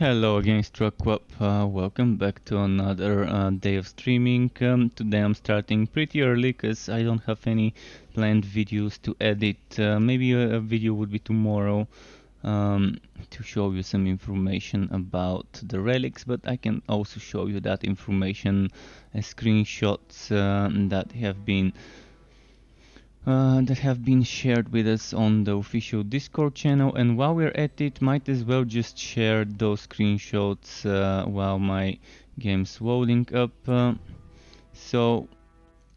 Hello again, Struckwap. Welcome back to another day of streaming. Today I'm starting pretty early because I don't have any planned videos to edit. Maybe a video would be tomorrow to show you some information about the relics, but I can also show you that information as screenshots that have been shared with us on the official Discord channel. And while we're at it, might as well just share those screenshots while my game's loading up. So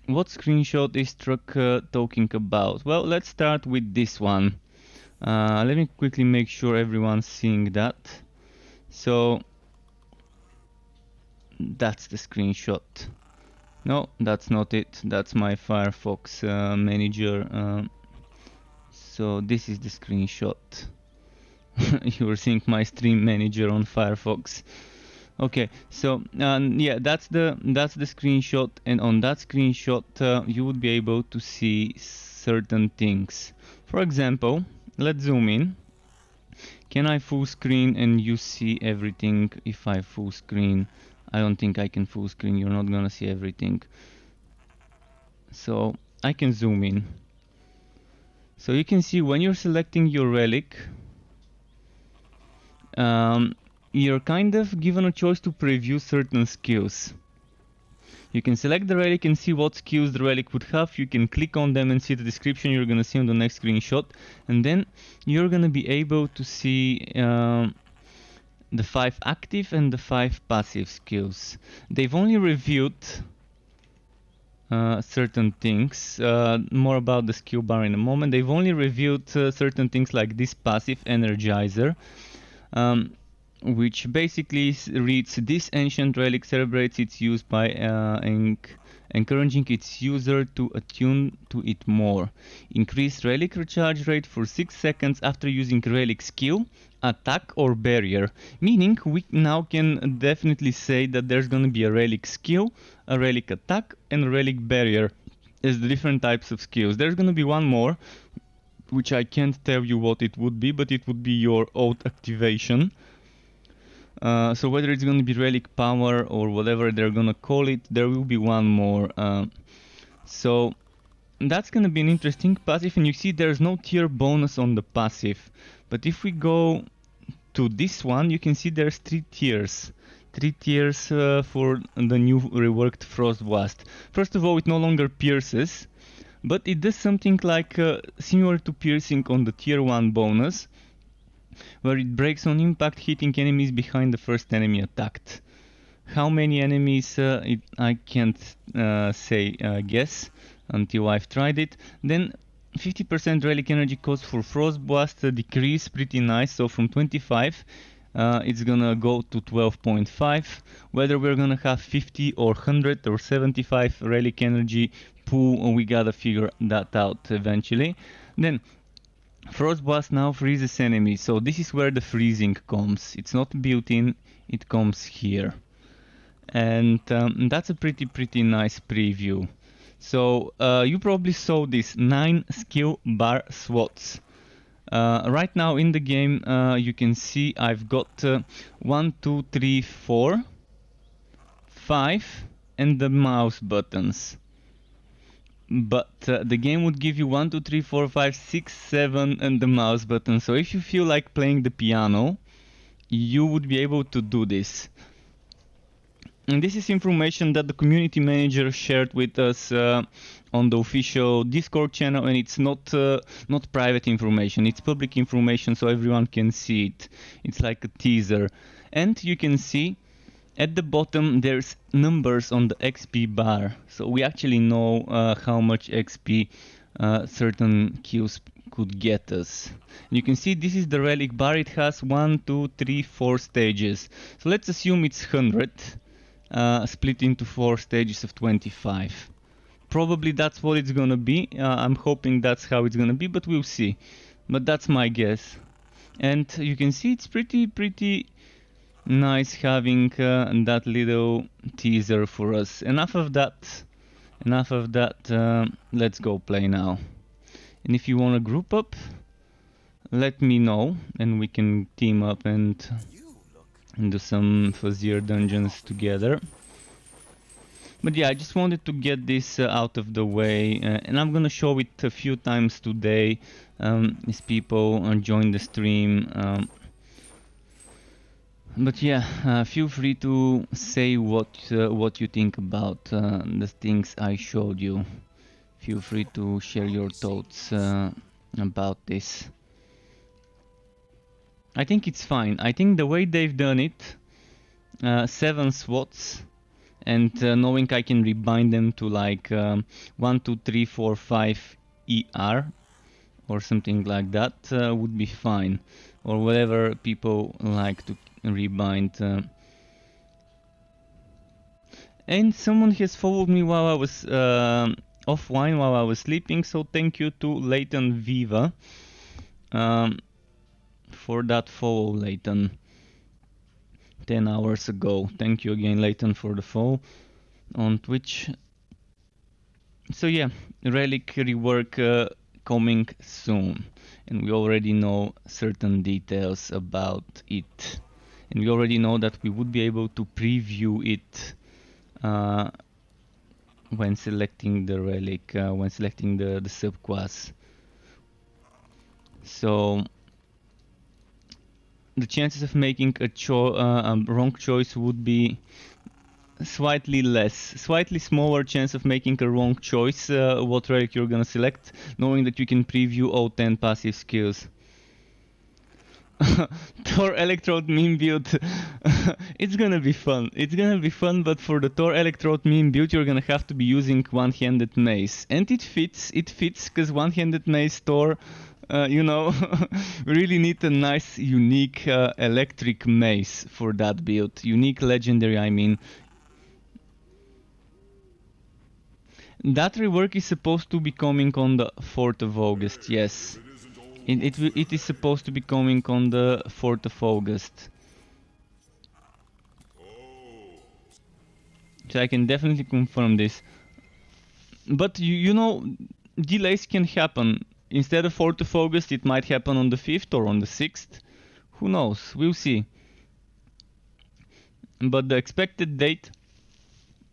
what screenshot is Truck talking about? Well, let's start with this one. Let me quickly make sure everyone's seeing that. So that's the screenshot. No, that's not it. That's my Firefox manager. So this is the screenshot. You're seeing my stream manager on Firefox. Okay, so yeah, that's the screenshot, and on that screenshot you would be able to see certain things. For example, let's zoom in. Can I full screen and you see everything if I full screen? I don't think I can full screen, you're not gonna see everything. So I can zoom in. So you can see when you're selecting your relic, you're kind of given a choice to preview certain skills. You can select the relic and see what skills the relic would have. You can click on them and see the description you're gonna see on the next screenshot, and then you're gonna be able to see the 5 active and the 5 passive skills. They've only reviewed certain things, more about the skill bar in a moment. They've only reviewed certain things like this passive Energizer, which basically reads: this ancient relic celebrates its use by encouraging its user to attune to it more. Increase relic recharge rate for 6 seconds after using relic skill, attack or barrier. Meaning we now can definitely say that there's gonna be a relic skill, a relic attack and a relic barrier as the different types of skills. There's gonna be one more, which I can't tell you what it would be, but it would be your oath activation. So whether it's going to be relic power or whatever they're going to call it, there will be one more. So that's going to be an interesting passive, and you see there's no tier bonus on the passive. But if we go to this one, you can see there's 3 tiers. 3 tiers for the new reworked Frost Blast. First of all, it no longer pierces, but it does something like similar to piercing on the tier 1 bonus, where it breaks on impact, hitting enemies behind the first enemy attacked. How many enemies I can't guess until I've tried it. Then 50% relic energy cost for Frost Blast decrease, pretty nice. So from 25 it's gonna go to 12.5. Whether we're gonna have 50 or 100 or 75 relic energy pool, we gotta figure that out eventually. Then Frost Blast now freezes enemies, so this is where the freezing comes. It's not built in, it comes here. And that's a pretty nice preview. So you probably saw this 9 skill bar slots. Right now in the game you can see I've got 1, 2, 3, 4, 5 and the mouse buttons. But the game would give you 1, 2, 3, 4, 5, 6, 7 and the mouse button. So if you feel like playing the piano, you would be able to do this. And this is information that the community manager shared with us on the official Discord channel, and it's not private information, it's public information, so everyone can see it. It's like a teaser. And you can see at the bottom there's numbers on the XP bar, so we actually know how much XP certain kills could get us. And you can see this is the relic bar. It has 1, 2, 3, 4 stages. So let's assume it's 100 split into 4 stages of 25. Probably that's what it's gonna be. I'm hoping that's how it's gonna be, but we'll see. But that's my guess. And you can see it's pretty nice having that little teaser for us. Enough of that. Let's go play now. And if you want to group up, let me know and we can team up and and do some fuzzier dungeons together. But yeah, I just wanted to get this out of the way, and I'm gonna show it a few times today as people join the stream. But yeah, feel free to say what you think about the things I showed you. Feel free to share your thoughts about this. I think it's fine. I think the way they've done it, 7 SWATs, and knowing I can rebind them to like 1, 2, 3, 4, 5 ER or something like that would be fine, or whatever people like to rebind. And someone has followed me while I was offline, while I was sleeping, so thank you to Leighton Viva for that follow, Leighton. 10 hours ago. Thank you again, Leighton, for the follow on Twitch. So yeah, Relic rework coming soon, and we already know certain details about it, and we already know that we would be able to preview it when selecting the Relic, when selecting the subclass. So the chances of making a wrong choice would be slightly less, slightly smaller chance of making a wrong choice what relic you're gonna select, knowing that you can preview all 10 passive skills. Thor Electrode meme build. It's gonna be fun. It's gonna be fun, but for the Thor Electrode meme build you're gonna have to be using one-handed mace. And it fits, because one-handed mace Thor, you know, really need a nice, unique electric mace for that build. Unique legendary, I mean. That rework is supposed to be coming on the 4th of August, yes. It is supposed to be coming on the 4th of August. So I can definitely confirm this. But you know, delays can happen. Instead of 4th of August, it might happen on the 5th or on the 6th. Who knows? We'll see. But the expected date,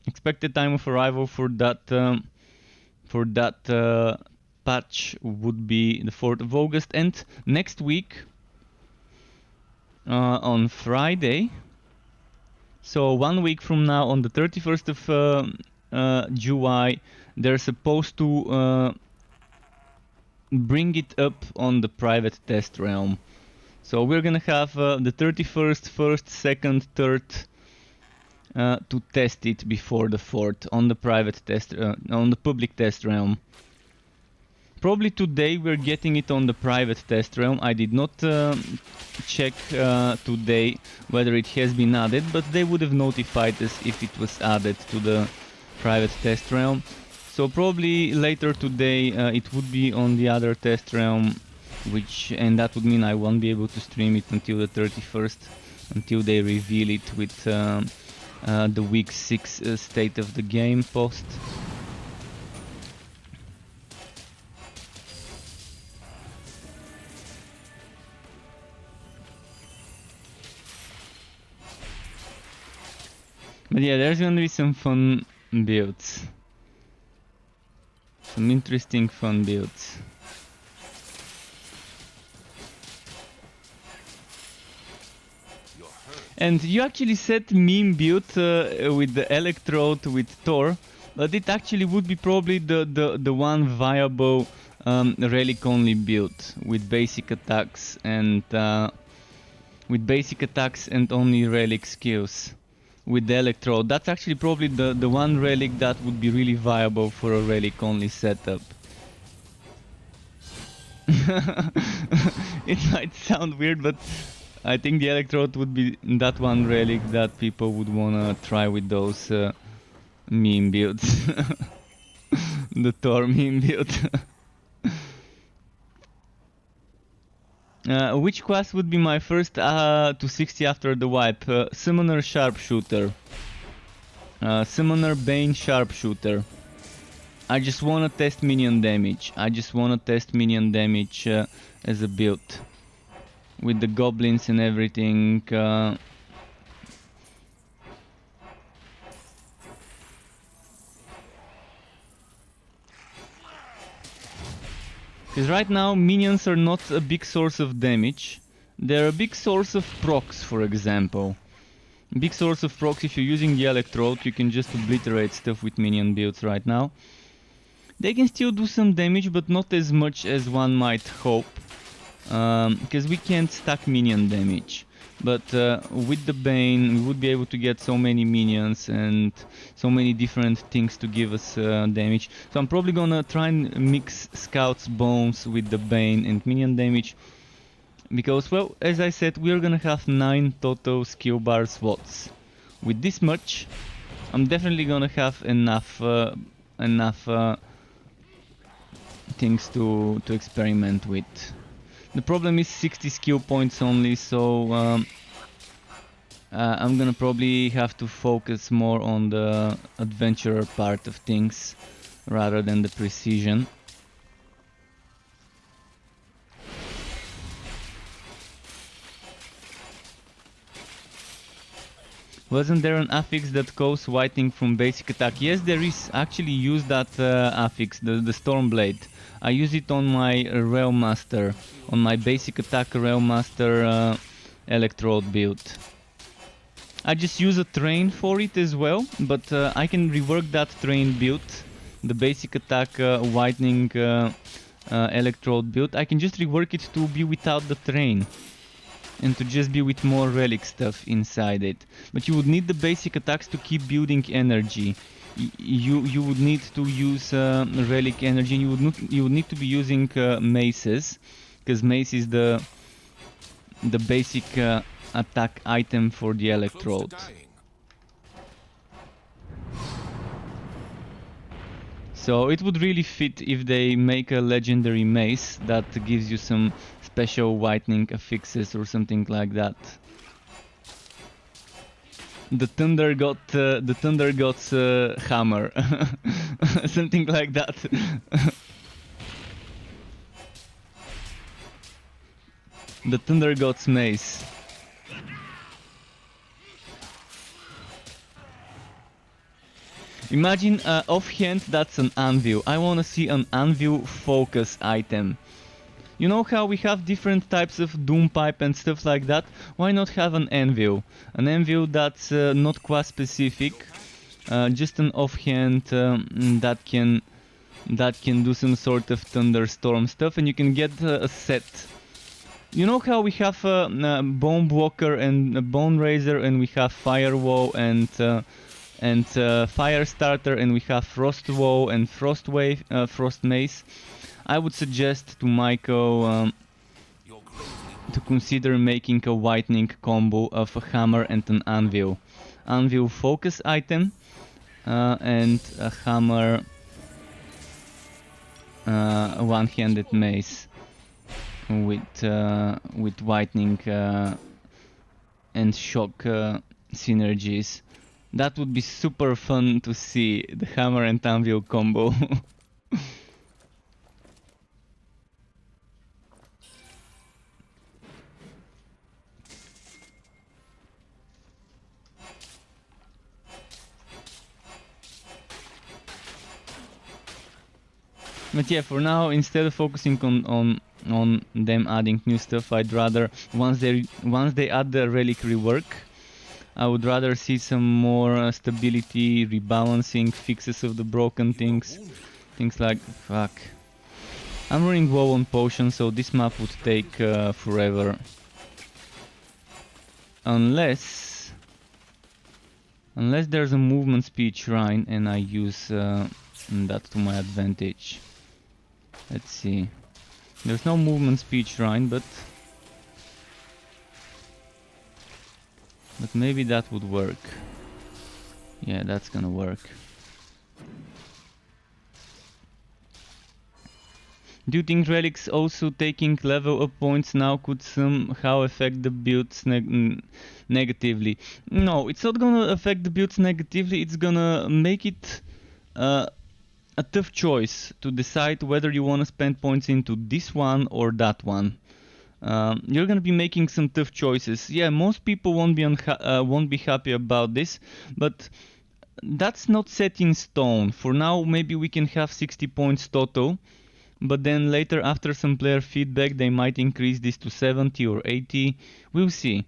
expected time of arrival for that patch would be the 4th of August, and next week on Friday, so 1 week from now on the 31st of July, they're supposed to bring it up on the private test realm. So we're gonna have the 31st, 1st, 2nd, 3rd to test it before the 4th on the private test, on the public test realm. Probably today we're getting it on the private test realm. I did not check today whether it has been added, but they would have notified us if it was added to the private test realm. So probably later today it would be on the other test realm, and that would mean I won't be able to stream it until the 31st, until they reveal it with the week 6 state of the game post. But yeah, there's gonna be some fun builds. Some interesting fun builds. And you actually said meme build with the Electrode with Thor, but it actually would be probably the one viable relic only build with basic attacks and only relic skills. With the Electrode, that's actually probably the one relic that would be really viable for a relic only setup. It might sound weird, but I think the Electrode would be that one relic that people would wanna try with those meme builds. The Thor meme build. Which class would be my first to 60 after the wipe? Summoner Sharpshooter. Summoner Bane Sharpshooter. I just wanna test minion damage. As a build. With the goblins and everything. Because right now minions are not a big source of damage. They're a big source of procs, for example. Big source of procs. If you're using the electrode, you can just obliterate stuff with minion builds right now. They can still do some damage, but not as much as one might hope. Because we can't stack minion damage. But with the Bane, we would be able to get so many minions and so many different things to give us damage. So I'm probably gonna try and mix Scout's Bones with the Bane and minion damage. Because, well, as I said, we're gonna have 9 total skill bar slots. With this much, I'm definitely gonna have enough things to experiment with. The problem is 60 skill points only, so I'm gonna probably have to focus more on the adventurer part of things rather than the precision. Wasn't there an affix that calls whitening from basic attack? Yes, there is. Actually use that affix, the Stormblade. I use it on my Railmaster, on my basic attack Railmaster electrode build. I just use a train for it as well, but I can rework that train build, the basic attack whitening electrode build. I can just rework it to be without the train and to just be with more relic stuff inside it. But you would need the basic attacks to keep building energy. You would need to use relic energy, and you would need to be using maces, because mace is the basic attack item for the electrode. So it would really fit if they make a legendary mace that gives you some special whitening affixes or something like that. The Thunder God's hammer, something like that. The Thunder God's mace. Imagine offhand that's an anvil. I wanna see an anvil focus item. You know how we have different types of doom pipe and stuff like that? Why not have an anvil? An anvil that's not quite specific, just an offhand that can do some sort of thunderstorm stuff, and you can get a set. You know how we have Bone Blocker and Bone Razor, and we have Firewall and Fire Starter, and we have Frost Wall and Frost Wave, Frost Mace. I would suggest to Michael to consider making a whitening combo of a hammer and an anvil. Anvil focus item and a hammer one-handed mace with whitening and shock synergies. That would be super fun to see, the hammer and anvil combo. But yeah, for now, instead of focusing on them adding new stuff, I'd rather once they add the relic rework, I would rather see some more stability, rebalancing, fixes of the broken things like fuck. I'm running low on potions, so this map would take forever, unless there's a movement speed shrine and I use that to my advantage. Let's see. There's no movement speed shrine, but maybe that would work. Yeah, that's gonna work. Do you think relics also taking level up points now could somehow affect the builds negatively? No, it's not gonna affect the builds negatively, it's gonna make it a tough choice to decide whether you want to spend points into this one or that one. You're gonna be making some tough choices. Yeah, most people won't be happy about this, but that's not set in stone. For now, maybe we can have 60 points total, but then later after some player feedback they might increase this to 70 or 80. We'll see.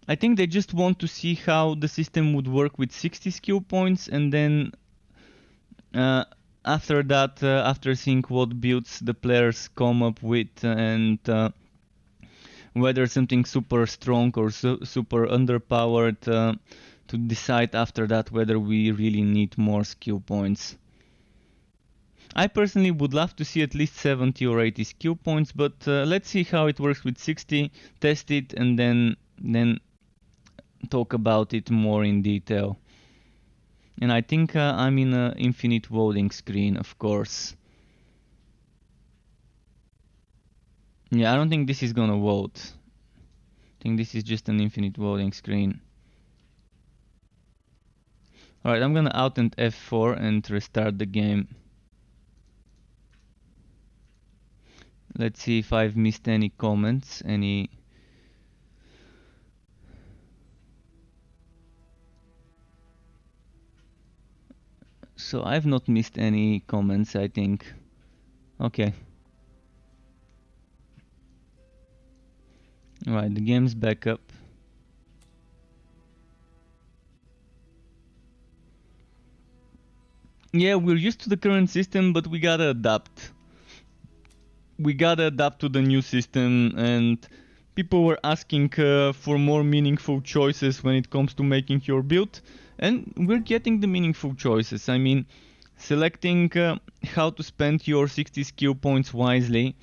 I think they just want to see how the system would work with 60 skill points, and then after that, after seeing what builds the players come up with, and whether something super strong or super underpowered, to decide after that whether we really need more skill points. I personally would love to see at least 70 or 80 skill points, but let's see how it works with 60, test it, and then talk about it more in detail. And I think I'm in an infinite voting screen, of course. Yeah, I don't think this is gonna vote. I think this is just an infinite voting screen. Alright, I'm gonna out and F4 and restart the game. Let's see if I've missed any comments, any... So I've not missed any comments, I think. Okay. Alright, the game's back up. Yeah, we're used to the current system, but we gotta adapt. We gotta adapt to the new system, and people were asking for more meaningful choices when it comes to making your build, and we're getting the meaningful choices. I mean, selecting how to spend your 60 skill points wisely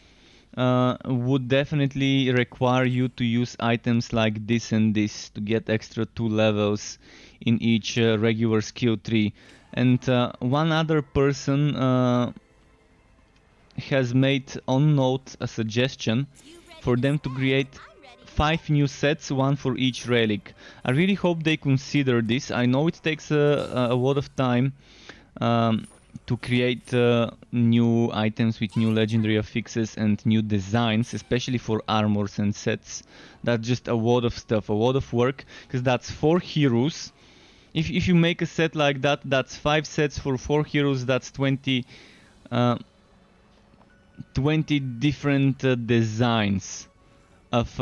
would definitely require you to use items like this and this to get extra 2 levels in each regular skill tree. And one other person has made on Note a suggestion for them to create 5 new sets, 1 for each relic. I really hope they consider this. I know it takes a lot of time to create new items with new legendary affixes and new designs, especially for armors and sets. That's just a lot of stuff, a lot of work, because that's 4 heroes. If you make a set like that, that's 5 sets for 4 heroes, that's 20 different designs of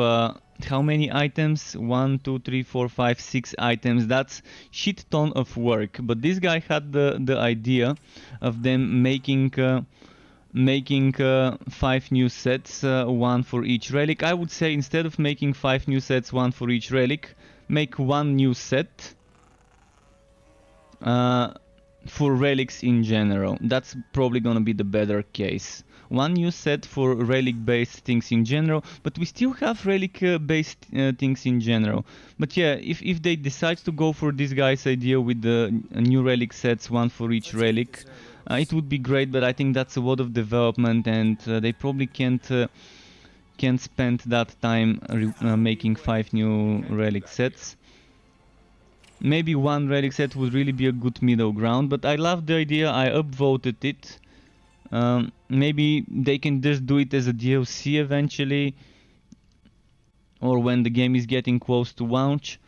how many items? 1, 2, 3, 4, 5, 6 items. That's shit ton of work. But this guy had the idea of them making 5 new sets, 1 for each relic. I would say instead of making 5 new sets, 1 for each relic, make 1 new set for relics in general. That's probably gonna be the better case. 1 new set for relic-based things in general, but we still have relic-based things in general. But yeah, if they decide to go for this guy's idea with the new relic sets, 1 for each relic, it would be great, but I think that's a lot of development, and they probably can't spend that time making 5 new relic sets. Maybe 1 relic set would really be a good middle ground, but I love the idea. I upvoted it. Maybe they can just do it as a DLC eventually, or when the game is getting close to launch.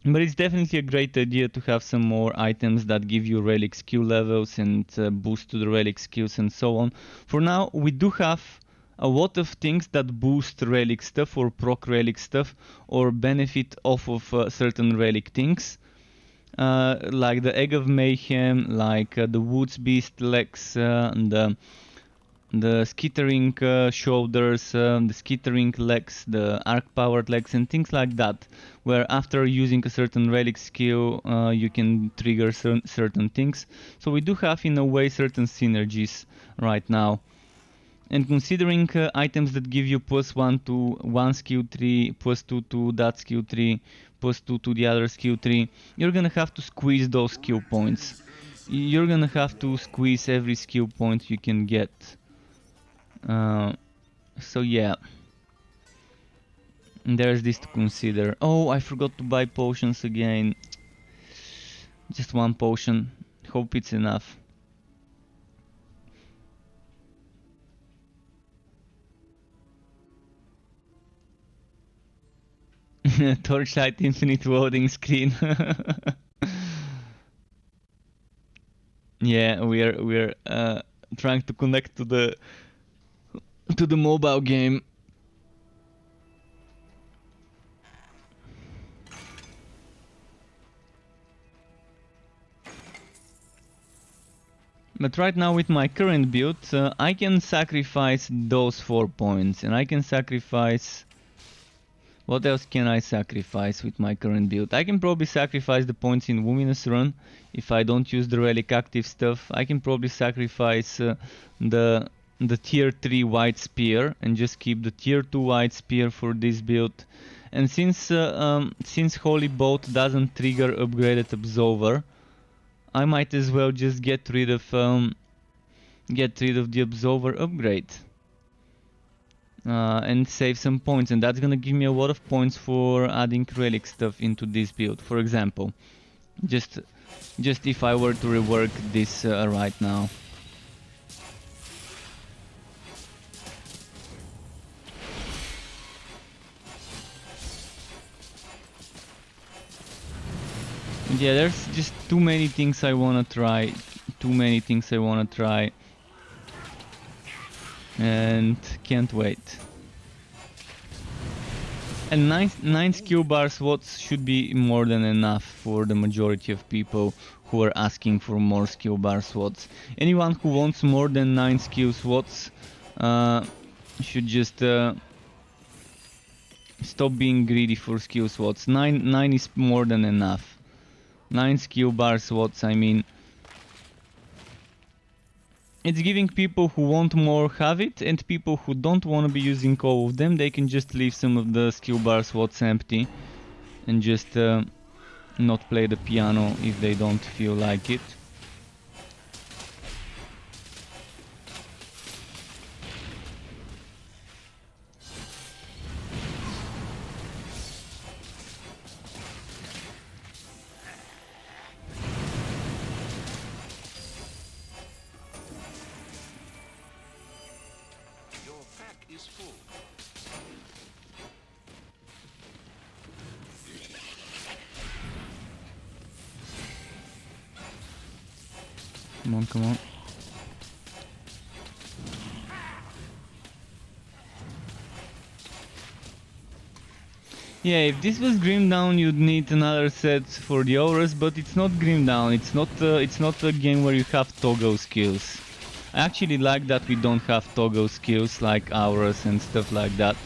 But it's definitely a great idea to have some more items that give you relic skill levels and boost to the relic skills and so on. For now, we do have a lot of things that boost relic stuff or proc relic stuff or benefit off of certain relic things. Like the Egg of Mayhem, like the Woods Beast legs, the skittering shoulders, the skittering legs, the arc powered legs, and things like that, where after using a certain relic skill you can trigger certain things. So we do have in a way certain synergies right now. And considering items that give you +1 to one skill tree, +2 to that skill tree, +2 to the other skill tree, you're gonna have to squeeze those skill points. You're gonna have to squeeze every skill point you can get. So yeah. And there's this to consider. Oh, I forgot to buy potions again. Just 1 potion. Hope it's enough. Torchlight infinite loading screen. Yeah, we're trying to connect to the mobile game. But right now with my current build, I can sacrifice those 4 points, and I can sacrifice... What else can I sacrifice with my current build? I can probably sacrifice the points in Luminous Run if I don't use the relic active stuff. I can probably sacrifice the tier 3 white spear and just keep the tier 2 white spear for this build. And since Holy Boat doesn't trigger upgraded Absolver, I might as well just get rid of the Absolver upgrade and save some points, and that's gonna give me a lot of points for adding relic stuff into this build. For example, just if I were to rework this right now. Yeah, there's just too many things I wanna try. And can't wait. And 9 skill bar slots should be more than enough for the majority of people who are asking for more skill bar slots. Anyone who wants more than 9 skill slots should just stop being greedy for skill slots. 9 is more than enough. 9 skill bar slots, I mean, it's giving people who want more have it, and people who don't want to be using all of them, they can just leave some of the skill bar slots empty and just not play the piano if they don't feel like it. Come on. Yeah, if this was Grim Down, you'd need another set for the auras, but it's not Grim Down. It's not a game where you have toggle skills. I actually like that we don't have toggle skills like auras and stuff like that.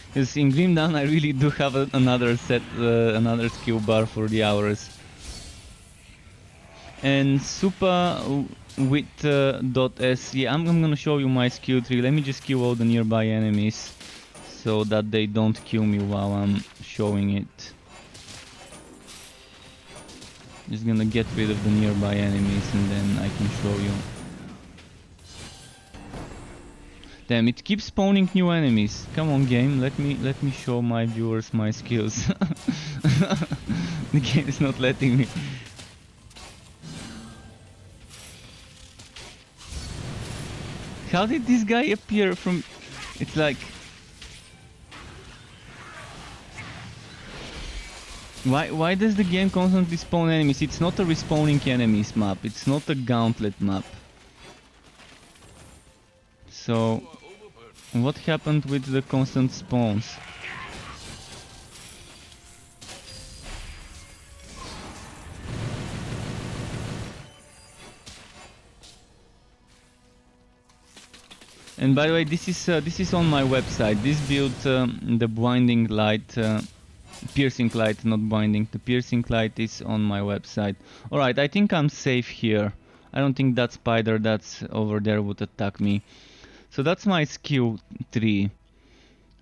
Because in Grim Down, I really do have another set, another skill bar for the auras. And Super with .s, yeah, I'm gonna show you my skill tree. Let me just kill all the nearby enemies so that they don't kill me while I'm showing it. Just gonna get rid of the nearby enemies and then I can show you. Damn, it keeps spawning new enemies. Come on, game, let me show my viewers my skills. The game is not letting me. How did this guy appear from... It's like... Why does the game constantly spawn enemies? It's not a respawning enemies map. It's not a gauntlet map. So... What happened with the constant spawns? And by the way, this is on my website. This build, the blinding light, piercing light, not blinding. The piercing light is on my website. All right, I think I'm safe here. I don't think that spider that's over there would attack me. So that's my skill tree.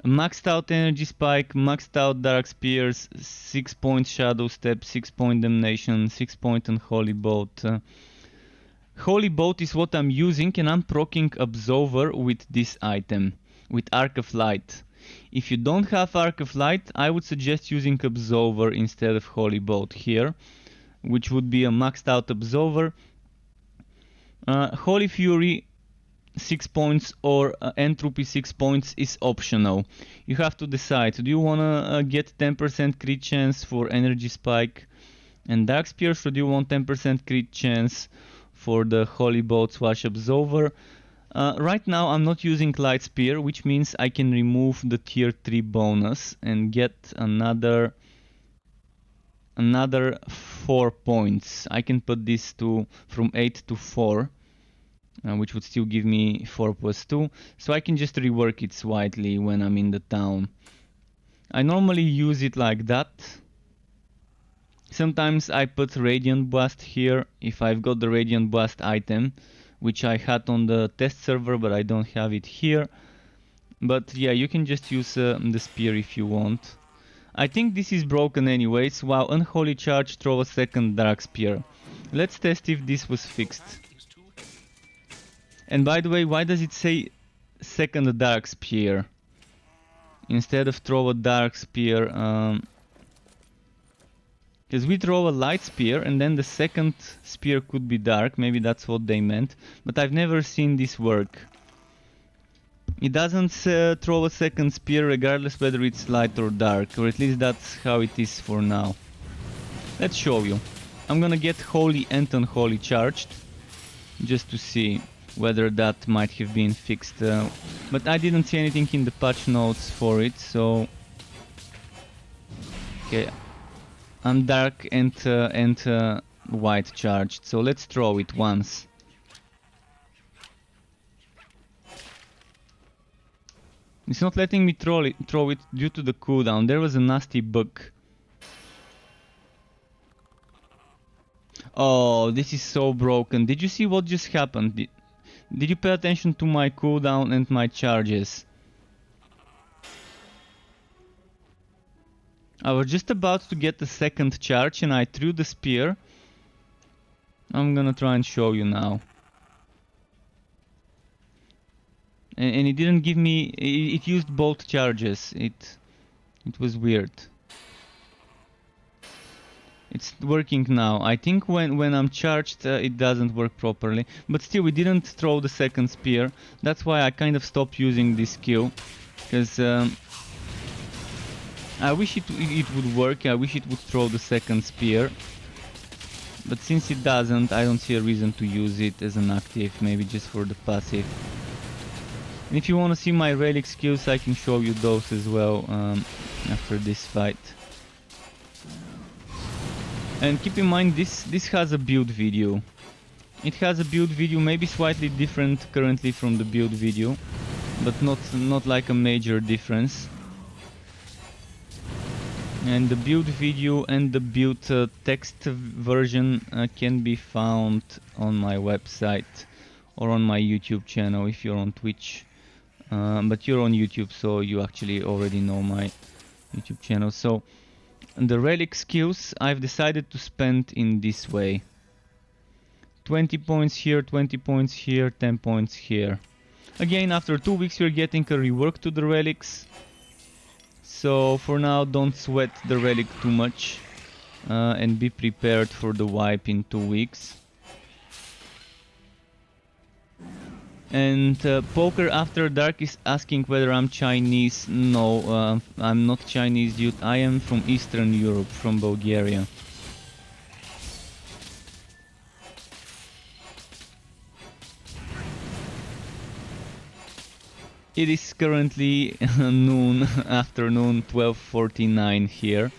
Maxed out energy spike, maxed out dark spears, 6 point shadow step, 6 point damnation, 6 point unholy bolt. Holy Boat is what I'm using, and I'm proccing Absolver with this item, with Arc of Light. If you don't have Arc of Light, I would suggest using Absolver instead of Holy Boat here, which would be a maxed out Absolver. Holy Fury 6 points or Entropy 6 points is optional. You have to decide, do you wanna get 10% crit chance for Energy Spike and Dark Spears, or do you want 10% crit chance for the Holy Boat / Absolver? Right now I'm not using Light Spear, which means I can remove the tier 3 bonus and get another 4 points. I can put this to from 8 to 4, which would still give me 4 plus 2, so I can just rework it slightly when I'm in the town. I normally use it like that. Sometimes I put Radiant Blast here if I've got the Radiant Blast item, which I had on the test server, but I don't have it here. But yeah, you can just use the spear if you want. I think this is broken anyways. Wow, Unholy Charge, throw a second Dark Spear. Let's test if this was fixed. And by the way, why does it say second Dark Spear instead of throw a Dark Spear? Because we throw a Light Spear and then the second spear could be dark. Maybe that's what they meant, but I've never seen this work. It doesn't throw a second spear regardless whether it's light or dark, or at least that's how it is for now. Let's show you. I'm gonna get Holy and Unholy charged just to see whether that might have been fixed, but I didn't see anything in the patch notes for it, so okay. I'm dark and white charged, so let's throw it once. It's not letting me throw it due to the cooldown. There was a nasty bug. Oh, this is so broken. Did you see what just happened? Did you pay attention to my cooldown and my charges? I was just about to get the second charge and I threw the spear. I'm gonna try and show you now. And it didn't give me... It used both charges. It was weird. It's working now. I think when I'm charged it doesn't work properly. But still, we didn't throw the second spear. That's why I kind of stopped using this skill. Because... I wish it would work. I wish it would throw the second spear, but since it doesn't, I don't see a reason to use it as an active, maybe just for the passive. And if you want to see my relic skills, I can show you those as well after this fight. And keep in mind, this has a build video. It has a build video, maybe slightly different currently from the build video, but not like a major difference. And the build video and the build text version can be found on my website or on my YouTube channel if you're on Twitch. But you're on YouTube, so you actually already know my YouTube channel. So the relic skills I've decided to spend in this way. 20 points here, 20 points here, 10 points here. Again, after 2 weeks you're getting a rework to the relics. So for now, don't sweat the relic too much and be prepared for the wipe in 2 weeks. And Poker After Dark is asking whether I'm Chinese. No, I'm not Chinese, dude. I am from Eastern Europe, from Bulgaria. It is currently afternoon 12:49 here,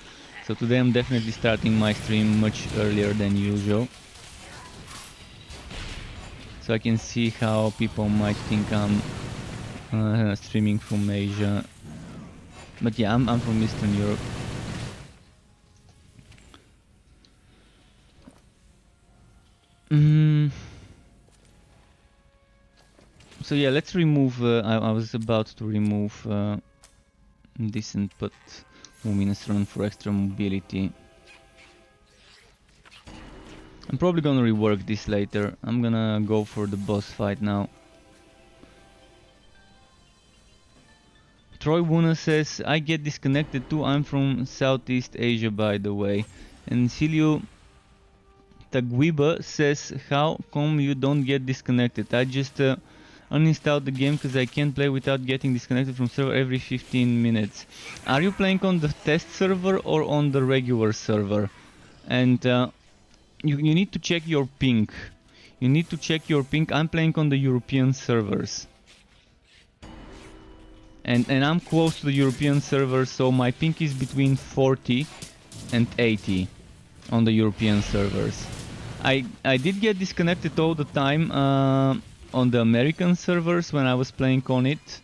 so today I'm definitely starting my stream much earlier than usual, so I can see how people might think I'm streaming from Asia, but yeah, I'm from Eastern Europe. So yeah, let's remove, I was about to remove this and put Luminous Run for extra mobility. I'm probably gonna rework this later. I'm gonna go for the boss fight now. Troy Wuna says, I get disconnected too, I'm from Southeast Asia by the way. And Silio Tagwiba says, how come you don't get disconnected? I just uninstalled the game because I can't play without getting disconnected from server every 15 minutes. Are you playing on the test server or on the regular server? And you need to check your ping. You need to check your ping. I'm playing on the European servers. And I'm close to the European server, so my ping is between 40 and 80 on the European servers. I did get disconnected all the time on the American servers when I was playing on it.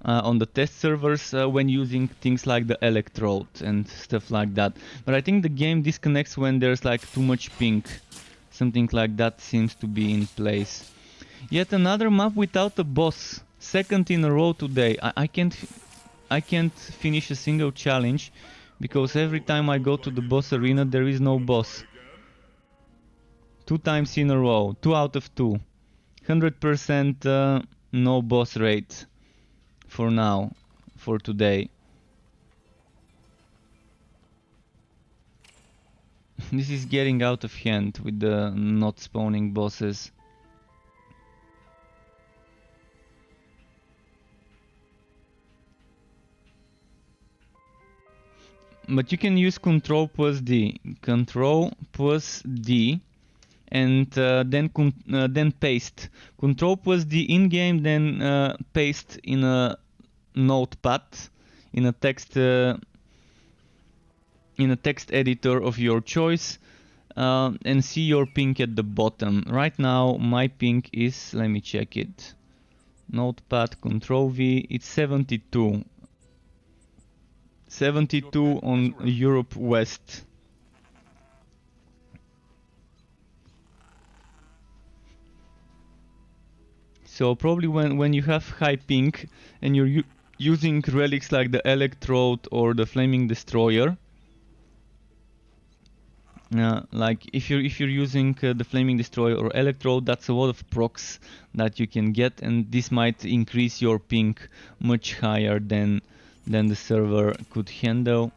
On the test servers when using things like the electrode and stuff like that. But I think the game disconnects when there's like too much ping. Something like that seems to be in place. Yet another map without a boss. Second in a row today. I can't finish a single challenge because every time I go to the boss arena there is no boss. 2 times in a row. 2 out of 2. 100% no boss rate. For now, for today. This is getting out of hand with the not spawning bosses. But you can use Control plus D. Control plus D. And then paste. Control plus D in game, then paste in a notepad, in a text editor of your choice, and see your ping at the bottom. Right now, my ping is, let me check it. Notepad, Control V, it's 72. 72 on Europe West. So probably when you have high ping and you're using relics like the Electrode or the Flaming Destroyer, like if you're using the Flaming Destroyer or Electrode, that's a lot of procs that you can get, and this might increase your ping much higher than the server could handle.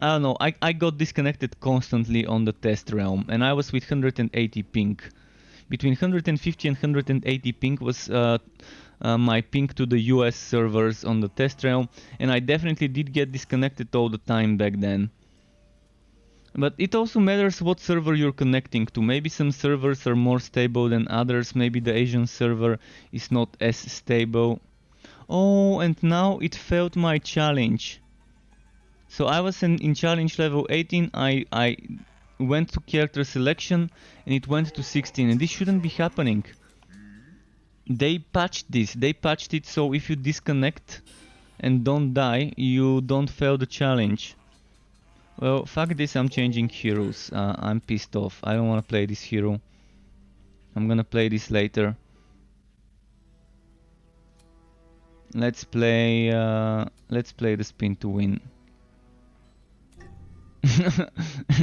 I don't know, I got disconnected constantly on the test realm, and I was with 180 ping. Between 150 and 180 ping was my ping to the US servers on the test realm, and I definitely did get disconnected all the time back then. But it also matters what server you're connecting to. Maybe some servers are more stable than others, maybe the Asian server is not as stable. Oh, and now it failed my challenge. So I was in challenge level 18, I went to character selection and it went to 16, and this shouldn't be happening. They patched this, they patched it so if you disconnect and don't die, you don't fail the challenge. Well, fuck this, I'm changing heroes. I'm pissed off, I don't want to play this hero. I'm gonna play this later. Let's play the spin to win.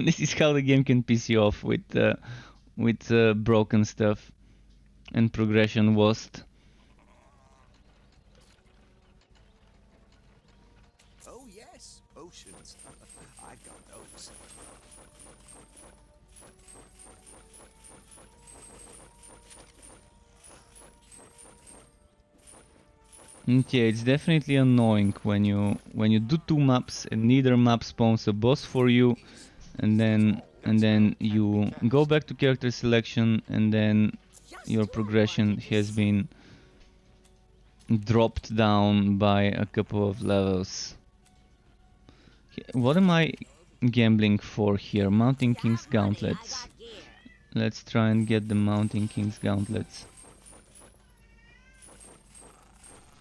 This is how the game can piss you off with broken stuff and progression lost. Oh yes, potions. I got those. Yeah, it's definitely annoying when you do 2 maps and neither map spawns a boss for you, and then you go back to character selection and then your progression has been dropped down by a couple of levels. What am I gambling for here? Mountain King's Gauntlets. Let's try and get the Mountain King's Gauntlets.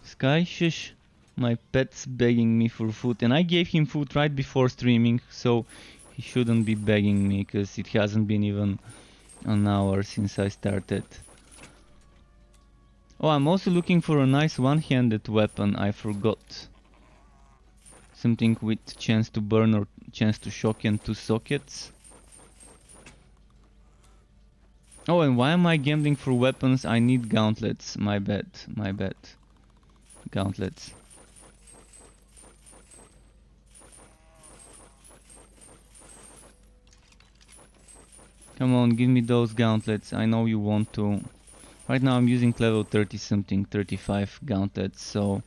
Sky, shush. My pet's begging me for food, and I gave him food right before streaming, so he shouldn't be begging me, because it hasn't been even an hour since I started. Oh, I'm also looking for a nice one-handed weapon, I forgot. Something with chance to burn or chance to shock and 2 sockets. Oh, and why am I gambling for weapons? I need gauntlets, my bad, my bad. Gauntlets. Come on, give me those gauntlets. I know you want to. Right now I'm using level 30 something, 35 gauntlets, so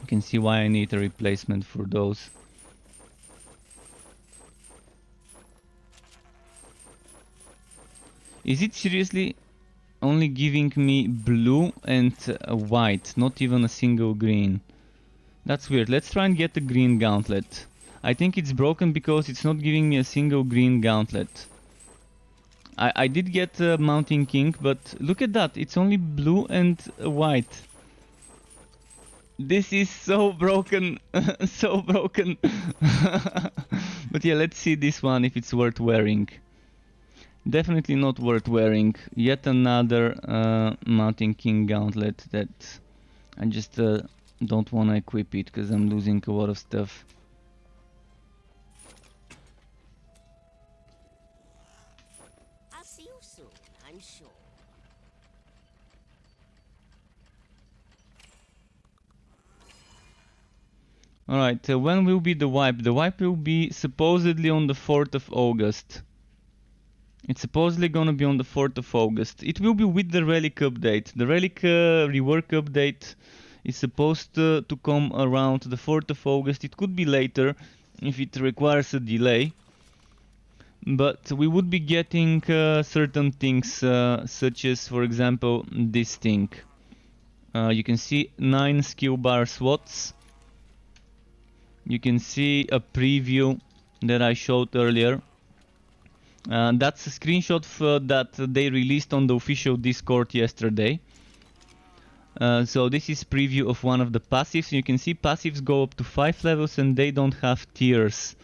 you can see why I need a replacement for those. Is it seriously only giving me blue and white, not even a single green. That's weird. Let's try and get a green gauntlet. I think it's broken because it's not giving me a single green gauntlet. I did get Mountain King, but look at that. It's only blue and white. This is so broken. So broken. But yeah, let's see this one if it's worth wearing. Definitely not worth wearing. Yet another Mountain King gauntlet that I just don't want to equip it because I'm losing a lot of stuff. I'll see you soon, I'm sure. Alright, when will be the wipe? The wipe will be supposedly on the 4th of August. It's supposedly gonna be on the 4th of August. It will be with the relic update. The relic rework update is supposed to come around the 4th of August. It could be later if it requires a delay. But we would be getting certain things such as, for example, this thing. You can see 9 skill bar slots. You can see a preview that I showed earlier. That's a screenshot that they released on the official Discord yesterday. So this is preview of one of the passives. You can see passives go up to 5 levels and they don't have tiers.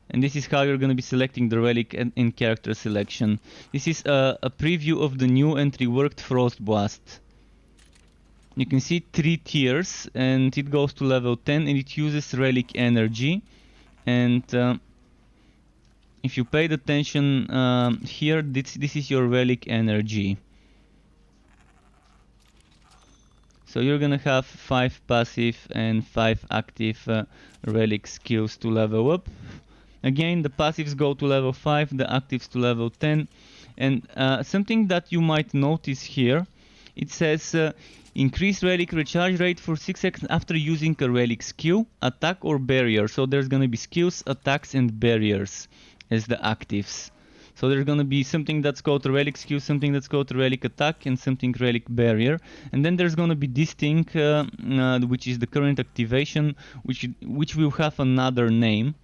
And this is how you're going to be selecting the relic in character selection. This is a preview of the new and reworked Frost Blast. You can see 3 tiers and it goes to level 10 and it uses relic energy. And if you paid attention here, this is your relic energy. So you're gonna have 5 passive and 5 active relic skills to level up. Again, the passives go to level 5, the actives to level 10. And something that you might notice here, it says increase relic recharge rate for 6 seconds after using a relic skill, attack or barrier. So there's gonna be skills, attacks and barriers as the actives. So there's gonna be something that's called a relic skill, something that's called a relic attack, and something relic barrier. And then there's gonna be this thing, which is the current activation, which will have another name.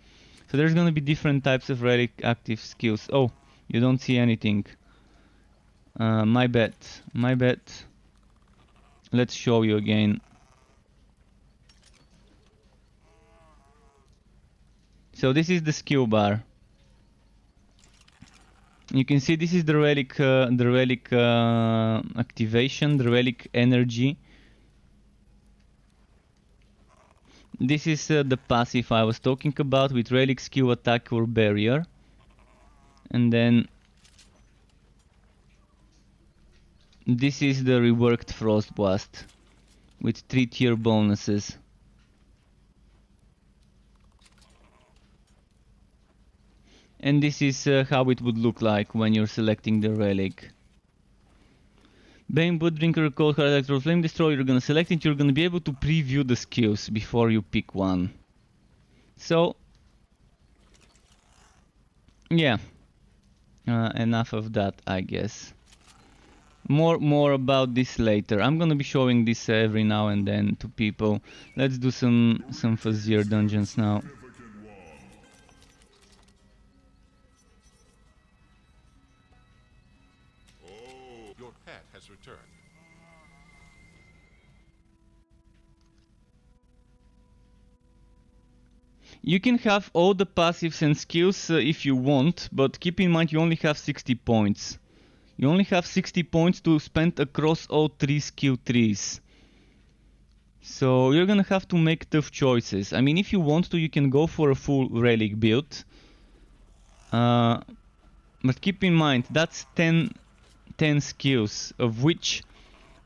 So there's gonna be different types of relic active skills. Oh, you don't see anything. My bad. My bad. Let's show you again. So this is the skill bar. You can see this is the relic activation, the relic energy. This is the passive I was talking about with relic skill, attack or barrier. And then this is the reworked Frost Blast with 3 tier bonuses. And this is how it would look like when you're selecting the relic. Bane, Blood Drinker, Cold Heart, Electro, Flame Destroyer, you're gonna select it, you're gonna be able to preview the skills before you pick one. So, yeah, enough of that, I guess. More about this later. I'm gonna be showing this every now and then to people. Let's do some fuzzier dungeons now. Your pet has returned. You can have all the passives and skills if you want, but keep in mind you only have 60 points. You only have 60 points to spend across all 3 skill trees. So you're gonna have to make tough choices. I mean, if you want to, you can go for a full relic build. But keep in mind, that's 10 skills, of which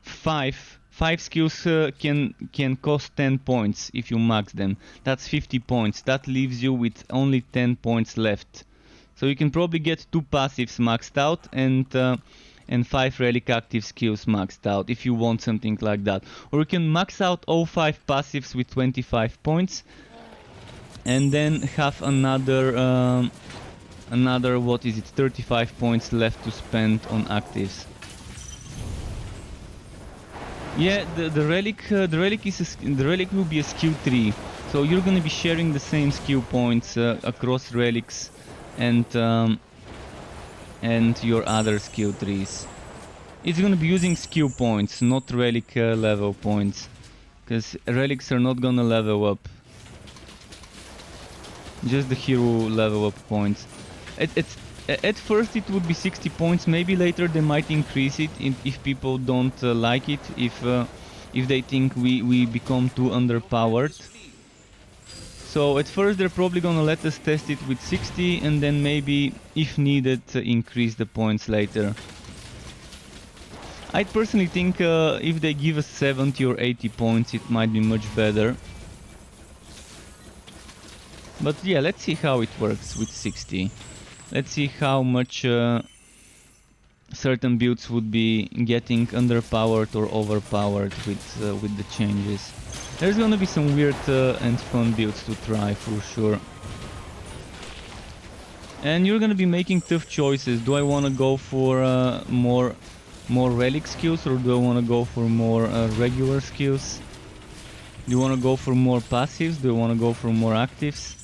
5 skills can cost 10 points if you max them. That's 50 points. That leaves you with only 10 points left. So you can probably get 2 passives maxed out and 5 relic active skills maxed out if you want something like that. Or you can max out all 5 passives with 25 points and then have another what is it, 35 points left to spend on actives. Yeah, the relic will be a skill tree, so you're gonna be sharing the same skill points across relics and your other skill trees. It's gonna be using skill points, not relic level points, because relics are not gonna level up. Just the hero level up points. At first it would be 60 points, maybe later they might increase it if people don't like it, if they think we become too underpowered. So at first they're probably gonna let us test it with 60 and then maybe, if needed, increase the points later. I personally think if they give us 70 or 80 points it might be much better. But yeah, let's see how it works with 60. Let's see how much certain builds would be getting underpowered or overpowered with the changes. There's gonna be some weird and fun builds to try for sure. And you're gonna be making tough choices. Do I wanna go for more relic skills, or do I wanna go for more regular skills? Do you wanna go for more passives? Do you wanna go for more actives?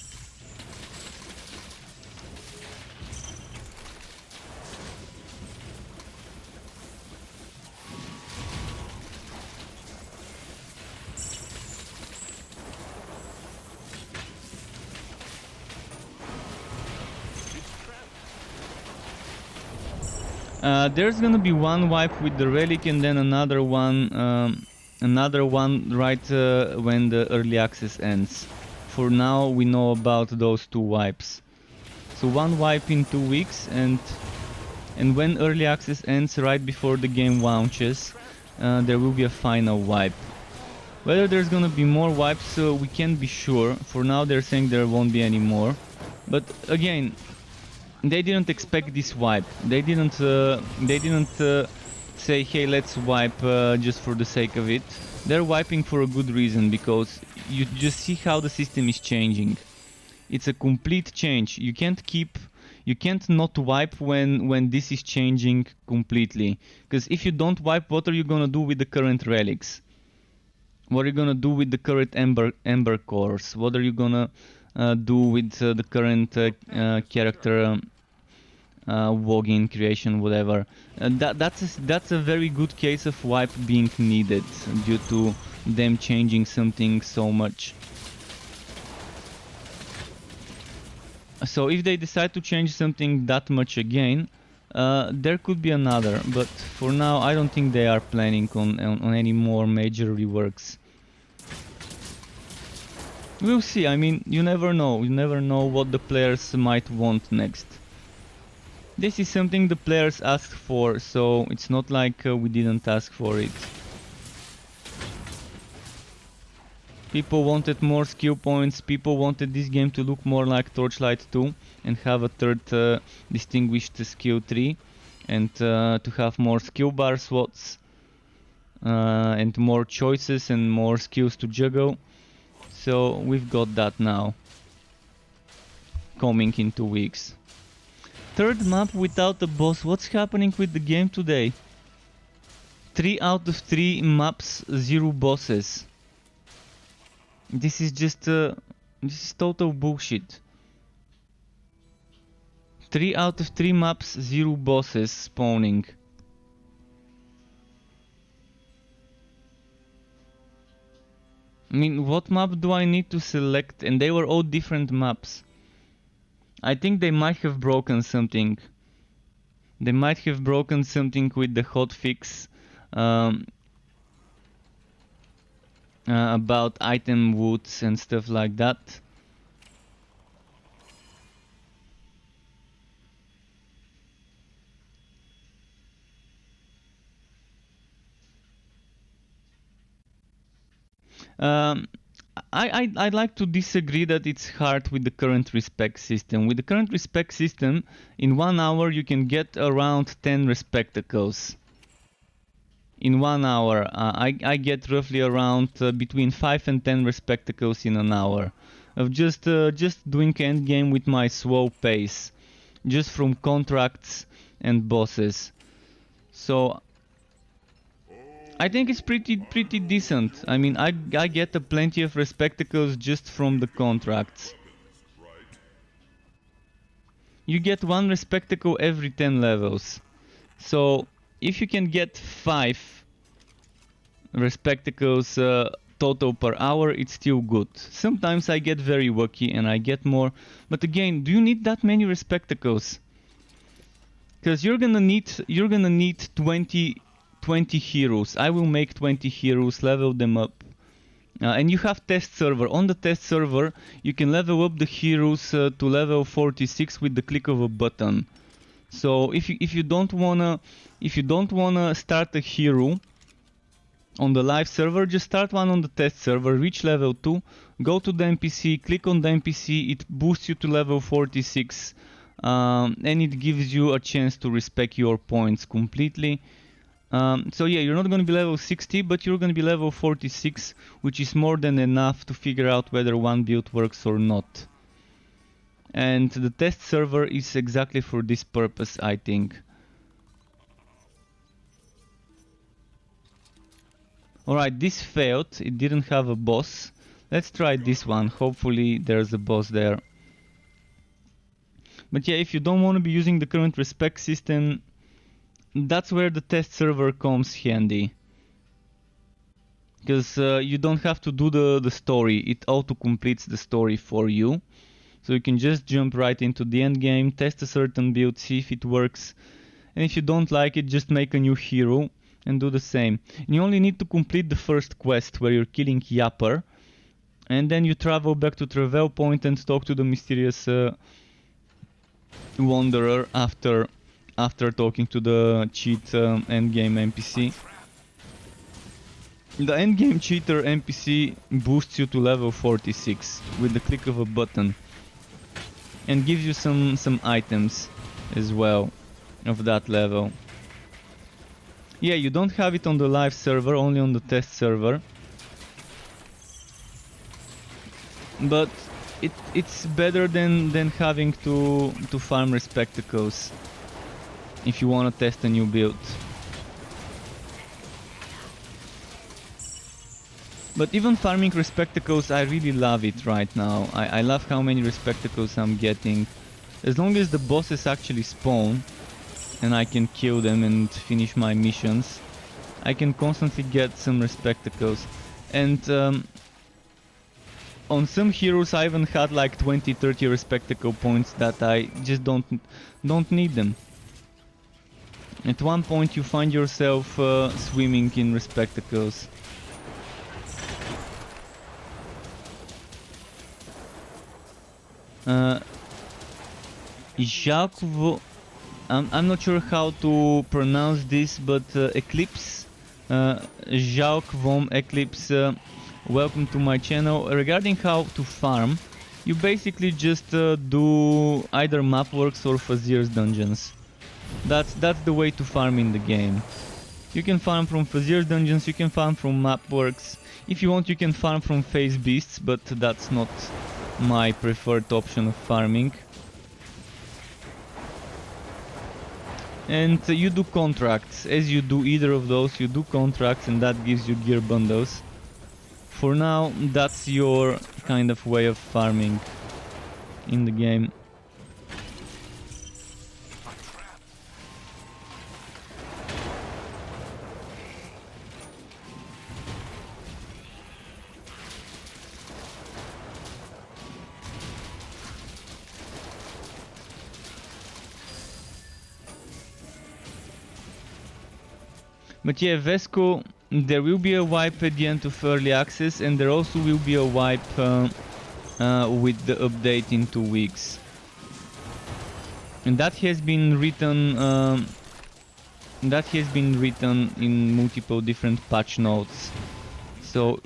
There's gonna be one wipe with the relic and then another one right when the early access ends. For now we know about those two wipes. So one wipe in 2 weeks, and when early access ends right before the game launches, there will be a final wipe. Whether there's gonna be more wipes, we can't be sure. For now they're saying there won't be any more. But again, they didn't expect this wipe. They didn't say, hey, let's wipe just for the sake of it. They're wiping for a good reason, because you just see how the system is changing. It's a complete change. You can't not wipe when this is changing completely. Because if you don't wipe, what are you gonna do with the current relics? What are you gonna do with the current ember cores? What are you gonna do with the current character login creation, whatever? That's a very good case of wipe being needed due to them changing something so much. So if they decide to change something that much again, there could be another, but for now I don't think they are planning on any more major reworks. We'll see. I mean, you never know. You never know what the players might want next. This is something the players asked for, so it's not like we didn't ask for it. People wanted more skill points, people wanted this game to look more like Torchlight 2 and have a third distinguished skill tree, and to have more skill bar slots and more choices and more skills to juggle. So we've got that now, coming in 2 weeks. Third map without a boss. What's happening with the game today? 3 out of 3 maps, 0 bosses. This is just this is total bullshit. 3 out of 3 maps, 0 bosses spawning. I mean, what map do I need to select? And they were all different maps. I think they might have broken something. They might have broken something with the hotfix about item woods and stuff like that. I'd like to disagree that it's hard with the current respec system. With the current respec system, in 1 hour you can get around 10 respectacles. In 1 hour, I get roughly around between 5 and 10 respectacles in an hour. Of just doing endgame with my slow pace. Just from contracts and bosses. So I think it's pretty decent. I mean, I get a plenty of respectacles just from the contracts. You get one respectacle every 10 levels. So if you can get 5 respectacles total per hour, it's still good. Sometimes I get very lucky and I get more, but again, do you need that many respectacles? Because you're gonna need 20 heroes. I will make 20 heroes, level them up. And you have test server. On the test server, you can level up the heroes to level 46 with the click of a button. So if you don't wanna start a hero on the live server, just start one on the test server, reach level 2, go to the NPC, click on the NPC, it boosts you to level 46, and it gives you a chance to respec your points completely. So yeah, you're not going to be level 60, but you're going to be level 46, which is more than enough to figure out whether one build works or not. And the test server is exactly for this purpose, I think. Alright, this failed. It didn't have a boss. Let's try this one. Hopefully there's a boss there. But yeah, if you don't want to be using the current respec system, that's where the test server comes handy. Because you don't have to do the story. It auto-completes the story for you. So you can just jump right into the end game, test a certain build, see if it works. And if you don't like it, just make a new hero and do the same. And you only need to complete the first quest where you're killing Yapper. And then you travel back to Travel Point and talk to the mysterious Wanderer after talking to the cheat endgame NPC. The endgame cheater NPC boosts you to level 46 with the click of a button. And gives you some items as well of that level. Yeah, you don't have it on the live server, only on the test server. But it's better than having to farm respectacles if you want to test a new build. But even farming respectacles, I really love it right now. I love how many respectacles I'm getting. As long as the bosses actually spawn and I can kill them and finish my missions, I can constantly get some respectacles. And on some heroes I even had like 20-30 respectacle points that I just don't need them. At one point you find yourself swimming in respectacles. I'm not sure how to pronounce this, but Eclipse, Jacques vom Eclipse, welcome to my channel. Regarding how to farm, you basically just do either Mapworks or Fazier's dungeons. That's the way to farm in the game. You can farm from Fazier's dungeons, you can farm from Mapworks. If you want, you can farm from Phase Beasts, but that's not my preferred option of farming. And you do contracts. As you do either of those, you do contracts and that gives you gear bundles. For now, that's your kind of way of farming in the game. But yeah, Vesco, there will be a wipe at the end of early access, and there also will be a wipe with the update in 2 weeks. And that has been written in multiple different patch notes. So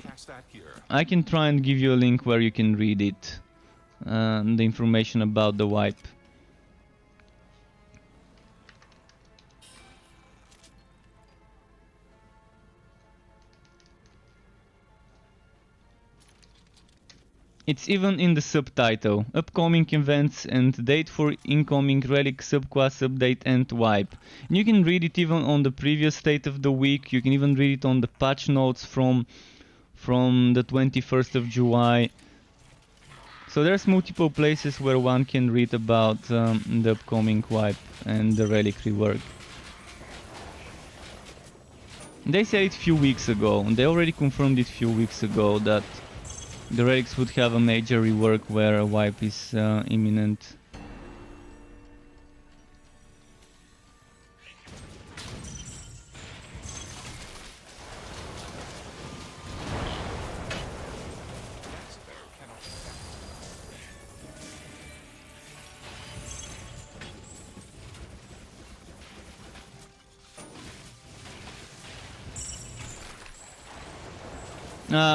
I can try and give you a link where you can read it, the information about the wipe. It's even in the subtitle. Upcoming events and date for incoming relic subquest update and wipe. And you can read it even on the previous state of the week. You can even read it on the patch notes from the 21st of July. So there's multiple places where one can read about the upcoming wipe and the relic rework. They said it a few weeks ago, and they already confirmed it a few weeks ago that the relics would have a major rework where a wipe is imminent.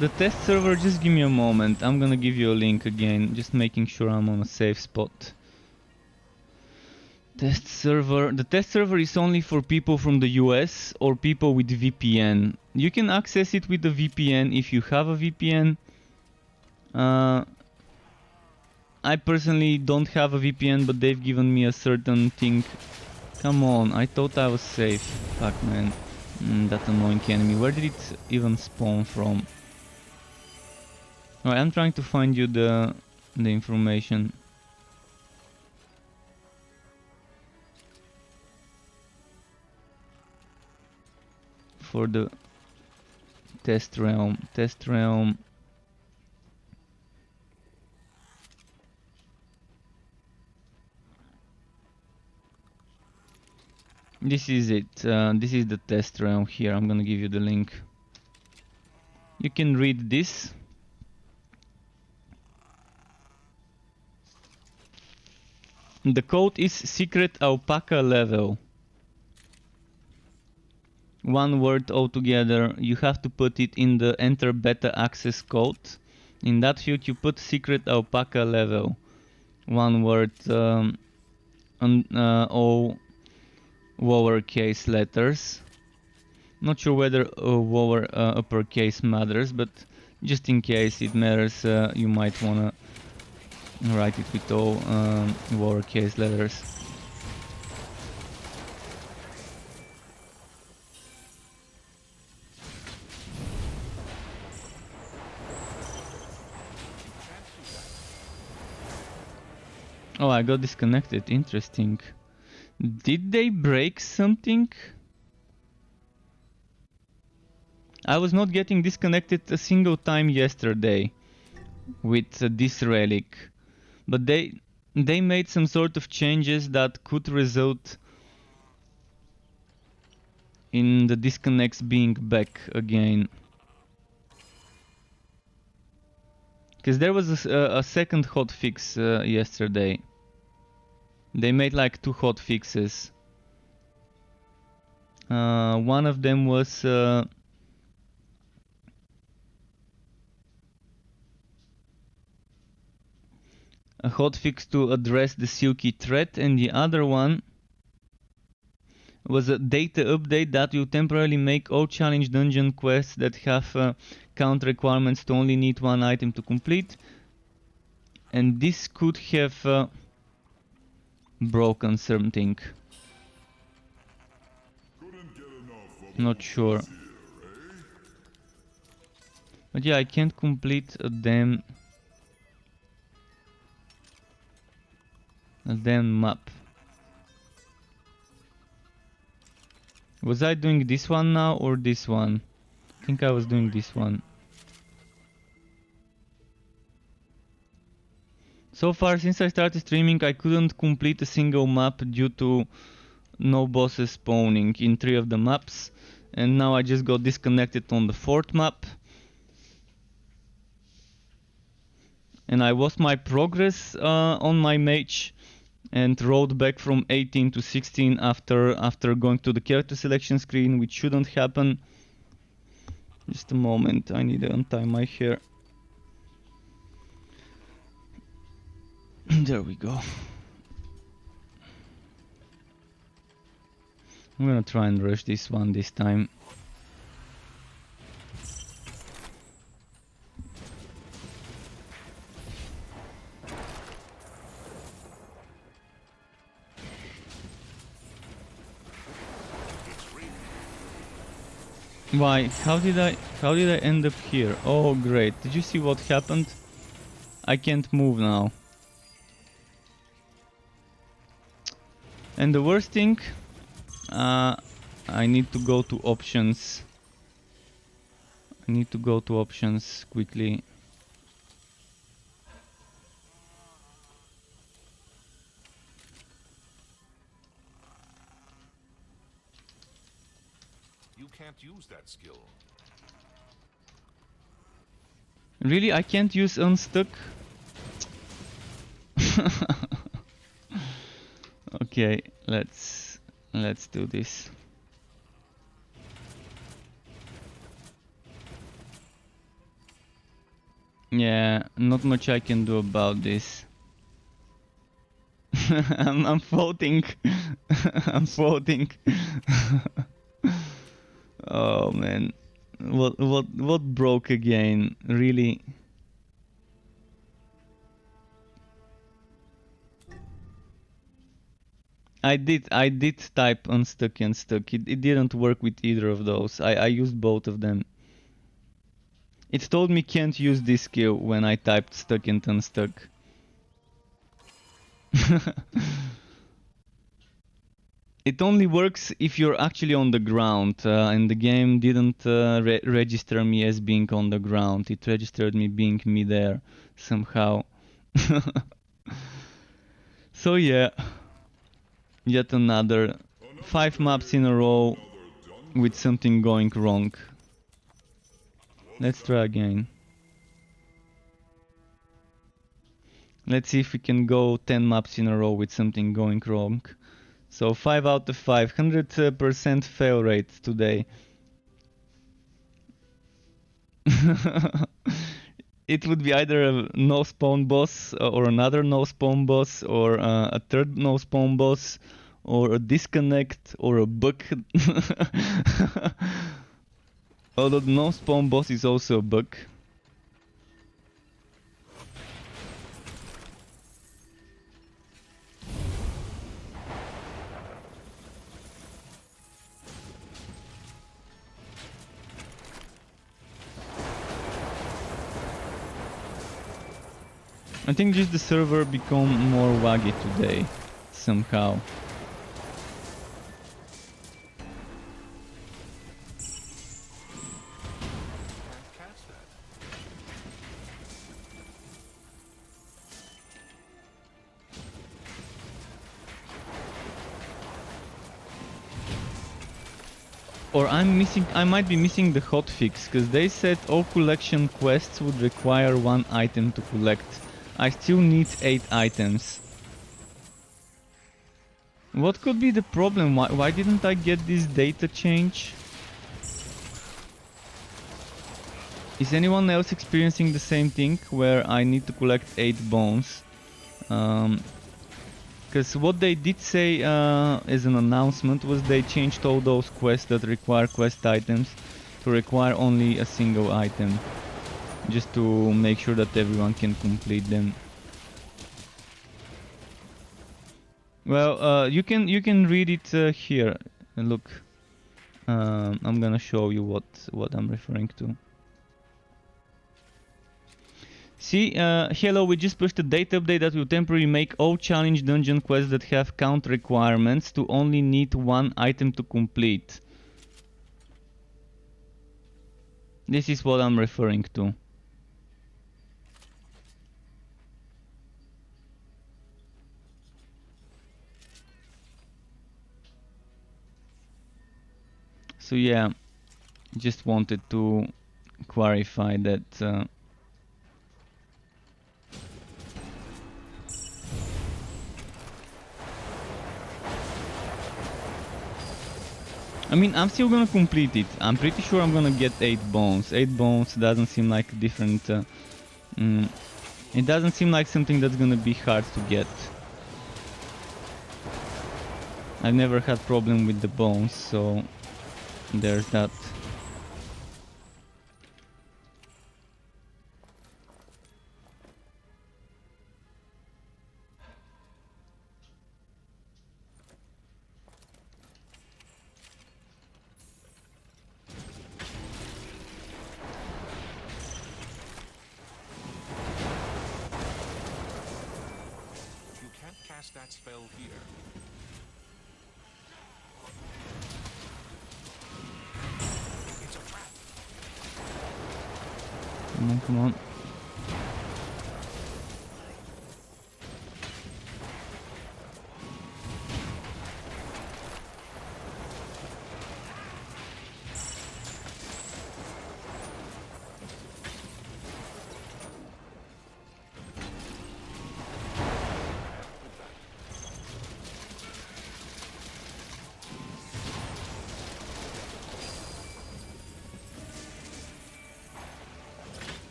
The test server, just give me a moment. I'm gonna give you a link again, just making sure I'm on a safe spot. Test server. The test server is only for people from the US or people with VPN. You can access it with the VPN if you have a VPN. I personally don't have a VPN, but they've given me a certain thing. Come on, I thought I was safe. Fuck, man. That annoying enemy. Where did it even spawn from? Alright, I'm trying to find you the information. For the test realm. Test realm. This is it. This is the test realm here. I'm gonna give you the link. You can read this. The code is secret alpaca level. One word altogether. You have to put it in the enter beta access code. In that field you put secret alpaca level. One word. All lowercase letters. Not sure whether lower uppercase matters, but just in case it matters, you might wanna write it with all lowercase letters. Oh, I got disconnected. Interesting. Did they break something? I was not getting disconnected a single time yesterday with this relic, but they made some sort of changes that could result in the disconnects being back again. Because there was a second hotfix yesterday. They made like 2 hotfixes. One of them was a hotfix to address the silky threat, and the other one was a data update that will temporarily make all challenge dungeon quests that have count requirements to only need 1 item to complete. And this could have broken something. Not sure. But yeah, I can't complete a damn map. Was I doing this one now or this one? I think I was doing this one. So far, since I started streaming, I couldn't complete a single map due to no bosses spawning in 3 of the maps. And now I just got disconnected on the 4th map. And I lost my progress on my mage and rolled back from 18 to 16 after going to the character selection screen, which shouldn't happen. Just a moment, I need to untie my hair. There we go. I'm gonna try and rush this one this time. Why? How did I end up here? Oh great. Did you see what happened? I can't move now. And the worst thing, I need to go to options. I need to go to options quickly. You can't use that skill. Really, I can't use unstuck? Okay, let's do this. Yeah, not much I can do about this. I'm floating. I'm floating. Oh man. What broke again? Really? I did type unstuck and stuck. It didn't work with either of those. I used both of them. It told me can't use this skill when I typed stuck and unstuck. It only works if you're actually on the ground, and the game didn't register me as being on the ground. It registered me being midair somehow. So yeah, yet another 5 maps in a row with something going wrong. Let's try again. Let's see if we can go 10 maps in a row with something going wrong. So 5 out of 5, 100% fail rate today. It would be either a no spawn boss or another no spawn boss or a third no spawn boss or a disconnect or a bug. Although the no spawn boss is also a bug. I think just the server become more waggy today, somehow. Can't catch that. Or I might be missing the hotfix, because they said all collection quests would require 1 item to collect. I still need 8 items. What could be the problem? Why didn't I get this data change? Is anyone else experiencing the same thing, where I need to collect 8 bones? Because what they did say as an announcement was they changed all those quests that require quest items to require only a single item, just to make sure that everyone can complete them. Well, you can read it here. Look, I'm gonna show you what I'm referring to. See, hello, we just pushed a date update that will temporarily make all challenge dungeon quests that have count requirements to only need 1 item to complete. This is what I'm referring to. So yeah, just wanted to clarify that. I mean, I'm still gonna complete it. I'm pretty sure I'm gonna get 8 bones. 8 bones doesn't seem like a different... it doesn't seem like something that's gonna be hard to get. I've never had problem with the bones, so there's that. cast that spell here. It's a trap. Come on, come on.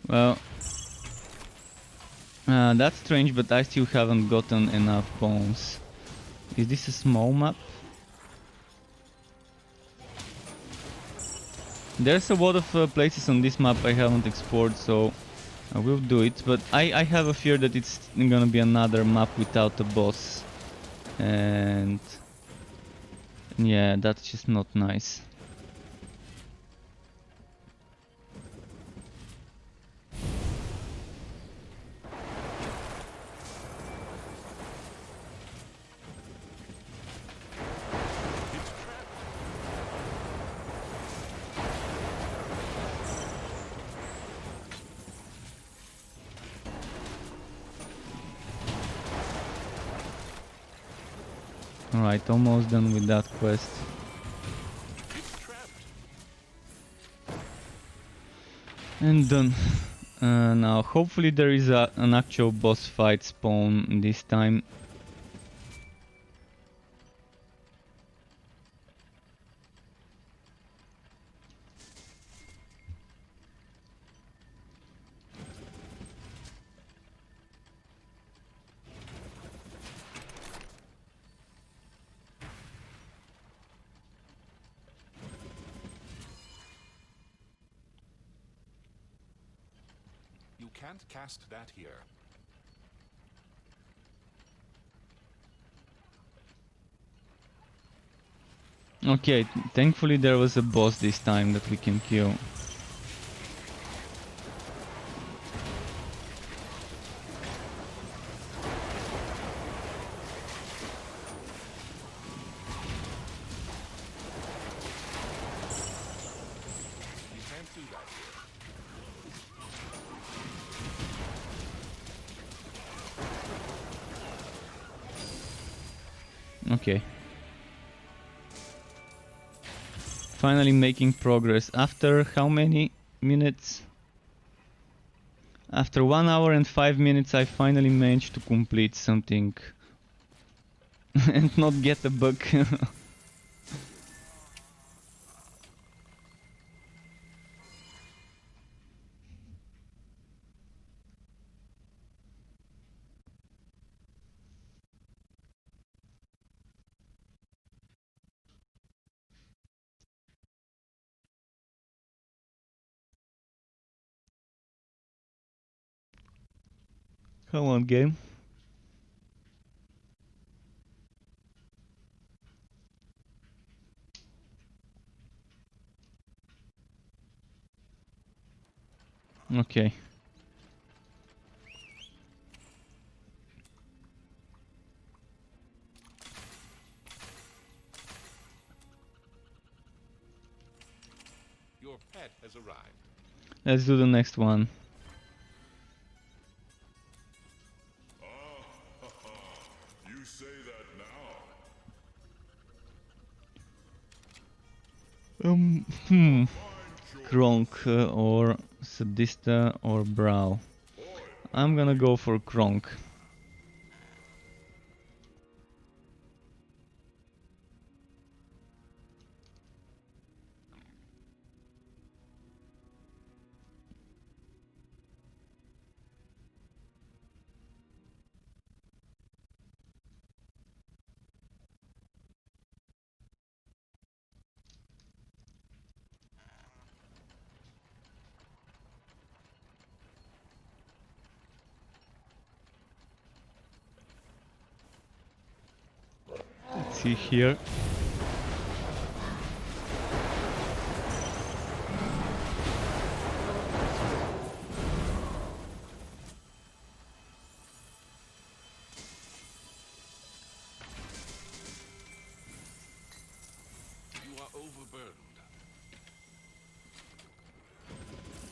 Well, that's strange, but I still haven't gotten enough bones. Is this a small map? There's a lot of places on this map I haven't explored, so I will do it, but I have a fear that it's gonna be another map without a boss. And yeah, that's just not nice. Alright, almost done with that quest. It's trapped. And done. Now, hopefully there is an actual boss fight spawn this time. You can't cast that here. Okay, thankfully there was a boss this time that we can kill. You can't do that here. Okay. Finally making progress. After how many minutes? After 1 hour and 5 minutes I finally managed to complete something and not get a bug. Come on, game. Okay. Your pet has arrived. Let's do the next one. You say that now. Kronk or Sadista or Brow. I'm gonna go for Kronk. Let's see here.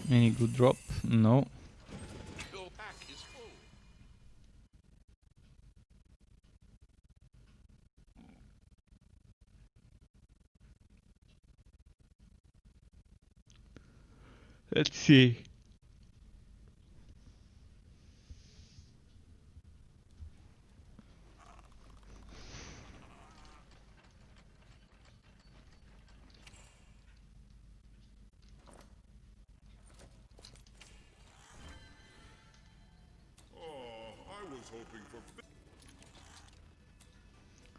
Any good drop? No. Your pack is full. Let's see. I was hoping for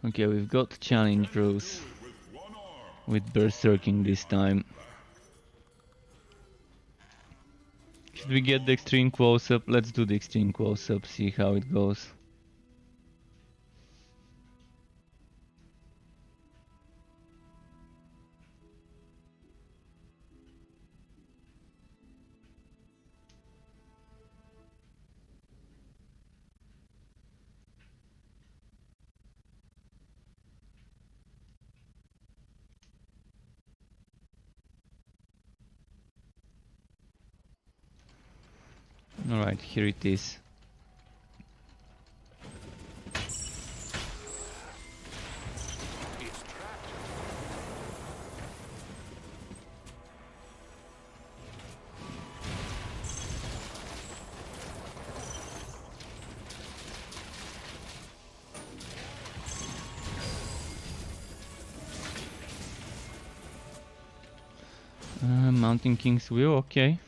Okay, we've got challenge rules with one arm. with berserking this time. Should we get the extreme close-up? Let's do the extreme close-up, see how it goes. Alright, here it is. It's trapped. Mountain King's Will, okay.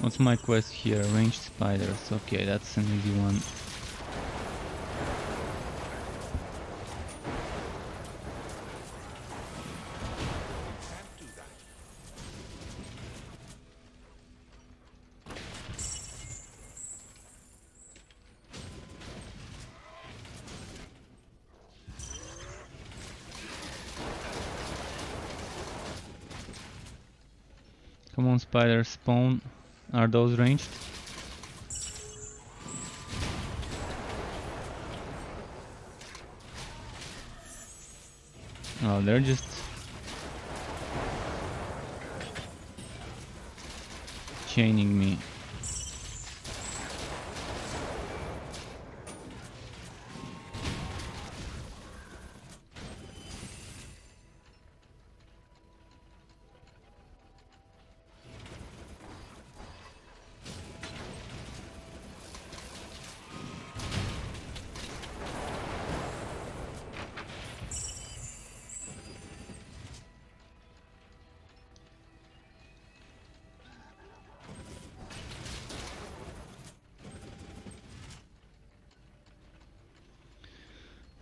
What's my quest here? Ranged spiders. Okay, that's an easy one. Can't do that. Come on, spiders, spawn. Are those ranged? Oh, they're just chaining me.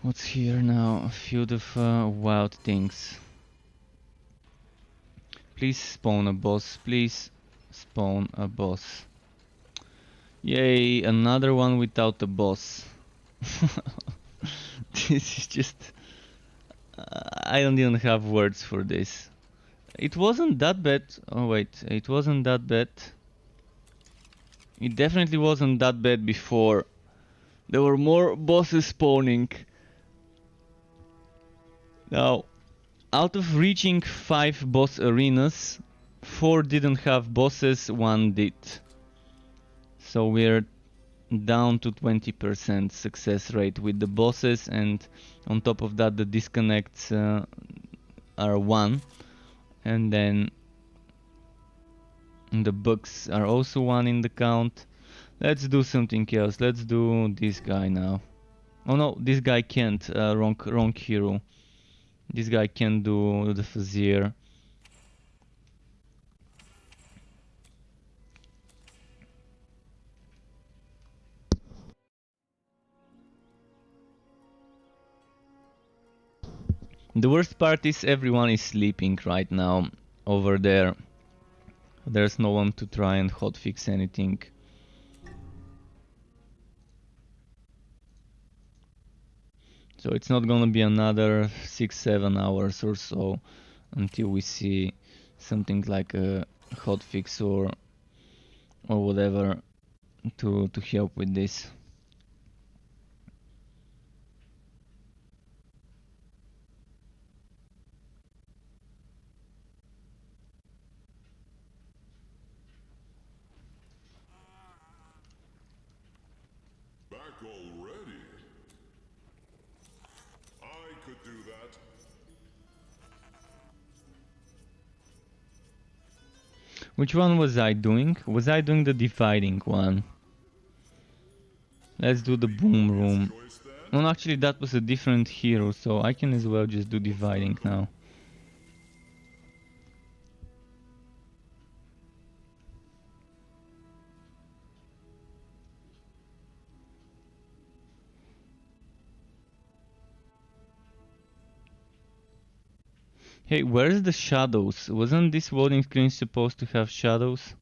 What's here now? A field of wild things. Please spawn a boss. Please spawn a boss. Yay, another one without a boss. This is just... I don't even have words for this. It wasn't that bad. Oh wait, it wasn't that bad. It definitely wasn't that bad before. There were more bosses spawning. Now, out of reaching 5 boss arenas, 4 didn't have bosses, 1 did. So we're down to 20% success rate with the bosses, and on top of that the disconnects are 1, and then the bugs are also 1 in the count. Let's do something else. Let's do this guy now. Oh no, this guy can't. Wrong hero. This guy can do the Fazier. The worst part is everyone is sleeping right now over there. There's no one to try and hotfix anything. So it's not gonna be another 6-7 hours or so until we see something like a hotfix or whatever to help with this. Back already? I could do that. Which one was I doing? Was I doing the dividing one? Let's do the boom room. Choice then? Well, actually that was a different hero, so I can as well just do dividing now. Hey, where's the shadows? Wasn't this loading screen supposed to have shadows?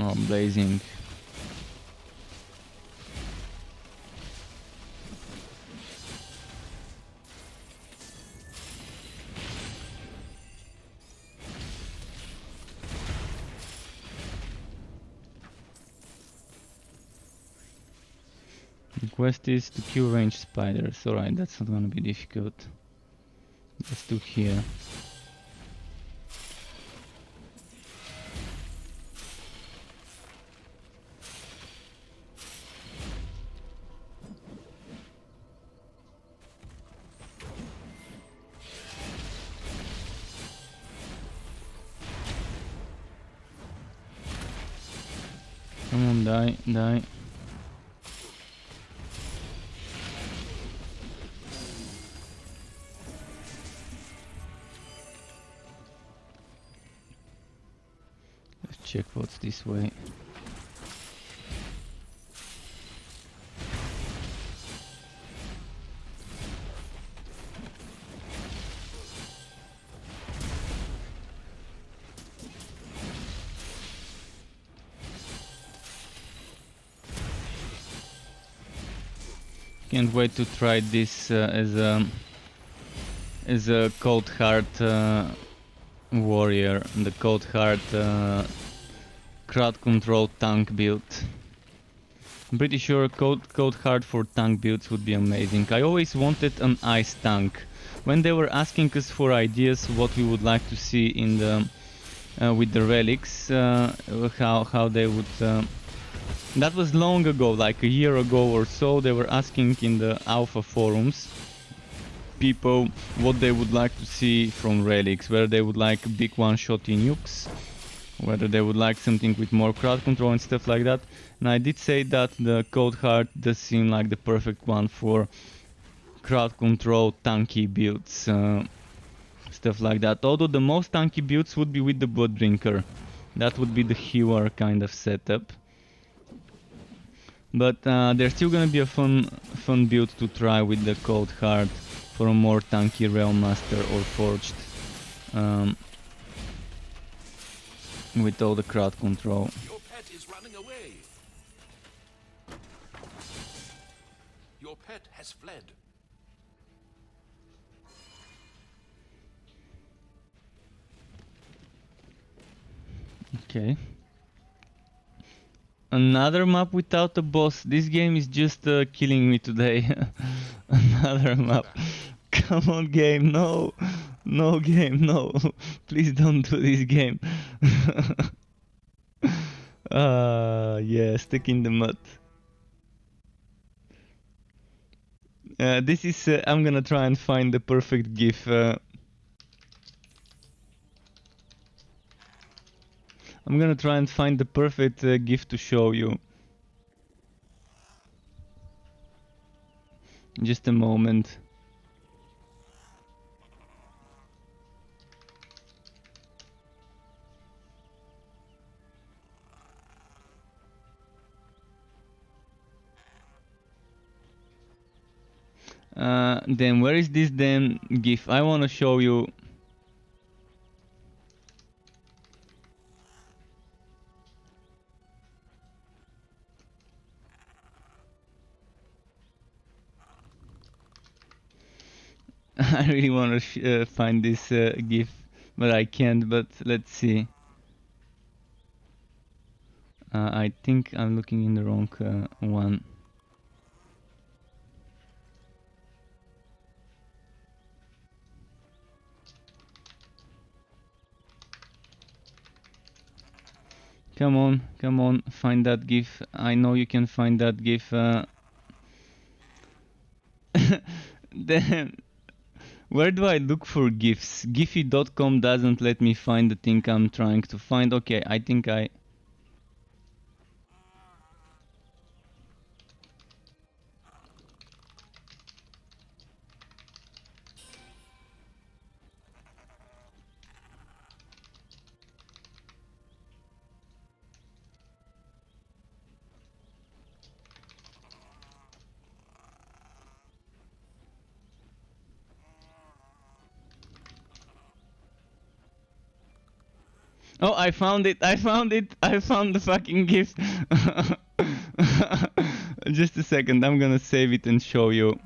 Oh, blazing. The quest is to kill ranged spiders. Alright, that's not gonna be difficult. Let's do here. Come on, die, die. Let's check what's this way. Can't wait to try this as a cold heart warrior, the cold heart crowd control tank build. I'm pretty sure cold heart for tank builds would be amazing. I always wanted an ice tank. When they were asking us for ideas what we would like to see in the with the relics, how they would. That was long ago, like a year ago or so. They were asking in the alpha forums people what they would like to see from relics, whether they would like big one-shotty nukes, whether they would like something with more crowd control and stuff like that. And I did say that the Cold Heart does seem like the perfect one for crowd control tanky builds, stuff like that. Although the most tanky builds would be with the Blood Drinker. That would be the healer kind of setup. But there's still gonna be a fun build to try with the Cold Heart for a more tanky Realm Master or Forged, with all the crowd control. Your pet is running away. Your pet has fled. Okay. Another map without a boss. This game is just killing me today. Another map. Come on, game, no. No, game, no. Please don't do this game. Yeah, stick in the mud. This is, I'm gonna try and find the perfect GIF. I'm gonna try and find the perfect GIF to show you. Just a moment. Then where is this damn GIF? I wanna show you. I really wanna find this GIF, but I can't. But let's see. I think I'm looking in the wrong one. Come on, find that GIF. I know you can find that GIF. Then, where do I look for GIFs? Giphy.com doesn't let me find the thing I'm trying to find. Okay, I think I... Oh, I found it! I found it! I found the fucking GIF! Just a second, I'm gonna save it and show you.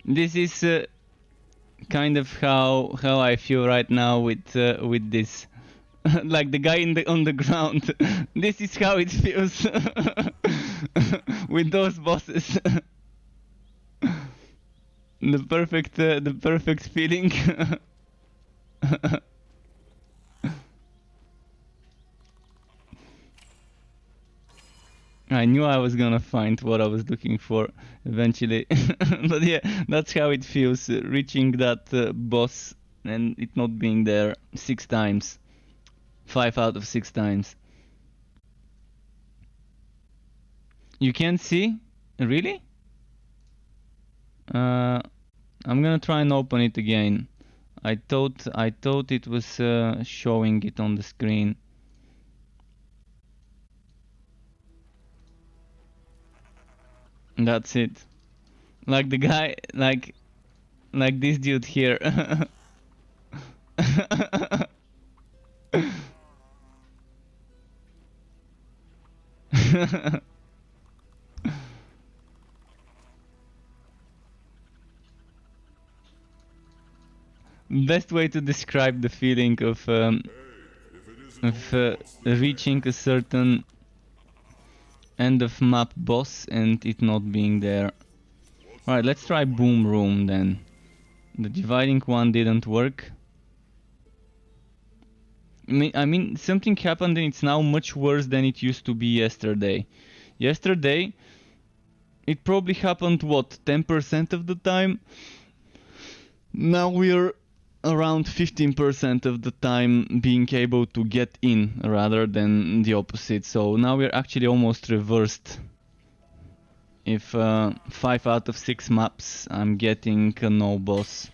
This is kind of how I feel right now with this. Like the guy on the ground. This is how it feels with those bosses. The perfect feeling. I knew I was gonna find what I was looking for eventually. But yeah, that's how it feels, reaching that boss and it not being there 6 times. 5 out of 6 times. You can't see? Really? I'm gonna try and open it again. I thought it was showing it on the screen. That's it. Like the guy, like this dude here. Best way to describe the feeling of reaching a certain end of map boss and it not being there. Alright, let's try Boom Room then. The dividing one didn't work. I mean, something happened and it's now much worse than it used to be yesterday. Yesterday, it probably happened, what, 10% of the time? Now we're around 15% of the time being able to get in rather than the opposite. So now we're actually almost reversed. If 5 out of 6 maps I'm getting a no boss.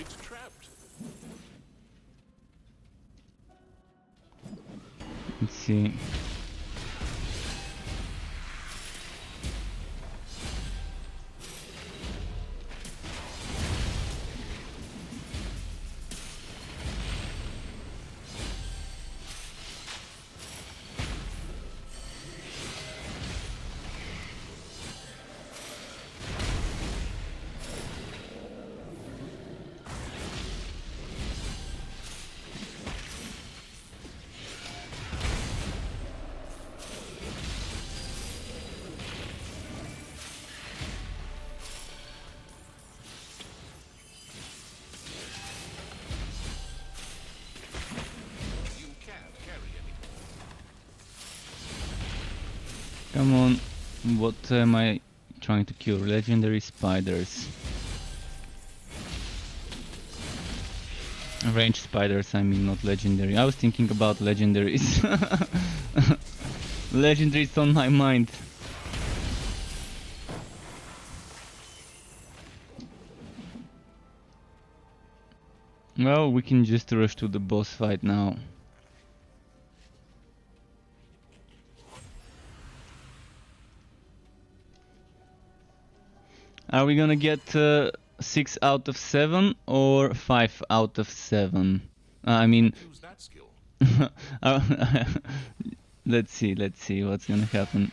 It's trapped. Let's see. Come on. What am I trying to cure? Legendary spiders. Ranged spiders, I mean, not legendary. I was thinking about legendaries. Legendaries on my mind. Well, we can just rush to the boss fight now. Are we gonna get 6 out of 7 or 5 out of 7? I mean, Use that skill. let's see what's gonna happen.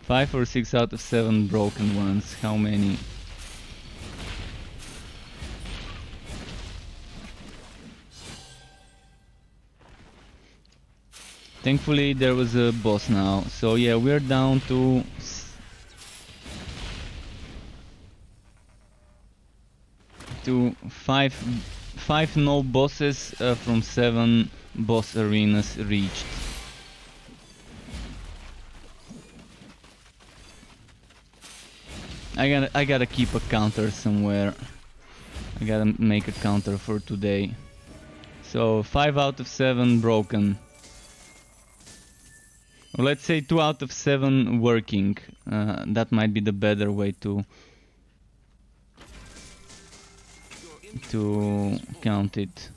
5 or 6 out of 7 broken ones. How many? Thankfully there was a boss now, so yeah, we're down to five no bosses from 7 boss arenas reached. I gotta keep a counter somewhere. I gotta make a counter for today. So 5 out of 7 broken. Or let's say 2 out of 7 working. That might be the better way to count it.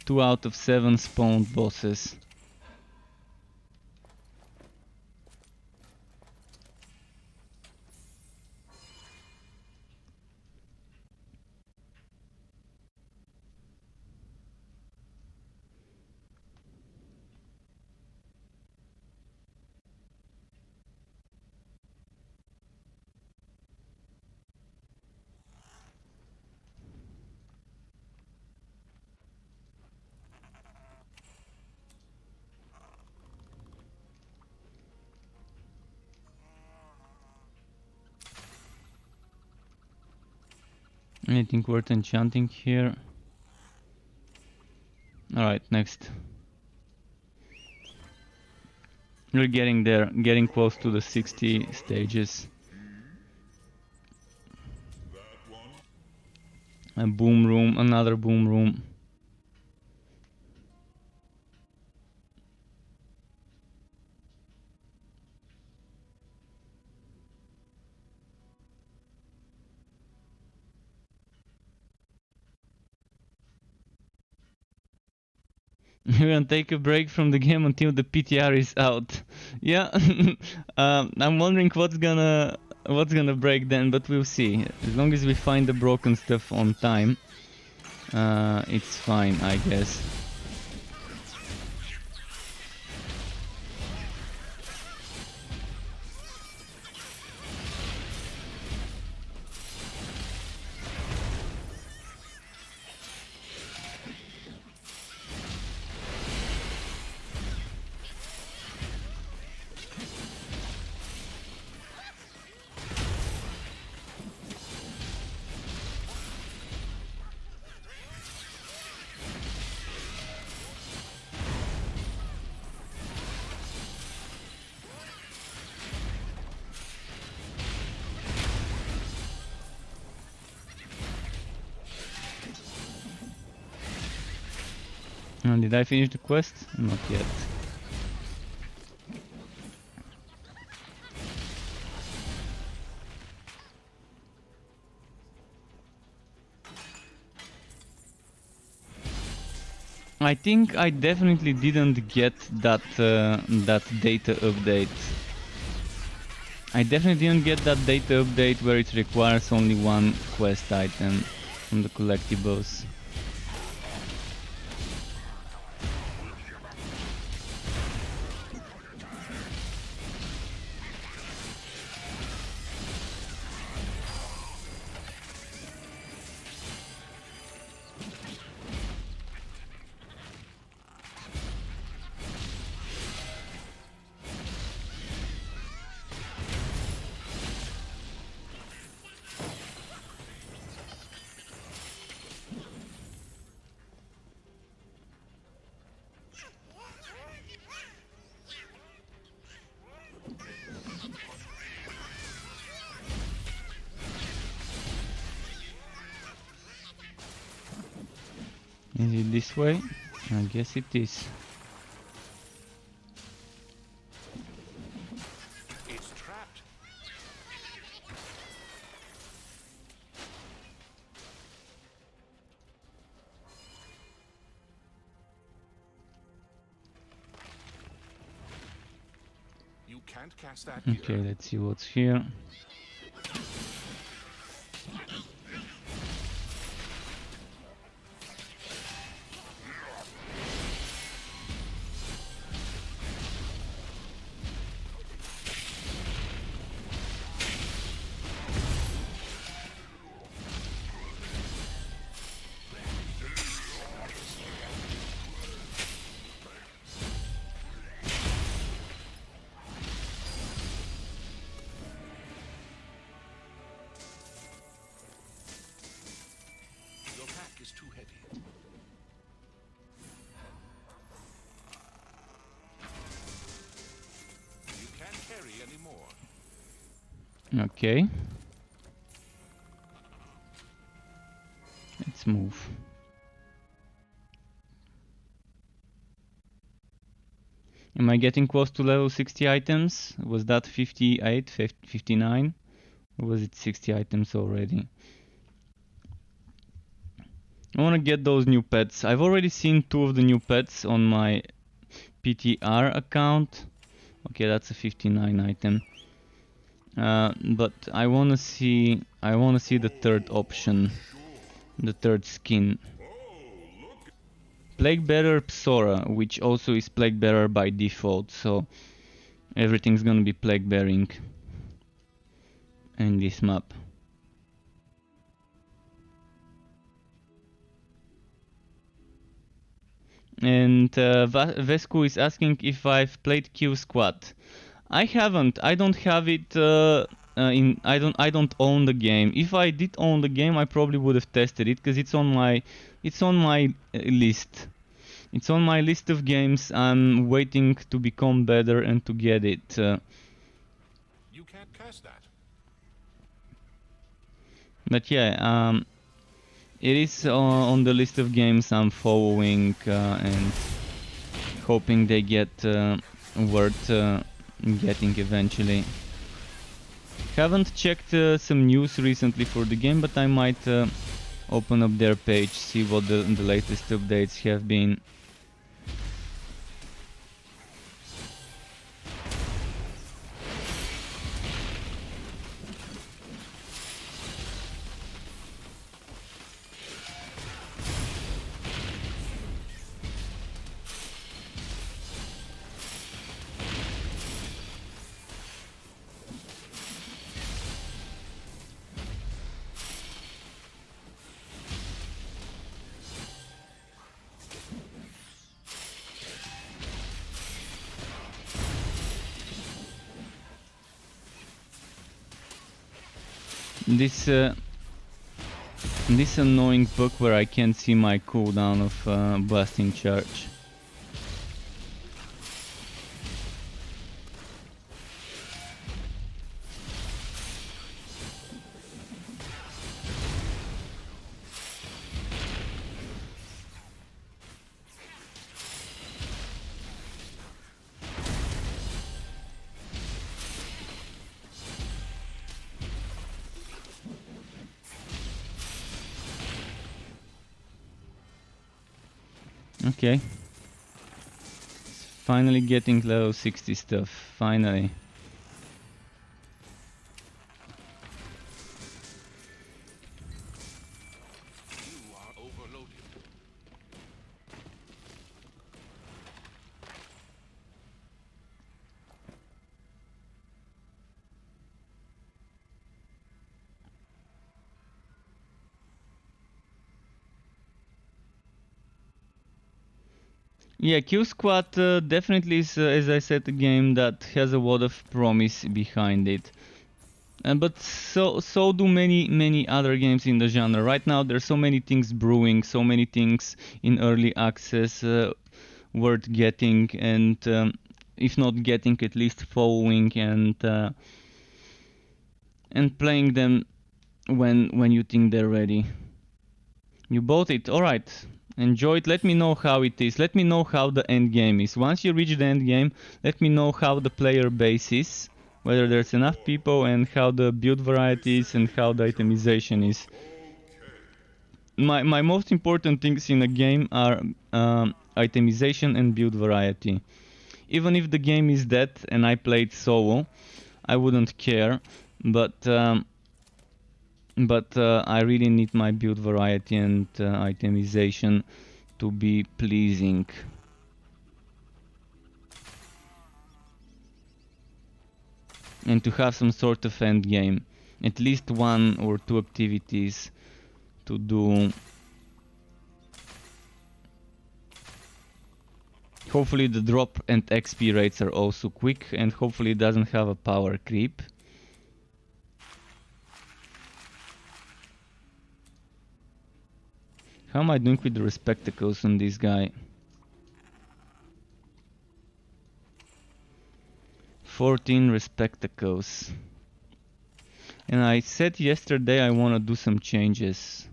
2 out of 7 spawned bosses. Anything worth enchanting here? Alright, next. We're getting there, getting close to the 60 stages. A boom room, another boom room. We're gonna take a break from the game until the PTR is out. Yeah, I'm wondering what's gonna break then, but we'll see. As long as we find the broken stuff on time, it's fine, I guess. Did I finish the quest? Not yet. I think I definitely didn't get that that data update. I definitely didn't get that data update where it requires only one quest item from the collectibles. Is it this way? I guess it is. It's trapped. You can't cast that here. Okay, let's see what's here. Your pack is too heavy. You can't carry anymore. Okay. Let's move. Am I getting close to level 60 items? Was that 58, 59? Or was it 60 items already? I want to get those new pets. I've already seen 2 of the new pets on my PTR account. Okay, that's a 59 item. But I want to see the third option, the third skin. Plague Bearer Psora, which also is Plague Bearer by default, so everything's gonna be Plague Bearing in this map. And Vesku is asking if I've played Q Squad. I haven't. I don't have it I don't own the game. If I did own the game, I probably would have tested it because it's on my list. It's on my list of games I'm waiting to become better and to get it. You can't cast that. But yeah, it is on the list of games I'm following and hoping they get worth getting eventually. Haven't checked some news recently for the game, but I might open up their page, see what the latest updates have been. This annoying bug where I can't see my cooldown of blasting charge. Okay. Finally getting level 60 stuff. Finally. You are overloaded. Yeah, Q Squad definitely is, as I said, a game that has a lot of promise behind it. But so do many other games in the genre. Right now there's so many things brewing, so many things in early access worth getting, and if not getting, at least following and playing them when you think they're ready. You bought it, all right. Enjoy it. Let me know how it is. Let me know how the end game is. Once you reach the end game, let me know how the player base is, whether there's enough people, and how the build variety is, and how the itemization is. My most important things in a game are itemization and build variety. Even if the game is dead and I played solo, I wouldn't care, but I really need my build variety and itemization to be pleasing. And to have some sort of end game. At least 1 or 2 activities to do. Hopefully the drop and XP rates are also quick, and hopefully it doesn't have a power creep. How am I doing with the respectacles on this guy? 14 respectacles. And I said yesterday I want to do some changes.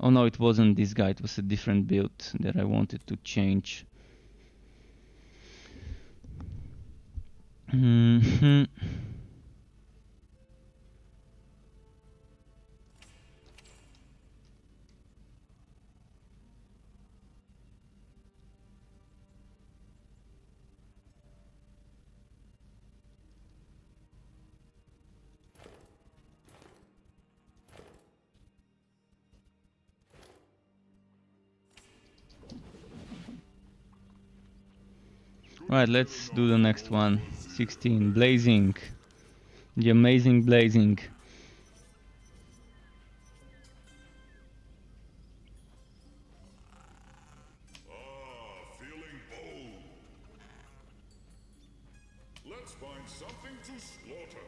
Oh no, it wasn't this guy, it was a different build that I wanted to change. Right, let's do the next one. 16, Blazing. The amazing Blazing. Feeling bold. Let's find something to slaughter.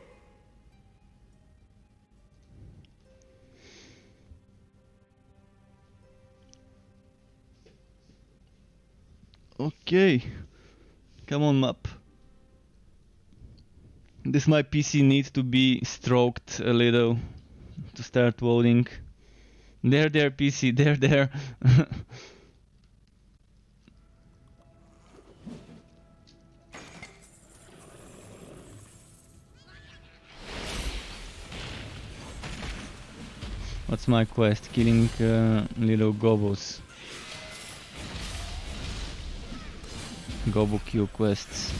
Okay. Come on, map. This my PC needs to be stroked a little to start loading. There, PC, there. What's my quest? Killing little gobos. Gobo kill quests.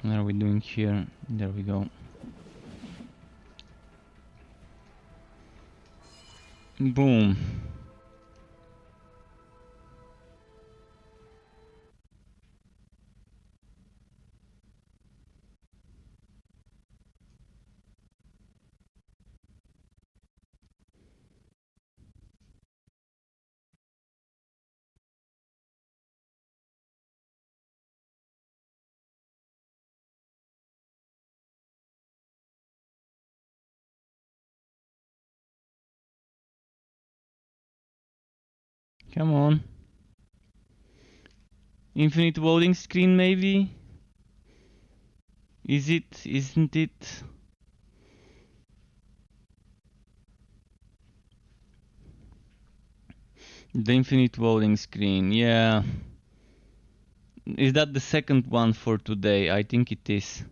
What are we doing here? There we go. Boom. Come on. Infinite loading screen maybe? Is it? Isn't it? The infinite loading screen, yeah. Is that the second one for today? I think it is.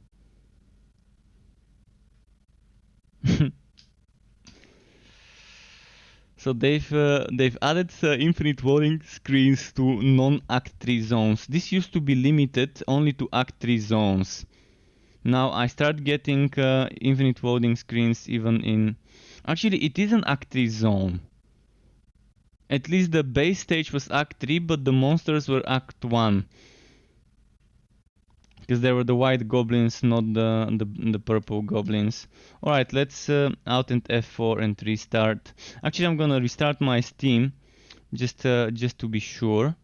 So they've added infinite loading screens to non-Act 3 zones. This used to be limited only to Act 3 zones. Now I start getting infinite loading screens even in... Actually, it is an Act 3 zone. At least the base stage was Act 3, but the monsters were Act 1. Because they were the white goblins, not the purple goblins. Alright, let's Alt and F4 and restart. Actually, I'm gonna restart my Steam just to be sure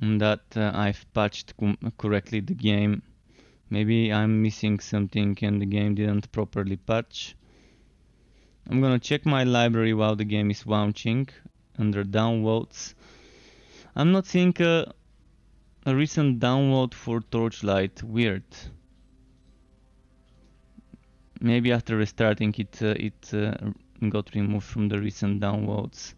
that I've patched correctly the game. Maybe I'm missing something and the game didn't properly patch. I'm gonna check my library while the game is launching under downloads. I'm not seeing a recent download for Torchlight. Weird. Maybe after restarting it got removed from the recent downloads.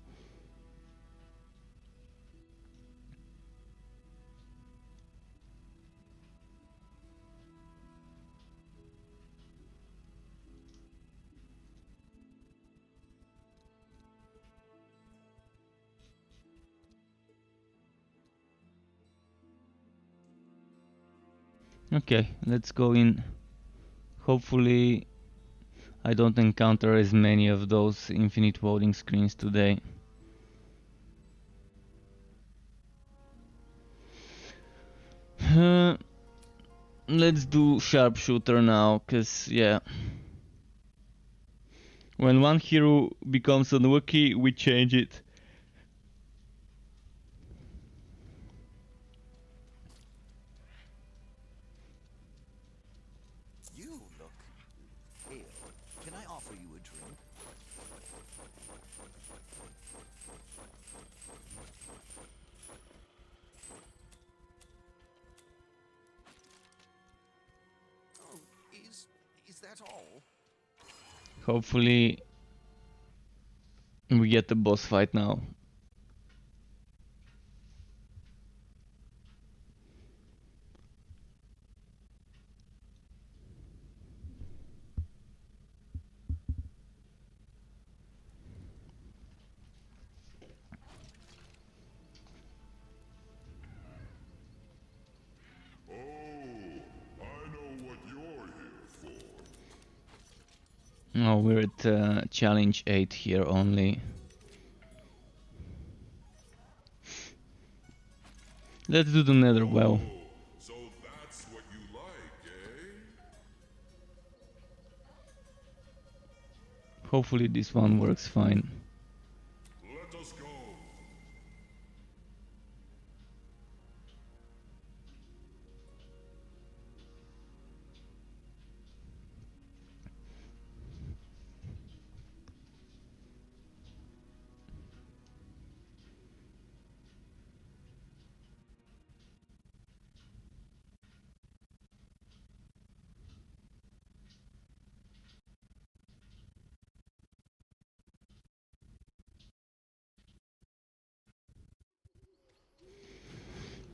Okay, let's go in. Hopefully I don't encounter as many of those infinite loading screens today. Let's do sharpshooter now, cause yeah. When one hero becomes unlucky, we change it. You look ill. Can I offer you a drink? Oh, is that all? Hopefully we get the boss fight now. Oh, I know what you're here for. Oh, we're at challenge 8 here only. Let's do the nether well. So that's what you like, eh? Hopefully this one works fine. Let us go.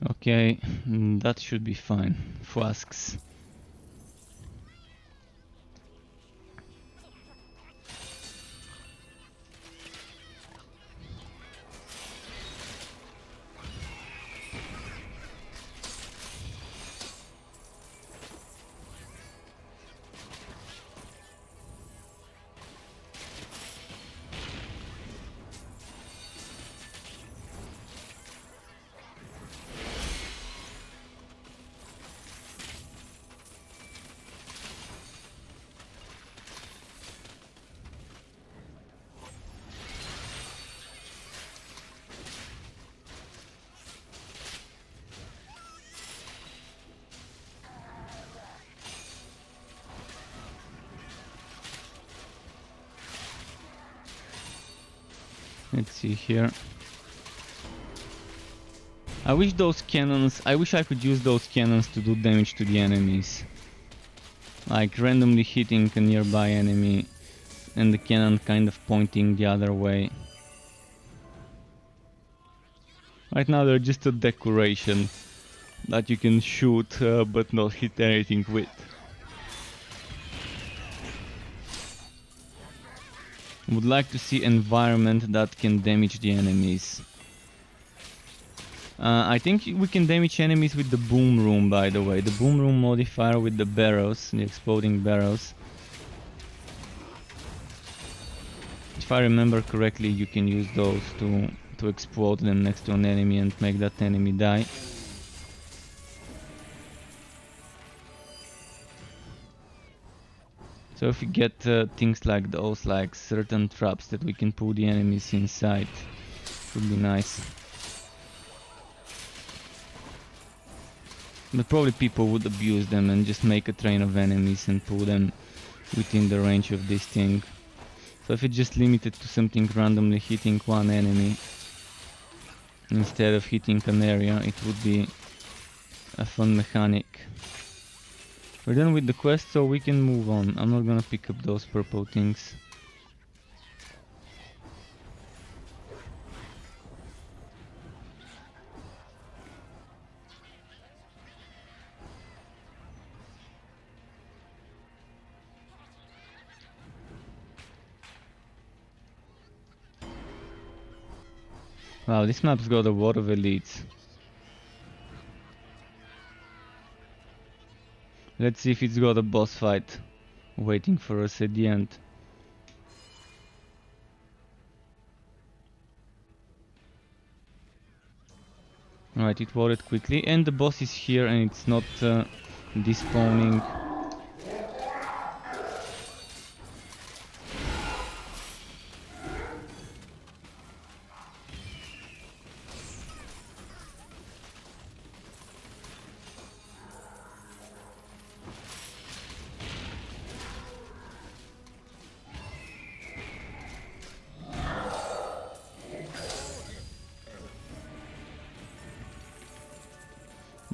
Okay, that should be fine. Flasks. Let's see here. I wish I could use those cannons to do damage to the enemies. Like randomly hitting a nearby enemy and the cannon kind of pointing the other way. Right now they're just a decoration that you can shoot but not hit anything with. Would like to see environment that can damage the enemies. I think we can damage enemies with the boom room, by the way. The boom room modifier with the barrels, the exploding barrels. If I remember correctly, you can use those to explode them next to an enemy and make that enemy die. So if we get things like those, like certain traps that we can put the enemies inside, would be nice. But probably people would abuse them and just make a train of enemies and put them within the range of this thing. So if it's just limited to something randomly hitting one enemy instead of hitting an area, it would be a fun mechanic. We're done with the quest, so we can move on. I'm not gonna pick up those purple things. Wow, this map's got a lot of elites. Let's see if it's got a boss fight waiting for us at the end. Alright, it loaded quickly, and the boss is here and it's not despawning.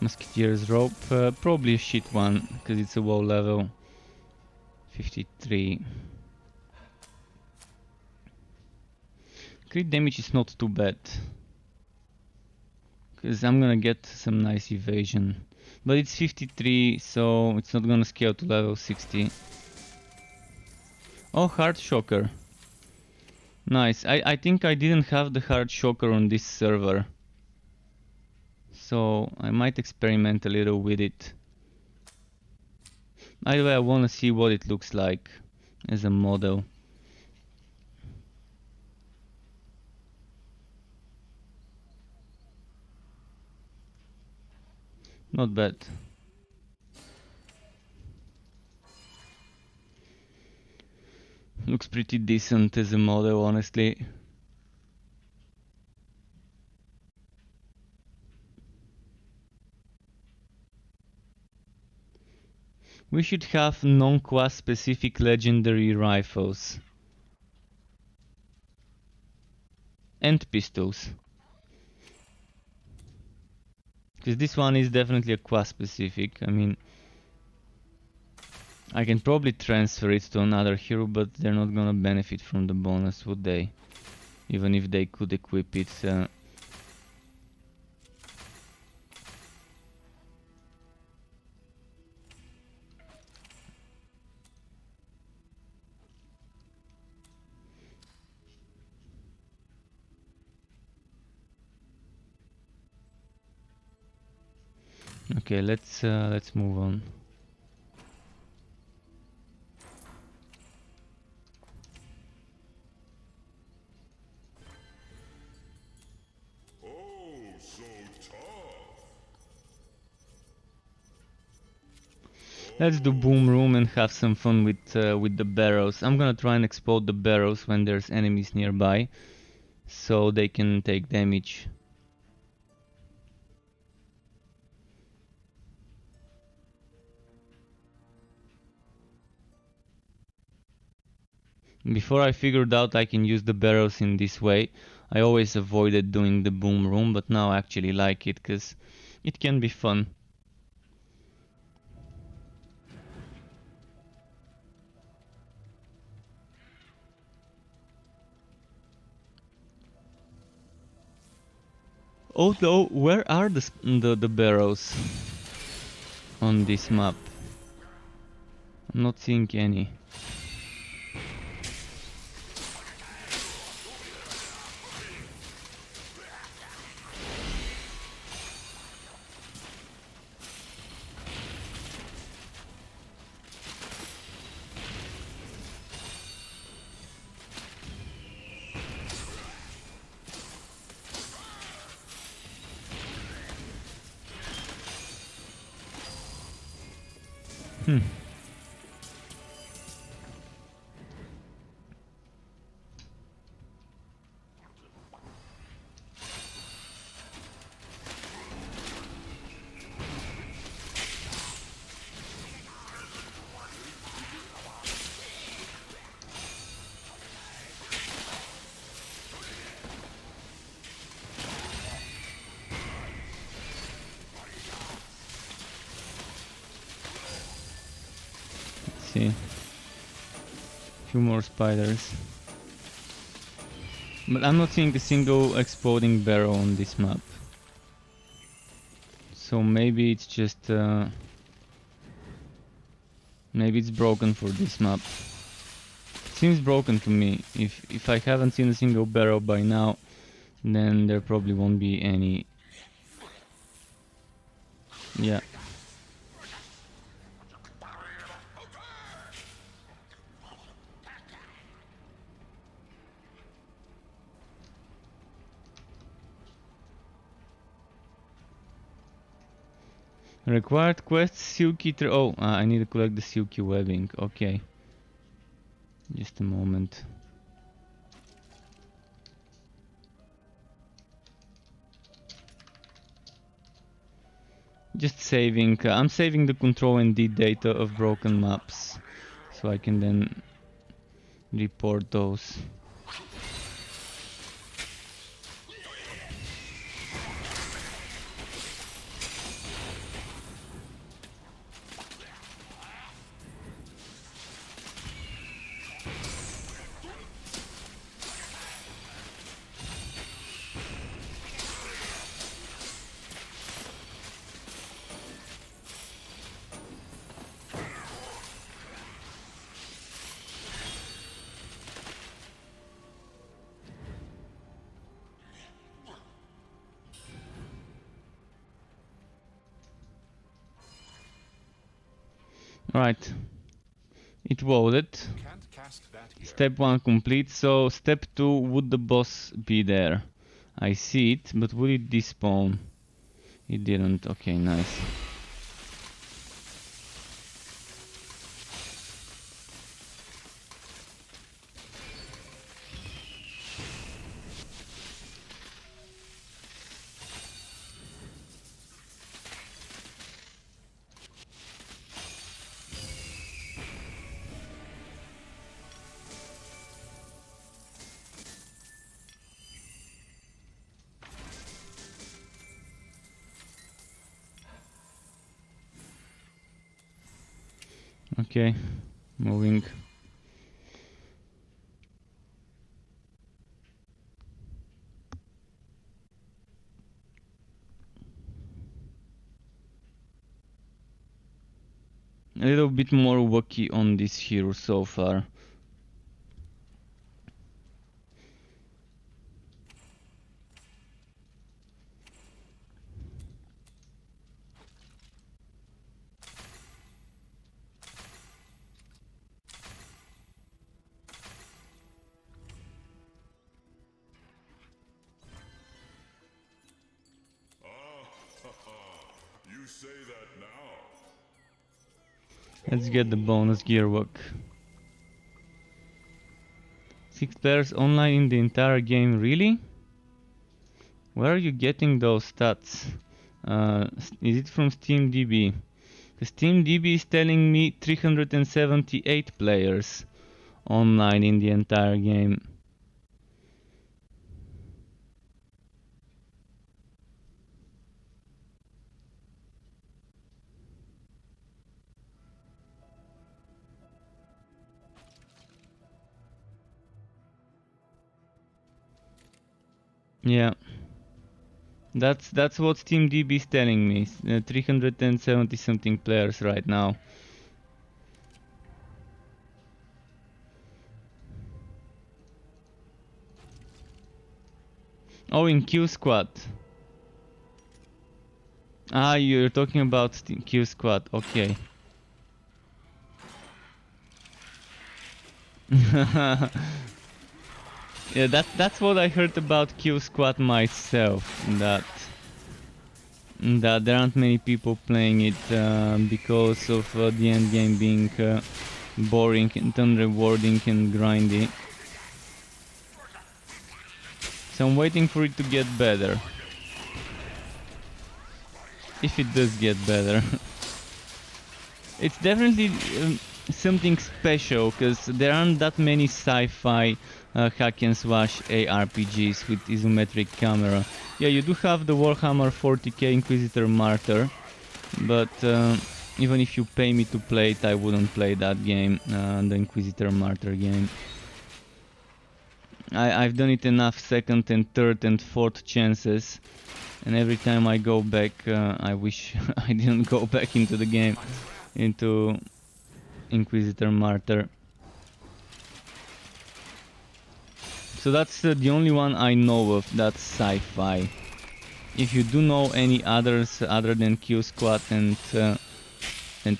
Musketeer's rope, probably a shit one, because it's a low level. 53. Crit damage is not too bad, because I'm gonna get some nice evasion. But it's 53, so it's not gonna scale to level 60. Oh, Heart Shocker. Nice. I think I didn't have the Heart Shocker on this server, so I might experiment a little with it. Either way, I wanna see what it looks like as a model. Not bad. Looks pretty decent as a model, honestly. We should have non-quest specific legendary rifles. And pistols. Because this one is definitely a quest specific. I mean, I can probably transfer it to another hero, but they're not gonna benefit from the bonus, would they? Even if they could equip it. Okay, let's move on. Oh, so tough. Let's do boom room and have some fun with the barrels. I'm gonna try and explode the barrels when there's enemies nearby, so they can take damage. Before I figured out I can use the barrels in this way, I always avoided doing the boom room, but now I actually like it because it can be fun. Although, where are the barrels on this map? I'm not seeing any. see. Few more spiders. But I'm not seeing a single exploding barrel on this map. So maybe it's just maybe it's broken for this map. Seems broken to me. If I haven't seen a single barrel by now, then there probably won't be any. Yeah. Required quest silky I need to collect the silky webbing. Okay. Just a moment. Just saving. I'm saving the control and D data of broken maps, so I can then report those. Right, it loaded. Can't cast that here. Step 1 complete, so step 2, would the boss be there? I see it, but would it despawn? It didn't, okay, nice. Okay, moving. A little bit more wacky on this hero so far. You say that now. Let's get the bonus gear work. 6 players online in the entire game, really? Where are you getting those stats? Is it from SteamDB? Because SteamDB is telling me 378 players online in the entire game. Yeah, that's what SteamDB is telling me. 370 something players right now. Oh, in Q Squad. Ah, you're talking about Q Squad. Okay. Yeah, that's what I heard about Q Squad myself. That there aren't many people playing it because of the end game being boring and unrewarding and grindy. So I'm waiting for it to get better. If it does get better. It's definitely something special, because there aren't that many sci-fi hack and slash ARPGs with isometric camera. Yeah, you do have the Warhammer 40k Inquisitor Martyr, but even if you pay me to play it, I wouldn't play that game, the Inquisitor Martyr game. I've done it enough second and third and fourth chances, and every time I go back, I wish I didn't go back into the game, into Inquisitor Martyr. So that's the only one I know of that's sci-fi. If you do know any others other than Q Squad and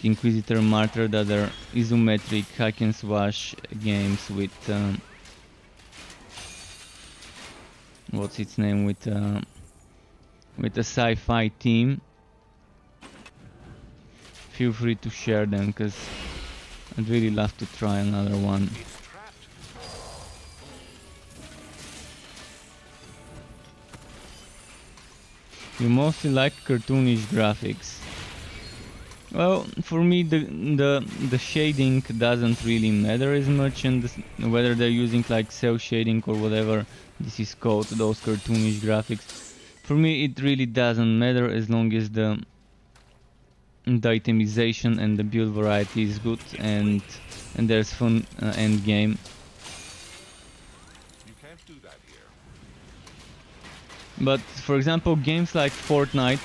Inquisitor Martyr that are isometric hack and slash games with what's its name, with a sci-fi theme, feel free to share them, because I'd really love to try another one. It's trapped. You mostly like cartoonish graphics. Well, for me the shading doesn't really matter as much, and whether they're using like cell shading or whatever this is called, those cartoonish graphics. For me it really doesn't matter as long as the itemization and the build variety is good and there's fun end game. You can't do that here. But for example, games like Fortnite,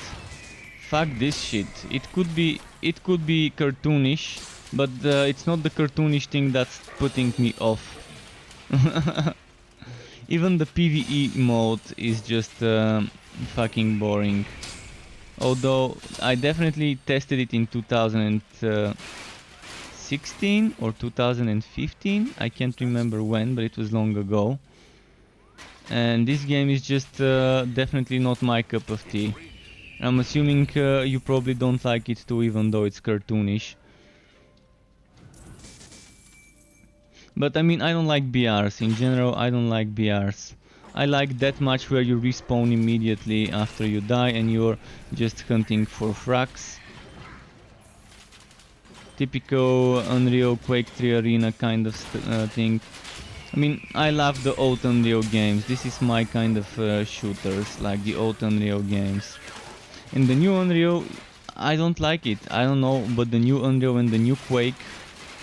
fuck this shit. It could be cartoonish, but it's not the cartoonish thing that's putting me off. Even the PvE mode is just fucking boring. Although I definitely tested it in 2016 or 2015, I can't remember when, but it was long ago. And this game is just definitely not my cup of tea. I'm assuming you probably don't like it too, even though it's cartoonish. But I mean, I don't like BRs. In general, I don't like BRs. I like deathmatch where you respawn immediately after you die and you're just hunting for frags. Typical Unreal Quake 3 Arena kind of thing. I mean, I love the old Unreal games. This is my kind of shooters, like the old Unreal games. And the new Unreal, I don't like it. I don't know, but the new Unreal and the new Quake,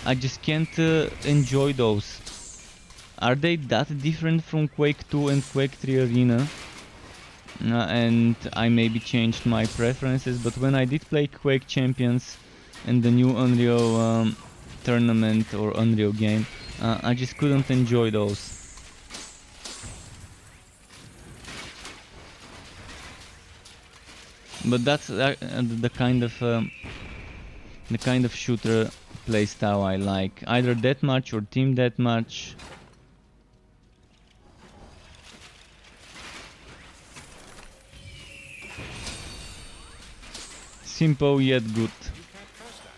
I just can't enjoy those. Are they that different from Quake 2 and Quake 3 Arena? And I maybe changed my preferences, but when I did play Quake Champions and the new Unreal tournament or Unreal game, I just couldn't enjoy those. But that's the kind of shooter playstyle I like. Either deathmatch or team deathmatch. Simple yet good. You can't cast that.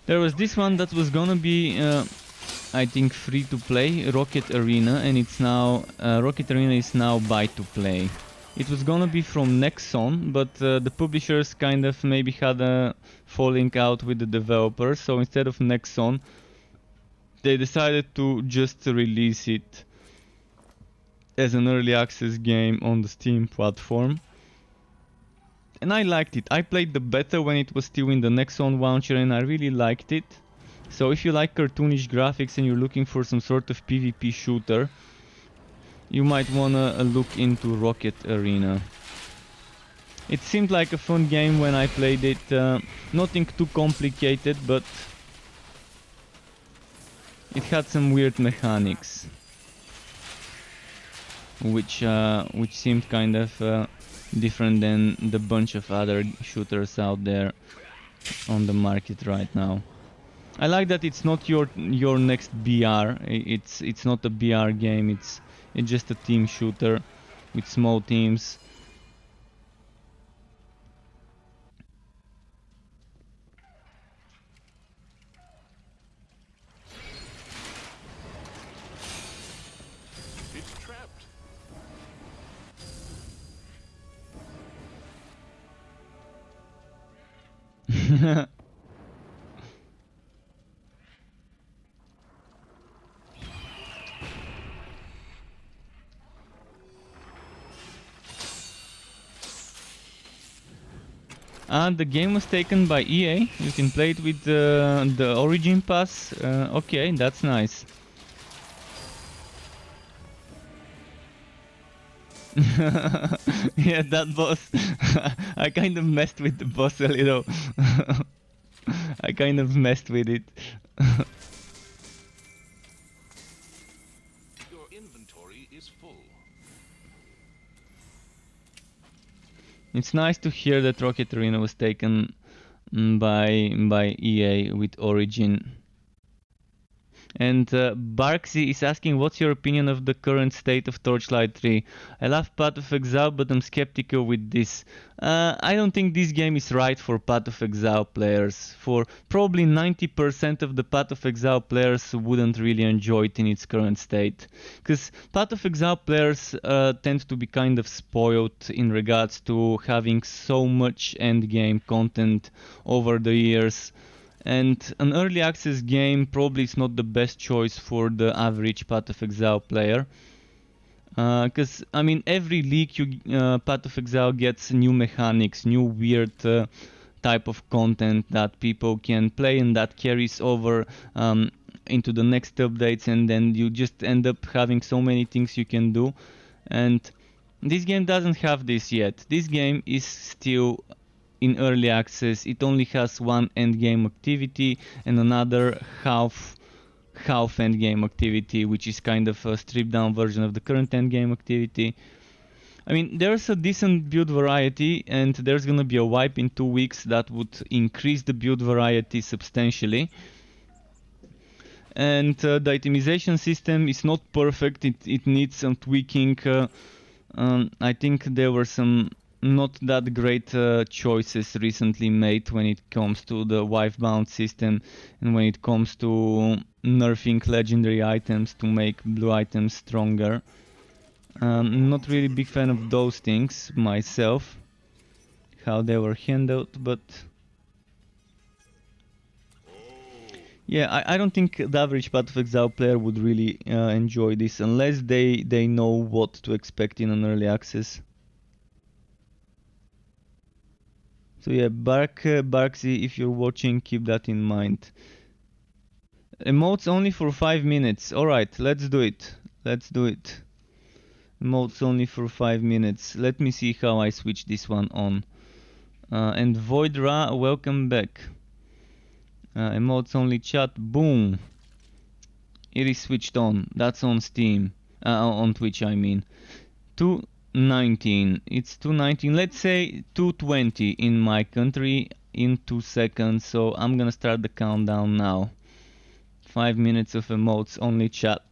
There was this one that was gonna be, I think, free to play, Rocket Arena, and it's now Rocket Arena is now buy to play. It was gonna be from Nexon, but the publishers kind of maybe had a falling out with the developers, so instead of Nexon, they decided to just release it as an early access game on the Steam platform. And I liked it. I played the beta when it was still in the Nexon launcher and I really liked it. So if you like cartoonish graphics and you're looking for some sort of PvP shooter, you might wanna look into Rocket Arena. It seemed like a fun game when I played it. Nothing too complicated, but it had some weird mechanics, which seemed kind of different than the bunch of other shooters out there on the market right now. I like that it's not your next BR. It's not a BR game. It's just a team shooter with small teams. It's trapped. The game was taken by EA. You can play it with the Origin Pass. Okay, that's nice. Yeah, that boss. I kind of messed with the boss a little. I kind of messed with it. Your inventory is full. It's nice to hear that Rocket Arena was taken by EA with Origin. And Barksy is asking, what's your opinion of the current state of Torchlight 3? I love Path of Exile, but I'm skeptical with this. I don't think this game is right for Path of Exile players. For probably 90% of the Path of Exile players wouldn't really enjoy it in its current state. Because Path of Exile players tend to be kind of spoiled in regards to having so much endgame content over the years. And an early access game probably is not the best choice for the average Path of Exile player. Because, I mean, every leak Path of Exile gets new mechanics, new weird type of content that people can play, and that carries over into the next updates, and then you just end up having so many things you can do. And this game doesn't have this yet. This game is still in early access. It only has one endgame activity and another half endgame activity, which is kind of a stripped down version of the current endgame activity. I mean, there's a decent build variety, and there's gonna be a wipe in 2 weeks that would increase the build variety substantially. And the itemization system is not perfect. It needs some tweaking. I think there were some not that great choices recently made when it comes to the wife bound system and when it comes to nerfing legendary items to make blue items stronger. Not really big fan of those things myself, how they were handled, but yeah, I don't think the average Path of Exile player would really enjoy this unless they know what to expect in an early access. So yeah, Barksy, if you're watching, keep that in mind. Emotes only for 5 minutes. Alright, let's do it. Let's do it. Emotes only for 5 minutes. Let me see how I switch this one on. And Voidra, welcome back. Emotes only chat. Boom. It is switched on. That's on Steam. On Twitch, I mean. 2:19. It's 2:19. Let's say 2:20 in my country in 2 seconds. So I'm gonna start the countdown now. 5 minutes of emotes only chat.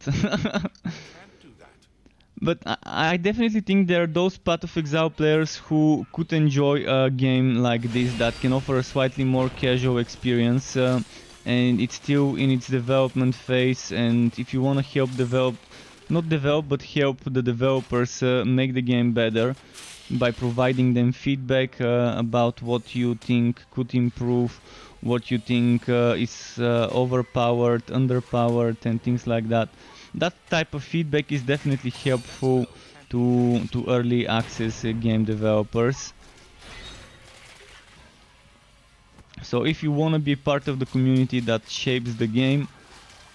But I definitely think there are those Path of Exile players who could enjoy a game like this that can offer a slightly more casual experience, and it's still in its development phase. And if you want to help help the developers make the game better by providing them feedback about what you think could improve, what you think is overpowered, underpowered, and things like that. That type of feedback is definitely helpful to early access game developers. So if you want to be part of the community that shapes the game,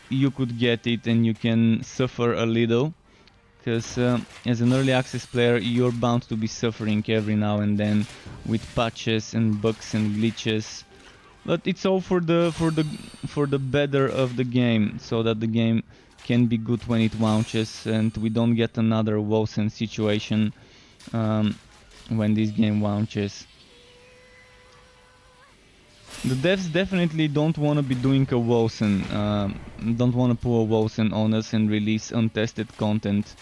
you could get it and you can suffer a little. Because as an early access player, you're bound to be suffering every now and then with patches and bugs and glitches. But it's all for the better of the game, so that the game can be good when it launches and we don't get another Wosen situation when this game launches. The devs definitely don't want to be doing a Wosen, don't want to pull a Wosen on us and release untested content.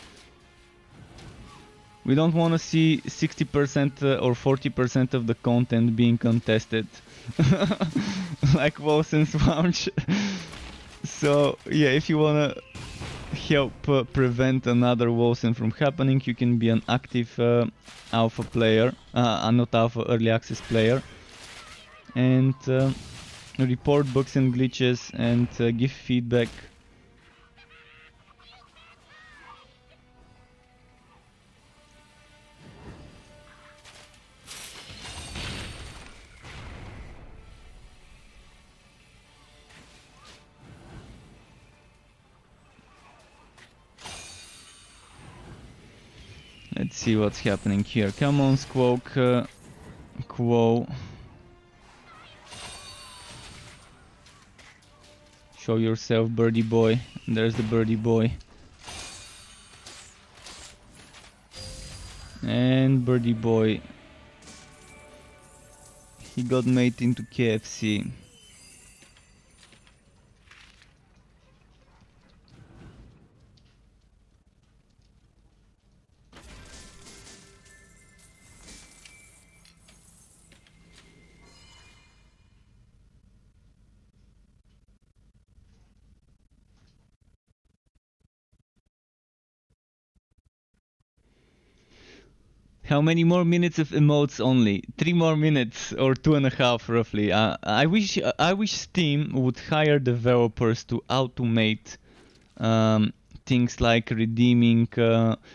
We don't want to see 60% or 40% of the content being untested, like Wosen's launch. So yeah, if you wanna help prevent another Wosen from happening, you can be an active alpha player, not alpha, early access player. and report bugs and glitches and give feedback. Let's see what's happening here. Come on, Squawk. Quo. Show yourself, birdie boy. There's the birdie boy. And birdie boy. He got made into KFC. How many more minutes of emotes only? 3 more minutes or 2.5 roughly. I wish Steam would hire developers to automate things like redeeming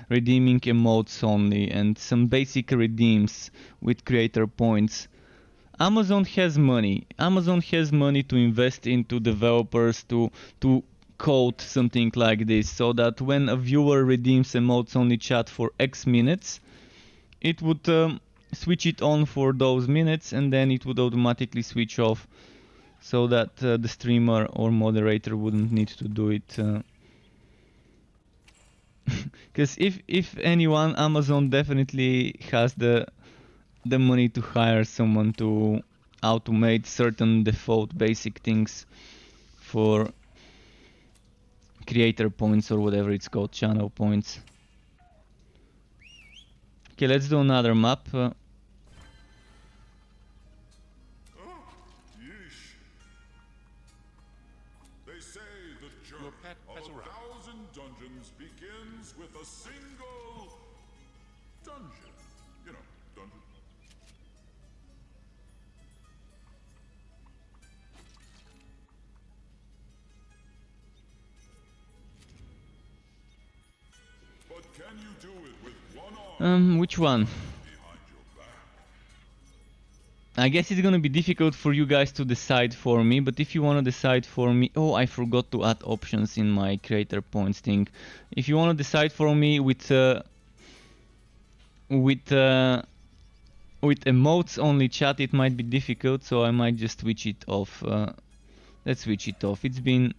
emotes only and some basic redeems with creator points. Amazon has money. Amazon has money to invest into developers to code something like this, so that when a viewer redeems emotes only chat for X minutes, it would switch it on for those minutes, and then it would automatically switch off, so that the streamer or moderator wouldn't need to do it. Because if anyone, Amazon definitely has the money to hire someone to automate certain default basic things for creator points or whatever it's called, channel points. Okay, let's do another map. Yeesh. They say the journey pet of has a arrived. 1,000 dungeons begins with a single dungeon. You know, dungeon. But can you do it with one arm Which one? behind your back? I guess it's gonna be difficult for you guys to decide for me, but if you wanna decide for me... Oh, I forgot to add options in my creator points thing. If you wanna decide for me with emotes only chat, it might be difficult, so I might just switch it off. Let's switch it off. It's been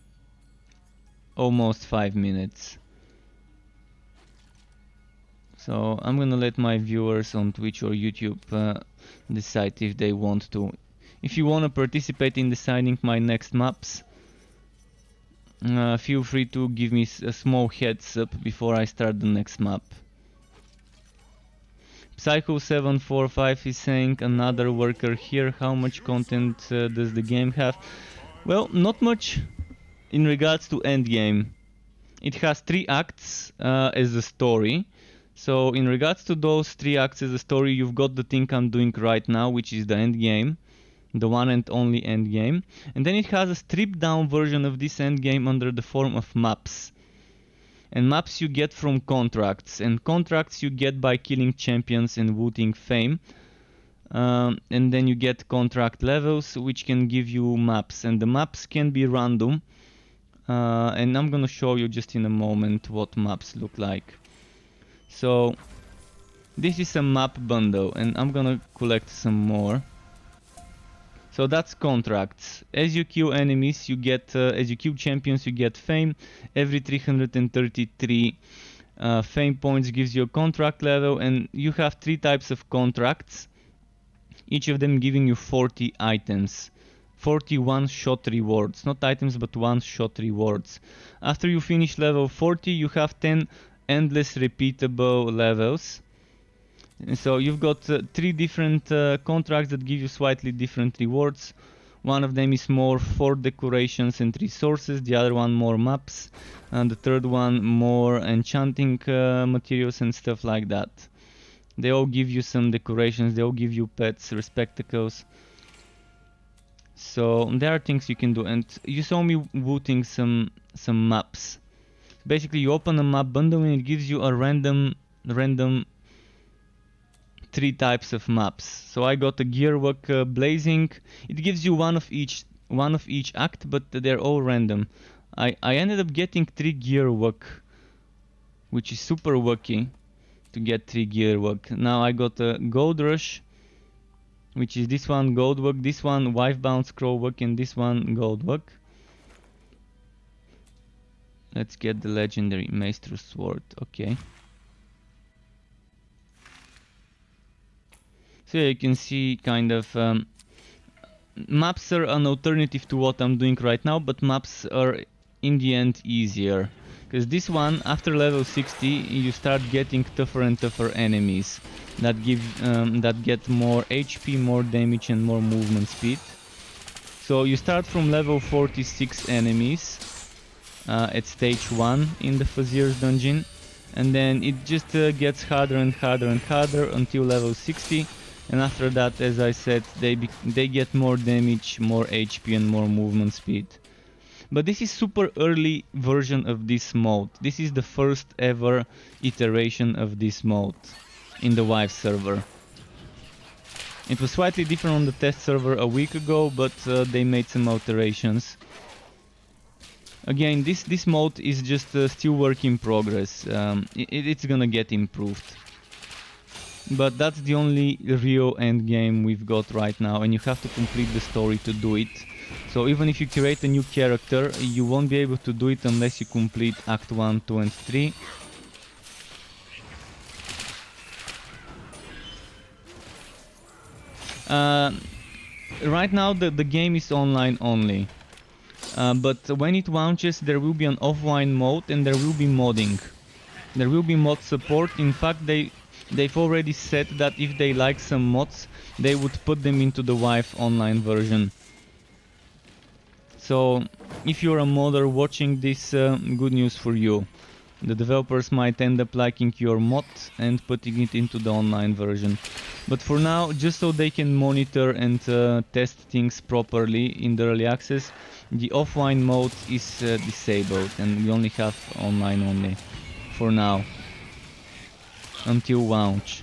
almost 5 minutes. So I'm gonna let my viewers on Twitch or YouTube decide if they want to. If you wanna participate in deciding my next maps, feel free to give me a small heads up before I start the next map. Psycho745 is saying another worker here. How much content does the game have? Well, not much in regards to endgame. It has 3 acts as a story. So in regards to those 3 acts as a story, you've got the thing I'm doing right now, which is the endgame. The one and only endgame. And then it has a stripped down version of this endgame under the form of maps. And maps you get from contracts. And contracts you get by killing champions and looting fame. And then you get contract levels, which can give you maps. And the maps can be random. And I'm gonna show you just in a moment what maps look like. So this is a map bundle, and I'm gonna collect some more. So that's contracts. As you kill enemies, you get, as you kill champions, you get fame. Every 333 fame points gives you a contract level, and you have 3 types of contracts, each of them giving you 40 items. 40 one-shot rewards, not items but one-shot rewards. After you finish level 40, you have 10 endless repeatable levels. And so you've got 3 different contracts that give you slightly different rewards. One of them is more for decorations and resources, the other one more maps, and the third one more enchanting materials and stuff like that. They all give you some decorations, they all give you pets, receptacles. So there are things you can do, and you saw me booting some maps. Basically, you open a map bundle and it gives you a random 3 types of maps. So I got a gearwork blazing. It gives you one of each act, but they're all random. I ended up getting 3 gearwork, which is super lucky to get 3 gearwork. Now I got a gold rush, which is this one gold work, this one wifebound scroll work, and this one gold work. Let's get the legendary Maestro sword. Okay. So you can see kind of maps are an alternative to what I'm doing right now, but maps are in the end easier. Because this one, after level 60, you start getting tougher and tougher enemies that get more HP, more damage, and more movement speed. So you start from level 46 enemies at stage 1 in the Fazir's dungeon, and then it just gets harder and harder and harder until level 60. And after that, as I said, they get more damage, more HP, and more movement speed. But this is super early version of this mode. This is the first ever iteration of this mode in the Vive server. It was slightly different on the test server a week ago, but they made some alterations. Again, this mode is just still work in progress. It's gonna get improved. But that's the only real end game we've got right now, and you have to complete the story to do it. So even if you create a new character, you won't be able to do it unless you complete Act 1, 2 and 3. Right now the game is online only. But when it launches, there will be an offline mode and there will be modding. There will be mod support. In fact, they've already said that if they like some mods, they would put them into the Vive online version. So if you're a modder watching this, good news for you. The developers might end up liking your mod and putting it into the online version. But for now, just so they can monitor and test things properly in the early access, the offline mode is disabled and we only have online only for now. Until launch.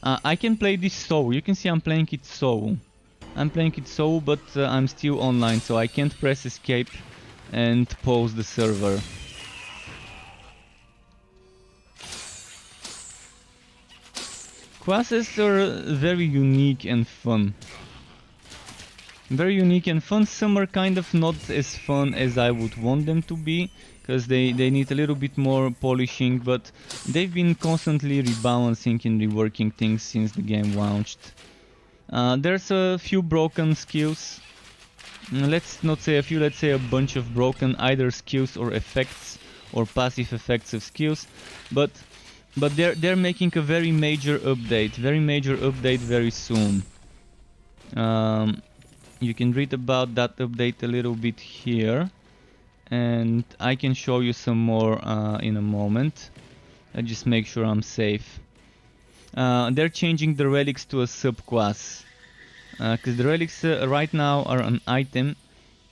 I can play this solo. You can see I'm playing it solo. But I'm still online, so I can't press escape and pause the server. Classes are very unique and fun. Some are kind of not as fun as I would want them to be, because they need a little bit more polishing, but they've been constantly rebalancing and reworking things since the game launched. There's a few broken skills. Let's not say a few, let's say a bunch of broken either skills or effects or passive effects of skills, but they're making a very major update very soon. You can read about that update a little bit here, and I can show you some more in a moment. I just make sure I'm safe. They're changing the relics to a subclass, because the relics right now are an item,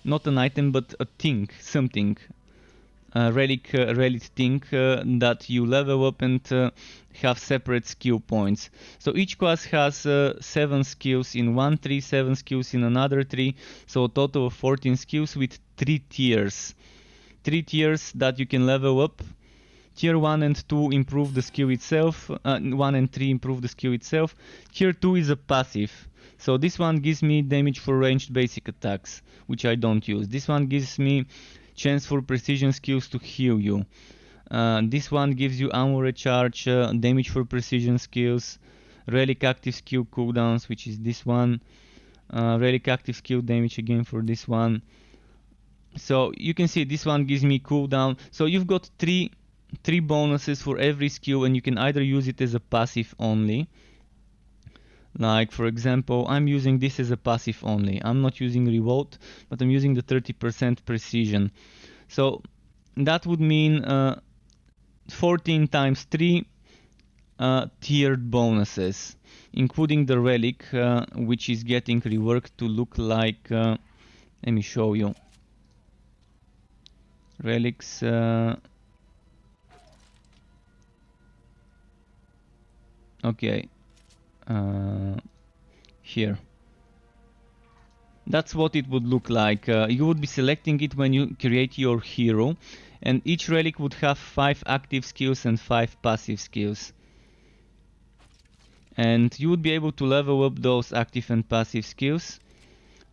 not an item but a thing, something. Relic thing that you level up and have separate skill points. So each class has 7 skills in one tree, 7 skills in another tree, so a total of 14 skills with 3 tiers. 3 tiers that you can level up. Tier 1 and 2 improve the skill itself, 1 and 3 improve the skill itself. Tier 2 is a passive. So this one gives me damage for ranged basic attacks, which I don't use. This one gives me chance for precision skills to heal you. This one gives you ammo recharge, damage for precision skills, relic active skill cooldowns, which is this one, relic active skill damage again for this one. So you can see this one gives me cooldown. So you've got three bonuses for every skill, and you can either use it as a passive only. Like for example, I'm using this as a passive only. I'm not using revolt, but I'm using the 30% precision. So that would mean 14 times 3 tiered bonuses, including the relic, which is getting reworked to look like, let me show you. Relics, okay, here. That's what it would look like. You would be selecting it when you create your hero, and each relic would have 5 active skills and 5 passive skills. And you would be able to level up those active and passive skills.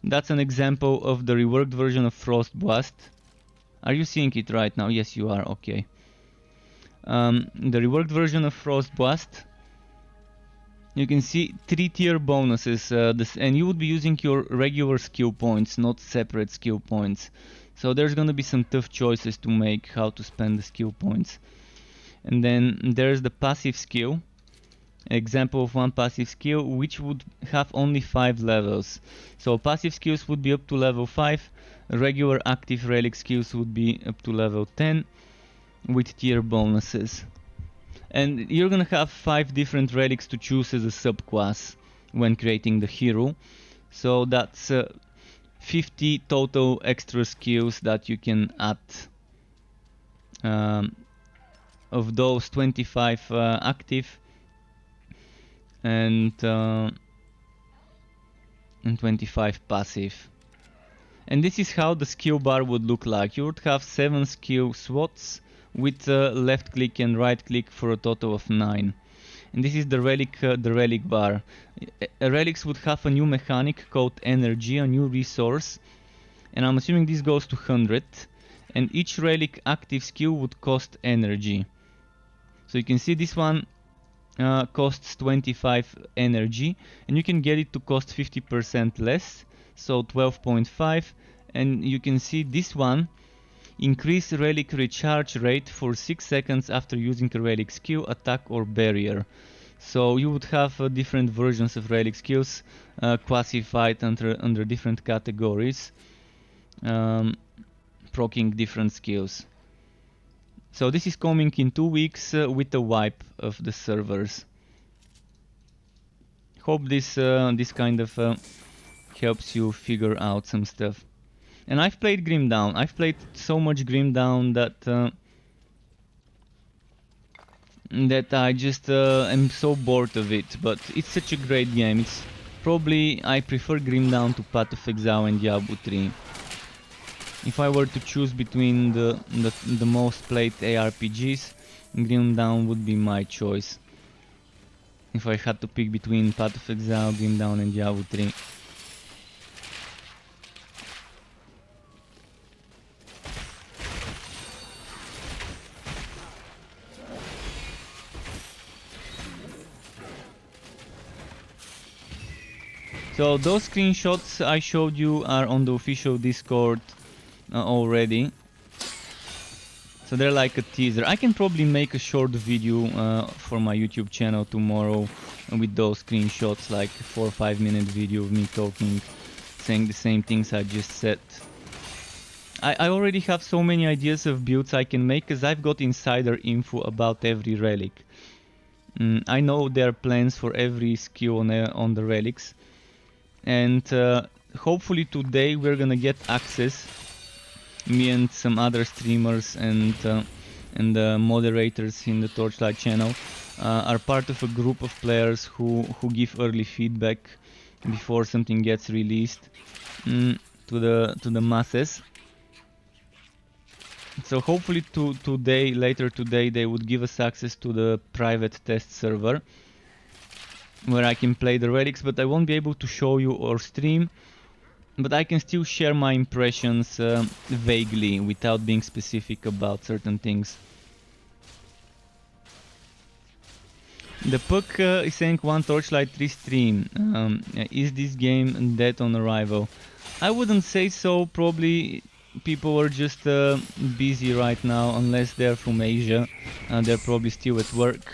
That's an example of the reworked version of Frost Blast. Are you seeing it right now? Yes, you are. Okay. The reworked version of Frost Blast. You can see 3 tier bonuses, and you would be using your regular skill points, not separate skill points. So there's gonna be some tough choices to make how to spend the skill points. And then there's the passive skill. Example of one passive skill, which would have only 5 levels. So passive skills would be up to level 5, regular active relic skills would be up to level 10 with tier bonuses. And you're gonna have 5 different relics to choose as a subclass when creating the hero. So that's 50 total extra skills that you can add. Of those, 25 active and 25 passive. And this is how the skill bar would look like. You would have 7 skill slots with left click and right click for a total of 9. And this is the relic bar. Relics would have a new mechanic called energy, a new resource, and I'm assuming this goes to 100. And each relic active skill would cost energy. So you can see this one costs 25 energy, and you can get it to cost 50% less, so 12.5. And you can see this one, increase relic recharge rate for 6 seconds after using a relic skill, attack or barrier. So you would have different versions of relic skills classified under different categories, proccing different skills. So this is coming in 2 weeks with the wipe of the servers. Hope this kind of helps you figure out some stuff. And I've played Grim Dawn. I've played so much Grim Dawn that I just am so bored of it. But it's such a great game. It's probably, I prefer Grim Dawn to Path of Exile and Diablo 3. If I were to choose between the most played ARPGs, Grim Dawn would be my choice. If I had to pick between Path of Exile, Grim Dawn and Diablo 3. So those screenshots I showed you are on the official Discord already. So they're like a teaser. I can probably make a short video for my YouTube channel tomorrow with those screenshots, like a 4 or 5 minute video of me talking, saying the same things I just said. I already have so many ideas of builds I can make, because I've got insider info about every relic. I know there are plans for every skill on the relics. And hopefully today we're gonna get access, me and some other streamers and moderators in the Torchlight channel are part of a group of players who give early feedback before something gets released to the masses. So hopefully later today they would give us access to the private test server where I can play the relics, but I won't be able to show you or stream. But I can still share my impressions vaguely, without being specific about certain things. The Puck is saying one Torchlight 3 stream. Is this game dead on arrival? I wouldn't say so. Probably people are just busy right now, unless they're from Asia. They're probably still at work.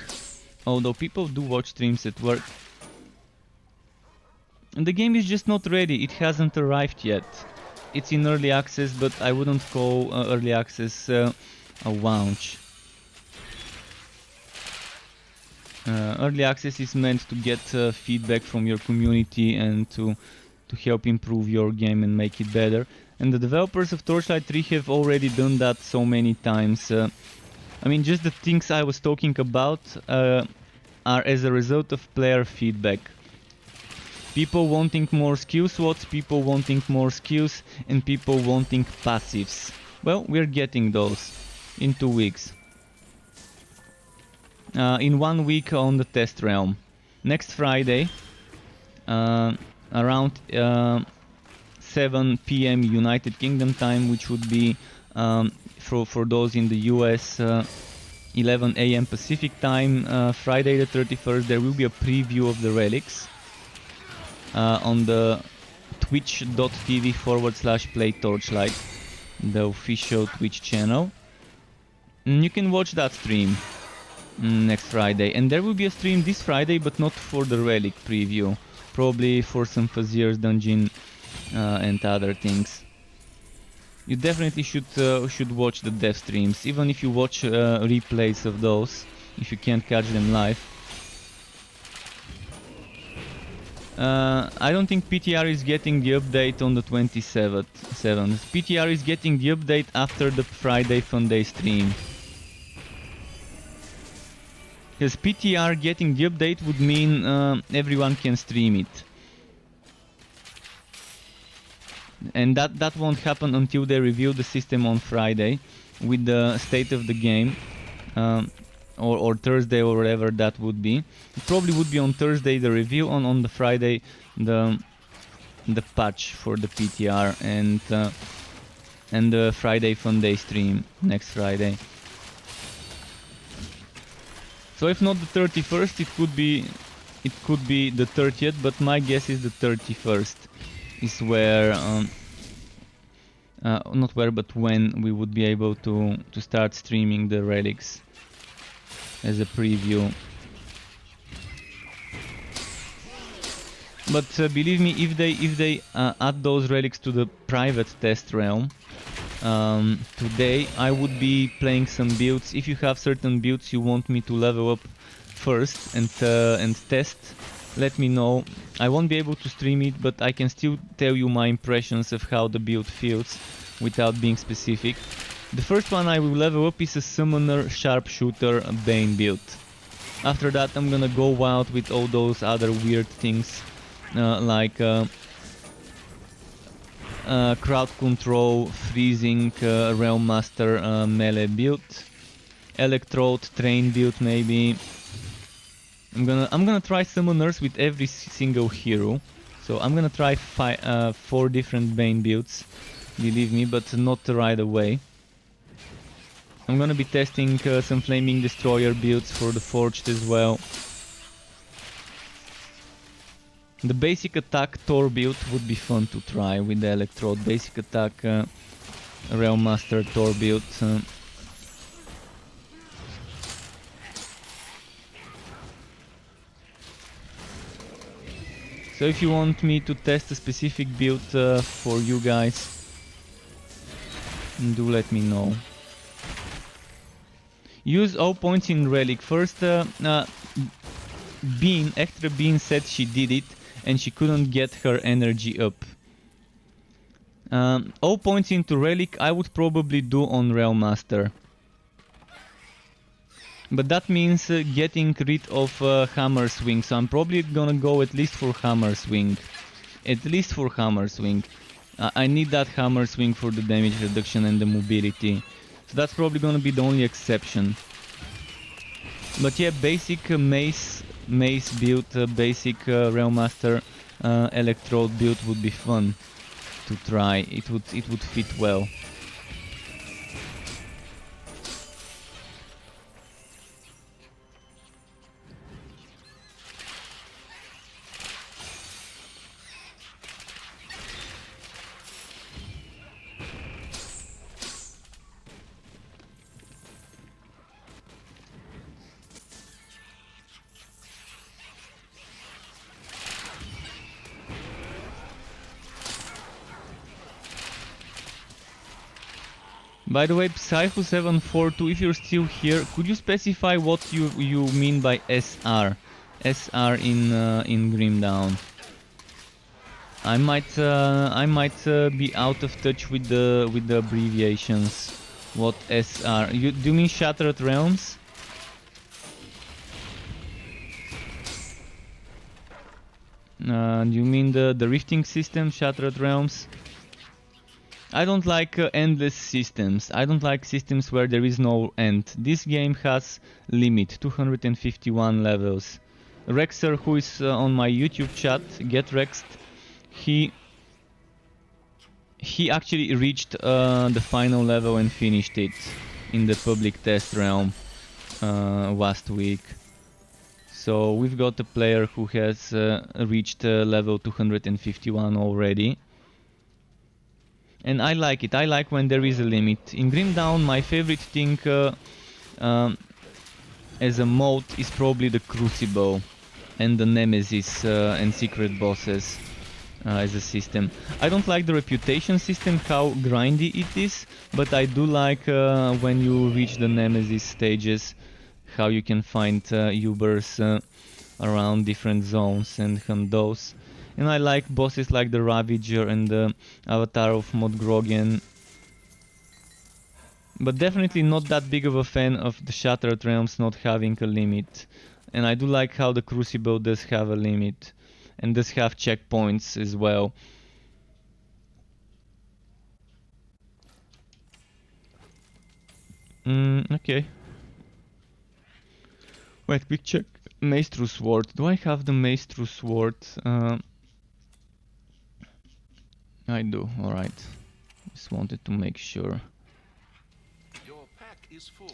Although people do watch streams at work. And the game is just not ready, it hasn't arrived yet. It's in early access, but I wouldn't call early access a launch. Early access is meant to get feedback from your community and to help improve your game and make it better. And the developers of Torchlight 3 have already done that so many times. I mean, just the things I was talking about are as a result of player feedback. People wanting more skill slots, people wanting more skills, and people wanting passives. Well, we're getting those in 2 weeks. In 1 week on the test realm. Next Friday, around 7 p.m. United Kingdom time, which would be for those in the US 11 a.m. Pacific time, Friday the 31st, there will be a preview of the relics on the twitch.tv/playtorchlight, the official Twitch channel. And you can watch that stream next Friday, and there will be a stream this Friday, but not for the relic preview, probably for some Fazier's dungeon and other things. You definitely should watch the dev streams, even if you watch replays of those, if you can't catch them live. I don't think PTR is getting the update on the 27th. PTR is getting the update after the Friday Fun Day stream. Because PTR getting the update would mean everyone can stream it. And that won't happen until they review the system on Friday with the state of the game. Or Thursday or whatever that would be. It probably would be on Thursday the review, on the Friday the patch for the PTR, and the Friday Fun Day stream next Friday. So if not the 31st, it could be the 30th, but my guess is the 31st is where not where but when we would be able to start streaming the relics as a preview. But believe me, if they add those relics to the private test realm today, I would be playing some builds. If you have certain builds you want me to level up first and test, let me know. I won't be able to stream it, but I can still tell you my impressions of how the build feels without being specific. The first one I will level up is a Summoner Sharpshooter Bane build. After that I'm gonna go wild with all those other weird things like crowd control, freezing, Realm Master melee build, Electrode train build maybe. I'm gonna try summoners with every single hero. So I'm gonna try 4 different Bane builds, believe me, but not right away. I'm gonna be testing some Flaming Destroyer builds for the Forged as well. The basic attack Thor build would be fun to try with the Electrode. Basic attack Realm Master Thor build. So if you want me to test a specific build for you guys, do let me know. Use all points in Relic. First, Extra Bean said she did it and she couldn't get her energy up. All points into Relic I would probably do on Realm Master. But that means getting rid of Hammer Swing, so I'm probably gonna go at least for Hammer Swing. At least for Hammer Swing. I need that Hammer Swing for the damage reduction and the mobility. So that's probably gonna be the only exception. But yeah, basic mace build, basic Realm Master Electrode build would be fun to try. It would fit well. By the way, Psycho742, if you're still here, could you specify what you mean by SR? SR in Grimdown. I might be out of touch with the abbreviations. What SR? Do you mean Shattered Realms? Do you mean the rifting system, Shattered Realms? I don't like endless systems. I don't like systems where there is no end. This game has limit, 251 levels. Rexer, who is on my YouTube chat, Get Rexed, he actually reached the final level and finished it in the public test realm last week. So we've got a player who has reached level 251 already. And I like it. I like when there is a limit. In Grimdown, my favorite thing as a mode is probably the Crucible and the Nemesis and secret bosses as a system. I don't like the reputation system, how grindy it is, but I do like when you reach the Nemesis stages, how you can find Ubers around different zones and hunt those. And I like bosses like the Ravager and the Avatar of Modgrogan. But definitely not that big of a fan of the Shattered Realms not having a limit. And I do like how the Crucible does have a limit. And does have checkpoints as well. Okay. Wait, quick check. Maestro Sword. Do I have the Maestro Sword? I do, alright. Just wanted to make sure. Your pack is full.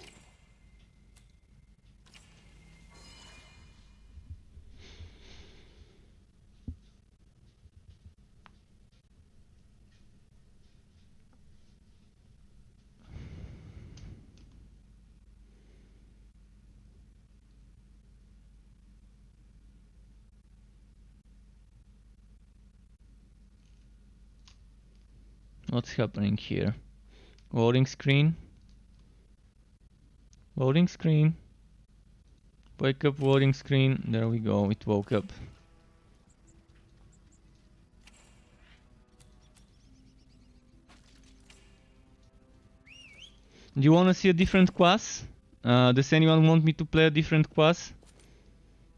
What's happening here? Loading screen. Loading screen. Wake up, loading screen. There we go, it woke up. Do you want to see a different class? Does anyone want me to play a different class?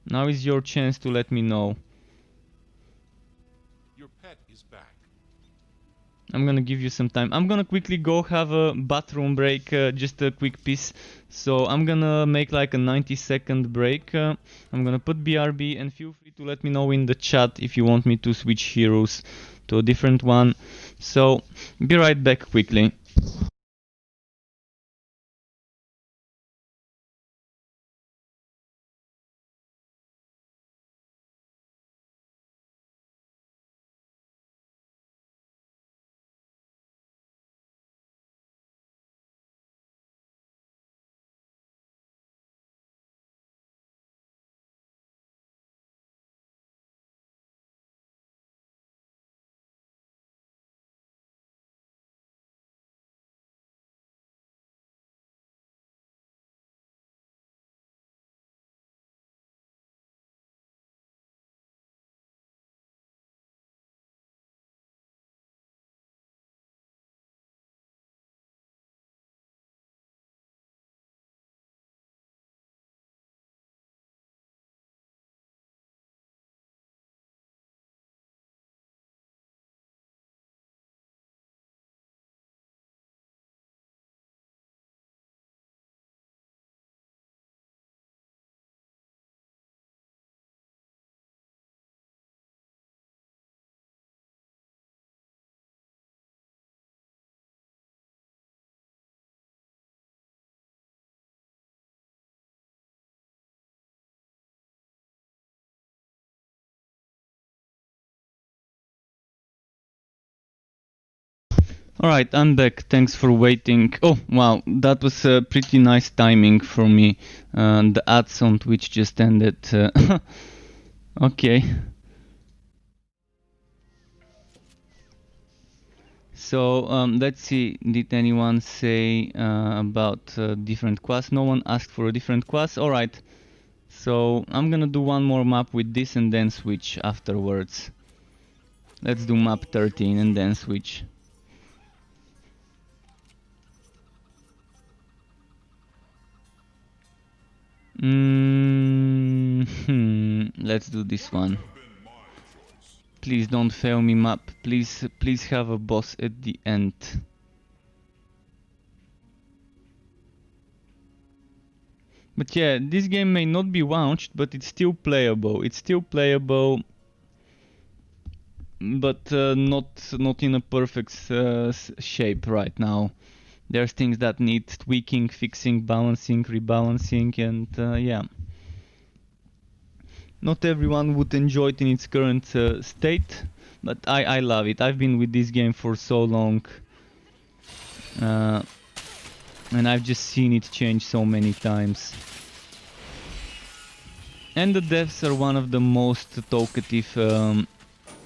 Now is your chance to let me know. Your pet is back. I'm gonna give you some time. I'm gonna quickly go have a bathroom break, just a quick piece. So I'm gonna make like a 90-second break. I'm gonna put BRB and feel free to let me know in the chat if you want me to switch heroes to a different one. So be right back quickly. Alright, I'm back. Thanks for waiting. Oh, wow, that was pretty nice timing for me. The ads on Twitch just ended. Okay. So let's see, did anyone say about different quests? No one asked for a different quest. Alright, so I'm gonna do one more map with this and then switch afterwards. Let's do map 13 and then switch. Let's do this one. Please don't fail me, map. Please have a boss at the end. But yeah, this game may not be launched, but it's still playable. It's still playable, but not in a perfect shape right now. There's things that need tweaking, fixing, balancing, rebalancing, and yeah. Not everyone would enjoy it in its current state, but I love it. I've been with this game for so long, and I've just seen it change so many times. And the devs are one of the most talkative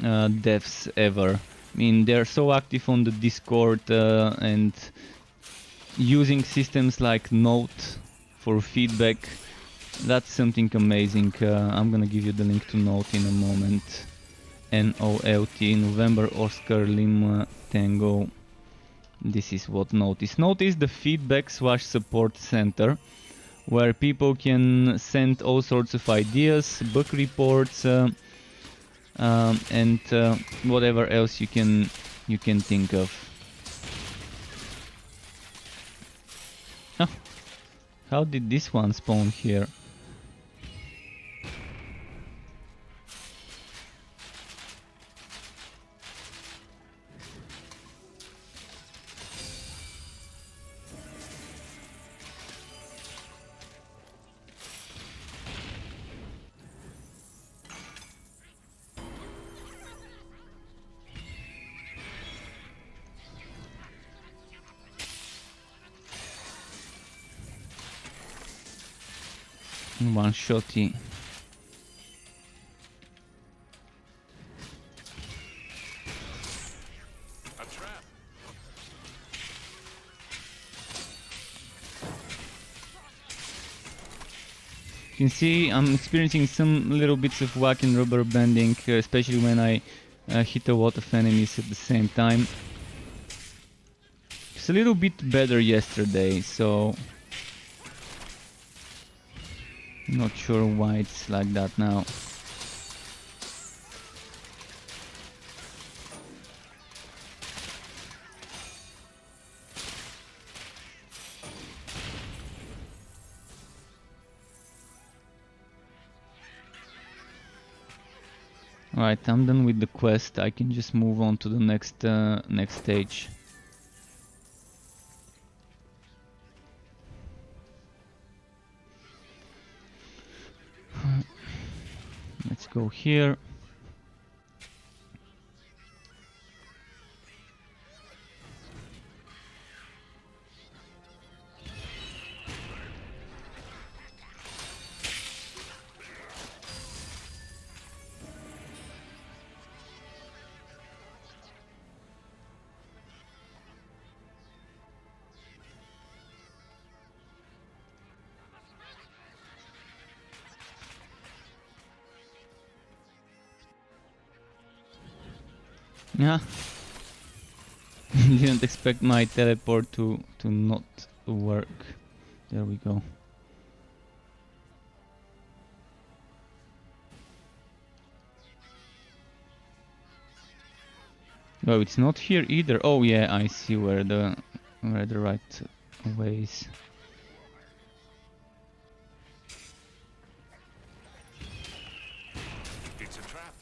devs ever. I mean, they're so active on the Discord and using systems like Note for feedback. That's something amazing. I'm gonna give you the link to Note in a moment. N-O-L-T, November Oscar Lima Tango. This is what Note is. Note is the feedback/support center where people can send all sorts of ideas, bug reports, and whatever else you can think of. Oh, how did this one spawn here? One shotty. A trap. You can see I'm experiencing some little bits of whack and rubber banding, especially when I hit a lot of enemies at the same time. It's a little bit better yesterday, so not sure why it's like that now. Alright, I'm done with the quest. I can just move on to the next stage. Let's go here. Yeah. Didn't expect my teleport to not work. There we go. Oh, it's not here either. Oh yeah, I see where the right way is. It's a trap.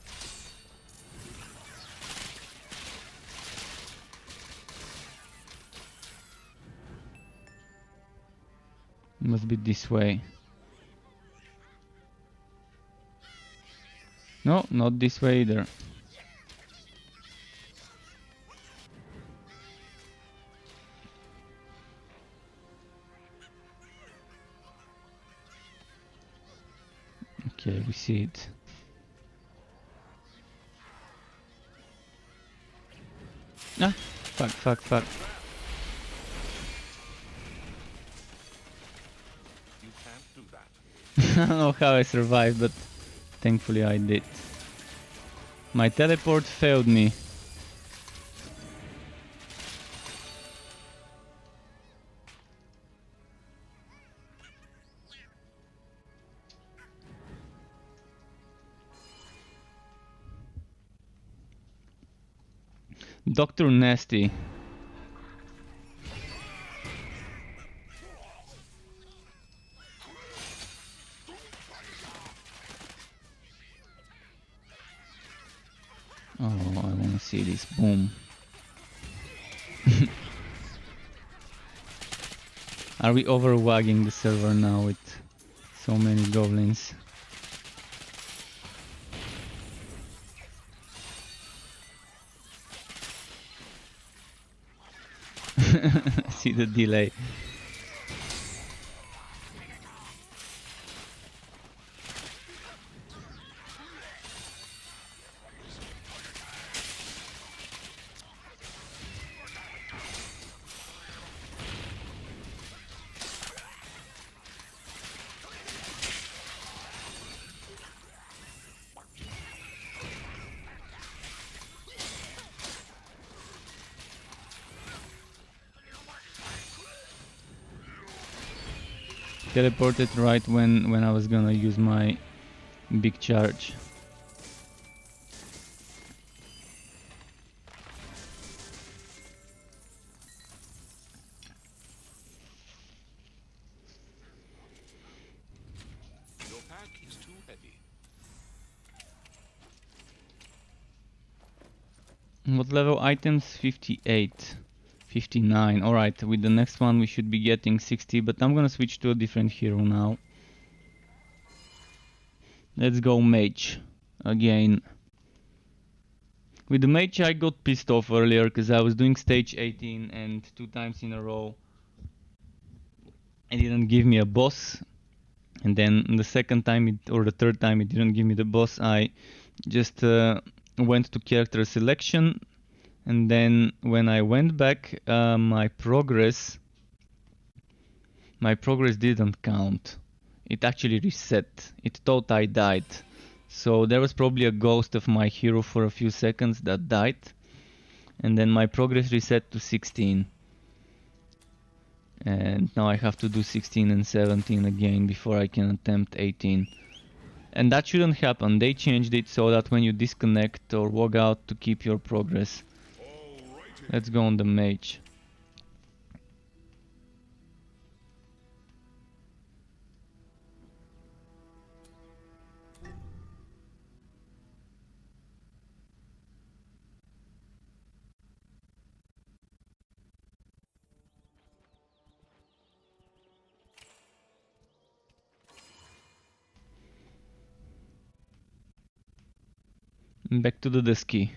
Must be this way. No, not this way either. Okay, we see it. Ah, Fuck, fuck, fuck. You can't do that. I don't know how I survived, but thankfully I did. My teleport failed me. Dr. Nasty. Oh, I wanna see this. Boom. Are we overwagging the server now with so many goblins? See the delay. Teleported right when I was gonna use my big charge. Your pack is too heavy. What level items? 58. 59. Alright, with the next one we should be getting 60, but I'm gonna switch to a different hero now. Let's go mage again. With the mage I got pissed off earlier because I was doing stage 18 and 2 times in a row it didn't give me a boss, and then the second time or the third time it didn't give me the boss. I just went to character selection, and then when I went back my progress didn't count. It actually reset. It thought I died. So there was probably a ghost of my hero for a few seconds that died, and then my progress reset to 16. And now I have to do 16 and 17 again before I can attempt 18. And that shouldn't happen. They changed it so that when you disconnect or log out to keep your progress. Let's go on the mage. Back to the desky.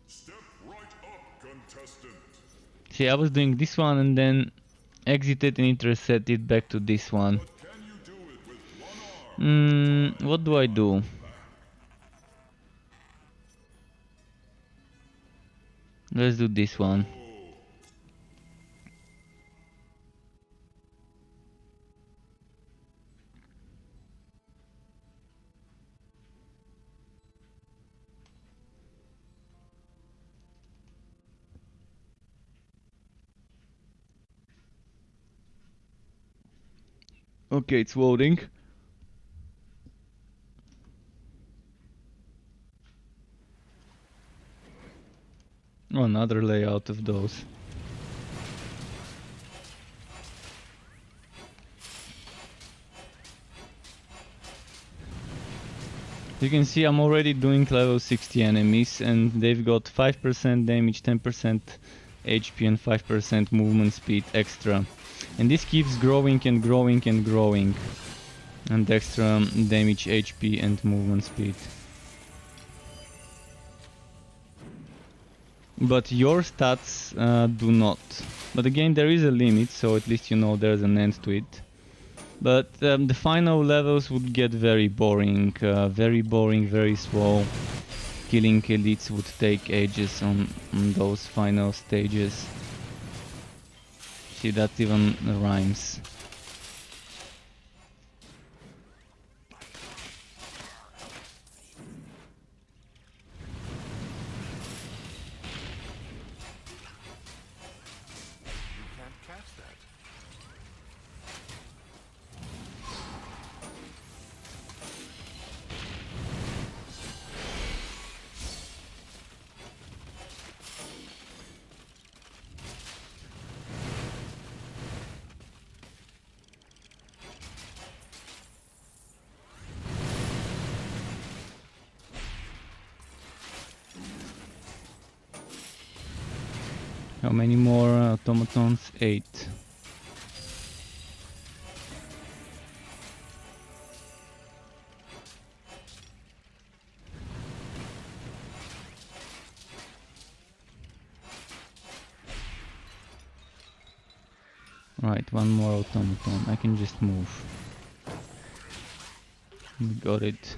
Step right up, contestant. See, I was doing this one and then exited and it reset it back to this one. But can you do it with one arm? What do I do? Let's do this one. Okay, it's loading. Oh, another layout of those. You can see I'm already doing level 60 enemies and they've got 5% damage, 10% HP and 5% movement speed extra. And this keeps growing and growing and growing. And extra damage, HP and movement speed. but your stats do not. But again, there is a limit, so at least you know there's an end to it. But the final levels would get very boring, very slow. Killing elites would take ages on those final stages. See, that even rhymes. You can't cast that. How many more automatons? 8. Right, one more automaton. I can just move. We got it.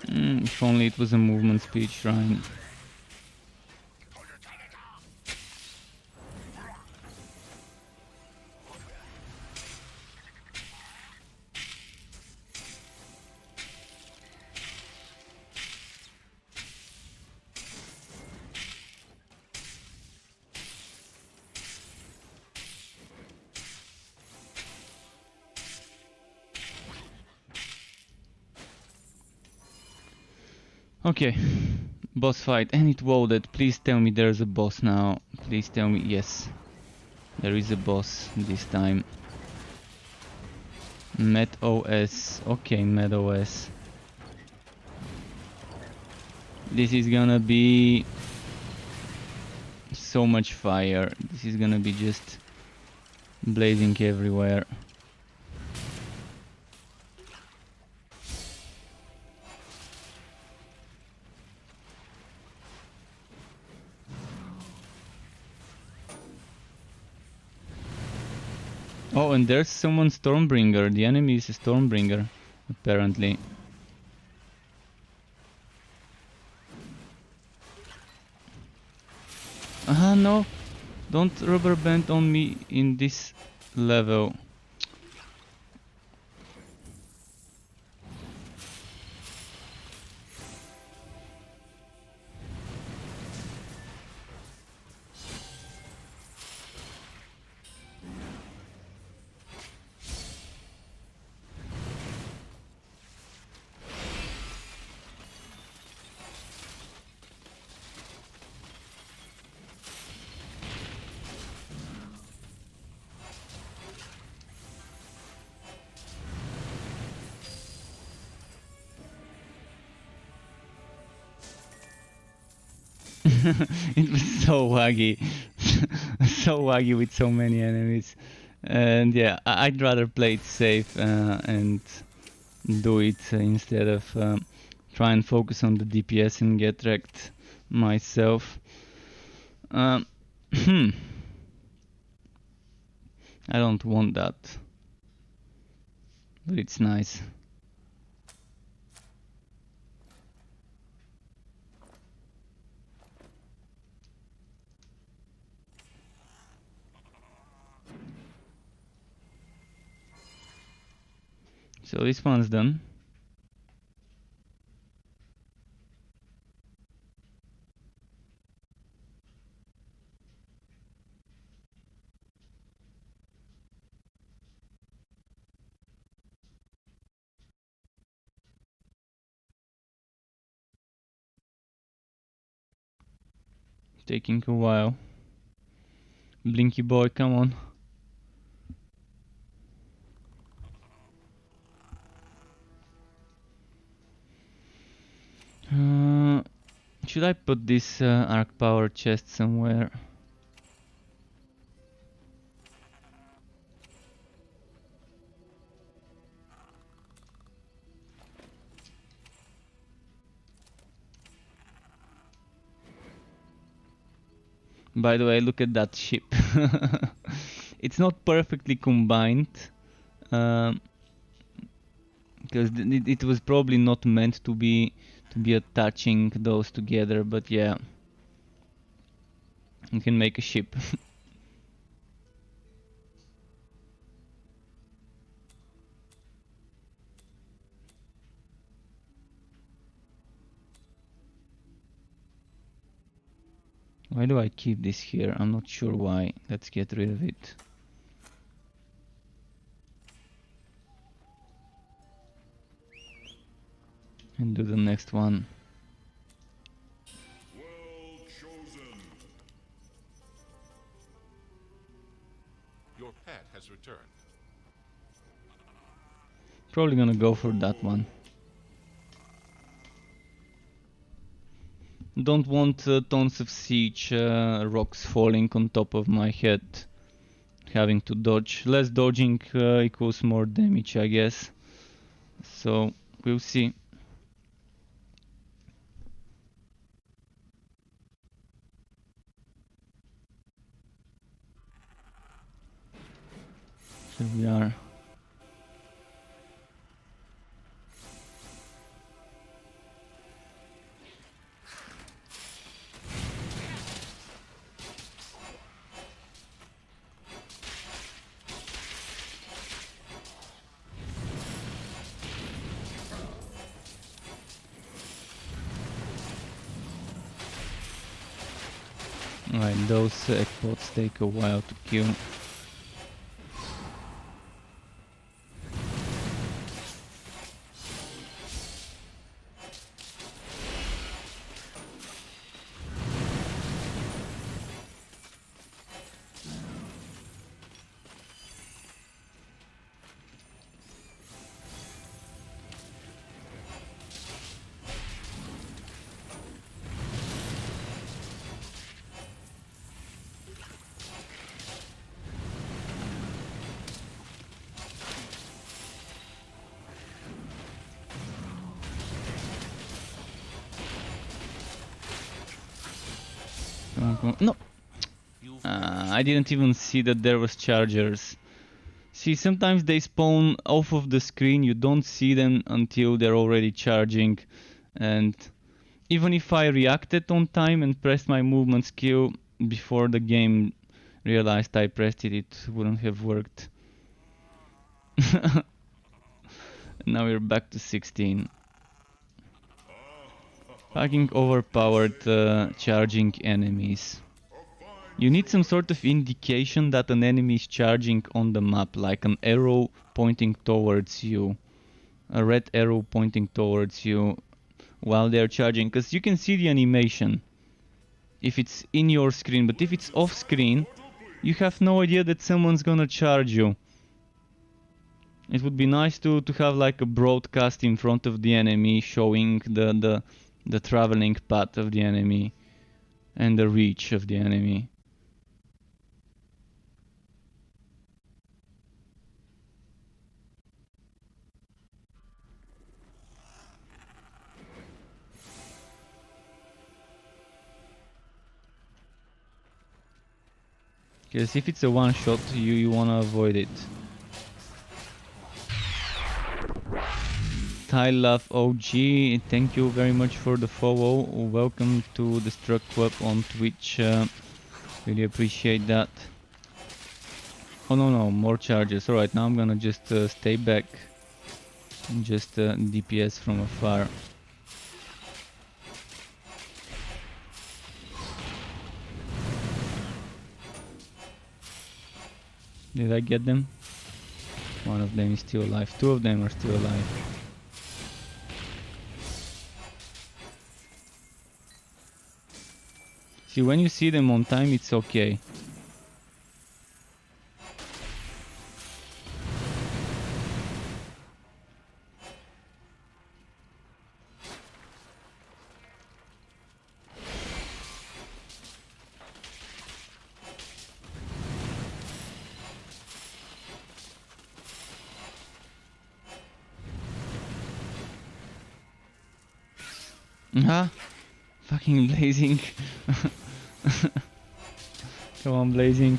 If only it was a movement speed shrine. Okay, boss fight, and it loaded. Please tell me there's a boss now. Please tell me, yes, there is a boss this time. Met OS, okay, Met OS. This is gonna be so much fire. This is gonna be just blazing everywhere. Oh, and there's someone Stormbringer. The enemy is a Stormbringer, apparently. No. Don't rubber band on me in this level. It was so laggy. So laggy with so many enemies. And yeah, I'd rather play it safe and do it instead of try and focus on the DPS and get wrecked myself. I don't want that, but it's nice. So this one's done. Taking a while. Blinky boy, come on. Should I put this arc power chest somewhere? By the way, look at that ship. It's not perfectly combined, because it was probably not meant to be attaching those together. But yeah, you can make a ship. Why do I keep this here? I'm not sure why. Let's get rid of it. And do the next one. Well chosen. Your pet has returned. Probably gonna go for that one. Don't want tons of siege rocks falling on top of my head. Having to dodge. Less dodging equals more damage, I guess. So, we'll see. Here we are. Alright, those ekpots take a while to kill. No! I didn't even see that there was chargers. See, sometimes they spawn off of the screen, you don't see them until they're already charging. And even if I reacted on time and pressed my movement skill before the game realized I pressed it, it wouldn't have worked. Now we're back to 16. Fucking overpowered charging enemies. You need some sort of indication that an enemy is charging on the map, like an arrow pointing towards you. A red arrow pointing towards you while they're charging, because you can see the animation if it's in your screen, but if it's off screen, you have no idea that someone's gonna charge you. It would be nice to have like a broadcast in front of the enemy showing the traveling path of the enemy and the reach of the enemy. Because if it's a one shot, you wanna avoid it. Tylaf OG, thank you very much for the follow. Welcome to the Struck Club on Twitch. Really appreciate that. Oh no, more charges. Alright, now I'm gonna just stay back and just DPS from afar. Did I get them? One of them is still alive. Two of them are still alive. See, when you see them on time, it's okay. Huh? Fucking blazing. Come on, blazing.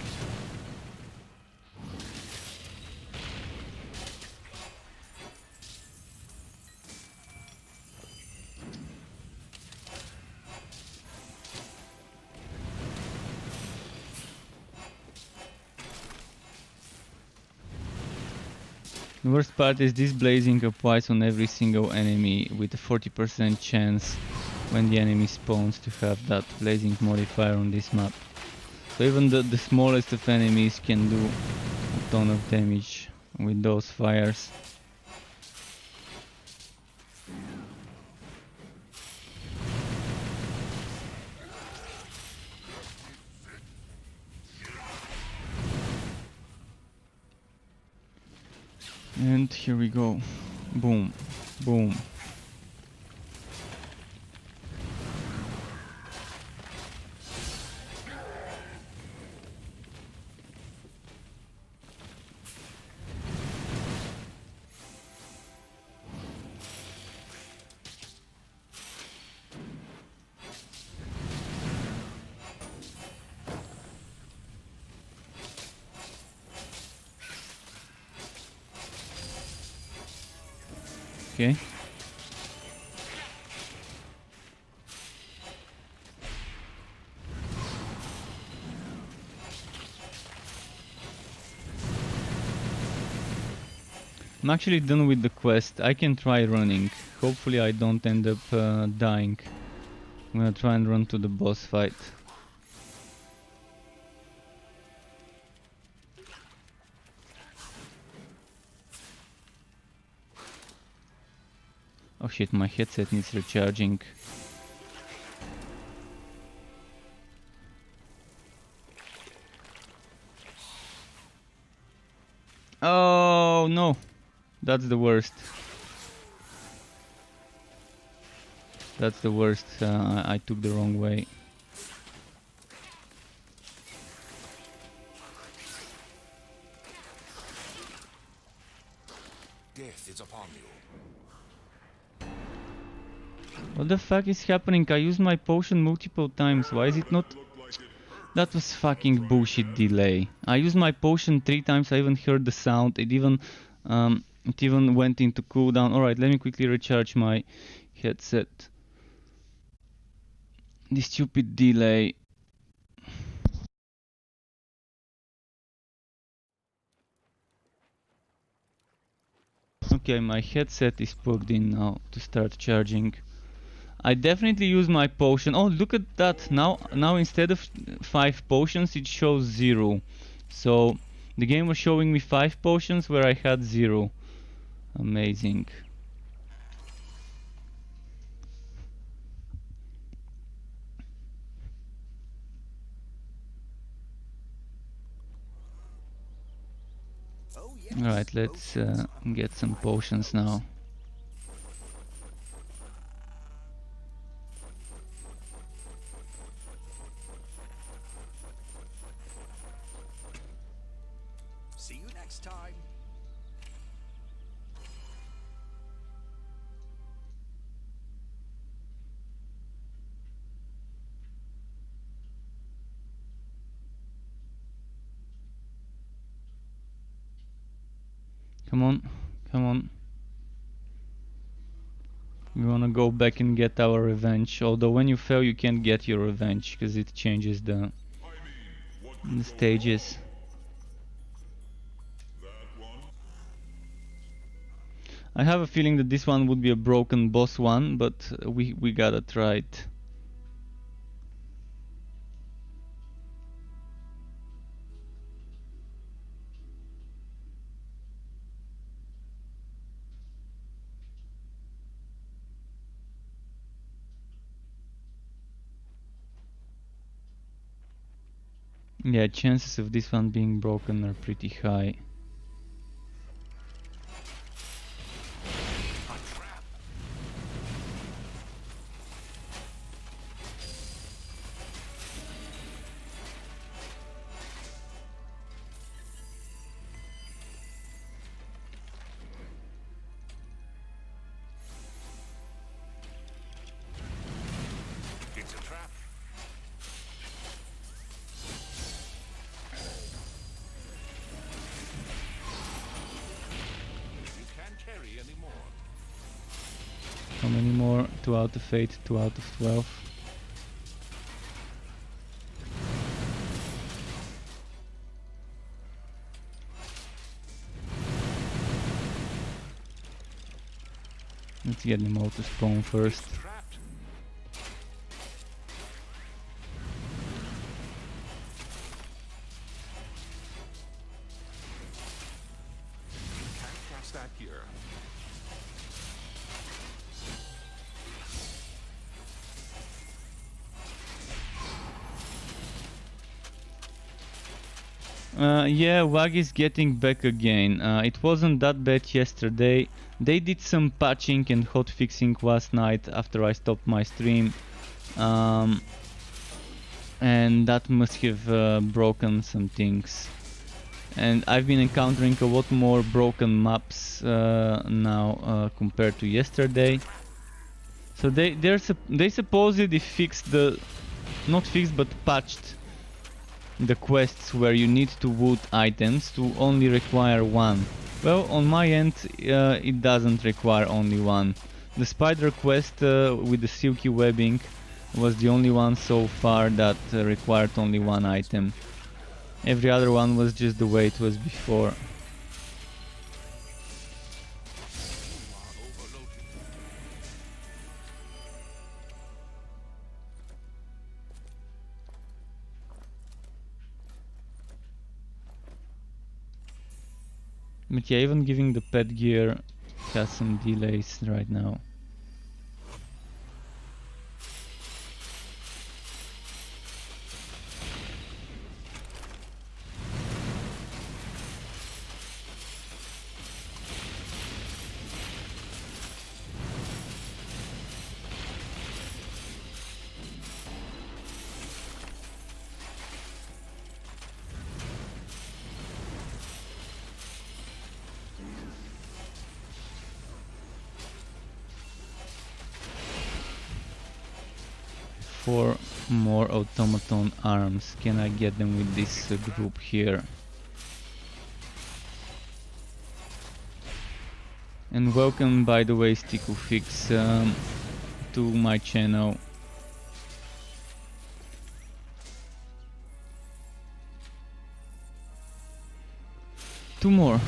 The worst part is this blazing applies on every single enemy with a 40% chance when the enemy spawns to have that blazing modifier on this map. So even the smallest of enemies can do a ton of damage with those fires. And here we go. Boom, boom. Okay. I'm actually done with the quest. I can try running. Hopefully I don't end up dying. I'm gonna try and run to the boss fight. Oh shit, my headset needs recharging. Oh no, that's the worst. That's the worst. I took the wrong way. Death is upon you. What the fuck is happening? I used my potion multiple times. Why is it not? That was fucking bullshit delay. I used my potion 3 times. I even heard the sound. It even went into cooldown. Alright, let me quickly recharge my headset. This stupid delay. Okay, my headset is plugged in now to start charging. I definitely use my potion. Oh, look at that. Now instead of 5 potions, it shows 0. So the game was showing me 5 potions where I had 0. Amazing. Oh, yes. Alright, let's get some potions now. See you next time. Come on, come on. We wanna go back and get our revenge. Although when you fail, you can't get your revenge because it changes the stages. I have a feeling that this one would be a broken boss one, but we gotta try it. Yeah, chances of this one being broken are pretty high. How many more? 2 out of 8, 2 out of 12. Let's get them all to spawn first. Trapped. Can't cast that here. Yeah, WAG is getting back again. It wasn't that bad yesterday. They did some patching and hotfixing last night after I stopped my stream. And that must have broken some things. And I've been encountering a lot more broken maps now compared to yesterday. So they supposedly fixed the, not fixed but patched the quests where you need to wood items to only require one. Well, on my end it doesn't require only one. The spider quest with the silky webbing was the only one so far that required only one item. Every other one was just the way it was before. But yeah, even giving the pet gear has some delays right now. Four more automaton arms. Can I get them with this group here? And welcome, by the way, Stikufix, to my channel. Two more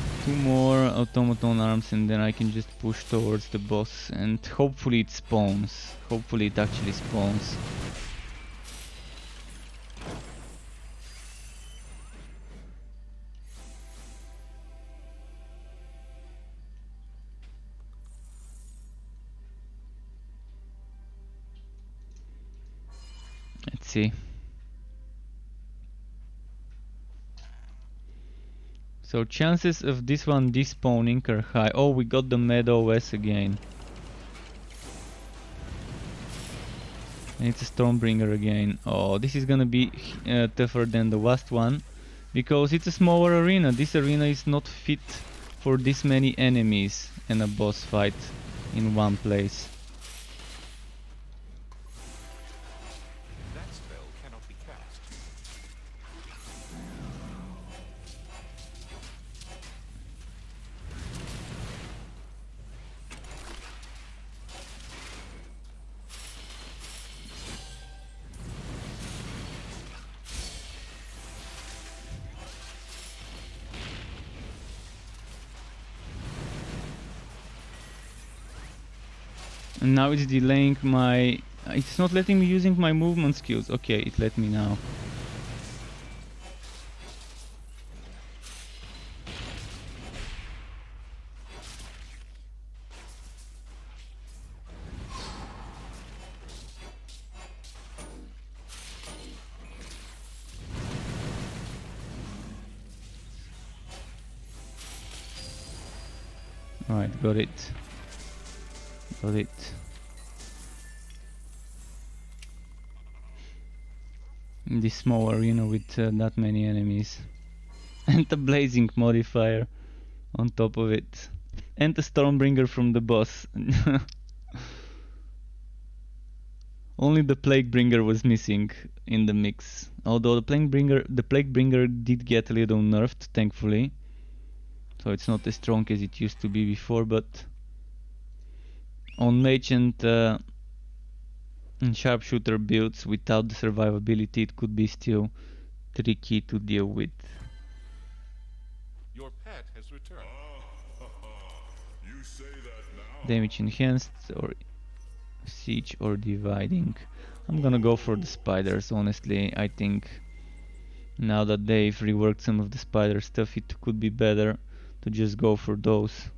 automaton arms, and then I can just push towards the boss, and hopefully it spawns. Hopefully it actually spawns. Let's see. So chances of this one despawning are high. Oh, we got the Med OS again. And it's a Stormbringer again. Oh, this is gonna be tougher than the last one, because it's a smaller arena. This arena is not fit for this many enemies and a boss fight in one place. That spell cannot be cast. And now it's delaying my... It's not letting me using my movement skills. Okay, it let me now. Alright, got it. Got it. In this small arena with that many enemies. And the blazing modifier on top of it. And the Stormbringer from the boss. Only the Plaguebringer was missing in the mix. Although the Plaguebringer did get a little nerfed, thankfully. So it's not as strong as it used to be before, but on mage and sharpshooter builds without the survivability, it could be still tricky to deal with. Your pet has returned. You say that now? Damage enhanced or siege or dividing. I'm gonna go for the spiders, honestly. I think now that they've reworked some of the spider stuff, it could be better to just go for those.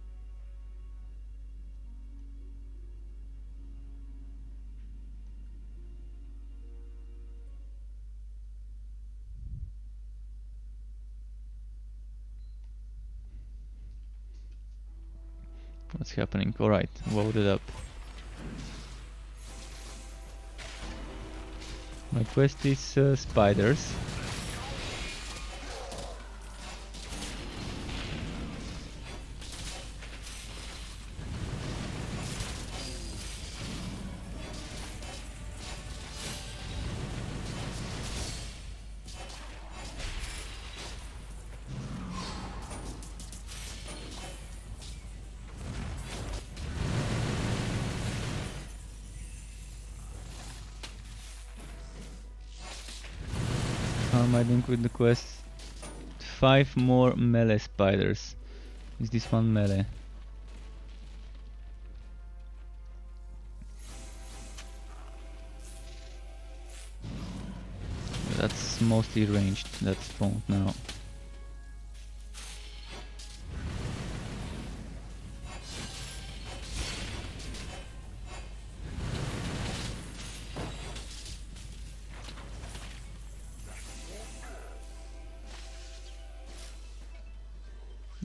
What's happening? Alright, loaded up. My quest is spiders. How am I doing with the quest? 5 more melee spiders. Is this one melee? That's mostly ranged, that's spawned now.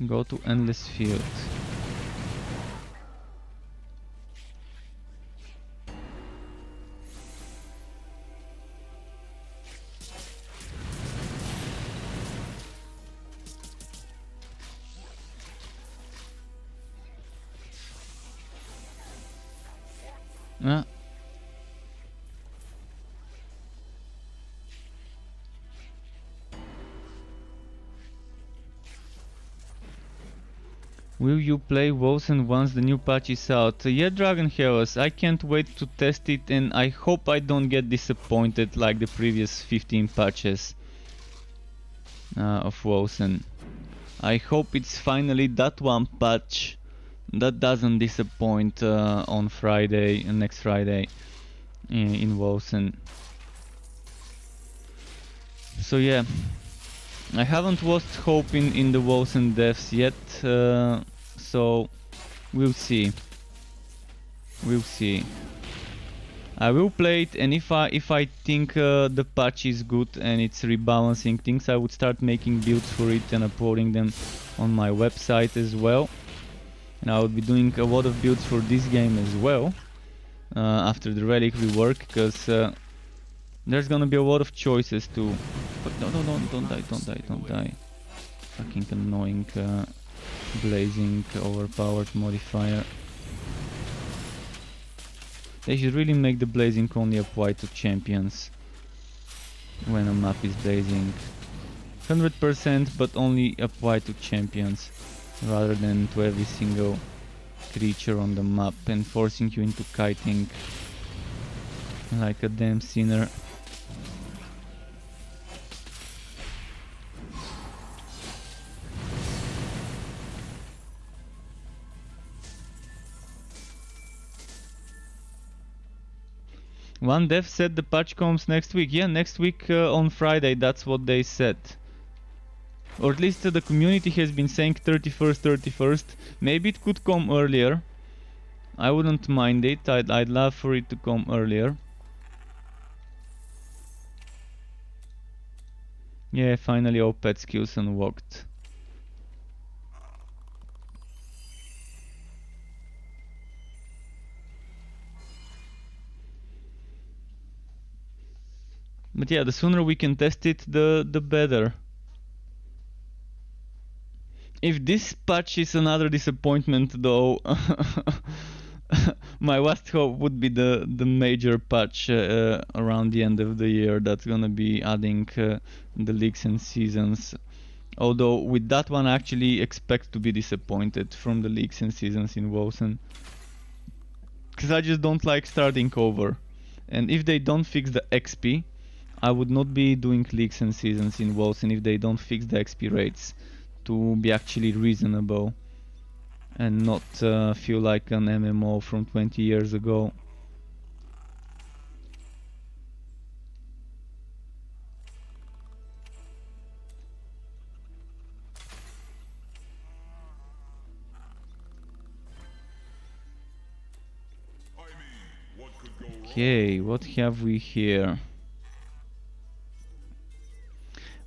Go to endless field. Ah. Will you play Wosen once the new patch is out? Yeah, Dragon Heroes, I can't wait to test it, and I hope I don't get disappointed like the previous 15 patches of Wosen. I hope it's finally that one patch that doesn't disappoint on Friday, next Friday in Wosen. So yeah, I haven't lost hope in the Wosen devs yet, so we'll see. We'll see. I will play it, and if I think the patch is good and it's rebalancing things, I would start making builds for it and uploading them on my website as well. And I would be doing a lot of builds for this game as well after the relic rework, because there's gonna be a lot of choices to. But no, don't die. Fucking annoying blazing overpowered modifier. They should really make the blazing only apply to champions when a map is blazing. 100%, but only apply to champions rather than to every single creature on the map and forcing you into kiting like a damn sinner. One dev said the patch comes next week. Yeah, next week on Friday, that's what they said. Or at least the community has been saying 31st. Maybe it could come earlier. I wouldn't mind it. I'd love for it to come earlier. Yeah, finally all pet skills unlocked. But yeah, the sooner we can test it, the better. If this patch is another disappointment though, my last hope would be the major patch around the end of the year that's gonna be adding the leagues and seasons. Although with that one I actually expect to be disappointed from the leagues and seasons in Wosen. because I just don't like starting over. And if they don't fix the XP, I would not be doing leagues and seasons in WoWs, and if they don't fix the XP rates to be actually reasonable and not feel like an MMO from 20 years ago. I mean, what could go wrong? Okay, what have we here?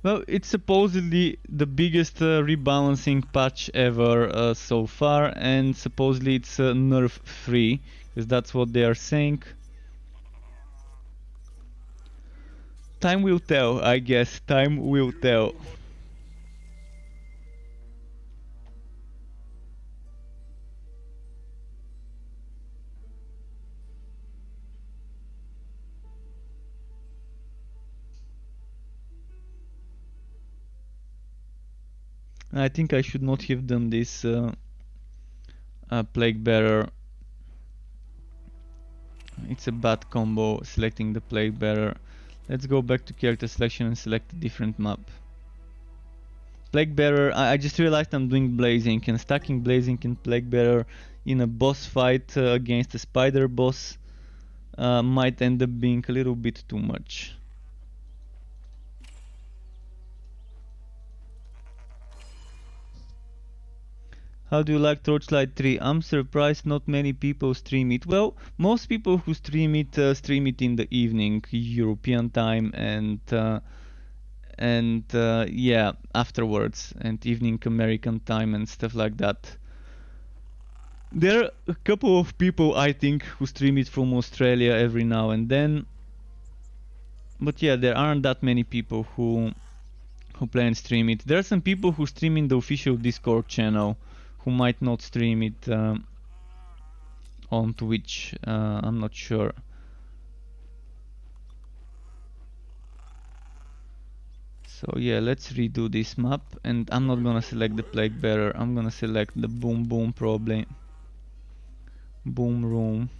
Well, it's supposedly the biggest rebalancing patch ever so far, and supposedly it's nerf free, because that's what they are saying. Time will tell, I guess. Time will tell. I think I should not have done this Plague Bearer. It's a bad combo selecting the Plague Bearer. Let's go back to character selection and select a different map. Plague Bearer, I just realized I'm doing Blazing, and stacking Blazing and Plague Bearer in a boss fight against a spider boss might end up being a little bit too much. How do you like Torchlight 3? I'm surprised not many people stream it. Well, most people who stream it in the evening, European time, and yeah, afterwards, and evening American time and stuff like that. There are a couple of people, I think, who stream it from Australia every now and then. But yeah, there aren't that many people who play and stream it. There are some people who stream in the official Discord channel, who might not stream it on Twitch. I'm not sure. So yeah, let's redo this map, and I'm not gonna select the Plague Bearer. I'm gonna select the Boom Boom probably. Boom Room.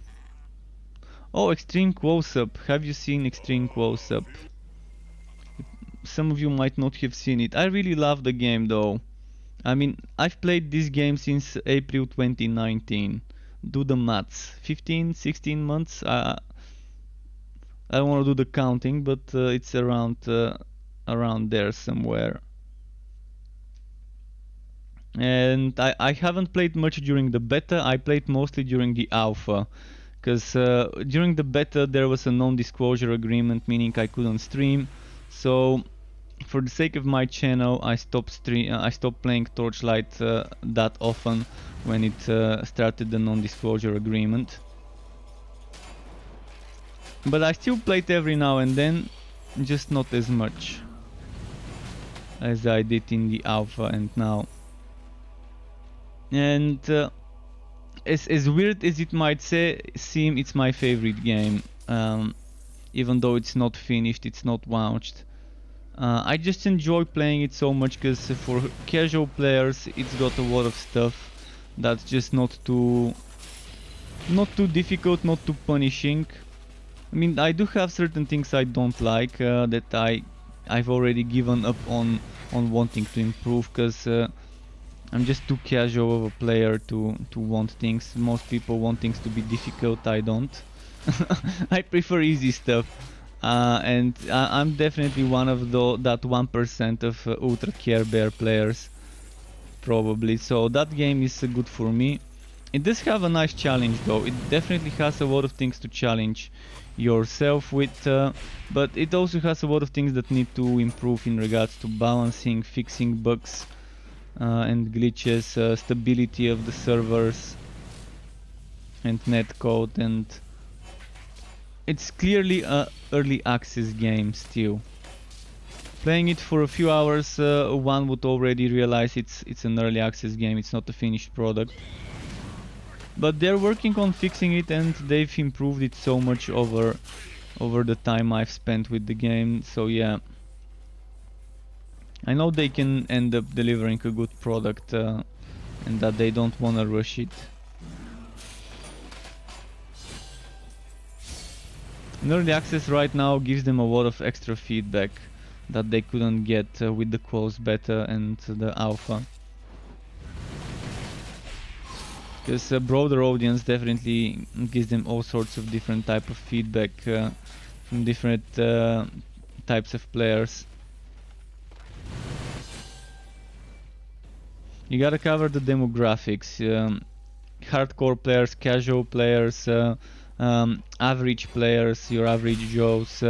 Oh, Extreme Close-Up. Have you seen Extreme Close-Up? Some of you might not have seen it. I really love the game though. I mean, I've played this game since April 2019. Do the maths. 15, 16 months? I don't want to do the counting, but it's around there somewhere. And I haven't played much during the beta. I played mostly during the alpha, because during the beta there was a non-disclosure agreement, meaning I couldn't stream. So for the sake of my channel, I stopped playing Torchlight that often when it started the non-disclosure agreement. But I still played every now and then, just not as much as I did in the alpha and now. And as weird as it might seem, it's my favorite game. Even though it's not finished, it's not launched. I just enjoy playing it so much because for casual players it's got a lot of stuff that's just not too difficult, not too punishing. I mean, I do have certain things I don't like that I've already given up on wanting to improve, because I'm just too casual of a player to want things. Most people want things to be difficult, I don't. I prefer easy stuff. And I'm definitely one of that 1% of Ultra Care Bear players, probably. So that game is good for me. It does have a nice challenge though. It definitely has a lot of things to challenge yourself with, but it also has a lot of things that need to improve in regards to balancing, fixing bugs and glitches, stability of the servers and netcode, and it's clearly a early access game still. Playing it for a few hours, one would already realize it's an early access game, it's not a finished product. But they're working on fixing it, and they've improved it so much over the time I've spent with the game, so yeah. I know they can end up delivering a good product, and that they don't wanna rush it. And early access right now gives them a lot of extra feedback that they couldn't get with the closed beta and the alpha. Because a broader audience definitely gives them all sorts of different type of feedback from different types of players. You gotta cover the demographics. Hardcore players, casual players, average players, your average Joes.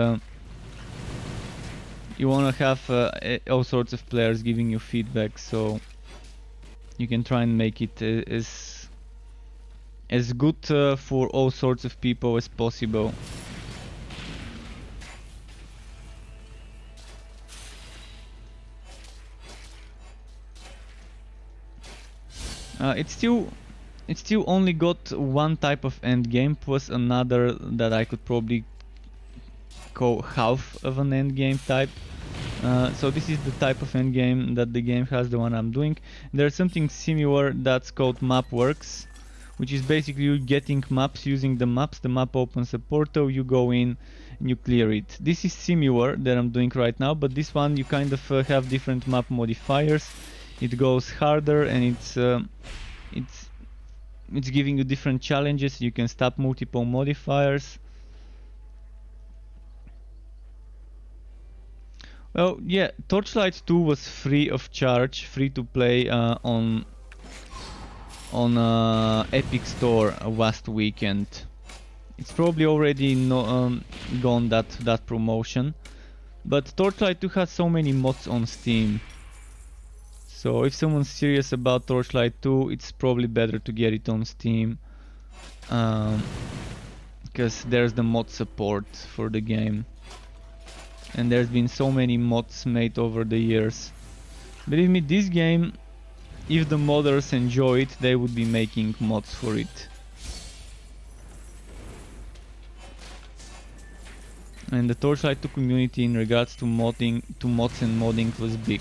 You wanna have all sorts of players giving you feedback, so you can try and make it as good for all sorts of people as possible. It's still only got one type of end game plus another that I could probably call half of an end game type. So this is the type of end game that the game has, the one I'm doing. There's something similar that's called map works, which is basically you getting maps using the maps. The map opens a portal, you go in and you clear it. This is similar that I'm doing right now, but this one you kind of have different map modifiers. It goes harder and it's giving you different challenges. You can stop multiple modifiers. Well, yeah, Torchlight 2 was free of charge, free to play on Epic Store last weekend. It's probably already gone that promotion, but Torchlight 2 has so many mods on Steam. So if someone's serious about Torchlight 2, it's probably better to get it on Steam, because there's the mod support for the game. And there's been so many mods made over the years. Believe me, this game, if the modders enjoy it, they would be making mods for it. And the Torchlight 2 community in regards to mods and modding was big.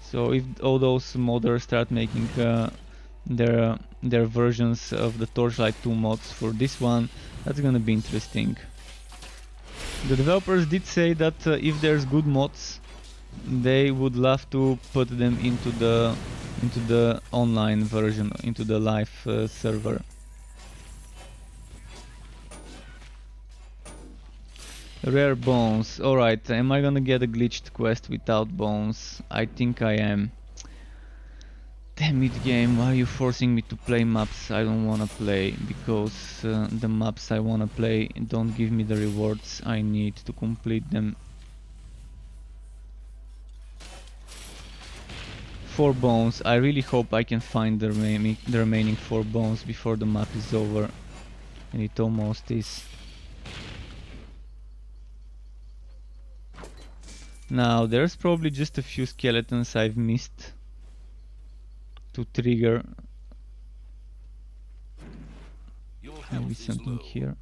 So if all those modders start making their versions of the Torchlight 2 mods for this one, that's gonna be interesting. The developers did say that if there's good mods, they would love to put them into the online version, into the live server. Rare bones. Alright, am I gonna get a glitched quest without bones? I think I am. Damn it, game, why are you forcing me to play maps I don't wanna play? Because the maps I wanna play don't give me the rewards I need to complete them. 4 bones. I really hope I can find the remaining 4 bones before the map is over. And it almost is. Now, there's probably just a few skeletons I've missed to trigger. Maybe something here.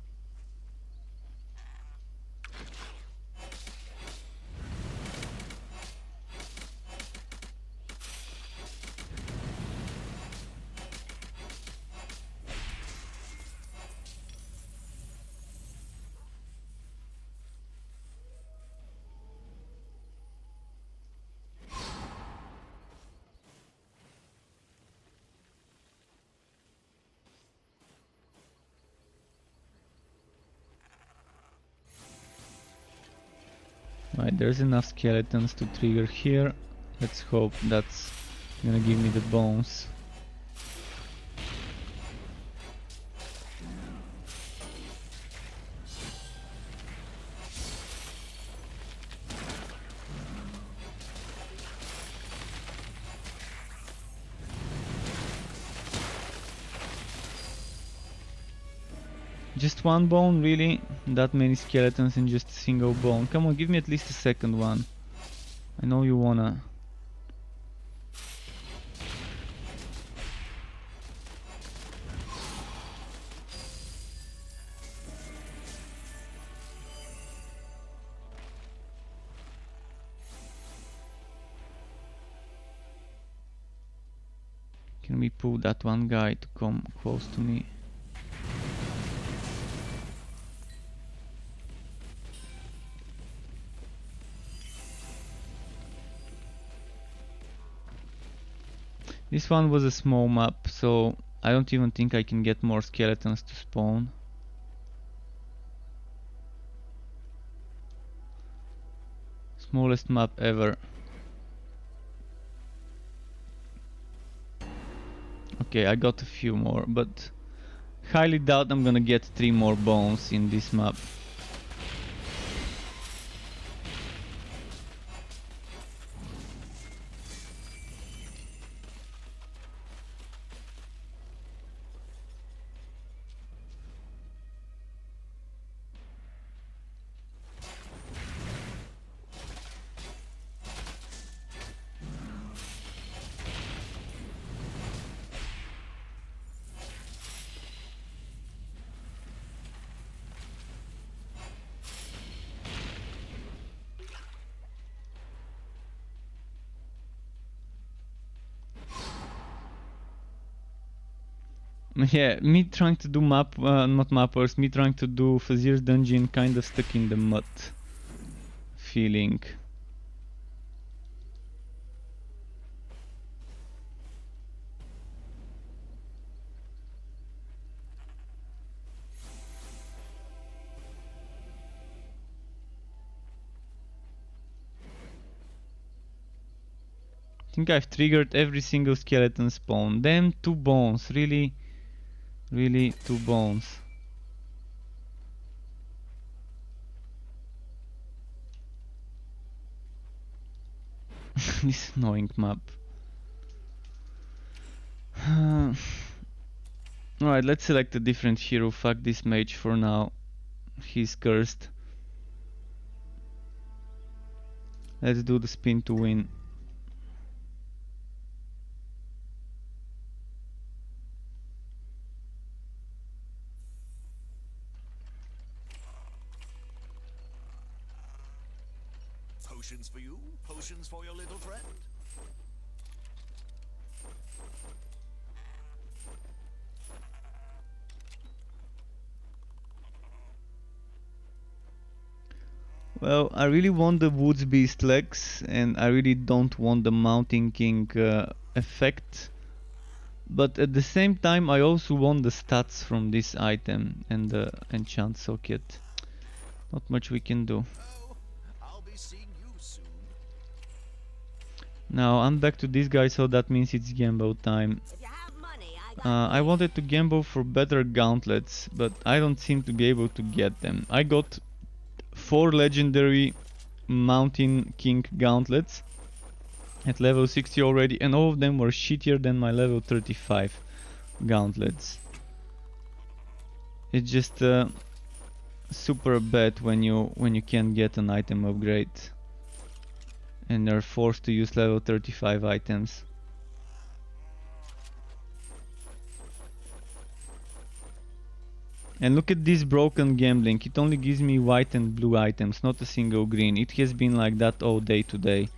Right, there's enough skeletons to trigger here. Let's hope that's gonna give me the bones. Just one bone, really? That many skeletons in just a single bone. Come on, give me at least a second one. I know you wanna. Can we pull that one guy to come close to me? This one was a small map, so I don't even think I can get more skeletons to spawn. Smallest map ever. Okay, I got a few more, but highly doubt I'm gonna get 3 more bones in this map. Yeah, me trying to do not mappers, me trying to do Fazir's dungeon kind of stuck in the mud feeling. I think I've triggered every single skeleton spawn. Damn, 2 bones, really, 2 bones. This annoying map. Alright, let's select a different hero. Fuck this mage for now. He's cursed. Let's do the spin to win. Potions for you, potions for your little friend. Well, I really want the Woods Beast legs, and I really don't want the Mountain King effect. But at the same time, I also want the stats from this item and the enchant socket. Not much we can do. Oh, I'll be seeing you soon. Now I'm back to this guy, so that means it's gamble time. If you have money, I got I wanted to gamble for better gauntlets, but I don't seem to be able to get them. I got 4 legendary Mountain King gauntlets at level 60 already, and all of them were shittier than my level 35 gauntlets. It's just super bad when you can't get an item upgrade and you're forced to use level 35 items. And look at this broken gambling. It only gives me white and blue items, not a single green. It has been like that all day today.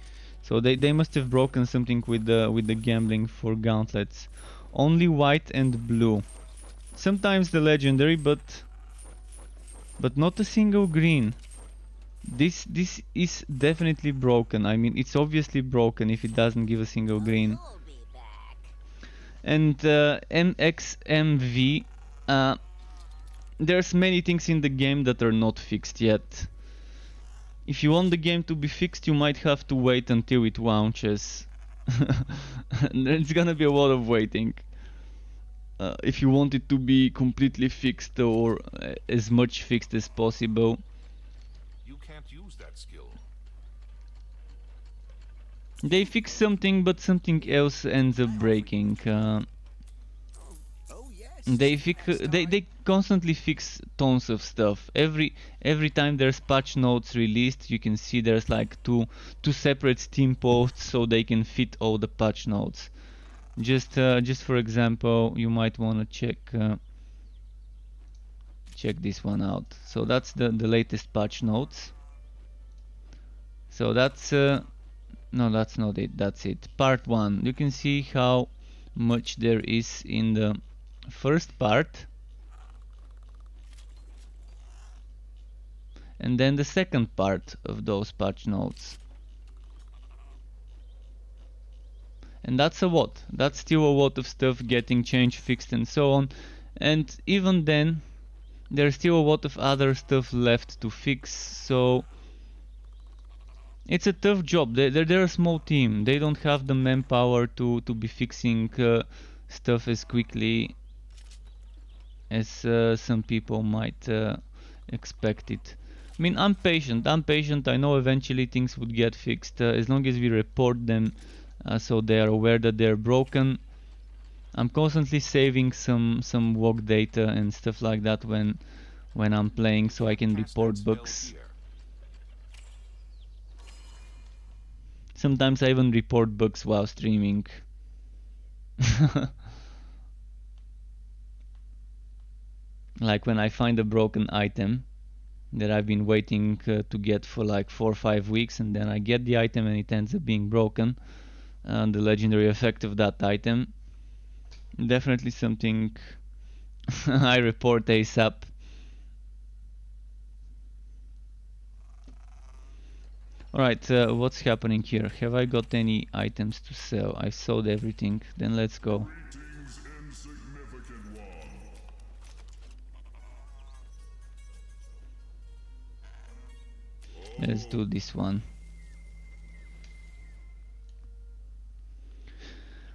So they must have broken something with the gambling for gauntlets. Only white and blue. Sometimes the legendary, but not a single green. This is definitely broken. I mean, it's obviously broken if it doesn't give a single green. You'll be back. And MXMV, there's many things in the game that are not fixed yet. If you want the game to be fixed, you might have to wait until it launches. There's gonna be a lot of waiting. If you want it to be completely fixed or as much fixed as possible. You can't use that skill. They fix something, but something else ends up breaking. Oh yes. They constantly fix tons of stuff. Every time there's patch notes released, you can see there's like two separate Steam posts so they can fit all the patch notes. Just for example, you might want to check this one out. So that's the latest patch notes. So that's no, that's not it. That's it. Part 1. You can see how much there is in the first part, and then the second part of those patch notes. And that's a lot. That's still a lot of stuff getting changed, fixed, and so on. And even then, there's still a lot of other stuff left to fix. So it's a tough job. They're a small team. They don't have the manpower to be fixing stuff as quickly as some people might expect it. I mean, I'm patient. I know eventually things would get fixed as long as we report them. So they are aware that they're broken. I'm constantly saving some log data and stuff like that when I'm playing, so I can report bugs. Sometimes I even report bugs while streaming. Like when I find a broken item that I've been waiting to get for like 4 or 5 weeks, and then I get the item and it ends up being broken. The legendary effect of that item, definitely something I report ASAP. Alright, what's happening here? Have I got any items to sell? I sold everything, then let's go. Let's do this one.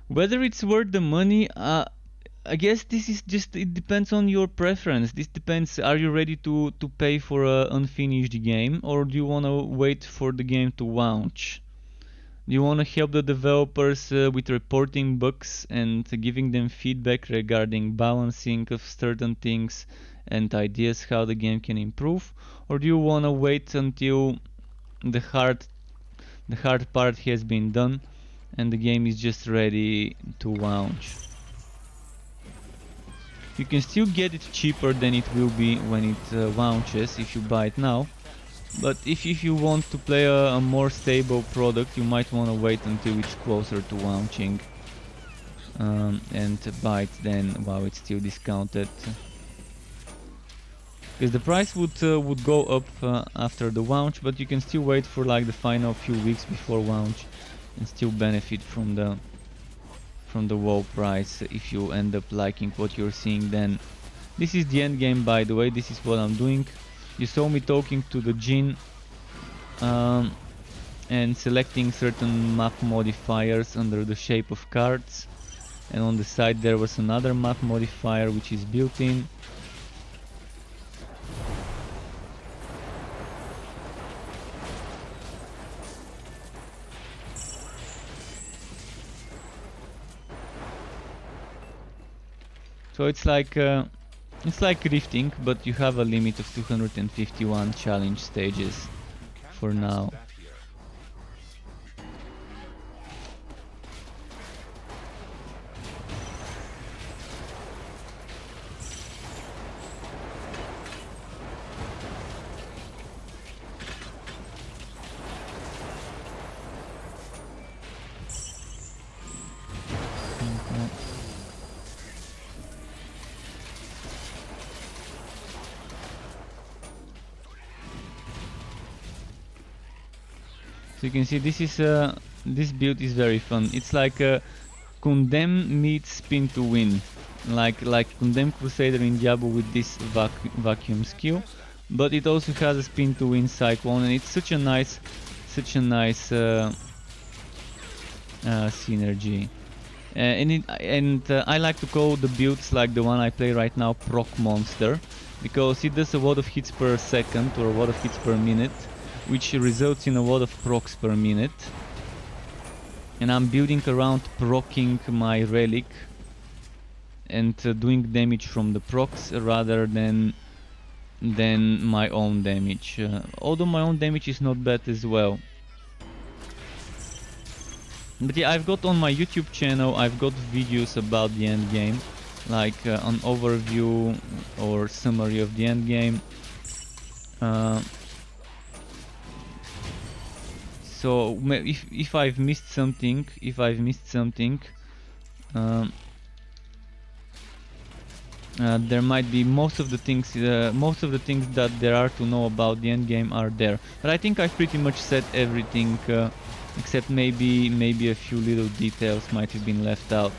Whether it's worth the money, I guess this is just, it depends on your preference. This depends, are you ready to pay for an unfinished game, or do you want to wait for the game to launch? Do you want to help the developers with reporting bugs and giving them feedback regarding balancing of certain things and ideas how the game can improve? Or do you want to wait until the hard part has been done and the game is just ready to launch? You can still get it cheaper than it will be when it launches if you buy it now, but if you want to play a more stable product, you might want to wait until it's closer to launching and buy it then while it's still discounted, because the price would go up after the launch, but you can still wait for like the final few weeks before launch and still benefit from the low price if you end up liking what you're seeing then. This is the end game, by the way. This is what I'm doing. You saw me talking to the Jinn and selecting certain map modifiers under the shape of cards, and on the side there was another map modifier which is built in. So it's like rifting, but you have a limit of 251 challenge stages for now. So you can see this is this build is very fun. It's like a Condemn meets Spin to Win, like Condemn Crusader in Diablo with this vacuum skill, but it also has a Spin to Win cyclone, and it's such a nice synergy. And I like to call the builds like the one I play right now Proc Monster, because it does a lot of hits per second or a lot of hits per minute, which results in a lot of procs per minute. And I'm building around proccing my relic and doing damage from the procs rather than my own damage. Although my own damage is not bad as well. But yeah, I've got on my YouTube channel, I've got videos about the end game, like an overview or summary of the end game. So if I've missed something, Um, there might be most of the things that there are to know about the end game are there. But I think I've pretty much said everything, except maybe a few little details might have been left out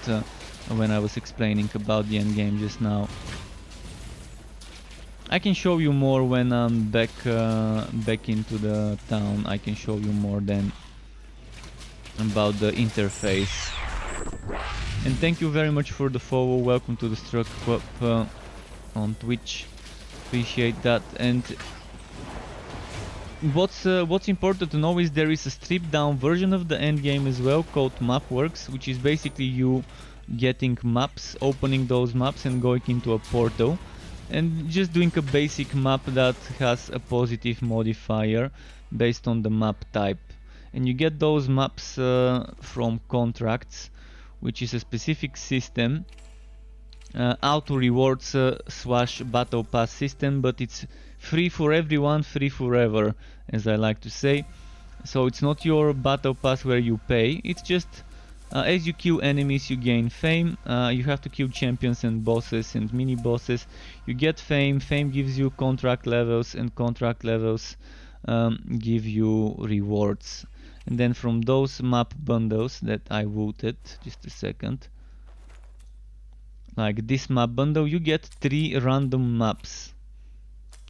when I was explaining about the end game just now. I can show you more when I'm back into the town. I can show you more then about the interface. And thank you very much for the follow. Welcome to the Struck Club on Twitch. Appreciate that. And what's important to know is there is a stripped down version of the end game as well called Mapworks, which is basically you getting maps, opening those maps and going into a portal and just doing a basic map that has a positive modifier based on the map type. And you get those maps from contracts, which is a specific system, auto rewards / battle pass system, but it's free for everyone, free forever, as I like to say. So it's not your battle pass where you pay, it's just as you kill enemies you gain fame. You have to kill champions and bosses and mini bosses, you get fame. Fame gives you contract levels, and contract levels give you rewards. And then from those map bundles that I voted, just a second, like this map bundle, you get 3 random maps.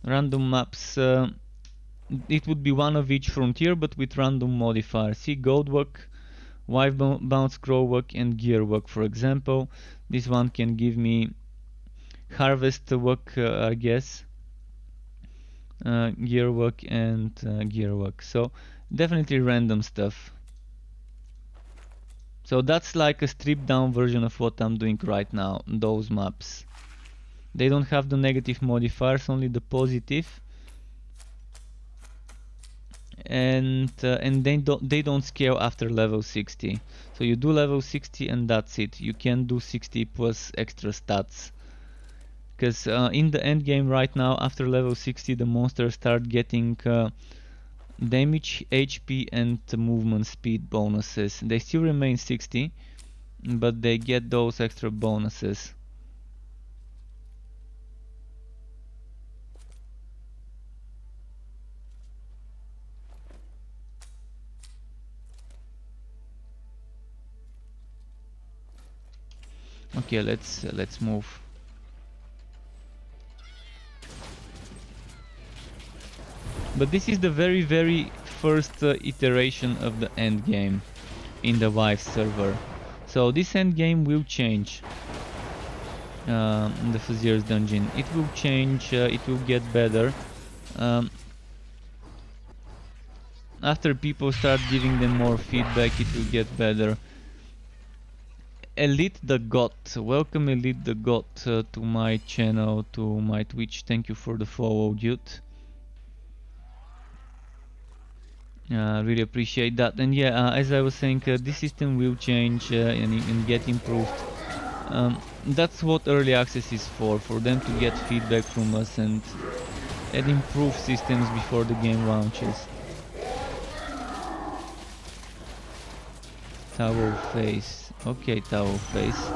Random maps, it would be one of each frontier but with random modifiers. See, gold work, wife bounce, crow work and gear work, for example. This one can give me harvest work, I guess, gear work and gear work. So definitely random stuff. So that's like a stripped down version of what I'm doing right now. Those maps, they don't have the negative modifiers, only the positive, and they don't scale after level 60. So you do level 60 and that's it. You can do 60 plus extra stats, because in the end game right now, after level 60 the monsters start getting damage, HP and movement speed bonuses. They still remain 60, but they get those extra bonuses. Okay, let's move. But this is the very first iteration of the end game in the Vive server. So this end game will change. The Fazier's dungeon, it will change, it will get better. After people start giving them more feedback, it will get better. Elite the God, welcome Elite the God to my channel, to my Twitch. Thank you for the follow, dude. Really appreciate that. And yeah, as I was saying, this system will change and get improved. That's what early access is for them to get feedback from us and improve systems before the game launches. Tower face, okay, tower face.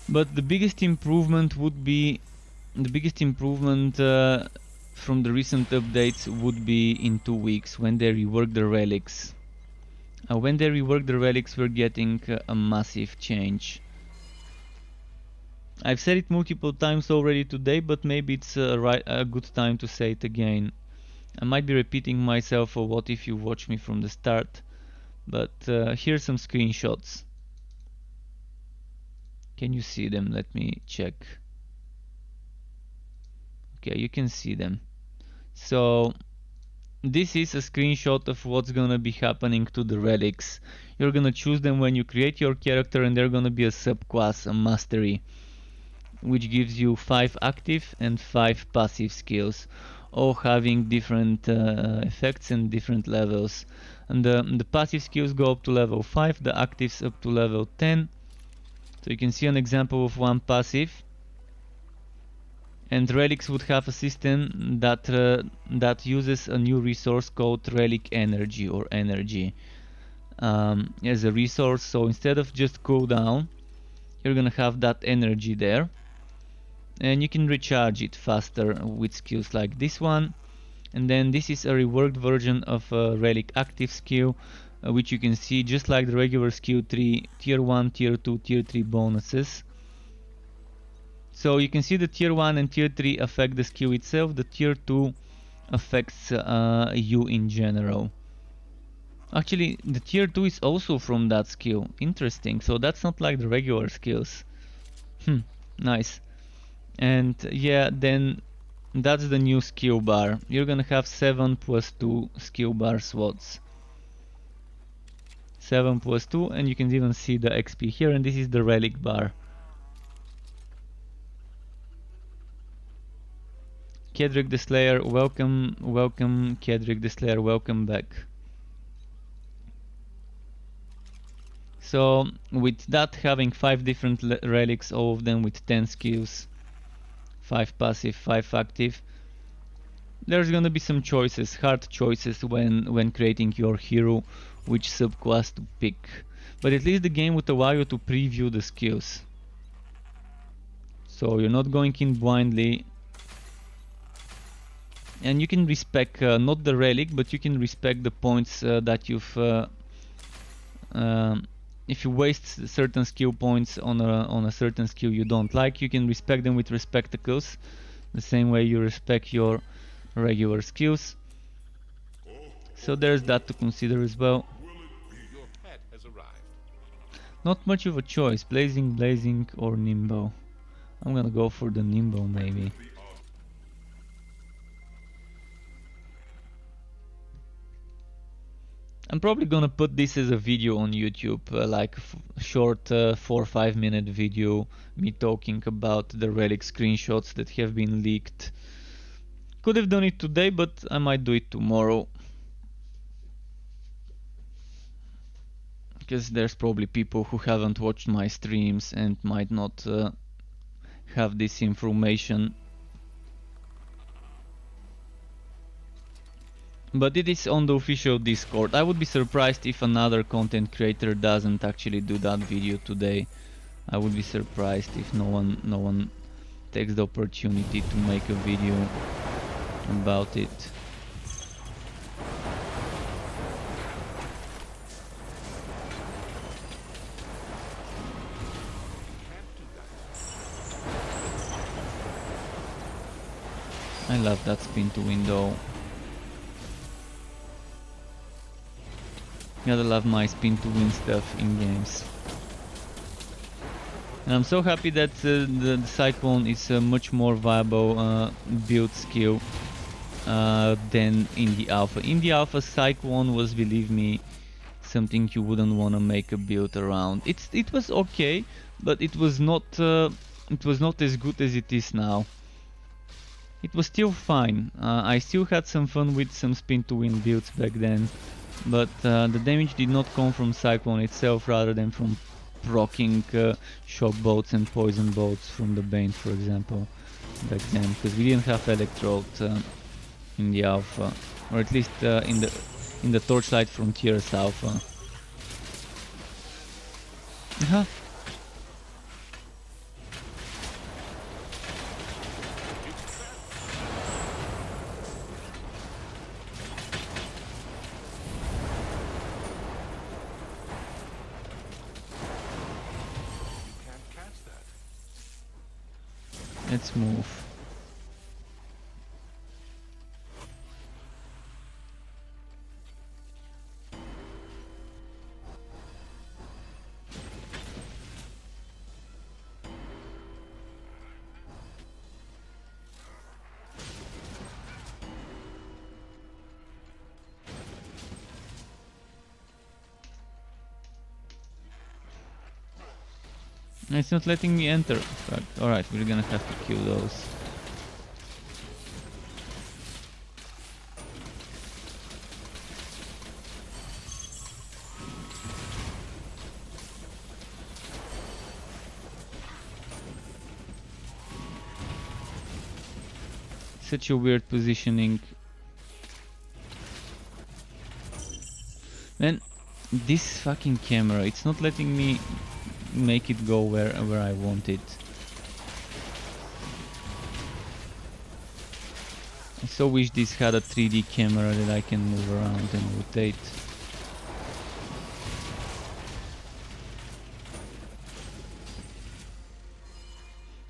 But the biggest improvement would be, from the recent updates would be in 2 weeks when they rework the relics. When they rework the relics, we're getting a massive change. I've said it multiple times already today, but maybe it's a good time to say it again. I might be repeating myself, or what if you watch me from the start, but here's some screenshots. Can you see them? Let me check. Okay, you can see them. So this is a screenshot of what's gonna be happening to the relics. You're gonna choose them when you create your character, and they're gonna be a subclass, a mastery, which gives you 5 active and 5 passive skills. all having different effects and different levels. And the passive skills go up to level 5, the actives up to level 10. So you can see an example of one passive. And relics would have a system that uses a new resource called relic energy or energy as a resource. So instead of just cooldown, you're gonna have that energy there, and you can recharge it faster with skills like this one. And then this is a reworked version of a relic active skill, which you can see just like the regular skill tree, tier 1, tier 2, tier 3 bonuses. So you can see the tier 1 and tier 3 affect the skill itself, the tier 2 affects you in general. Actually, the tier 2 is also from that skill. Interesting, so that's not like the regular skills. Nice. And yeah, then that's the new skill bar. You're gonna have 7 plus 2 skill bar slots. 7 plus 2, and you can even see the XP here, and this is the relic bar. Kedrick the Slayer, welcome, welcome, Kedrick the Slayer, welcome back. So with that, having 5 different relics, all of them with 10 skills, 5 passive, 5 active, there's gonna be some choices, hard choices when creating your hero, which subclass to pick. But at least the game would allow you to preview the skills. So you're not going in blindly. And you can respec not the relic, but you can respec the points that you've if you waste certain skill points on a certain skill you don't like, you can respec them with respectacles, the same way you respect your regular skills. So there's that to consider as well. Your pet has arrived. Not much of a choice, blazing or nimbo. I'm gonna go for the nimbo maybe. I'm probably gonna put this as a video on YouTube, like a short 4 or 5 minute video, me talking about the relic screenshots that have been leaked. Could have done it today, but I might do it tomorrow. Because there's probably people who haven't watched my streams and might not have this information. But it is on the official Discord. I would be surprised if another content creator doesn't actually do that video today. I would be surprised if no one takes the opportunity to make a video about it. I love that spin to window. Gotta love my spin to win stuff in games. And I'm so happy that the Cyclone is a much more viable build skill than in the alpha. In the alpha, Cyclone was, believe me, something you wouldn't want to make a build around. It was okay, but it was not as good as it is now. It was still fine. I still had some fun with some spin to win builds back then. But the damage did not come from Cyclone itself, rather than from proccing shock bolts and poison bolts from the Bane, for example, back then, because we didn't have Electrode in the alpha, or at least in the Torchlight Frontiers alpha. Let's move. It's not letting me enter. Alright, we're gonna have to kill those. Such a weird positioning. Man, this fucking camera, it's not letting me make it go where I want it. I so wish this had a 3D camera that I can move around and rotate.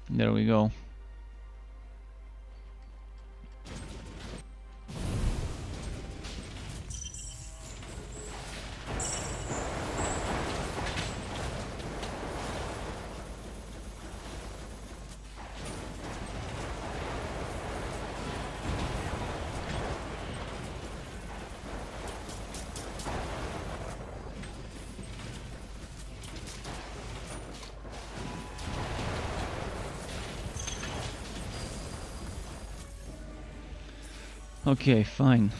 There we go. Okay, fine.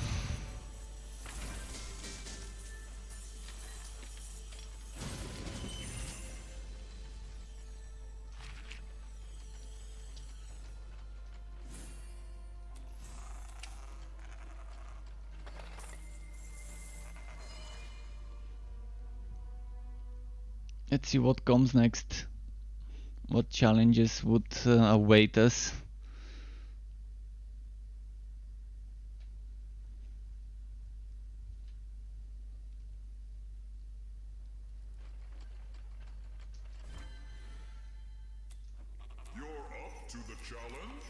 Let's see what comes next. What challenges would await us. You're up to the challenge?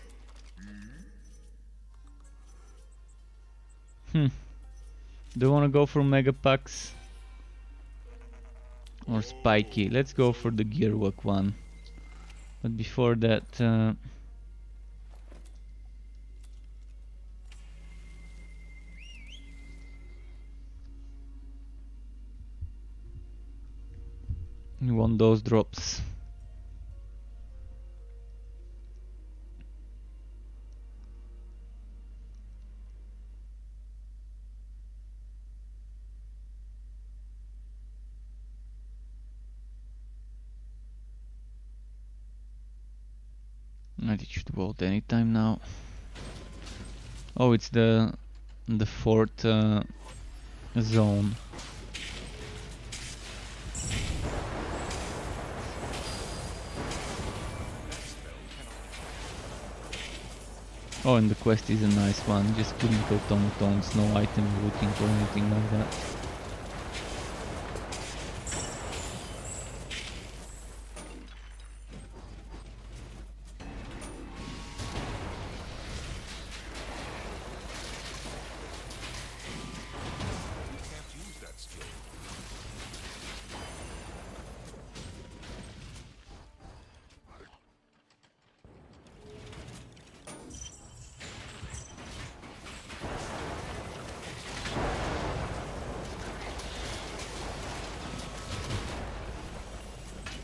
Do you want to go for Mega Packs? Or Spiky? Let's go for the Gearwork one. But before that... you want those drops. It should vote anytime now. Oh, it's the fourth zone. Oh, and the quest is a nice one. Just couldn't automatons, no item looting or anything like that.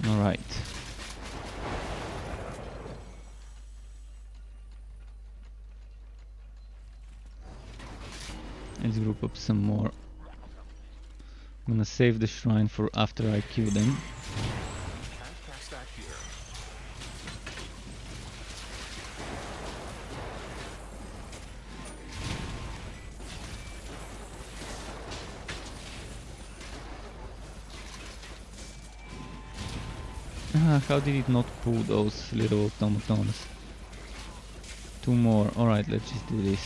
Alright. Let's group up some more. I'm gonna save the shrine for after I kill them. Can't cast that here. How did it not pull those little automatons? Two more. Alright, let's just do this.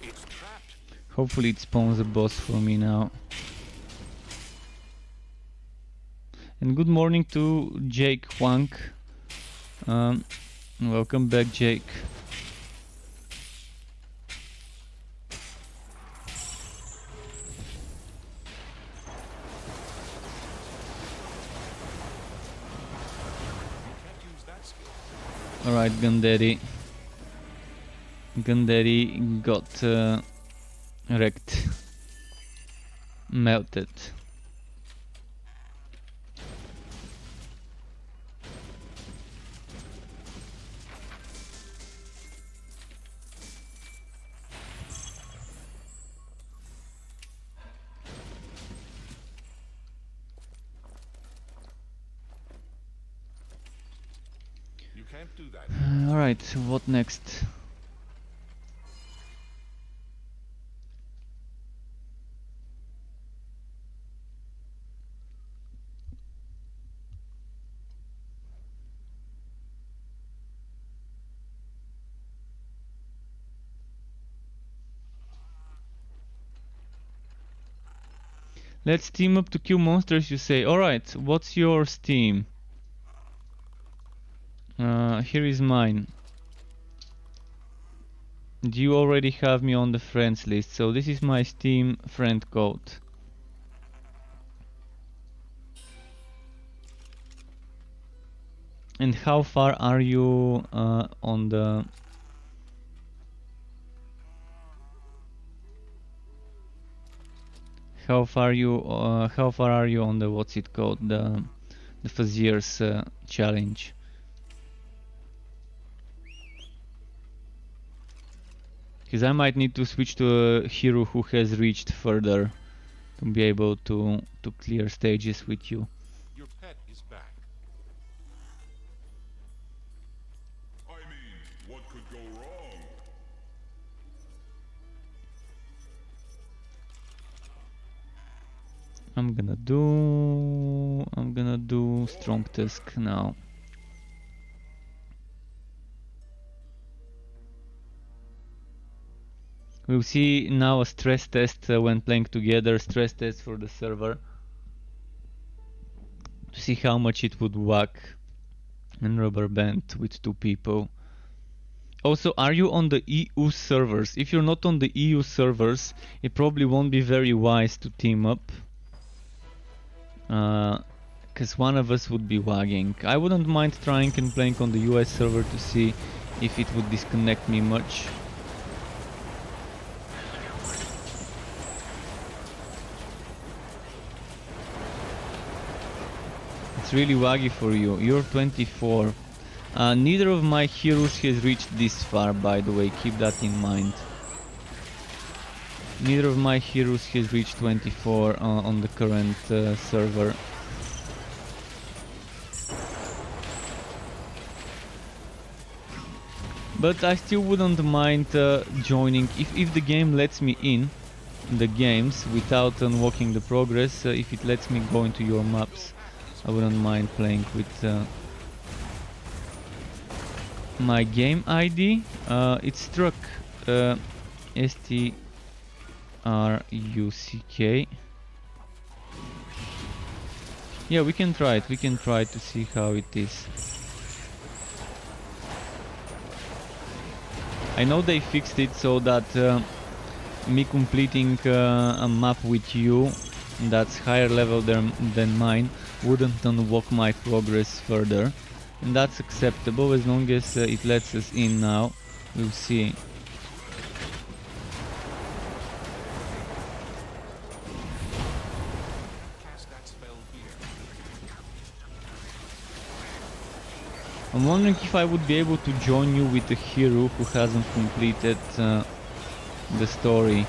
It's trapped. Hopefully it spawns a boss for me now. And good morning to Jake Huang. Welcome back, Jake. Alright, Ganderi. Ganderi got wrecked. Melted. can't do that. Alright, what next? Let's team up to kill monsters, you say. Alright, what's your Steam? Here is mine. You already have me on the friends list, so this is my Steam friend code. And how far are you on the... How far are you on the, what's it called, the Fazier's challenge? Because I might need to switch to a hero who has reached further to be able to clear stages with you. Your pet is back. I mean, what could go wrong? I'm gonna do strong tusk now. We'll see now a stress test when playing together, stress test for the server, to see how much it would whack and rubber band with two people. Also, are you on the EU servers? If you're not on the EU servers, it probably won't be very wise to team up. Because one of us would be wagging. I wouldn't mind trying and playing on the US server to see if it would disconnect me much. It's really waggy for you. You're 24. Neither of my heroes has reached this far, by the way, keep that in mind. Neither of my heroes has reached 24 on the current server. But I still wouldn't mind joining, if the game lets me in the games without unlocking the progress, if it lets me go into your maps, I wouldn't mind playing with my game ID. It's struck STRUCK. Yeah, we can try it. We can try to see how it is. I know they fixed it so that me completing a map with you that's higher level than mine wouldn't unlock my progress further. And that's acceptable as long as it lets us in now. We'll see. Cast that spell here. I'm wondering if I would be able to join you with a hero who hasn't completed the story.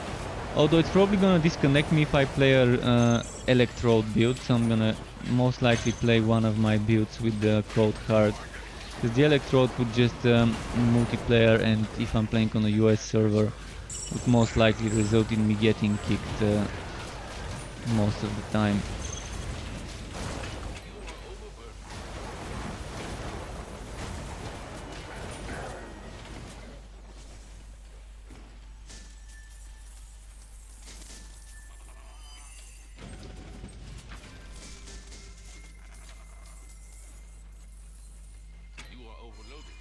Although it's probably gonna disconnect me if I play a electrode build, so I'm gonna most likely play one of my builds with the cold heart. Because the electrode would just multiplayer, and if I'm playing on a US server, would most likely result in me getting kicked most of the time. You are overloaded.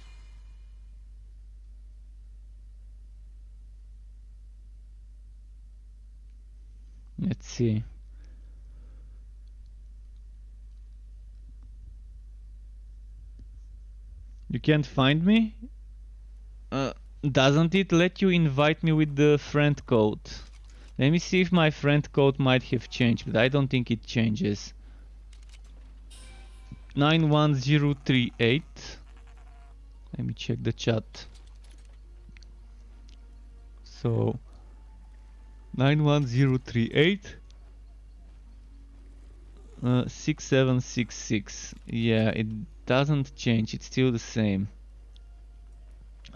Let's see. You can't find me? Doesn't it let you invite me with the friend code? Let me see if my friend code might have changed, but I don't think it changes. 91038. Let me check the chat. So 91038 6766. Yeah, it doesn't change, it's still the same.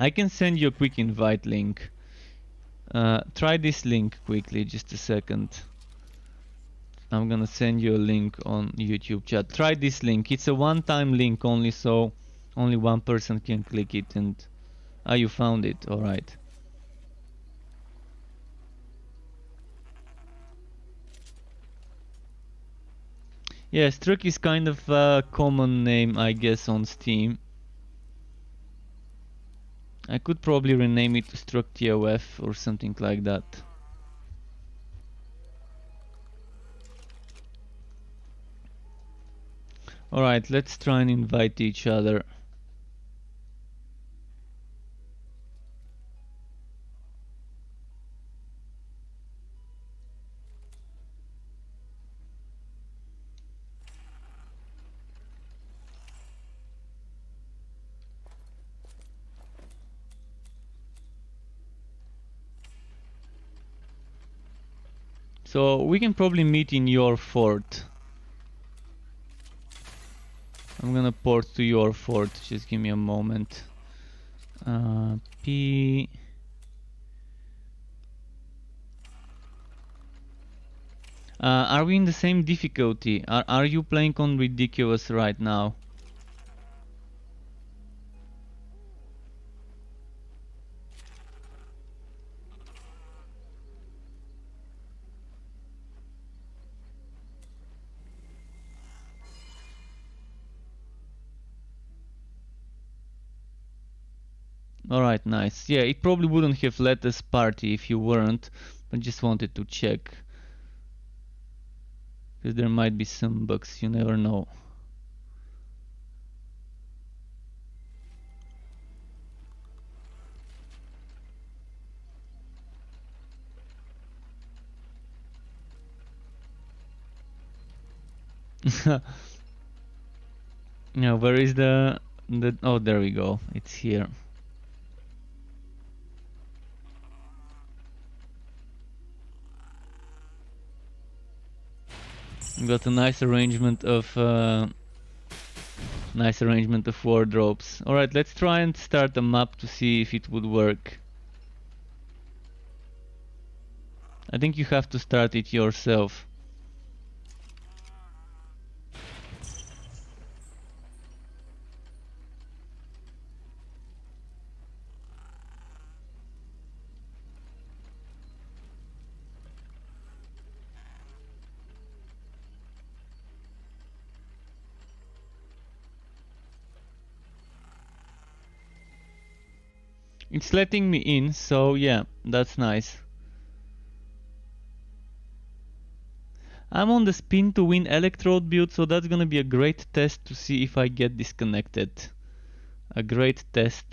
I can send you a quick invite link. Try this link quickly, just a second. I'm gonna send you a link on YouTube chat. Try this link. It's a one-time link only, so only one person can click it. And you found it. All right. Yeah, Struck is kind of a common name, I guess, on Steam. I could probably rename it to Struck TOF or something like that. Alright, let's try and invite each other. So we can probably meet in your fort. I'm gonna port to your fort, just give me a moment. P... are we in the same difficulty? Are you playing on ridiculous right now? Alright, nice. Yeah, it probably wouldn't have let us party if you weren't, but just wanted to check. Because there might be some bugs, you never know. Now, where is the... Oh, there we go. It's here. Got a nice arrangement of wardrobes. All right, let's try and start a map to see if it would work. I think you have to start it yourself. It's letting me in, so yeah, that's nice. I'm on the spin to win electrode build, so that's gonna be a great test to see if I get disconnected. A great test.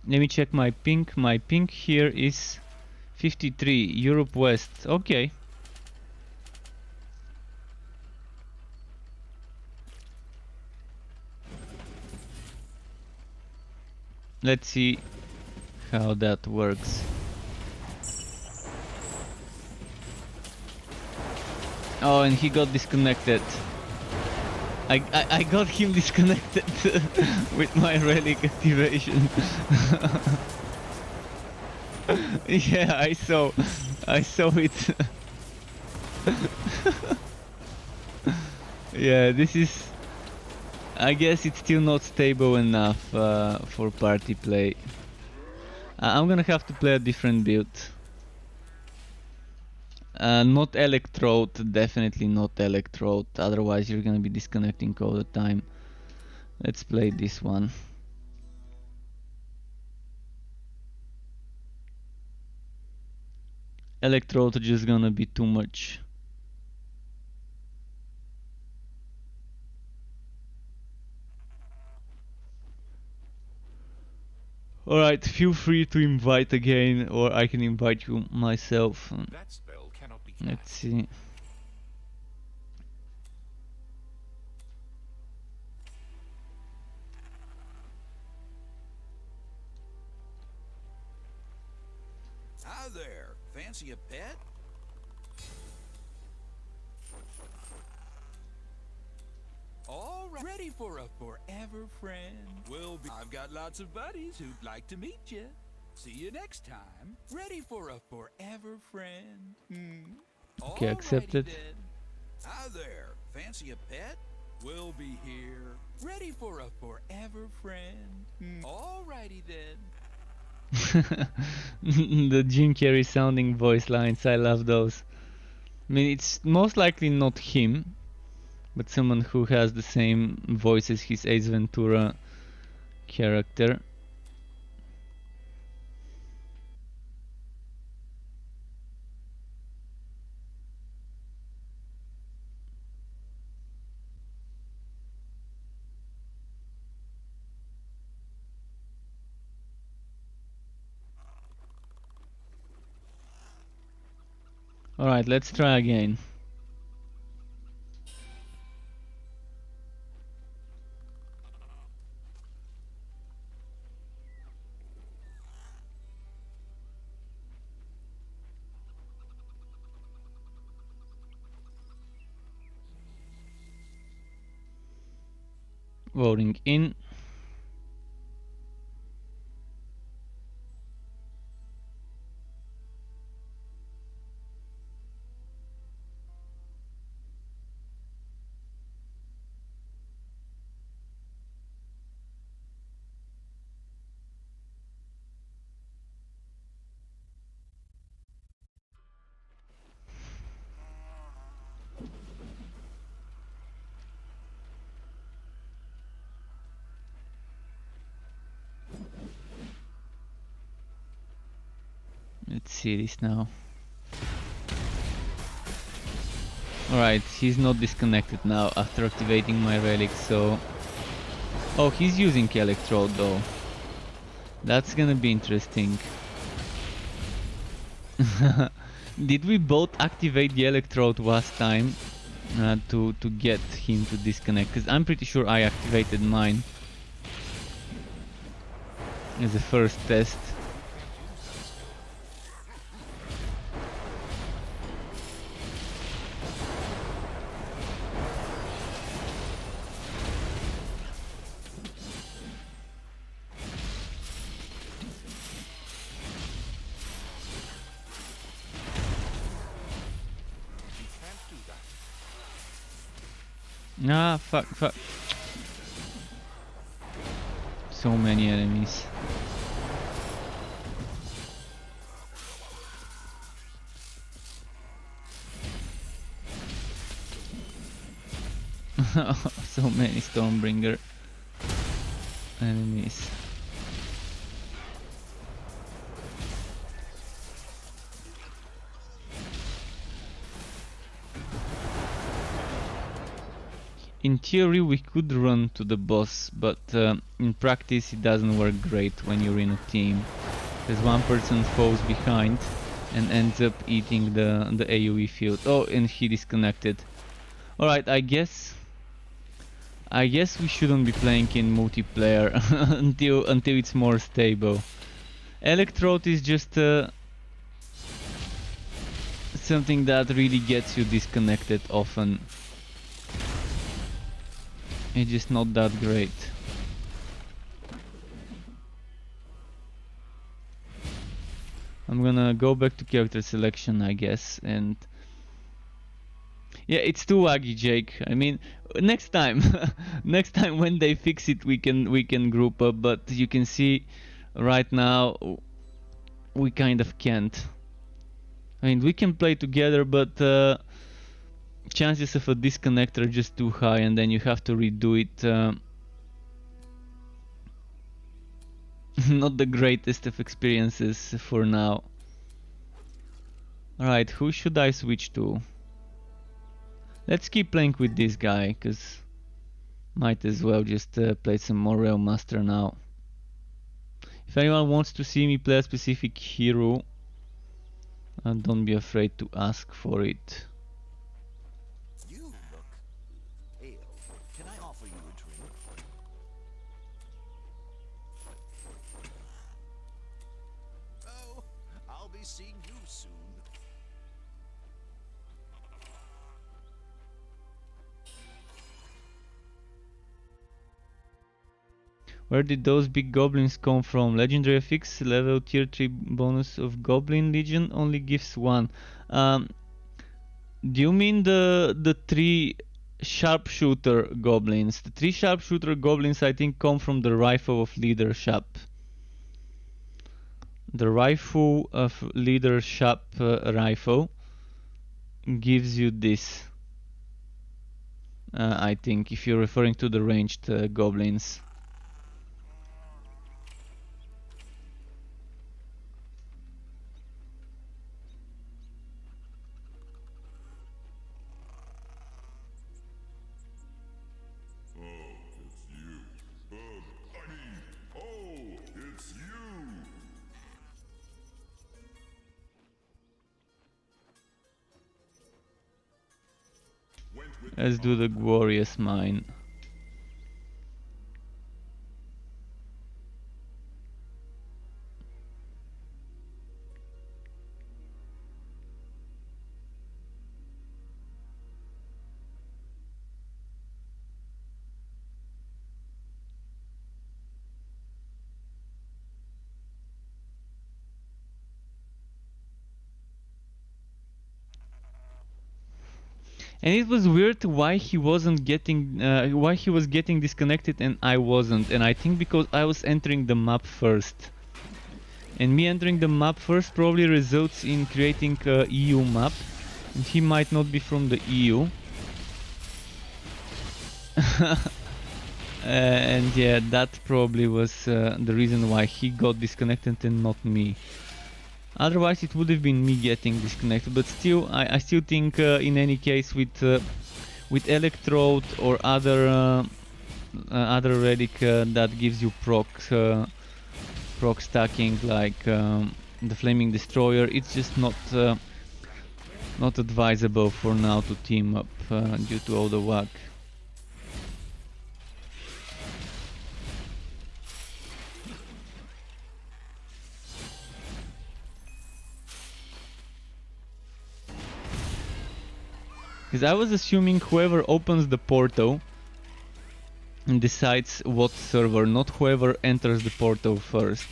Let me check my ping. My ping here is 53, Europe West. Okay. Let's see how that works. Oh, and he got disconnected. I got him disconnected with my relic activation. Yeah, I saw it. Yeah, this is... I guess it's still not stable enough for party play. I'm gonna have to play a different build. Not electrode, definitely not electrode, otherwise you're gonna be disconnecting all the time. Let's play this one. Electrode just gonna be too much. Alright, feel free to invite again, or I can invite you myself. That spell cannot be Let's cast. see. Hi there. Fancy a pet? ready for a forever friend. I've got lots of buddies who'd like to meet you. See you next time. Ready for a forever friend. Okay, accepted. Then. Hi there. Fancy a pet? We'll be here. Ready for a forever friend. Alrighty then. The Jim Carrey sounding voice lines, I love those. I mean, it's most likely not him, but someone who has the same voice as his Ace Ventura character. Alright, let's try again. Voting in. Let's see this now. Alright, he's not disconnected now after activating my relic, so... Oh, he's using Electrode though. That's gonna be interesting. Did we both activate the Electrode last time to get him to disconnect? Because I'm pretty sure I activated mine as a first test. Ah, fuck. So many enemies. So many Stormbringer enemies. In theory we could run to the boss, but in practice it doesn't work great when you're in a team, because one person falls behind and ends up eating the AoE field. Oh, and he disconnected. Alright, I guess we shouldn't be playing in multiplayer until it's more stable. Electrode is just something that really gets you disconnected often. It's just not that great. I'm gonna go back to character selection, I guess, and yeah, it's too laggy, Jake. I mean, next time, next time when they fix it, we can group up. But you can see, right now, we kind of can't. I mean, we can play together, but chances of a disconnect are just too high, and then you have to redo it. Not the greatest of experiences for now. Alright, who should I switch to? Let's keep playing with this guy, cause might as well just play some more Realm Master now. If anyone wants to see me play a specific hero, don't be afraid to ask for it. You look ill. Can I offer you a drink? Oh, I'll be seeing you soon. Where did those big goblins come from? Legendary FX level tier 3 bonus of Goblin Legion only gives 1. Do you mean the 3 sharpshooter goblins? The 3 sharpshooter goblins I think come from the rifle of leadership. The rifle of leadership rifle gives you this. I think if you're referring to the ranged goblins. It's you! Let's do the glorious mine. And it was weird why he wasn't getting, why he was getting disconnected and I wasn't. And I think because I was entering the map first. And me entering the map first probably results in creating a EU map. And he might not be from the EU. And yeah, that probably was the reason why he got disconnected and not me. Otherwise it would have been me getting disconnected, but still, I still think in any case with Electrode or other relic that gives you proc stacking like the Flaming Destroyer, it's just not advisable for now to team up due to all the whack. Because I was assuming whoever opens the portal and decides what server, not whoever enters the portal first.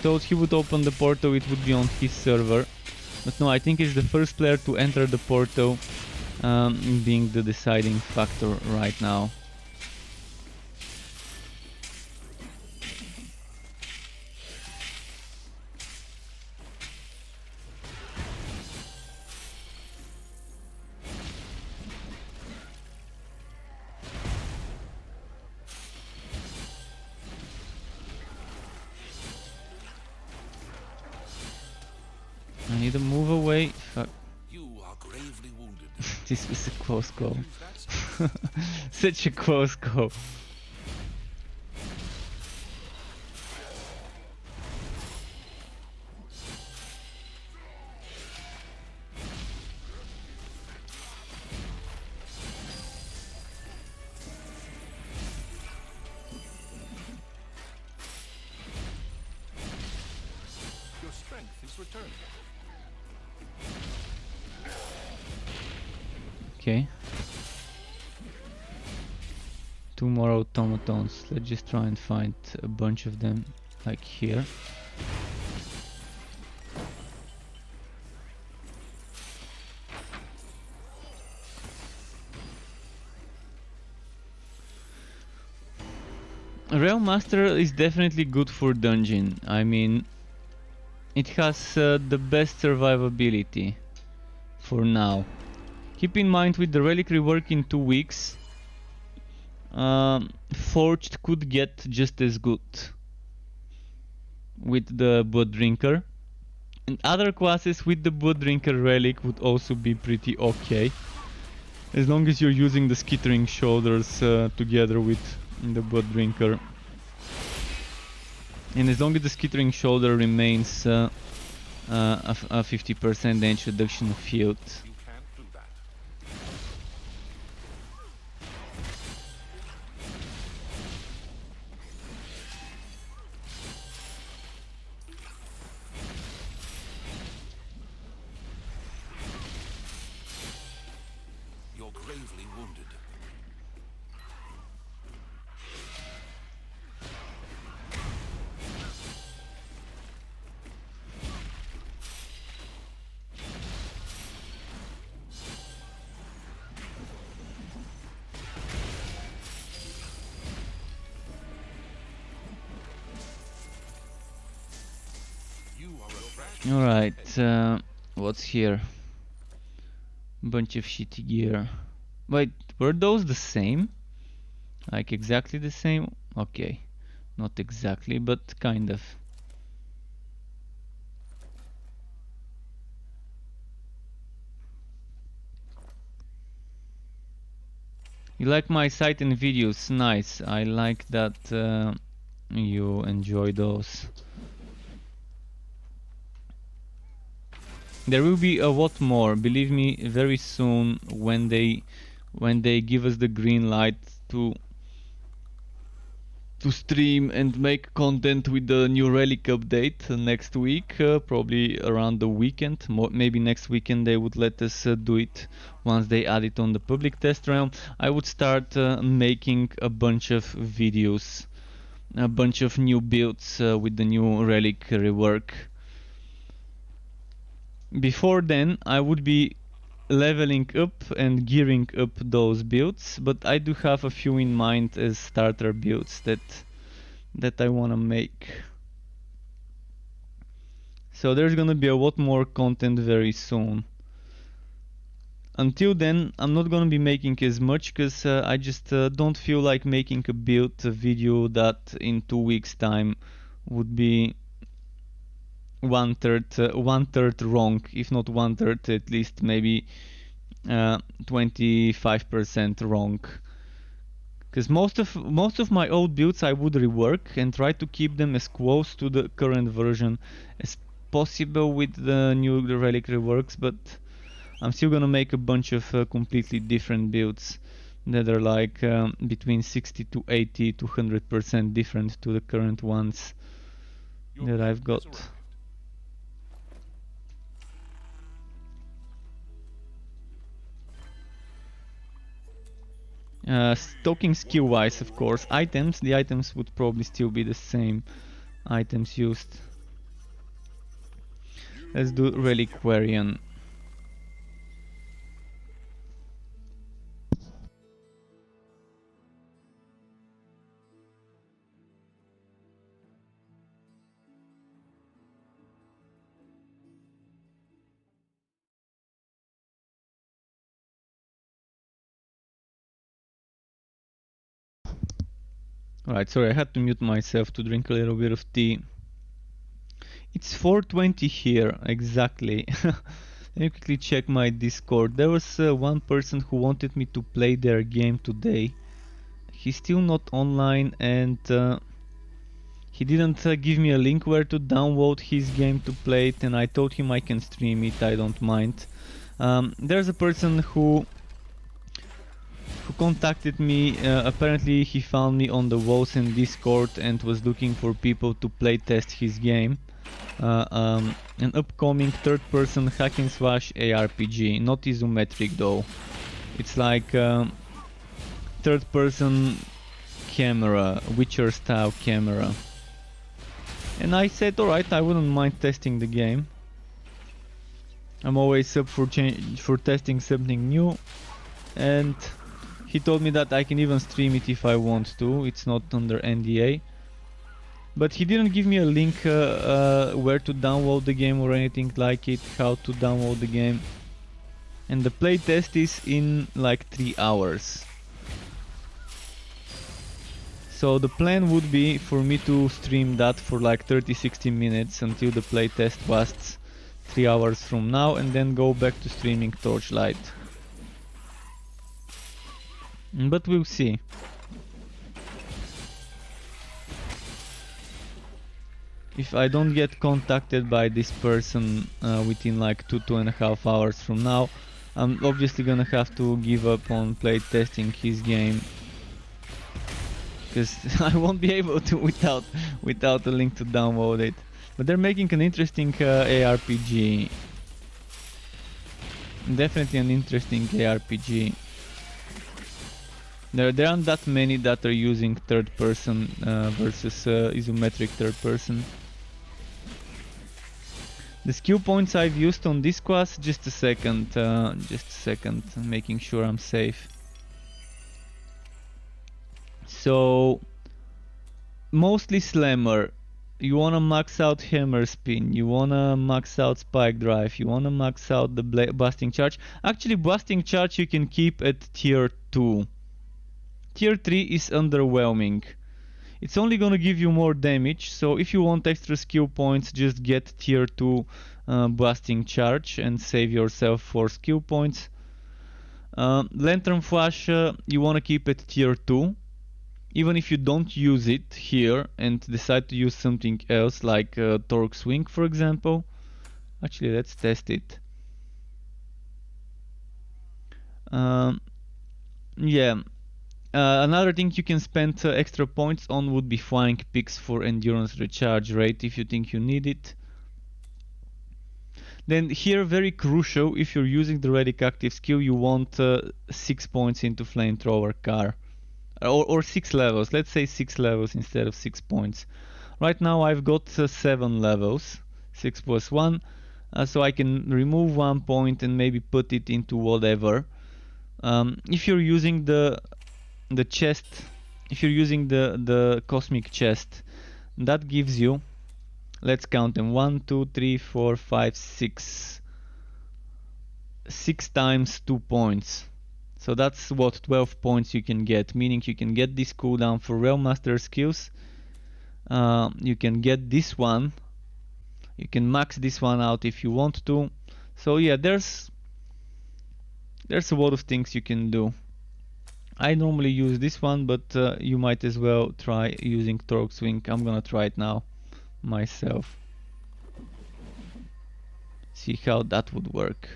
Thought he would open the portal, it would be on his server. But no, I think it's the first player to enter the portal being the deciding factor right now. I need to move away. Fuck. You are gravely wounded. This was a close call. Such a close call. Your strength is returning. Okay. 2 more automatons. Let's just try and find a bunch of them, like here. Realm Master is definitely good for dungeon. I mean, it has the best survivability for now. Keep in mind with the relic rework in 2 weeks, Forged could get just as good with the Blood Drinker. And other classes with the Blood Drinker relic would also be pretty okay. As long as you're using the Skittering Shoulders together with the Blood Drinker. And as long as the Skittering Shoulder remains a 50% damage reduction field. You can't do that. You're gravely wounded. Alright, what's here? Bunch of shitty gear. Wait, were those the same? Like exactly the same? Okay, not exactly, but kind of. You like my site and videos? Nice. I like that you enjoy those. There will be a lot more, believe me, very soon when they give us the green light to stream and make content with the new relic update next week, probably around the weekend. Maybe next weekend they would let us do it once they add it on the public test realm. I would start making a bunch of videos, a bunch of new builds with the new relic rework. Before then I would be leveling up and gearing up those builds, but I do have a few in mind as starter builds that I want to make. So there's gonna be a lot more content very soon. Until then, I'm not gonna be making as much because I just don't feel like making a video that in 2 weeks time would be one third wrong, if not one third, at least maybe 25% wrong. Because most of my old builds I would rework and try to keep them as close to the current version as possible with the new relic reworks, but I'm still gonna make a bunch of completely different builds that are like between 60 to 80 to 100% different to the current ones that I've got. Talking skill wise, of course, the items would probably still be the same items used. Let's do Reliquarian. Alright, sorry, I had to mute myself to drink a little bit of tea. It's 4:20 here, exactly. Let me quickly check my Discord. There was one person who wanted me to play their game today. He's still not online and he didn't give me a link where to download his game to play it, and I told him I can stream it, I don't mind. There's a person who contacted me. Apparently he found me on the walls in Discord and was looking for people to play test his game. An upcoming third-person hack and slash ARPG, not isometric though. It's like third-person camera, Witcher style camera. And I said, alright, I wouldn't mind testing the game. I'm always up for testing something new, and he told me that I can even stream it if I want to. It's not under NDA. But he didn't give me a link where to download the game or anything like it, how to download the game. And the playtest is in like 3 hours. So the plan would be for me to stream that for like 30-60 minutes until the playtest lasts 3 hours from now, and then go back to streaming Torchlight. But we'll see. If I don't get contacted by this person within like 2.5 hours from now, I'm obviously gonna have to give up on playtesting his game, because I won't be able to without a link to download it. But they're making an interesting ARPG. Definitely an interesting ARPG. There aren't that many that are using third person versus isometric third person. The skill points I've used on this class, just a second, making sure I'm safe. So mostly slammer, you wanna max out hammer spin, you wanna max out spike drive, you wanna max out the busting charge. Actually, busting charge you can keep at tier 2. Tier 3 is underwhelming. It's only gonna give you more damage, so if you want extra skill points, just get tier 2 busting charge and save yourself 4 skill points. Lantern flash you wanna keep at tier 2. Even if you don't use it here and decide to use something else like torque swing, for example. Actually, let's test it. Yeah. Another thing you can spend extra points on would be flying picks for endurance recharge rate if you think you need it. Then here, very crucial, if you're using the relic active skill, you want 6 points into flamethrower car. Or 6 levels, let's say 6 levels instead of 6 points. Right now I've got 7 levels, 6 plus 1, so I can remove 1 point and maybe put it into whatever. If you're using the chest, if you're using the cosmic chest, that gives you, let's count them, 1, 2, 3, 4, 5, 6. 6 times 2 points. So that's what 12 points you can get, meaning you can get this cooldown for Realm Master skills. You can get this one. You can max this one out if you want to. So yeah, there's a lot of things you can do. I normally use this one, but you might as well try using Torque Swing. I'm gonna try it now myself. See how that would work.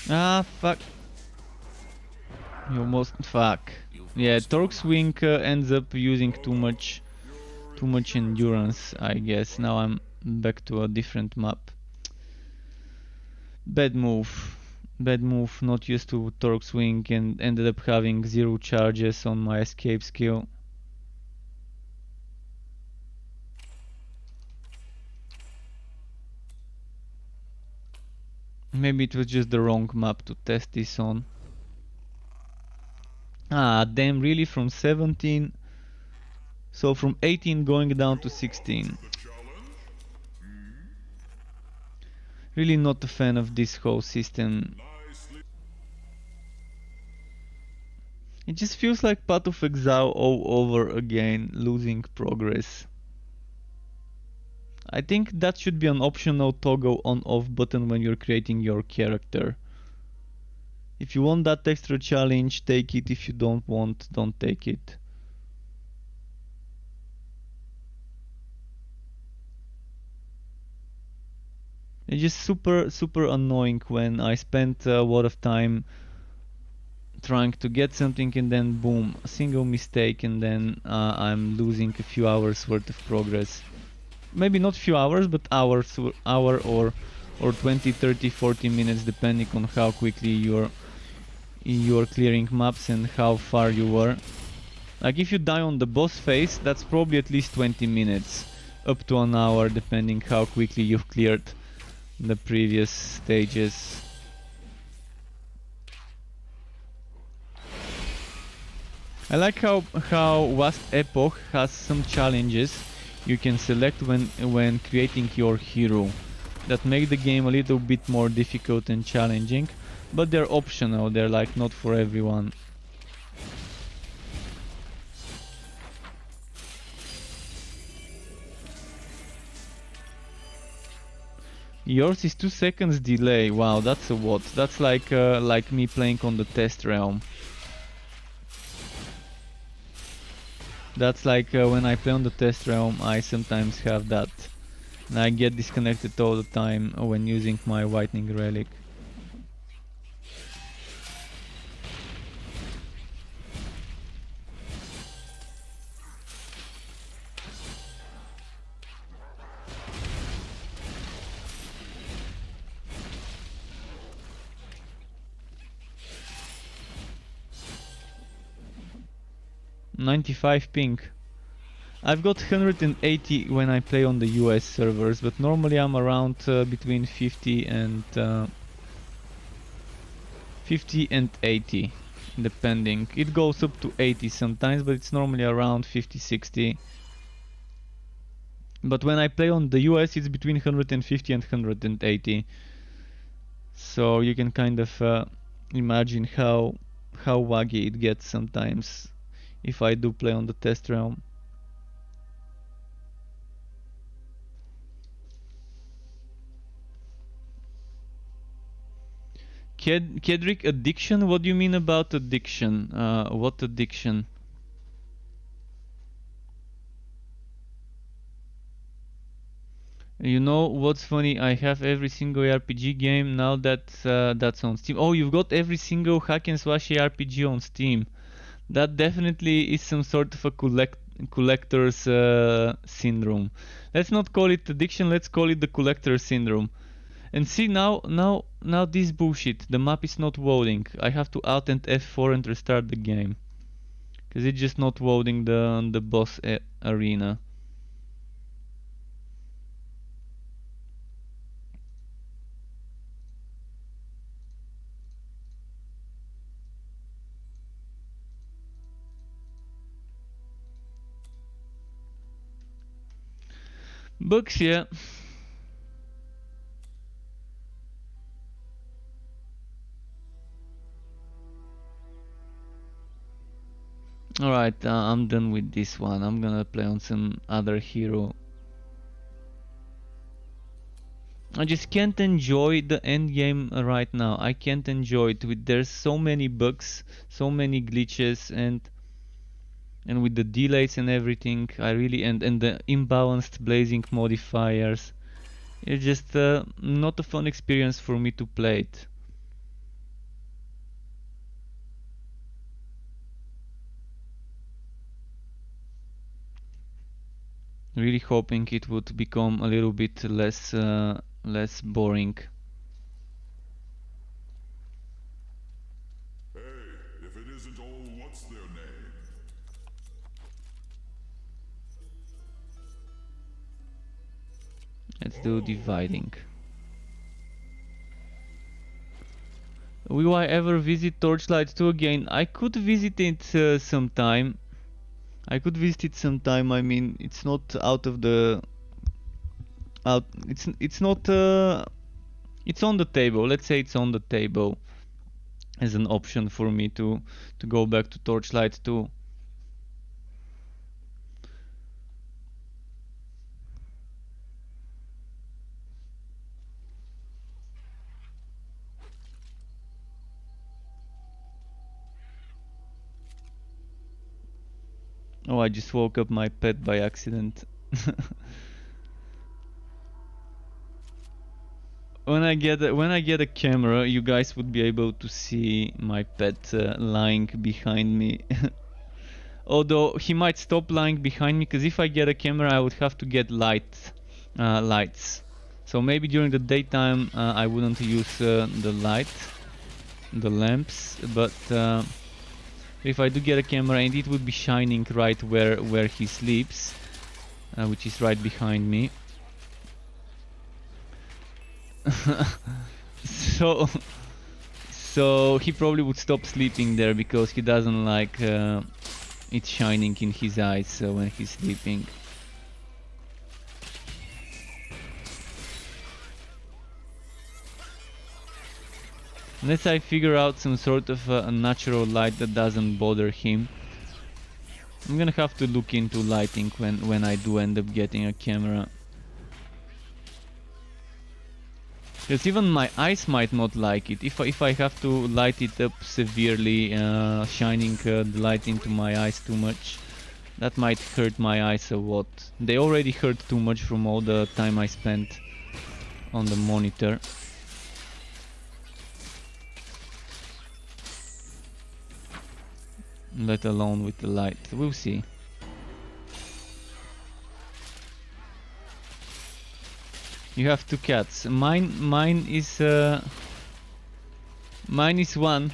Ah, fuck. You almost... fuck. Yeah, Torque Swing ends up using too much endurance, I guess. Now I'm back to a different map. Bad move. Bad move, not used to Torque Swing and ended up having 0 charges on my escape skill. Maybe it was just the wrong map to test this on. Ah, damn, really? From 17? So from 18 going down to 16. Really not a fan of this whole system. It just feels like Path of Exile all over again, losing progress. I think that should be an optional toggle on-off button when you're creating your character. If you want that extra challenge, take it. If you don't want, don't take it. It's just super annoying when I spent a lot of time trying to get something and then boom, a single mistake and then I'm losing a few hours worth of progress. Maybe not few hours, but hour or 20, 30, 40 minutes, depending on how quickly you're clearing maps and how far you were. Like if you die on the boss phase, that's probably at least 20 minutes, up to an hour, depending how quickly you've cleared the previous stages. I like how Vast Epoch has some challenges you can select when creating your hero that make the game a little bit more difficult and challenging, but they're optional, they're like not for everyone. Yours is 2 seconds delay. Wow, that's a what? That's like me playing on the test realm. That's like when I play on the test realm, I sometimes have that. And I get disconnected all the time when using my Whitening Relic. .95 ping. I've got 180 when I play on the US servers, but normally I'm around between 50 and 80, depending. It goes up to 80 sometimes, but it's normally around 50, 60. But when I play on the US, it's between 150 and 180. So you can kind of imagine how waggy it gets sometimes if I do play on the test realm. Kedrick, addiction? What do you mean about addiction? What addiction? You know what's funny? I have every single RPG game now that that's on Steam. Oh, you've got every single hack and slash RPG on Steam. That definitely is some sort of a collector's syndrome. Let's not call it addiction. Let's call it the collector syndrome. And see now this bullshit. The map is not loading. I have to Alt and F4 and restart the game, because it's just not loading the boss arena. Books, yeah. Alright, I'm done with this one. I'm gonna play on some other hero. I just can't enjoy the end game right now. I can't enjoy it. There's so many bugs, so many glitches, and with the delays and everything, I really and the imbalanced blazing modifiers. It's just not a fun experience for me to play it. Really hoping it would become a little bit less boring. Hey, if it isn't all what's their name? Let's do dividing. Will I ever visit Torchlight 2 again? I could visit it sometime. I could visit it sometime. I mean, it's not out of the it's not it's on the table. Let's say it's on the table as an option for me to go back to Torchlight 2. Oh, I just woke up my pet by accident. When I get a camera, you guys would be able to see my pet lying behind me. Although he might stop lying behind me, because if I get a camera, I would have to get lights. So maybe during the daytime I wouldn't use the lamps, but if I do get a camera, and it would be shining right where he sleeps, which is right behind me. So he probably would stop sleeping there, because he doesn't like it shining in his eyes when he's sleeping. Unless I figure out some sort of a natural light that doesn't bother him. I'm gonna have to look into lighting when I do end up getting a camera. Because even my eyes might not like it. If I have to light it up severely, shining the light into my eyes too much, that might hurt my eyes a lot. They already hurt too much from all the time I spent on the monitor. Let alone with the light. We'll see. You have two cats. Mine is one,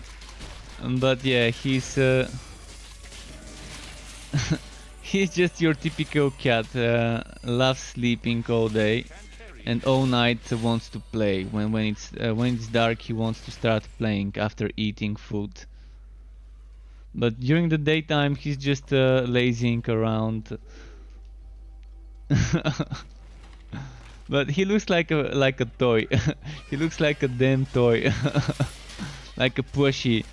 but yeah, he's He's just your typical cat, loves sleeping all day and all night wants to play. When it's dark, he wants to start playing after eating food. But during the daytime, he's just lazing around. But he looks like a toy. He looks like a damn toy, like a plushie.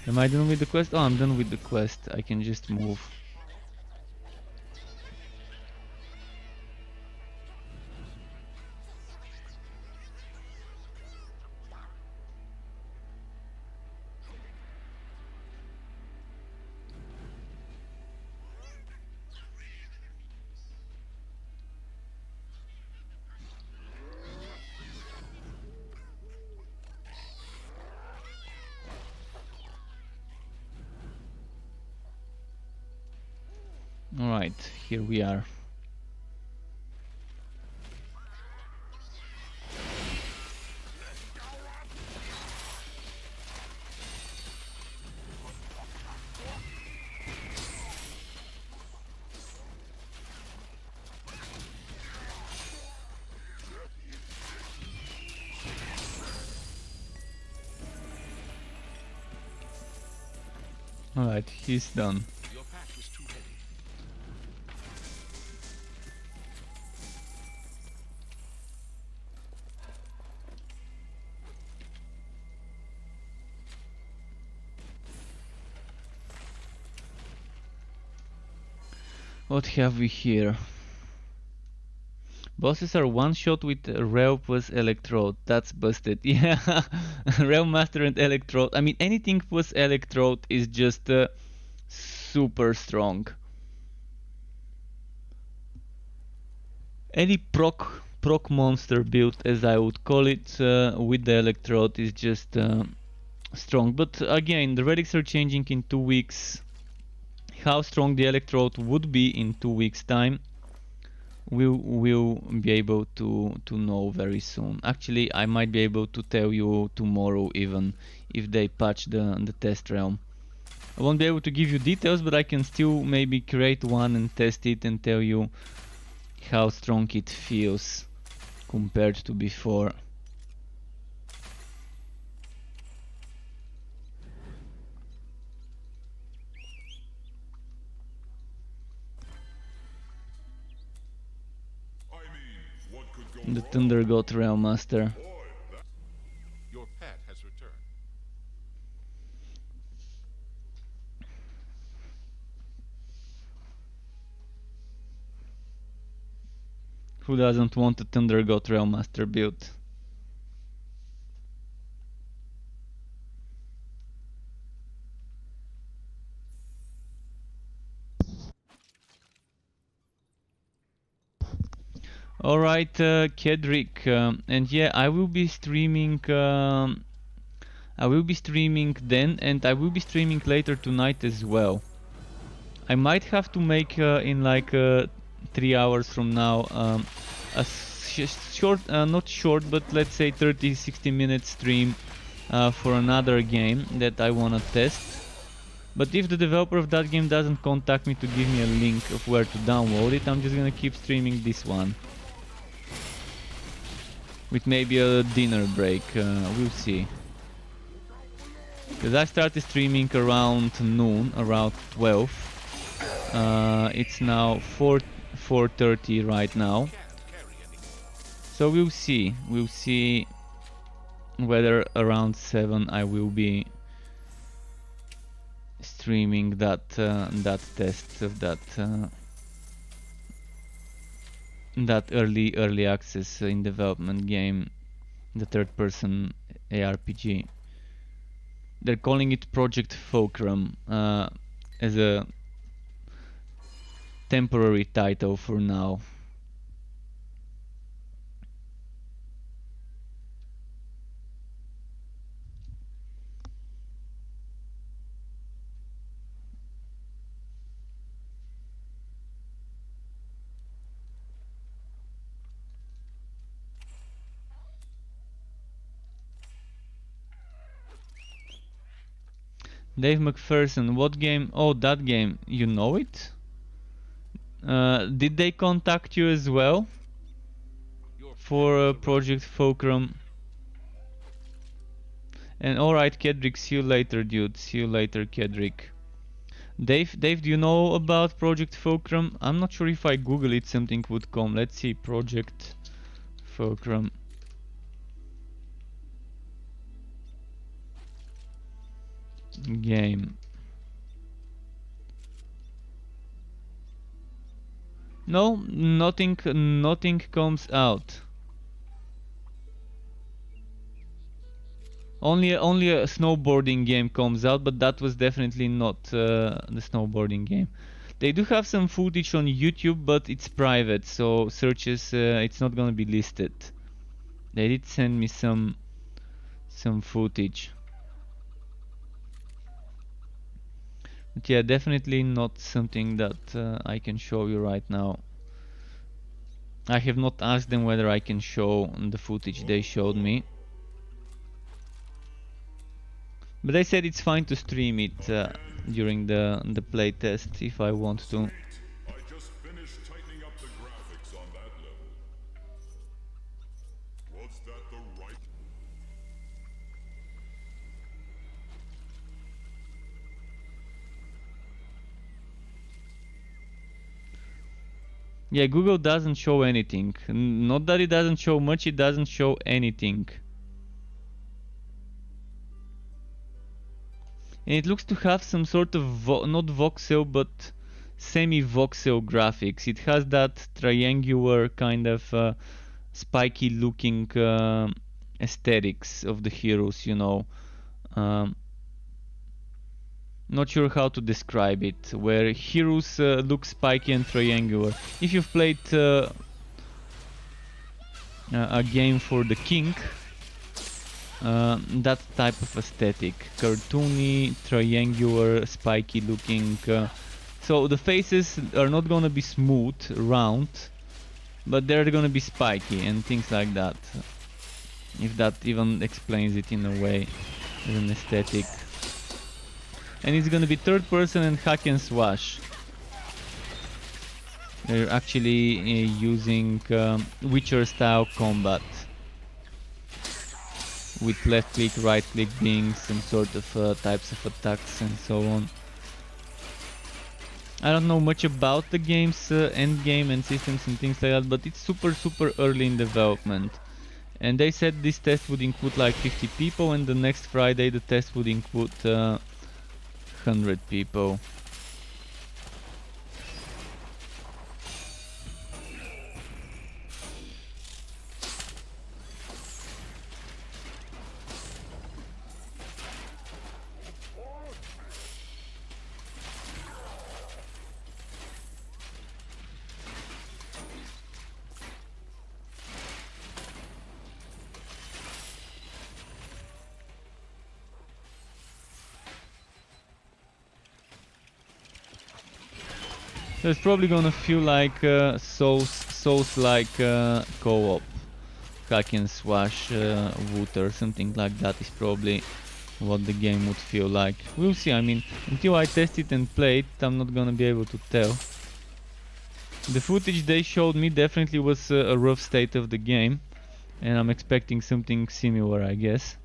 Am I done with the quest? Oh, I'm done with the quest. I can just move. Alright, here we are. Alright, he's done. Your pack is too heavy. What have we here? Bosses are one shot with Rail plus Electrode. That's busted. Yeah, Rail Master and Electrode. I mean, anything plus Electrode is just super strong. Any proc monster build, as I would call it, with the Electrode is just strong. But again, the relics are changing in 2 weeks. How strong the Electrode would be in 2 weeks time, we'll be able to know very soon. Actually, I might be able to tell you tomorrow even, if they patch the test realm. I won't be able to give you details, but I can still maybe create one and test it and tell you how strong it feels compared to before. The Thunder God Realm Master. Your pet has returned. Who doesn't want a Thunder God Realm Master build? Alright, Kedrick, and yeah, I will be streaming then, and I will be streaming later tonight as well. I might have to make in like 3 hours from now a short, not short, but let's say 30-60 minute stream for another game that I wanna test. But if the developer of that game doesn't contact me to give me a link of where to download it, I'm just gonna keep streaming this one. With maybe a dinner break, we'll see. Because I started streaming around noon, around 12. It's now 4:30 right now. So we'll see. We'll see whether around 7 I will be streaming that test of that early access in development game, the third-person ARPG. They're calling it Project Fulcrum as a temporary title for now. Dave McPherson, what game? Oh, that game. You know it? Did they contact you as well Your for pet has Project Fulcrum? And alright, Kedrick, see you later, dude. See you later, Kedrick. Dave, do you know about Project Fulcrum? I'm not sure if I Google it, something would come. Let's see, Project Fulcrum. Game. No, nothing comes out. Only a snowboarding game comes out, but that was definitely not the snowboarding game. They do have some footage on YouTube, but it's private, so searches it's not gonna be listed. They did send me some footage. But yeah, definitely not something that I can show you right now. I have not asked them whether I can show the footage they showed me. But they said it's fine to stream it during the playtest if I want to. I just finished tightening up the graphics on that level. Was that the right? Yeah, Google doesn't show anything. Not that it doesn't show much, it doesn't show anything. And it looks to have some sort of not voxel but semi-voxel graphics. It has that triangular kind of spiky looking aesthetics of the heroes, you know. Not sure how to describe it, where heroes look spiky and triangular. If you've played a game for the king, that type of aesthetic, cartoony, triangular, spiky looking. So the faces are not gonna be smooth, round, but they're gonna be spiky and things like that. If that even explains it in a way, as an aesthetic. And it's gonna be third person and hack and slash. They're actually using Witcher style combat. With left click, right click being some sort of types of attacks and so on. I don't know much about the game's end game and systems and things like that, but it's super early in development. And they said this test would include like 50 people, and the next Friday the test would include 100 people. So it's probably gonna feel like Souls-like co-op, hack and slash, wood or something like that is probably what the game would feel like. We'll see. I mean, until I test it and play it, I'm not gonna be able to tell. The footage they showed me definitely was a rough state of the game, and I'm expecting something similar, I guess.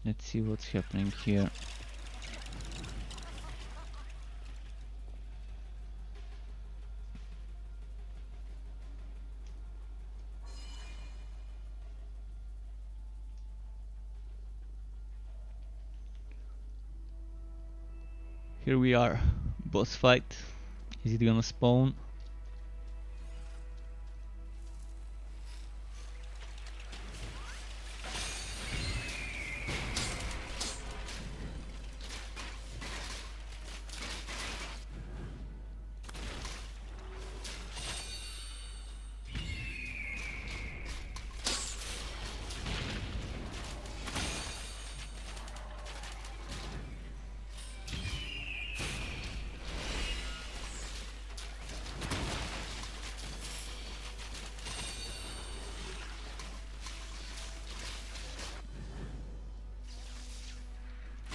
Let's see what's happening here. Here we are, boss fight. Is it gonna spawn?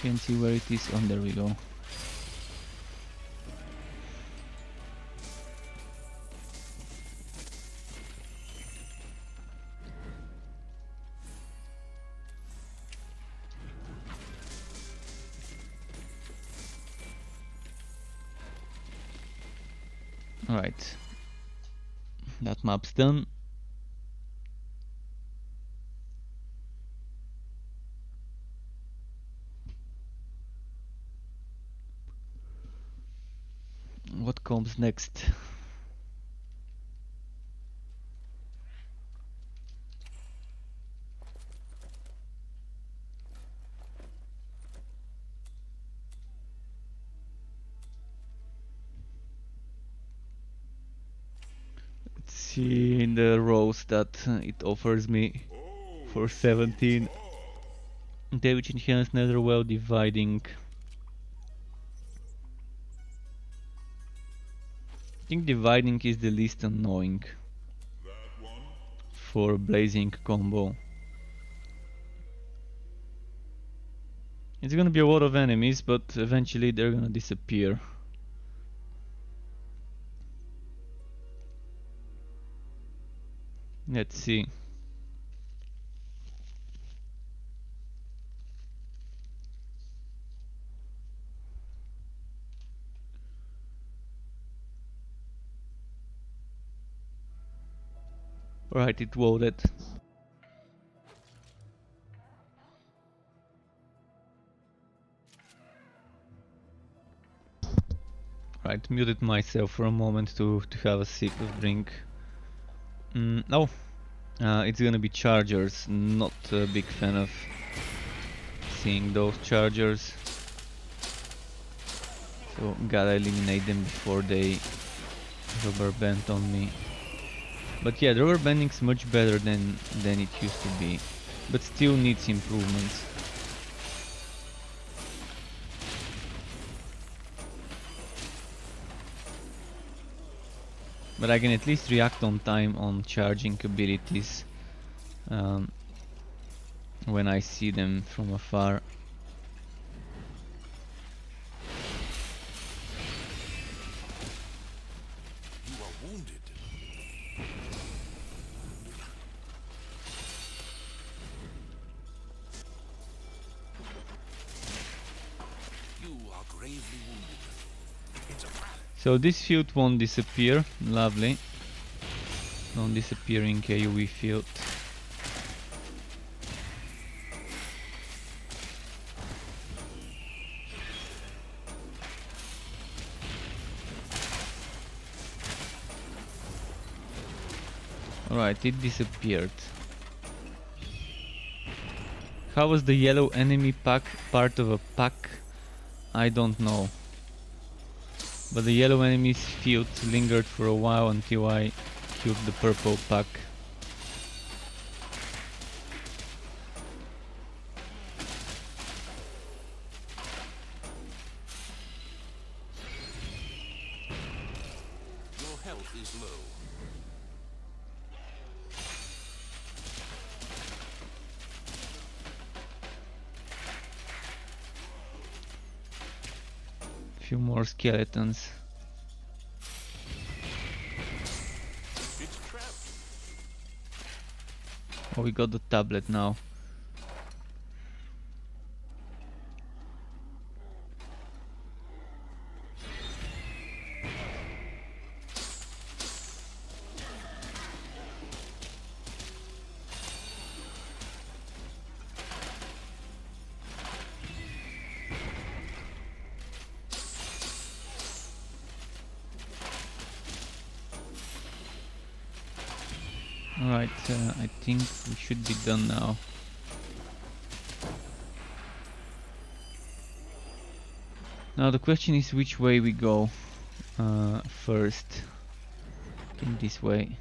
Can't see where it is. Oh, there we go. Alright. That map's done. What comes next? Let's see the rows that it offers me for 17. Damage enhanced netherwell dividing. I think dividing is the least annoying for blazing combo. It's gonna be a lot of enemies, but eventually they're gonna disappear. Let's see. Alright, it loaded. Right, muted myself for a moment to have a sip of drink. Oh, it's gonna be chargers. Not a big fan of seeing those chargers. So gotta eliminate them before they rubber band on me. But yeah, the rubber banding's much better than it used to be, but still needs improvements. But I can at least react on time on charging abilities when I see them from afar. You are wounded. You are gravely wounded. It's a trap. So this field won't disappear. Lovely. Non-disappearing AoE field. Alright, it disappeared. How was the yellow enemy pack part of a pack? I don't know. But the yellow enemy's field lingered for a while until I killed the purple pack. Your health is low. Few more skeletons. It's trapped. Oh, we got the tablet now. Alright, I think we should be done now. Now the question is which way we go first. I think this way.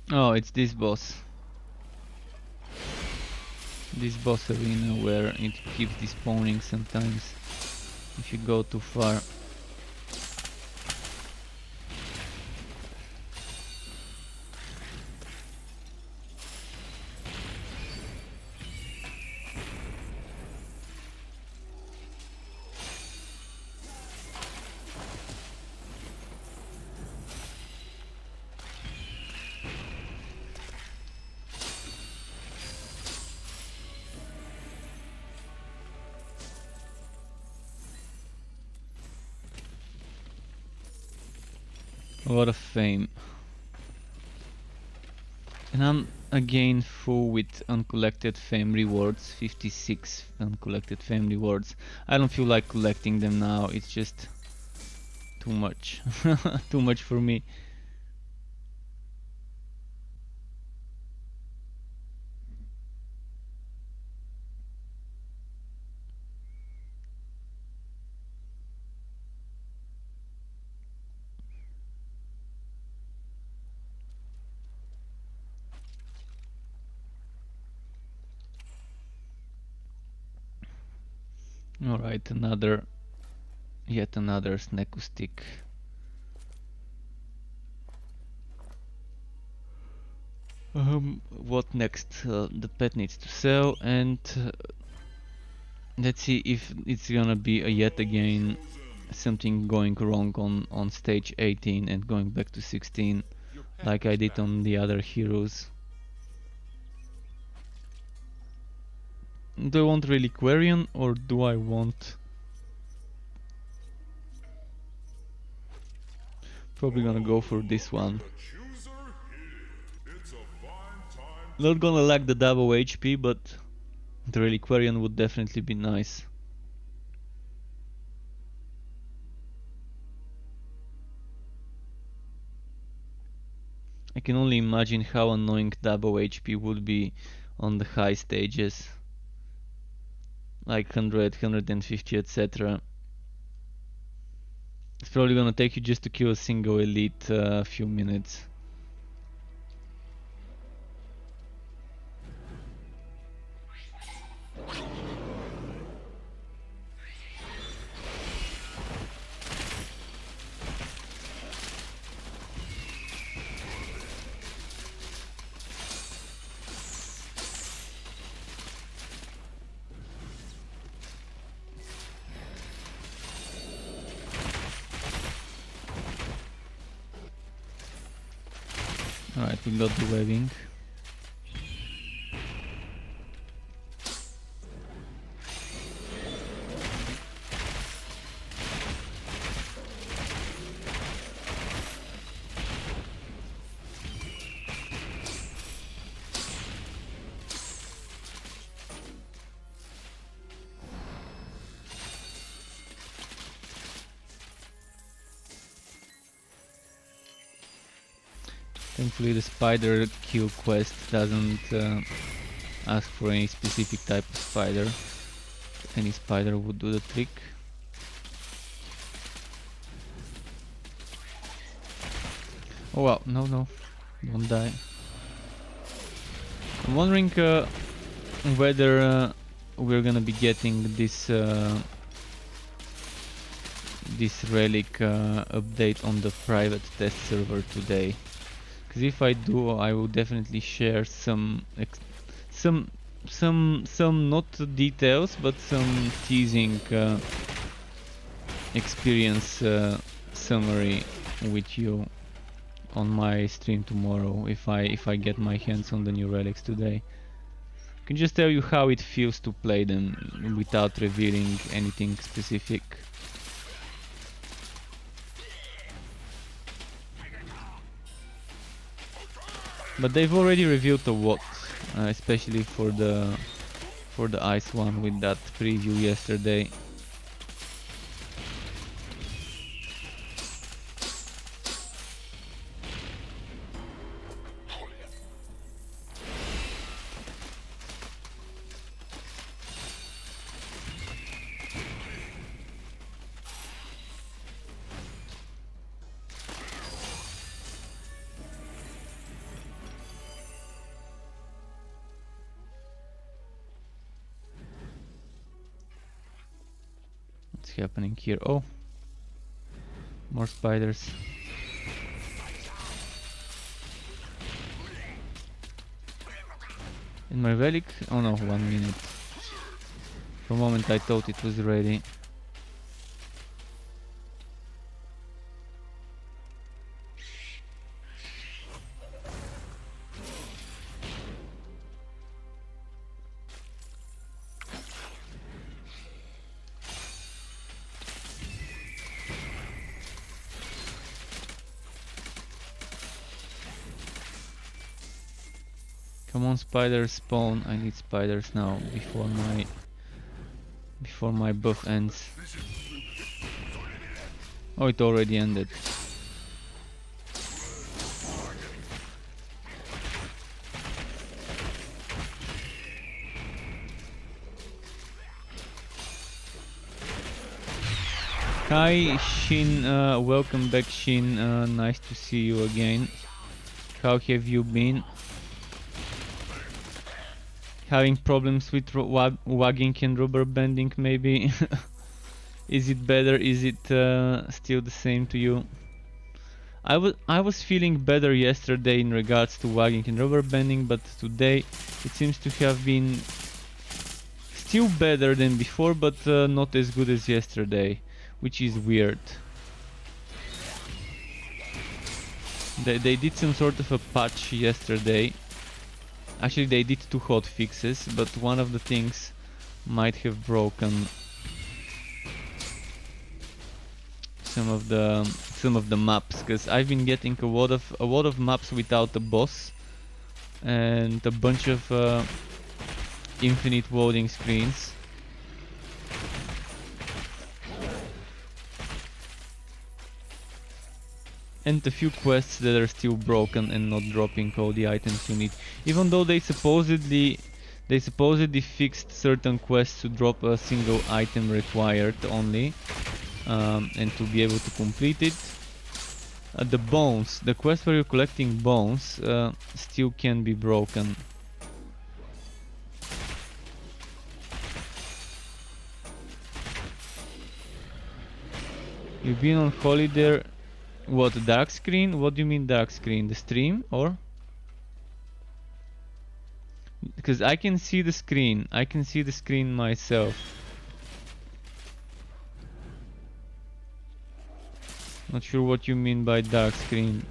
Oh, it's this boss. This boss arena where it keeps despawning sometimes if you go too far. A lot of fame. And I'm again full with uncollected fame rewards. 56 uncollected fame rewards. I don't feel like collecting them now, it's just too much. Too much for me. Alright, yet another Sneku stick. What next? The pet needs to sell, and let's see if it's gonna be yet again something going wrong on stage 18 and going back to 16 like I did on the other heroes. Do I want Reliquarian or do I want... Probably gonna go for this one. Not gonna lack the double HP, but the Reliquarian would definitely be nice. I can only imagine how annoying double HP would be on the high stages. Like 100, 150, etc. It's probably gonna take you just to kill a single elite a few minutes. Alright, we got the webbing. Thankfully the spider kill quest doesn't ask for any specific type of spider. Any spider would do the trick. Oh wow, no, don't die. I'm wondering whether we're gonna be getting this this relic update on the private test server today. Because if I do, I will definitely share some not details, but some teasing experience summary with you on my stream tomorrow if I get my hands on the new relics today. can just tell you how it feels to play them without revealing anything specific. But they've already revealed a lot, especially for the ice one with that preview yesterday. What's happening here? Oh, more spiders. In my relic? Oh no, 1 minute. For a moment I thought it was ready. Come on, spiders spawn. I need spiders now before my buff ends. Oh, it already ended. Hi Shin, welcome back Shin, nice to see you again. How have you been? Having problems with wagging and rubber banding maybe? Is it better? Is it still the same to you? I was feeling better yesterday in regards to wagging and rubber banding, but today it seems to have been still better than before, but not as good as yesterday, which is weird. They did some sort of a patch yesterday. Actually, they did 2 hot fixes, but one of the things might have broken some of the maps, because I've been getting a lot of maps without a boss and a bunch of infinite loading screens. And a few quests that are still broken and not dropping all the items you need. Even though they supposedly fixed certain quests to drop a single item required only, and to be able to complete it. The bones, the quest where you're collecting bones, still can be broken. You've been on holiday. What, dark screen? What do you mean dark screen? The stream or? Because I can see the screen. I can see the screen myself. Not sure what you mean by dark screen.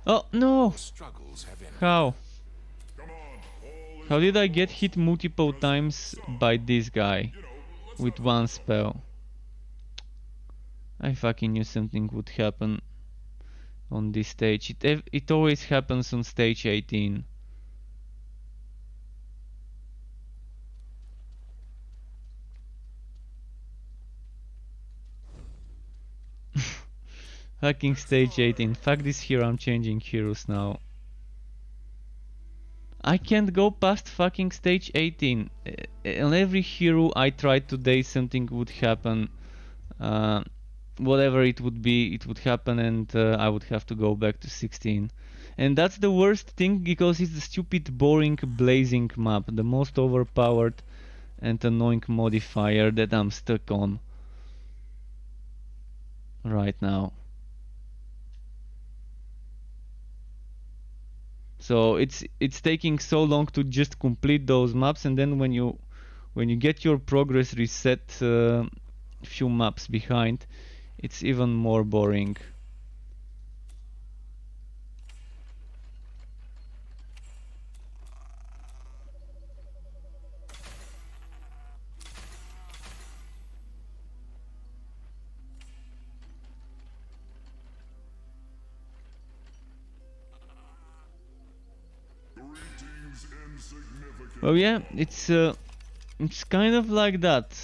Oh no! How? How did I get hit multiple times by this guy with one spell? I fucking knew something would happen on this stage. It always happens on stage 18. Fucking stage 18. Fuck this hero, I'm changing heroes now. I can't go past fucking stage 18. On every hero I tried today something would happen. Whatever it would be, it would happen, and I would have to go back to 16. And that's the worst thing, because it's the stupid boring blazing map. The most overpowered and annoying modifier that I'm stuck on right now. So it's taking so long to just complete those maps, and then when you get your progress reset few maps behind, it's even more boring. insignificant. Well, yeah, it's kind of like that.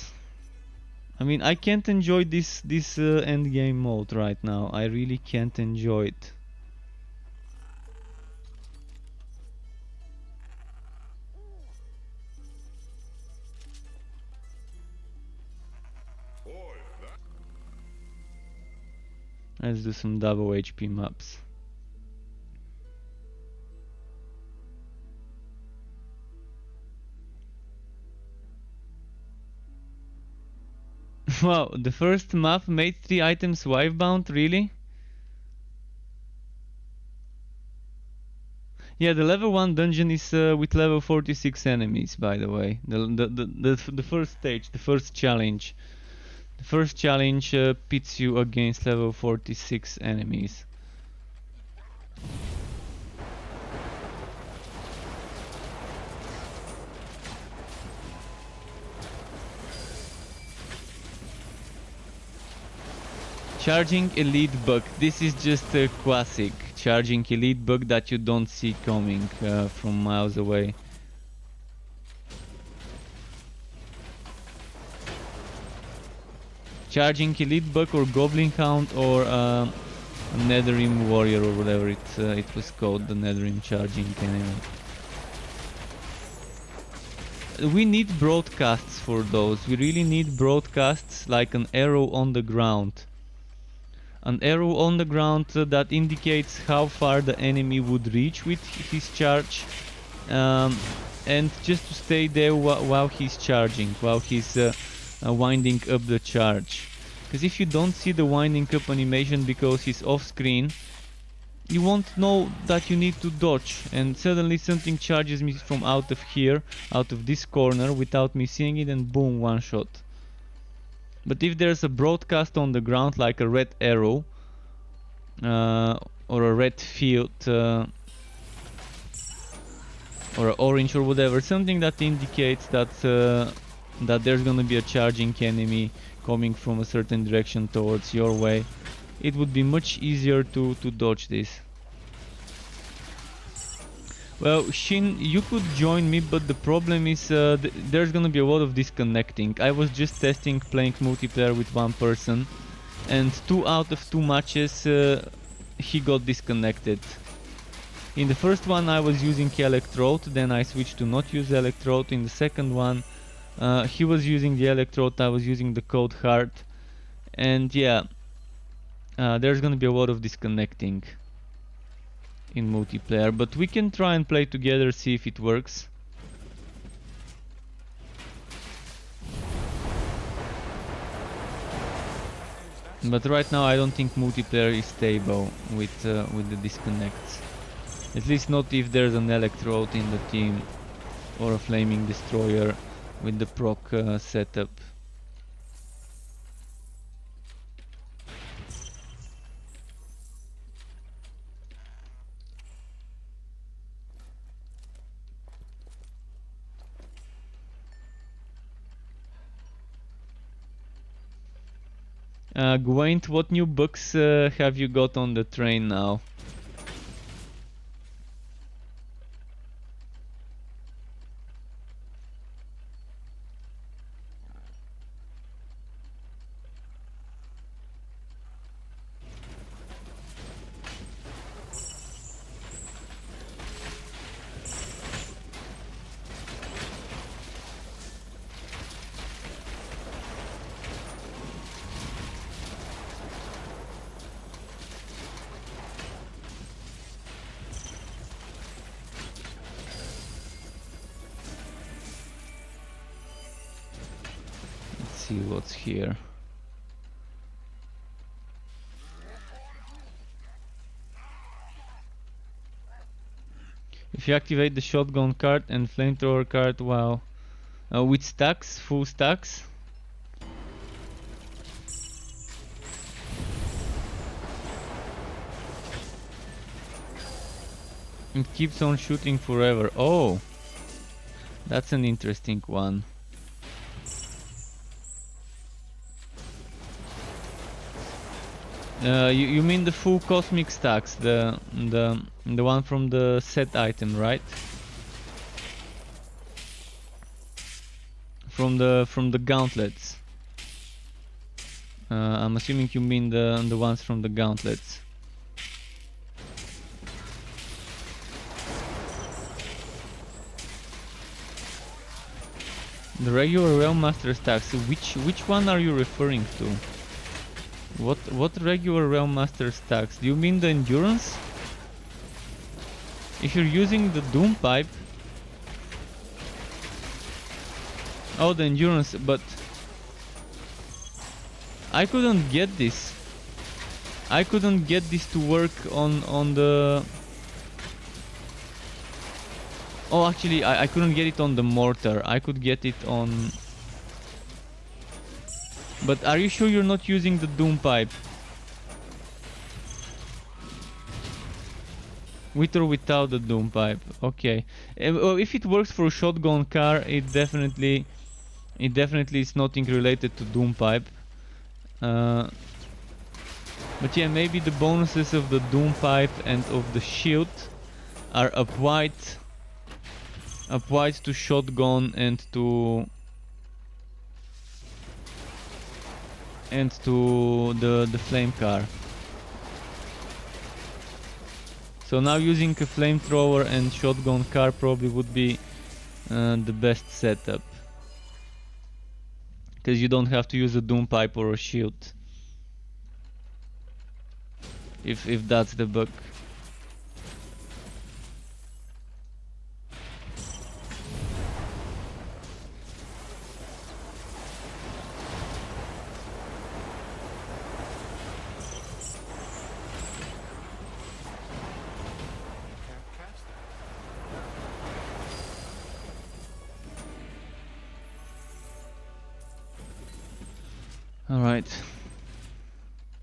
I mean, I can't enjoy this end game mode right now. I really can't enjoy it. Boy, that Let's do some double HP maps. Wow, the first map made 3 items wife-bound, really? Yeah, the level 1 dungeon is with level 46 enemies, by the way. The first stage, the first challenge. The first challenge pits you against level 46 enemies. Charging elite bug. This is just a classic charging elite bug that you don't see coming from miles away. Charging elite bug or goblin hound or Netherim warrior or whatever it was called, the Netherim charging enemy. We need broadcasts for those. We really need broadcasts like an arrow on the ground. An arrow on the ground that indicates how far the enemy would reach with his charge, and just to stay there while he's charging, while he's winding up the charge. Because if you don't see the winding up animation because he's off screen, you won't know that you need to dodge, and suddenly something charges me from out of here, out of this corner, without me seeing it, and boom, one shot. But if there's a broadcast on the ground like a red arrow or a red field or an orange or whatever, something that indicates that that there's gonna be a charging enemy coming from a certain direction towards your way, it would be much easier to dodge this. Well, Shin, you could join me, but the problem is there's gonna be a lot of disconnecting. I was just testing playing multiplayer with one person, and 2 out of 2 matches he got disconnected. In the first one I was using electrode, then I switched to not use electrode. In the second one he was using the electrode, I was using the code hard, and yeah, there's gonna be a lot of disconnecting in multiplayer, but we can try and play together, see if it works. But right now I don't think multiplayer is stable with the disconnects. At least not if there's an electrode in the team or a flaming destroyer with the proc setup. Gwaint, what new books have you got on the train now? See what's here. If you activate the shotgun card and flamethrower card while with stacks, full stacks, it keeps on shooting forever. Oh, that's an interesting one. You mean the full cosmic stacks, the one from the set item, right? From the gauntlets. I'm assuming you mean the ones from the gauntlets. The regular Realm Master stacks. Which one are you referring to? What regular Realm Master stacks? Do you mean the endurance? If you're using the Doom Pipe. Oh, the endurance, but I couldn't get this. I couldn't get this to work on the... Oh, actually, I couldn't get it on the mortar. I could get it on... But are you sure you're not using the Doom Pipe? With or without the Doom Pipe? Okay. Well, if it works for a shotgun car, it definitely is nothing related to Doom Pipe. But yeah, maybe the bonuses of the Doom Pipe and of the shield are applied to shotgun and to the flame car. So now using a flamethrower and shotgun car probably would be the best setup, because you don't have to use a Doom Pipe or a shield, if that's the bug. Alright.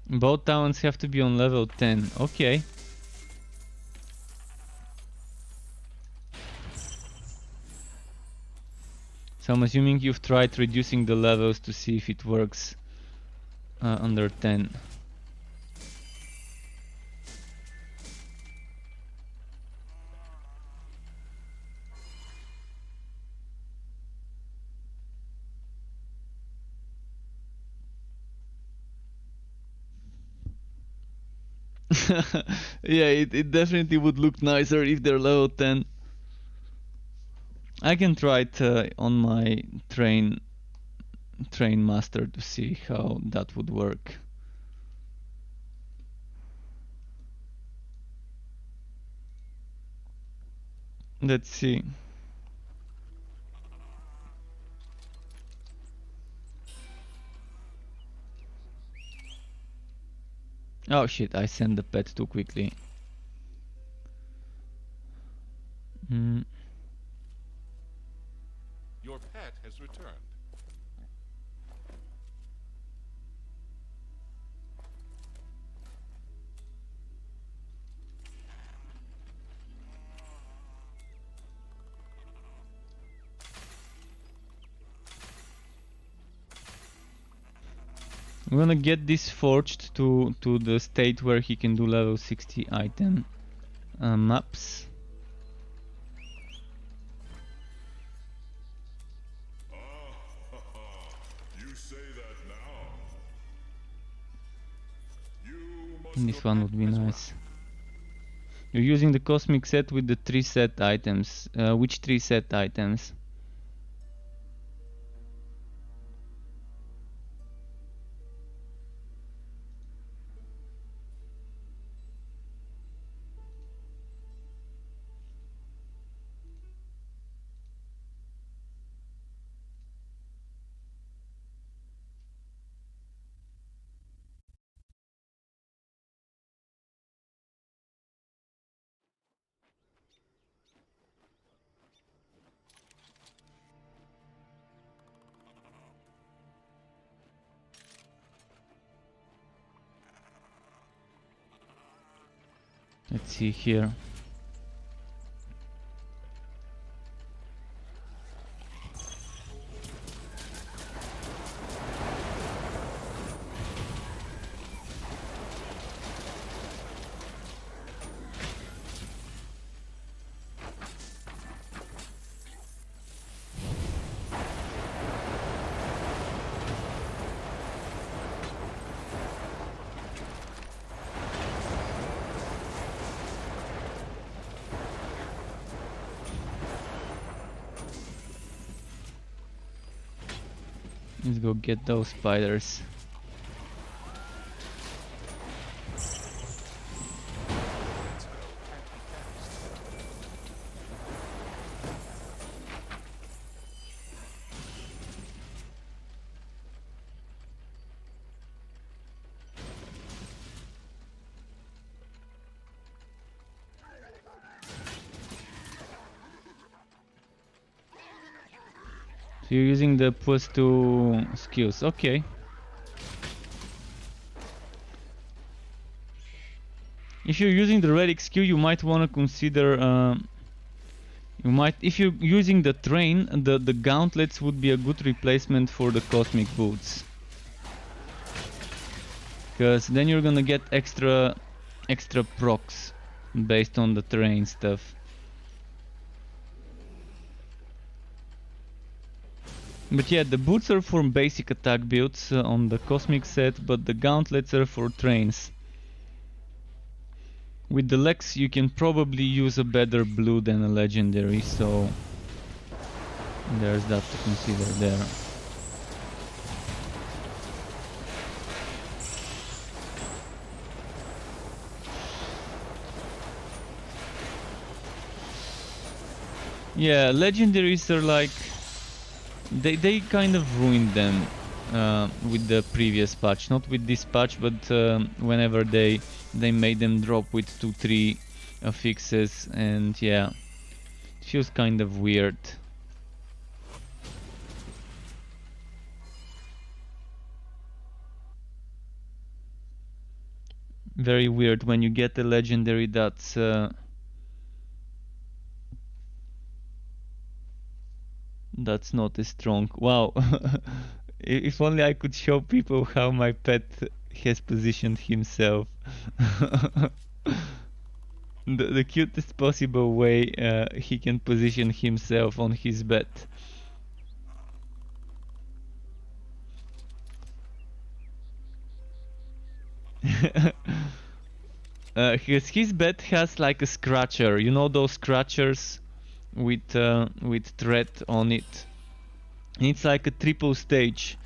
Both towns have to be on level 10. Okay. So I'm assuming you've tried reducing the levels to see if it works under 10. Yeah, it definitely would look nicer if they're level 10. I can try it on my train master to see how that would work. Let's see. Oh shit, I sent the pet too quickly. Your pet has returned. I'm gonna get this forged to the state where he can do level 60 item maps. You say that now. You must And this one would be nice. You're using the cosmic set with the 3 set items. Which 3 set items? Let's see here. Let's go get those spiders. So you're using the +2 skills, okay. If you're using the relic skill, you might want to consider, if you're using the train, the gauntlets would be a good replacement for the cosmic boots. Because then you're gonna get extra procs based on the terrain stuff. But yeah, the boots are for basic attack builds on the cosmic set, but the gauntlets are for trains. With the legs you can probably use a better blue than a legendary, so there's that to consider there. Yeah, legendaries are like... They kind of ruined them with the previous patch. Not with this patch, but whenever they made them drop with 2-3 fixes, and yeah, it feels kind of weird. Very weird when you get a legendary that's not as strong. Wow. If only I could show people how my pet has positioned himself. The cutest possible way he can position himself on his bed. His bed has like a scratcher, you know those scratchers with thread on it. It's like a triple stage,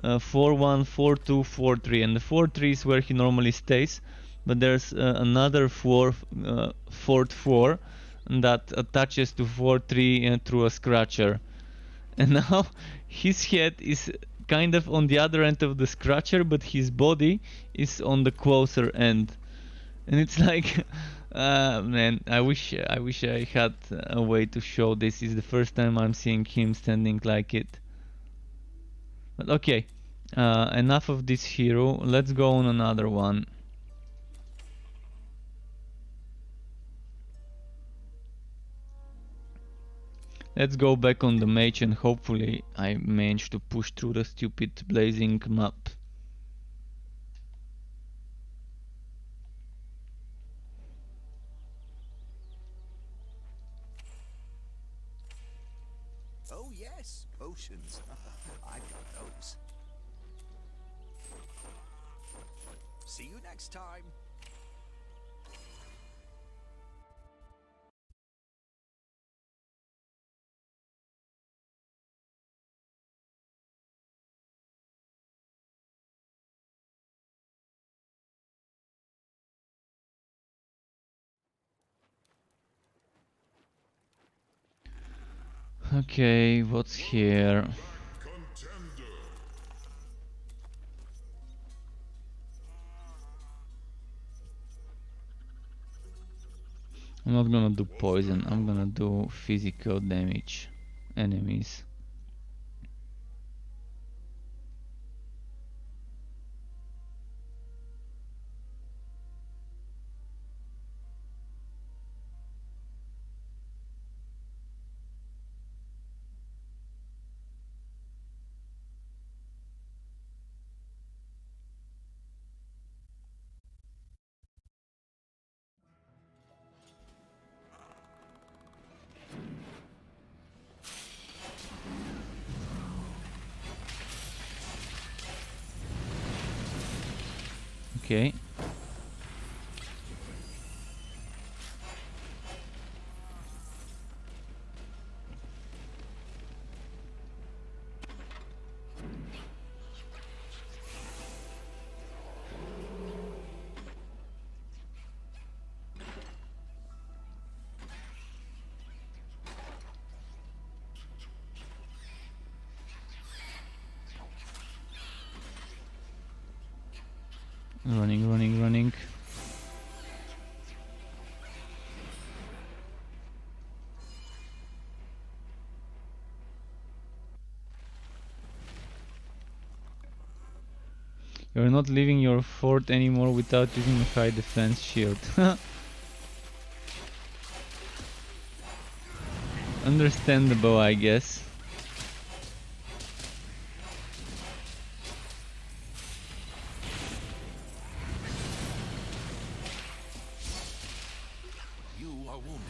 4-1, 4-2, 4-3, and the 4-3 is where he normally stays, but there's another 4-4 that attaches to 4-3 through a scratcher. And now his head is kind of on the other end of the scratcher, but his body is on the closer end. And it's like, man, I wish I had a way to show this. It's the first time I'm seeing him standing like it. But okay, enough of this hero. Let's go on another one. Let's go back on the mage and hopefully I manage to push through the stupid blazing map. Oh yes, potions. I've got those. See you next time. Okay, what's here? Contender. I'm not gonna do poison, I'm gonna do physical damage. Enemies. Okay. Running, running, running. You're not leaving your fort anymore without using a high defense shield. Understandable, I guess. You are wounded.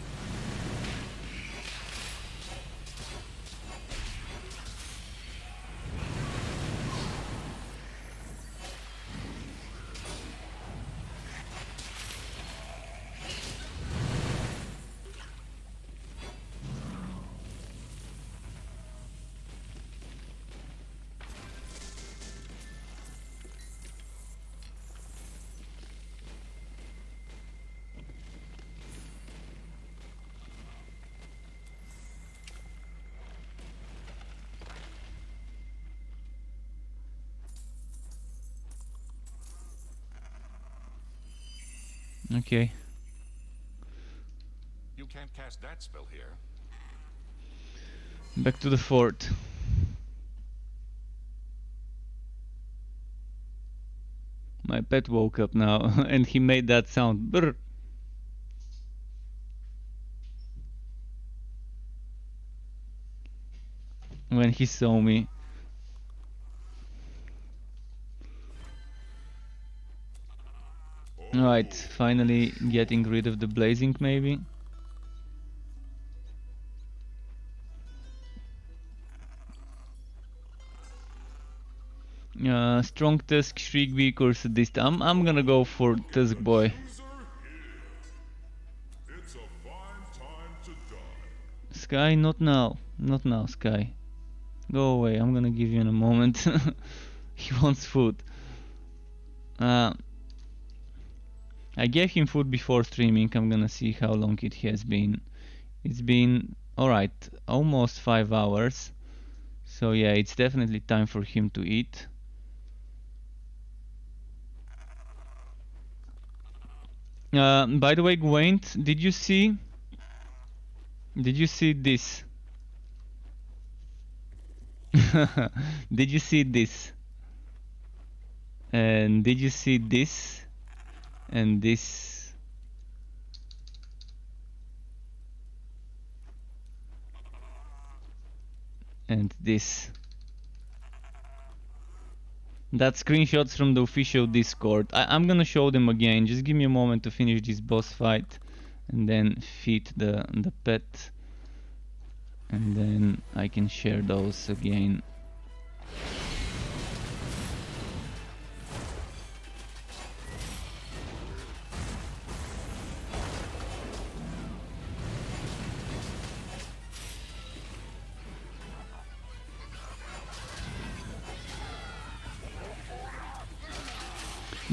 Okay. You can't cast that spell here. Back to the fort. My pet woke up now and he made that sound. Brr. When he saw me. Right, finally getting rid of the blazing maybe. Strong Tusk, Shriek Beak or Sadist. I'm gonna go for Tusk Boy. Things are here. It's a fine time to die. Sky, not now. Not now, Sky. Go away, I'm gonna give you in a moment. He wants food. I gave him food before streaming. I'm gonna see how long it has been. It's been, alright, almost 5 hours. So yeah, it's definitely time for him to eat. By the way, Gwaint, did you see this? Did you see this? And did you see this? And this? And this? That's screenshots from the official Discord. I'm gonna show them again. Just give me a moment to finish this boss fight and then feed the pet, and then I can share those again.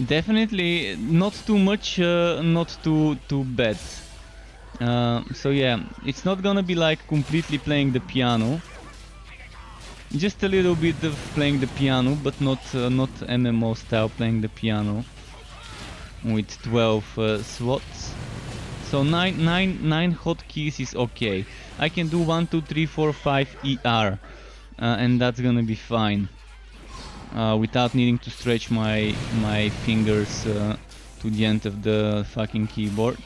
Definitely not too much, not too bad. So yeah, it's not gonna be like completely playing the piano. Just a little bit of playing the piano, but not MMO style playing the piano with 12 slots. So 9 hotkeys is okay. I can do 1, 2, 3, 4, 5 ER, and that's gonna be fine. Without needing to stretch my fingers to the end of the fucking keyboard.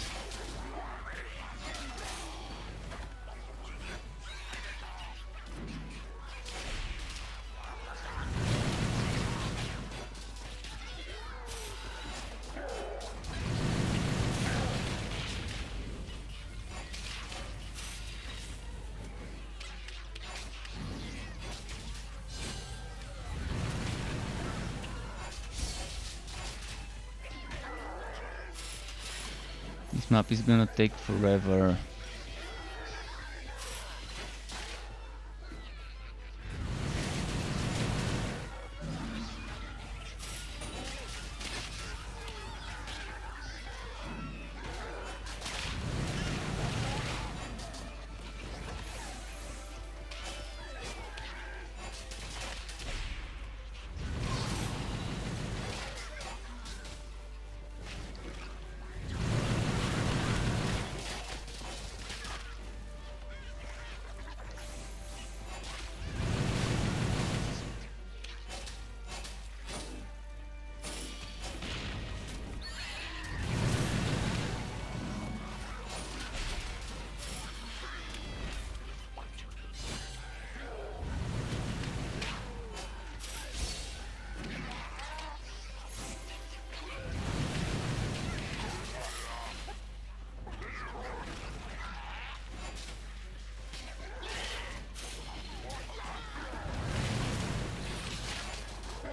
This map is gonna take forever.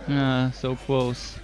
So close.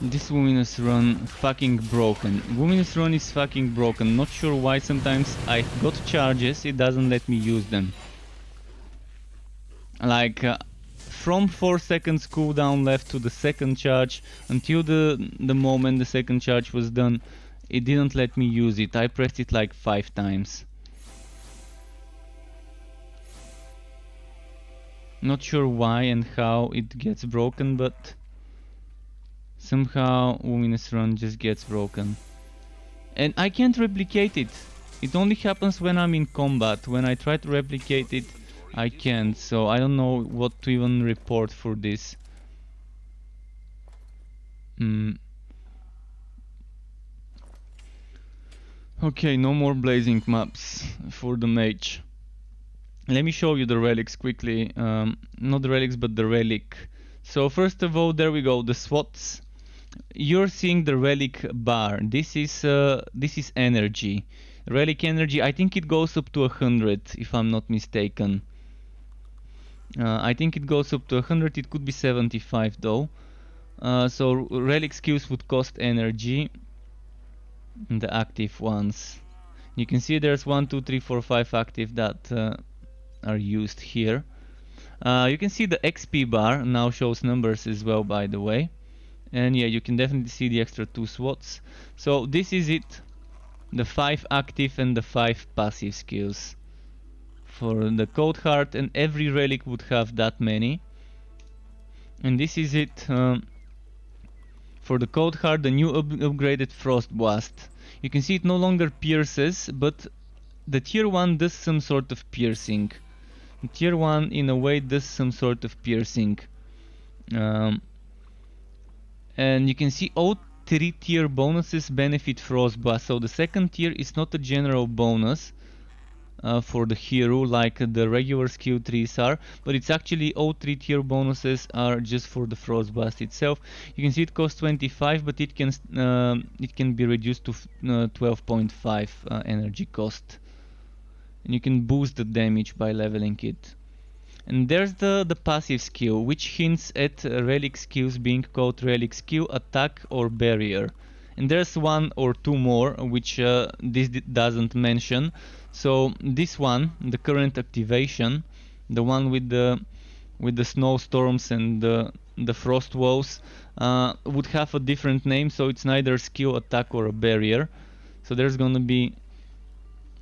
This Luminous Run fucking broken. Luminous Run is fucking broken. Not sure why sometimes I got charges, it doesn't let me use them. Like from 4 seconds cooldown left to the second charge until the moment the second charge was done, it didn't let me use it. I pressed it like 5 times. Not sure why and how it gets broken, but somehow Luminous Run just gets broken. And I can't replicate it. It only happens when I'm in combat. When I try to replicate it, I can't. So I don't know what to even report for this. Okay, no more blazing maps for the mage. Let me show you the relics quickly. Not the relics, but the relic. So first of all, there we go, the SWATs. You're seeing the relic bar. This is energy. Relic energy. I think it goes up to 100, if I'm not mistaken. I think it goes up to 100. It could be 75 though. So relic skills would cost energy. The active ones. You can see there's 1, 2, 3, 4, 5 active that are used here. You can see the XP bar now shows numbers as well, by the way. And yeah, you can definitely see the extra 2 SWATs. So this is it. The 5 active and the 5 passive skills. For the Cold Heart, and every relic would have that many. And this is it. For the Cold Heart, the new upgraded Frost Blast. You can see it no longer pierces, but the tier 1 does some sort of piercing. The tier 1 in a way does some sort of piercing. And you can see all 3 tier bonuses benefit Frost Blast. So the second tier is not a general bonus for the hero like the regular skill trees are, but it's actually all 3 tier bonuses are just for the Frost Blast itself. You can see it costs 25, but it can be reduced to 12.5 energy cost. And you can boost the damage by leveling it. And there's the passive skill, which hints at relic skills being called relic skill, attack or barrier. And there's 1 or 2 more, which this doesn't mention. So this one, the current activation, the one with the snowstorms and the frost walls, would have a different name. So it's neither skill, attack or a barrier. So there's gonna be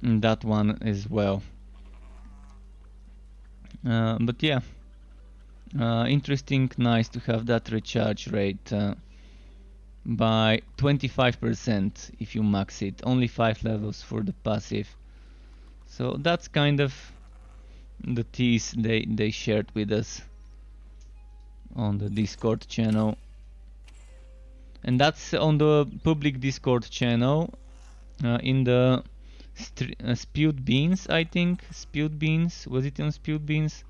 that one as well. But yeah, interesting, nice to have that recharge rate by 25% if you max it. Only 5 levels for the passive. So that's kind of the tease they shared with us on the Discord channel. And that's on the public Discord channel in the Spewed Beans, I think. Spewed Beans, was it on Spewed Beans?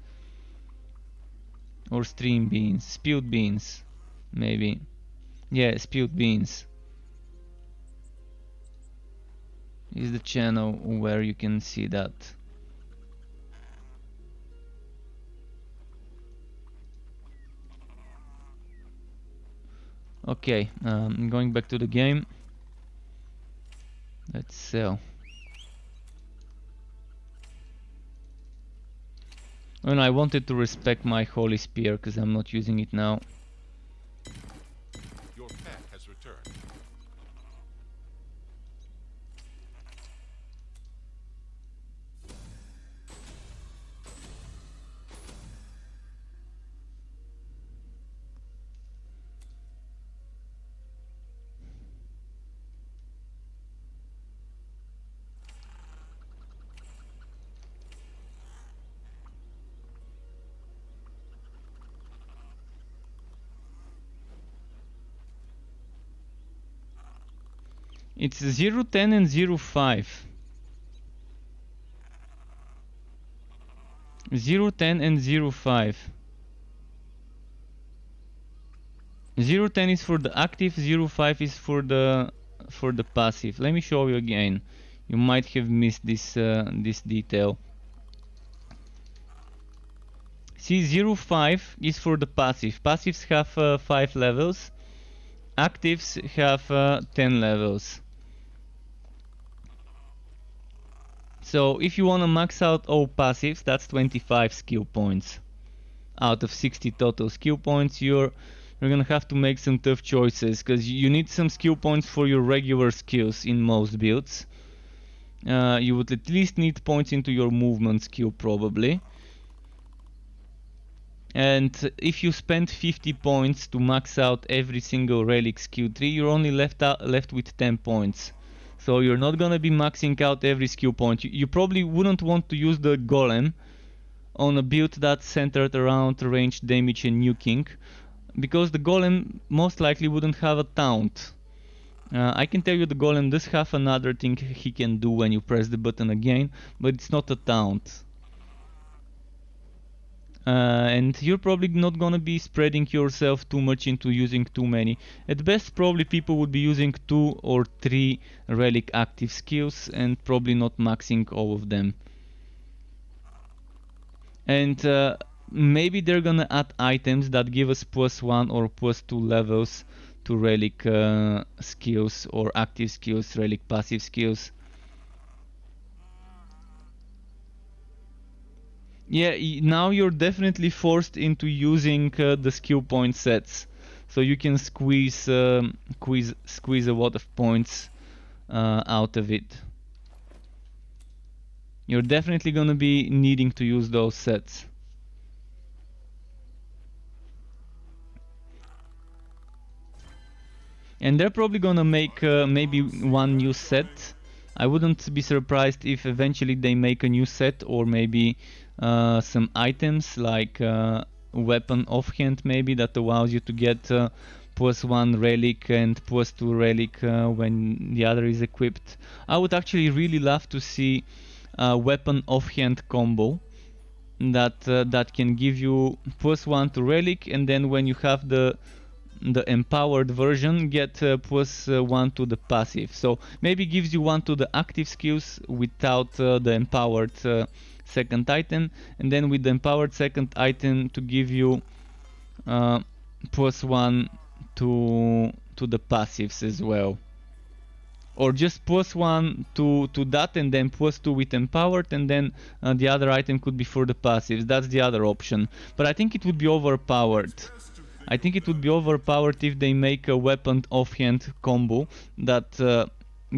Or Stream Beans? Spewed Beans, maybe. Yeah, Spewed Beans is the channel where you can see that. Okay, going back to the game. Let's sell. And I wanted to respect my Holy Spear because I'm not using it now. Your pet has returned. It's 0, 10 and 0, 5. 0, 10 and 0, 5. 0, 10 is for the active, 0, 5 is for the passive. Let me show you again. You might have missed this this detail. See, 0, 5 is for the passive. Passives have 5 levels. Actives have 10 levels. So if you want to max out all passives, that's 25 skill points. Out of 60 total skill points, you're gonna have to make some tough choices, because you need some skill points for your regular skills in most builds. You would at least need points into your movement skill probably. And if you spend 50 points to max out every single relic skill tree, you're only left with 10 points. So you're not gonna be maxing out every skill point. You probably wouldn't want to use the golem on a build that's centered around ranged damage and nuking, because the golem most likely wouldn't have a taunt. I can tell you the golem does have another thing he can do when you press the button again, but it's not a taunt. And you're probably not gonna be spreading yourself too much into using too many. At best, probably people would be using 2 or 3 relic active skills and probably not maxing all of them. And maybe they're gonna add items that give us +1 or +2 levels to relic skills or active skills, relic passive skills. Yeah, now you're definitely forced into using the skill point sets, so you can squeeze a lot of points out of it. You're definitely gonna be needing to use those sets. And they're probably gonna make maybe one new set. I wouldn't be surprised if eventually they make a new set, or maybe some items like weapon offhand maybe, that allows you to get +1 relic and +2 relic when the other is equipped. I would actually really love to see a weapon offhand combo that can give you +1 to relic, and then when you have the empowered version, get +1 to the passive. So maybe gives you 1 to the active skills without the empowered second item, and then with the empowered second item to give you +1 to the passives as well. Or just +1 to that, and then +2 with empowered, and then the other item could be for the passives. That's the other option. But I think it would be overpowered. I think it would be overpowered if they make a weapon offhand combo that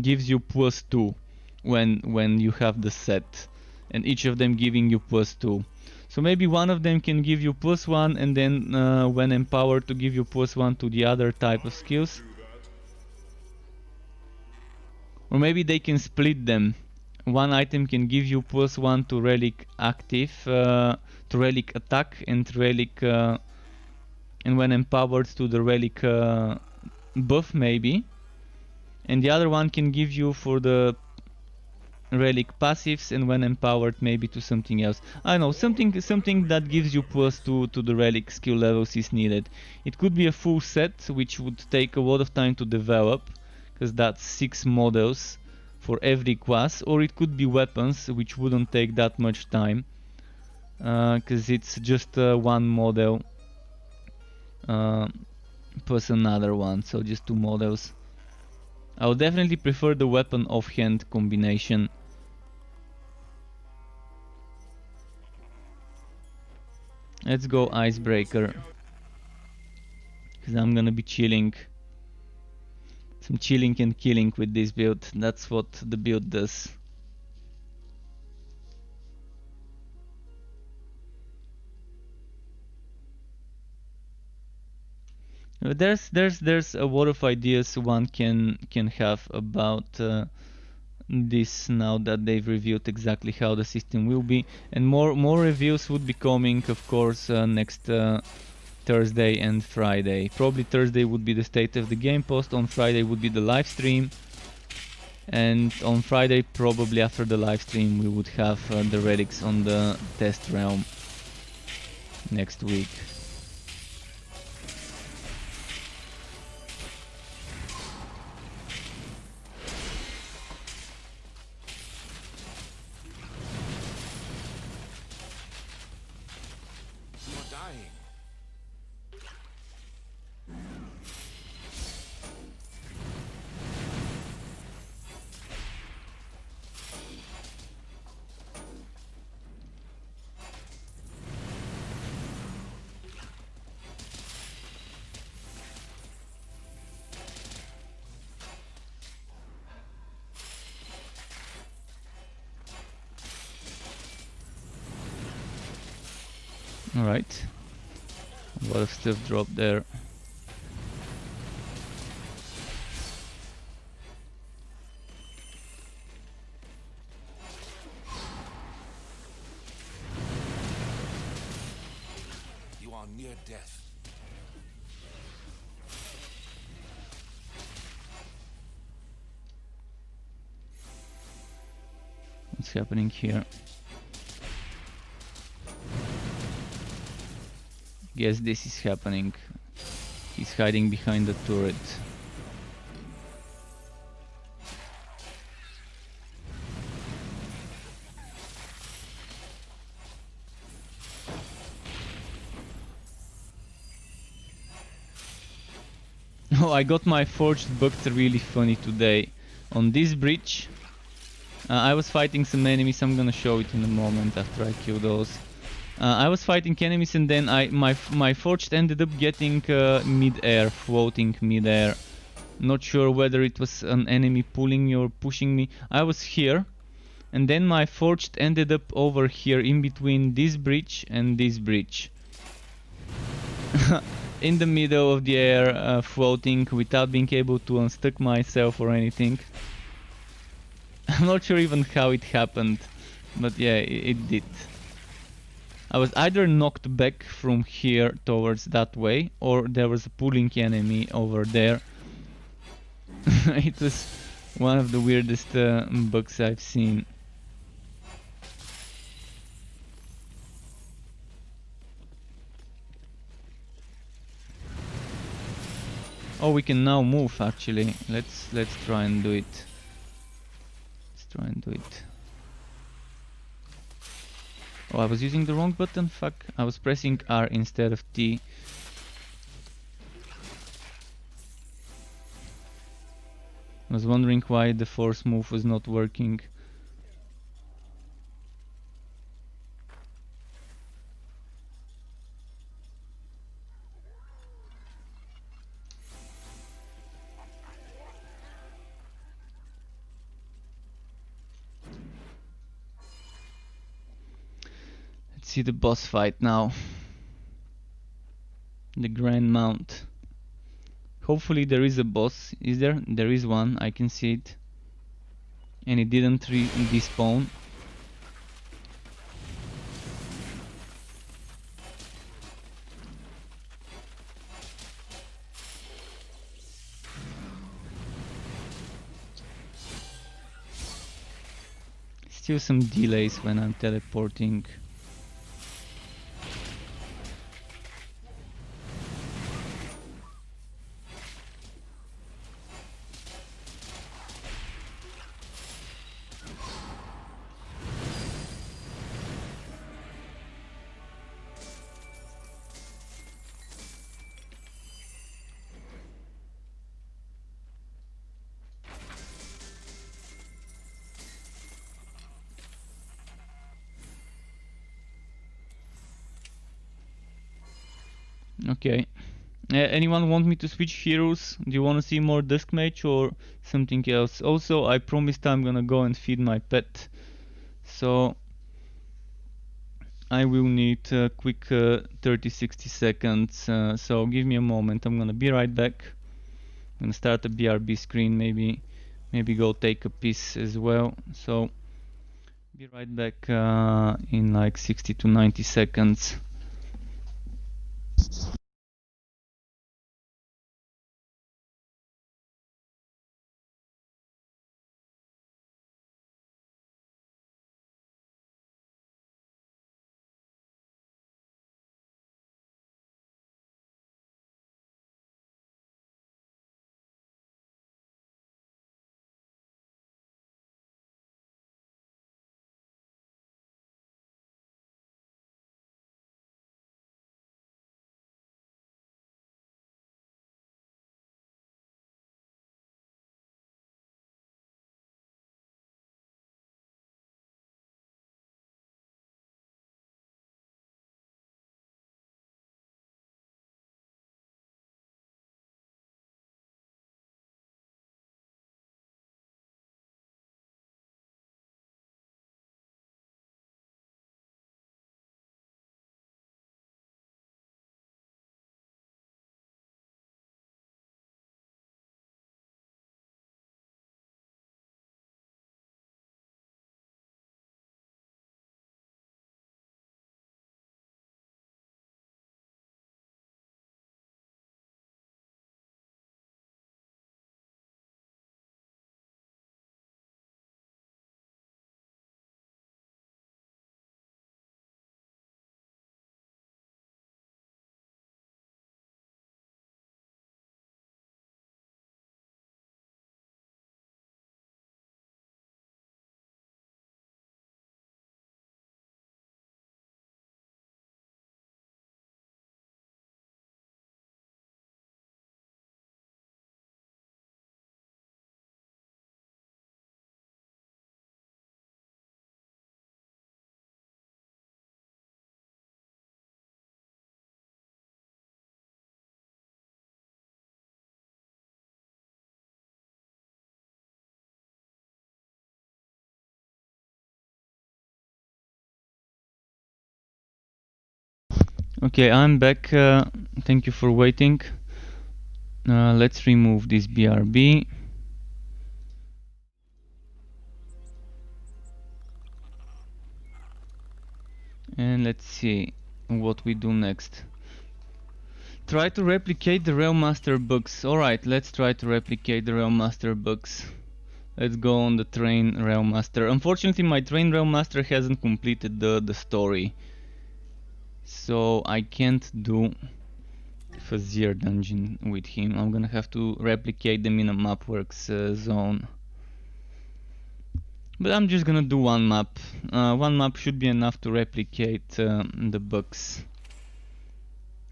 gives you +2 when you have the set, and each of them giving you +2. So maybe one of them can give you +1, and then when empowered to give you +1 to the other type of skills. Or maybe they can split them. One item can give you +1 to relic active, to relic attack, and relic and when empowered to the relic buff maybe, and the other one can give you for the relic passives, and when empowered maybe to something else. I don't know, something that gives you +2 to the relic skill levels is needed. It could be a full set, which would take a lot of time to develop, because that's 6 models for every class, or it could be weapons, which wouldn't take that much time, because it's just one model plus another one, so just 2 models. I would definitely prefer the weapon offhand combination. Let's go icebreaker, because I'm gonna be chilling. Some chilling and killing with this build. That's what the build does. There's a lot of ideas one can have about this now that they've revealed exactly how the system will be, and more reviews would be coming, of course, next Thursday and Friday. Probably Thursday would be the state of the game post, on Friday would be the live stream, And on Friday, probably after the live stream, we would have the relics on the test realm next week. You're dying. Alright. A lot of stuff dropped there. You are near death. What's happening here? Guess this is happening. He's hiding behind the turret. Oh, I got my forged bugs really funny today. On this bridge, I was fighting some enemies. I'm gonna show it in a moment after I kill those. I was fighting enemies and then my forged ended up getting mid-air, floating mid-air. Not sure whether it was an enemy pulling me or pushing me. I was here, and then my forged ended up over here in between this bridge and this bridge. In the middle of the air, floating without being able to unstuck myself or anything. I'm not sure even how it happened, but yeah, it did. I was either knocked back from here towards that way, or there was a pulling enemy over there. It was one of the weirdest bugs I've seen. Oh, we can now move actually. Let's try and do it. Let's try and do it. Oh, I was using the wrong button, fuck. I was pressing R instead of T. I was wondering why the force move was not working. Let's see the boss fight now. The Grand Mount. Hopefully there is a boss. Is there? There is one. I can see it. And it didn't despawn. Still some delays when I'm teleporting. Okay. Anyone want me to switch heroes? Do you want to see more Duskmage or something else? Also, I promised I'm gonna go and feed my pet. So I will need a quick 30-60 seconds. So give me a moment. I'm gonna be right back. I'm gonna start a BRB screen. Maybe go take a piss as well. So be right back in like 60 to 90 seconds. Okay, I'm back. Thank you for waiting. Let's remove this BRB. And let's see what we do next. Try to replicate the Railmaster books. Alright, let's try to replicate the Railmaster books. Let's go on the train Railmaster. Unfortunately, my train Railmaster hasn't completed the story. So I can't do Fazier dungeon with him. I'm gonna have to replicate them in a Mapworks zone. But I'm just gonna do one map. One map should be enough to replicate the books.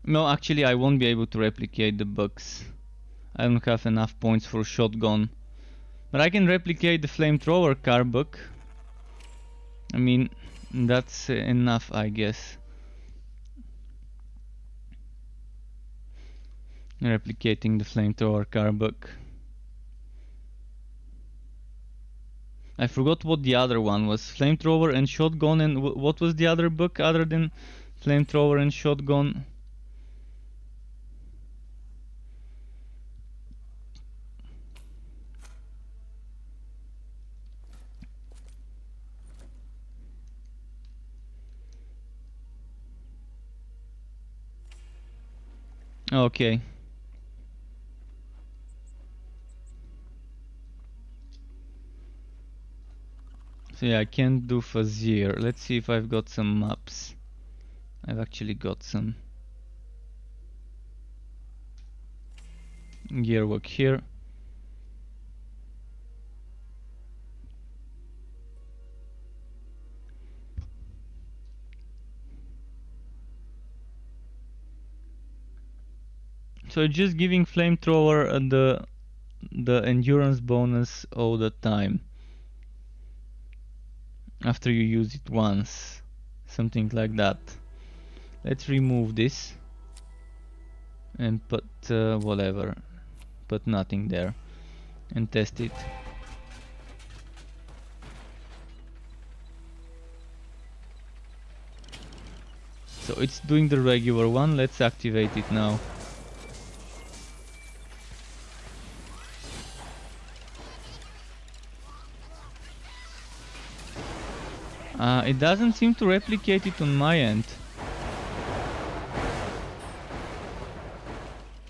No, actually I won't be able to replicate the books. I don't have enough points for shotgun. But I can replicate the flamethrower car book. I mean, that's enough, I guess. Replicating the flamethrower car book. I forgot what the other one was. Flamethrower and shotgun, and what was the other book other than flamethrower and shotgun? Okay. So yeah, I can't do Fazier. Let's see if I've got some maps. I've actually got some. Gearwork here. So just giving flamethrower the endurance bonus all the time after you use it once, something like that. Let's remove this and put whatever, put nothing there and test it. So it's doing the regular one. Let's activate it now. It doesn't seem to replicate it on my end.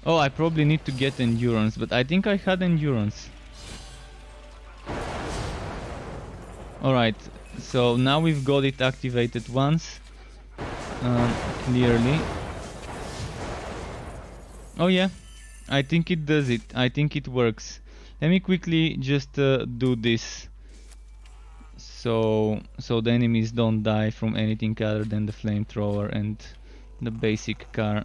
Oh, I probably need to get endurance, but I think I had endurance. Alright, so now we've got it activated once. Clearly. Oh yeah, I think it does it. I think it works. Let me quickly just do this. So the enemies don't die from anything other than the flamethrower and the basic car.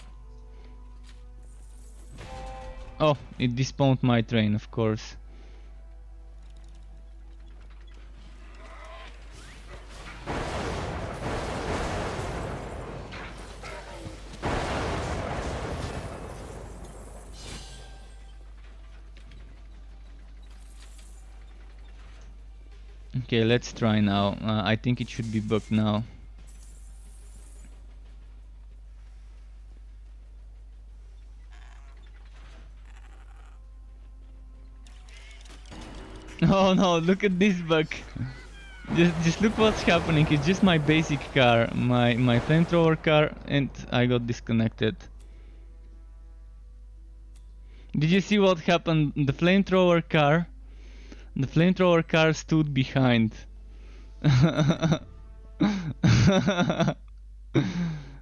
Oh, it despawned my train, of course. Okay, let's try now. I think it should be booked now. Oh no, look at this bug. Just look what's happening. It's just my basic car, my flamethrower car, and I got disconnected. Did you see what happened? The flamethrower car stood behind.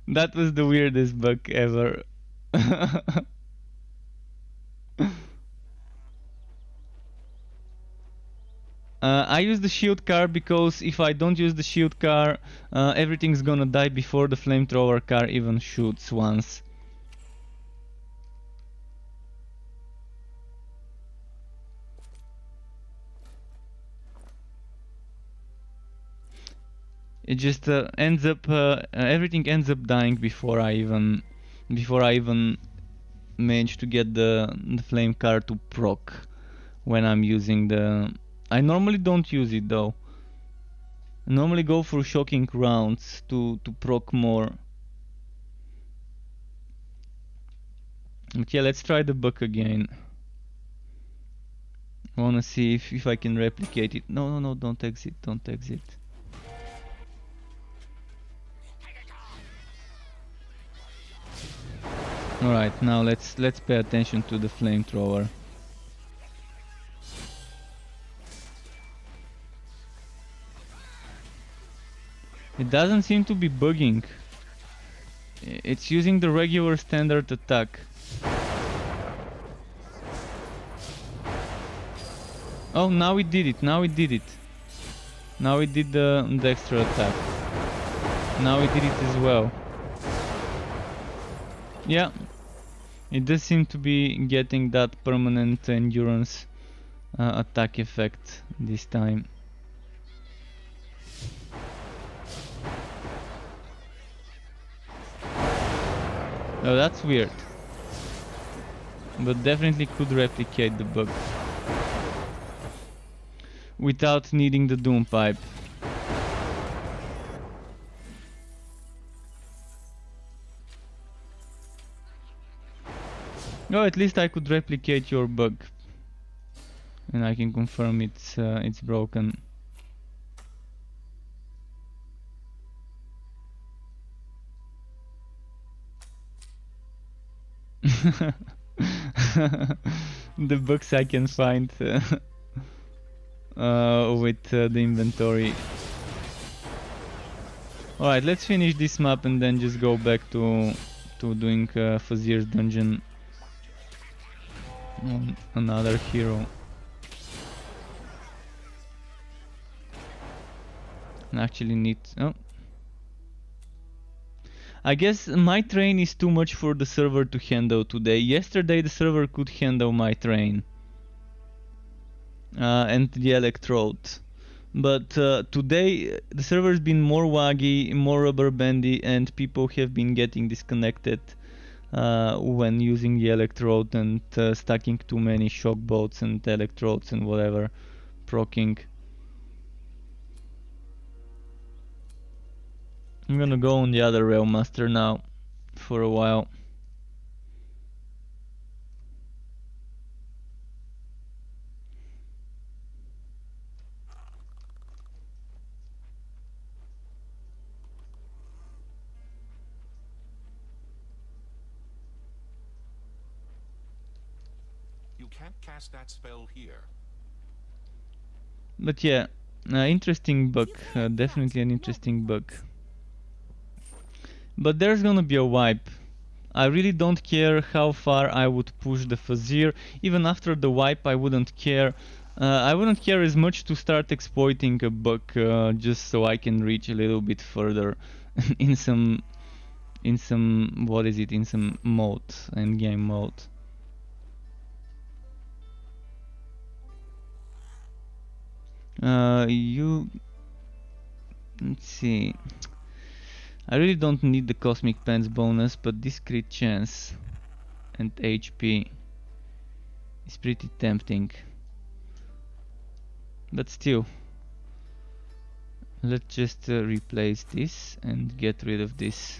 That was the weirdest bug ever. I use the shield car because if I don't use the shield car, everything's gonna die before the flamethrower car even shoots once. It just ends up, everything ends up dying before I even manage to get the flame car to proc when I'm using the. I normally don't use it though. I normally go for shocking rounds to proc more. But yeah, let's try the book again. I wanna see if I can replicate it. No, don't exit, don't exit. Alright, now let's pay attention to the flamethrower. It doesn't seem to be bugging. It's using the regular standard attack. Oh, now it did it, now it did it. Now it did the extra attack. Now it did it as well. Yeah, it does seem to be getting that permanent endurance attack effect this time. Oh, that's weird. But definitely could replicate the bug without needing the Doom Pipe. Oh, at least I could replicate your bug, and I can confirm it's broken. The books I can find with the inventory. Alright, let's finish this map and then just go back to doing Fazir's dungeon on another hero. I actually need... oh. I guess my train is too much for the server to handle today. Yesterday the server could handle my train and the electrode. But today the server's been more waggy, more rubber bandy, and people have been getting disconnected when using the electrode and stacking too many shock bolts and electrodes and whatever, proccing. I'm gonna go on the other Railmaster now for a while. You can't cast that spell here. But yeah, interesting bug, definitely an interesting bug. But there's gonna be a wipe. I really don't care how far I would push the Fazir. Even after the wipe, I wouldn't care. I wouldn't care as much to start exploiting a bug just so I can reach a little bit further in some what is it, in some mode, endgame mode. Let's see. I really don't need the Cosmic Pants bonus, but this crit chance and HP is pretty tempting. But still, let's just replace this and get rid of this.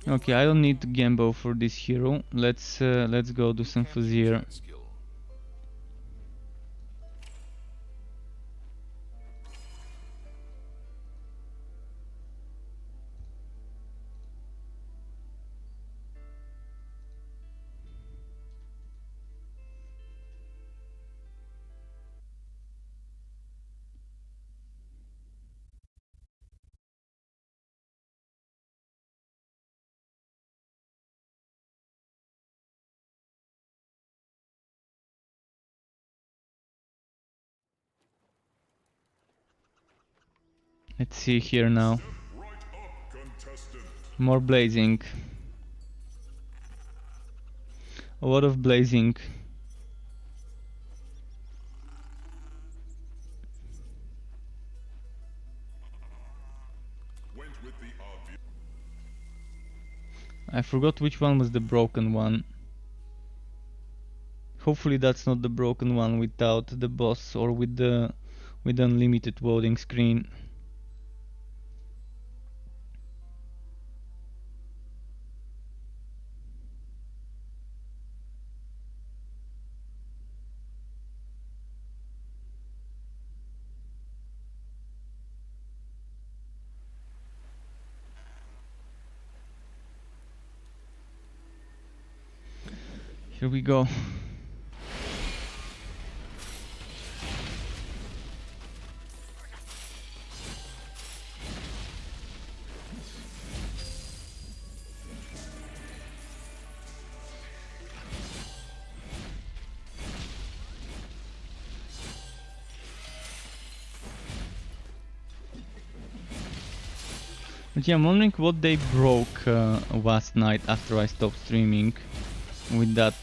Okay, I don't need Gambo for this hero. Let's go do some Fazir. Let's see here now. Right up, contestant. More blazing. a lot of blazing. Went with the obvious. I forgot which one was the broken one. Hopefully that's not the broken one without the boss or with the unlimited voting screen. Here we go. But yeah, I'm wondering what they broke last night after I stopped streaming. With that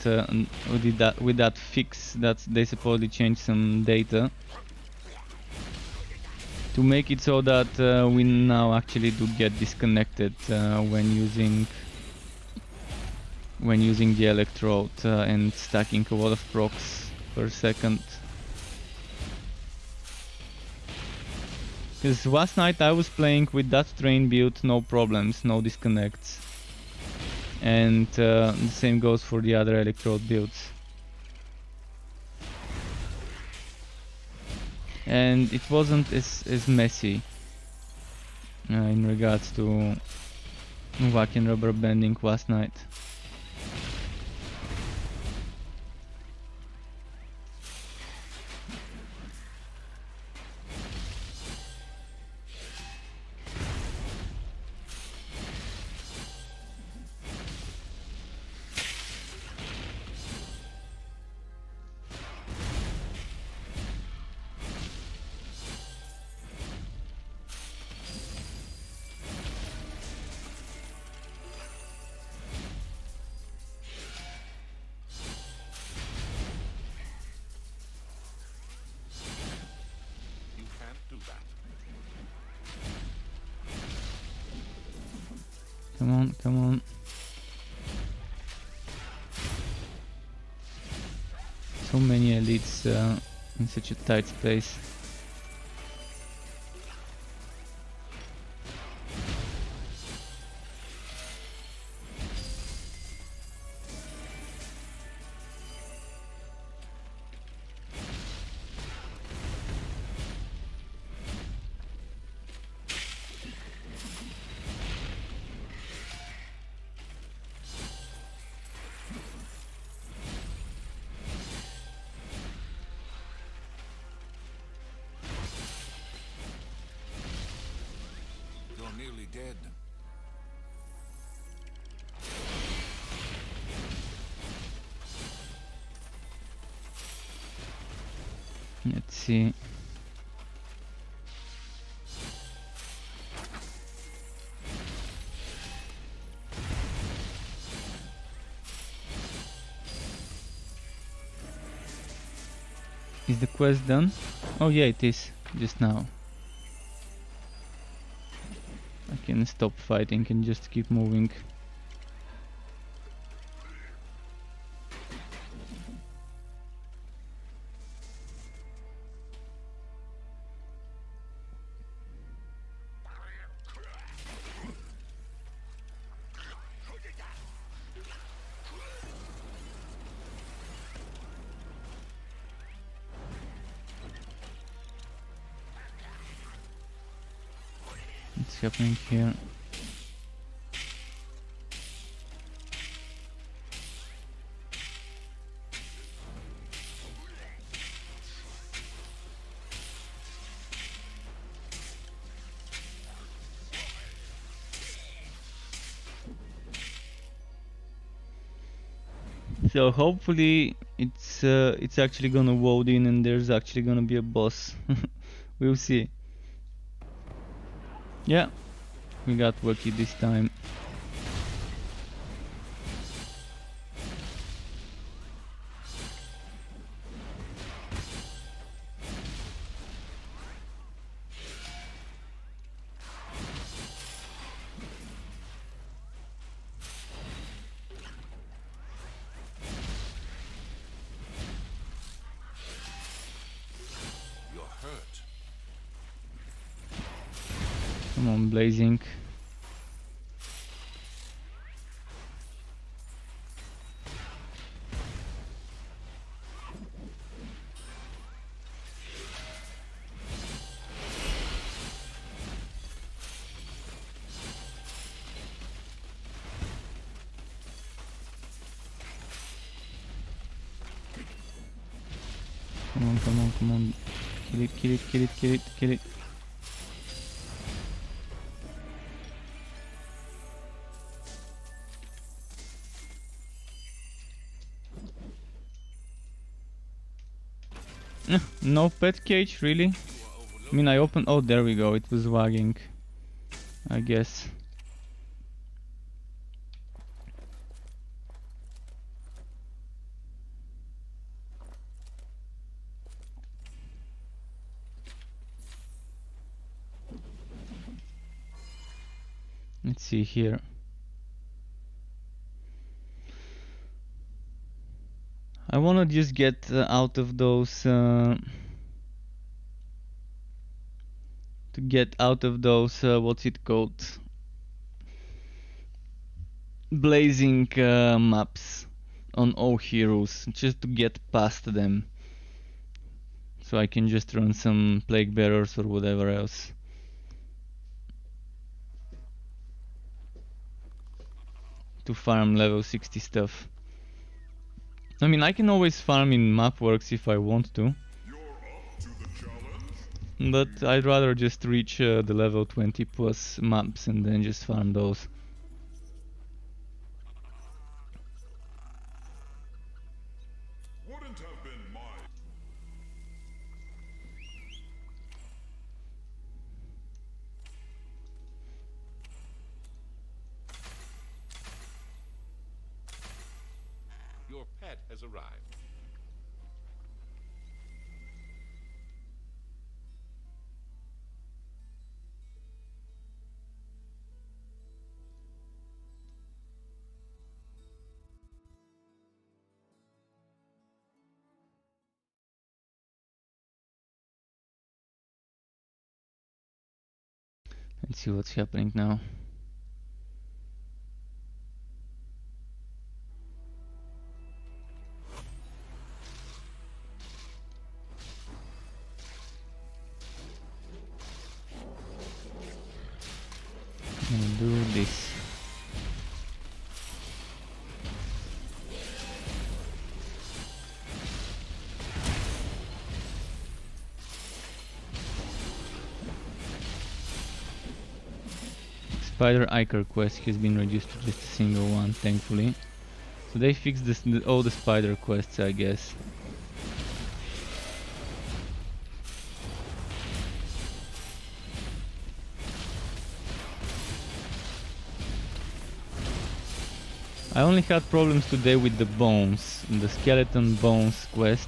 fix that they supposedly changed some data to make it so that we now actually do get disconnected when using the electrode and stacking a lot of procs per second. Because last night I was playing with that train build, no problems, no disconnects. And the same goes for the other electrode builds. And it wasn't as messy in regards to wacky rubber banding last night. Come on. So many elites in such a tight space. Nearly dead. Let's see. Is the quest done? Oh yeah, it is. Just now. I can stop fighting and just keep moving. What's happening here? So hopefully it's actually gonna load in and there's actually gonna be a boss. We'll see. Yeah, we got lucky this time. Come on, blazing. Come on, come on, come on. Kill it, kill it, kill it, kill it, kill it. No pet cage, really? I mean, I opened... Oh, there we go, it was wagging, I guess. Let's see here. I wanna just get out of those... to get out of those... what's it called? Blazing maps on all heroes, just to get past them. So I can just run some plague bearers or whatever else. To farm level 60 stuff. I mean, I can always farm in Mapworks if I want to. But I'd rather just reach the level 20 plus maps and then just farm those. Wouldn't have been my... Your pet has arrived. Let's see what's happening now. I'm gonna do this. Spider Icar quest has been reduced to just a single one, thankfully. So they fixed this, all the spider quests, I guess. I only had problems today with the bones, the skeleton bones quest.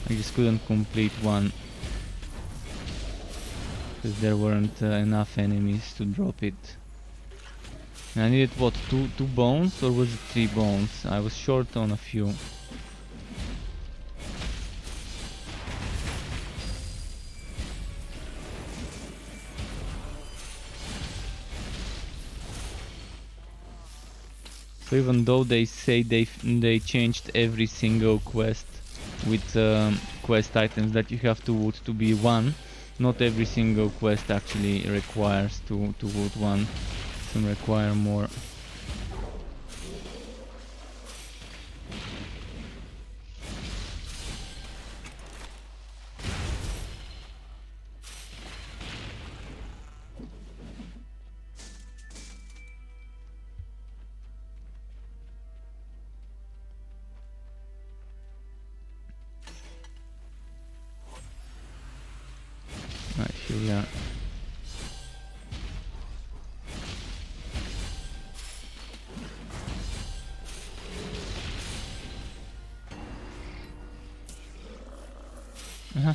I just couldn't complete one. Because there weren't enough enemies to drop it. And I needed what, two bones or was it 3 bones? I was short on a few. So even though they say they changed every single quest with quest items that you have to wood to be one, not every single quest actually requires to wood one. Some require more. Right, here we are. Uh-huh.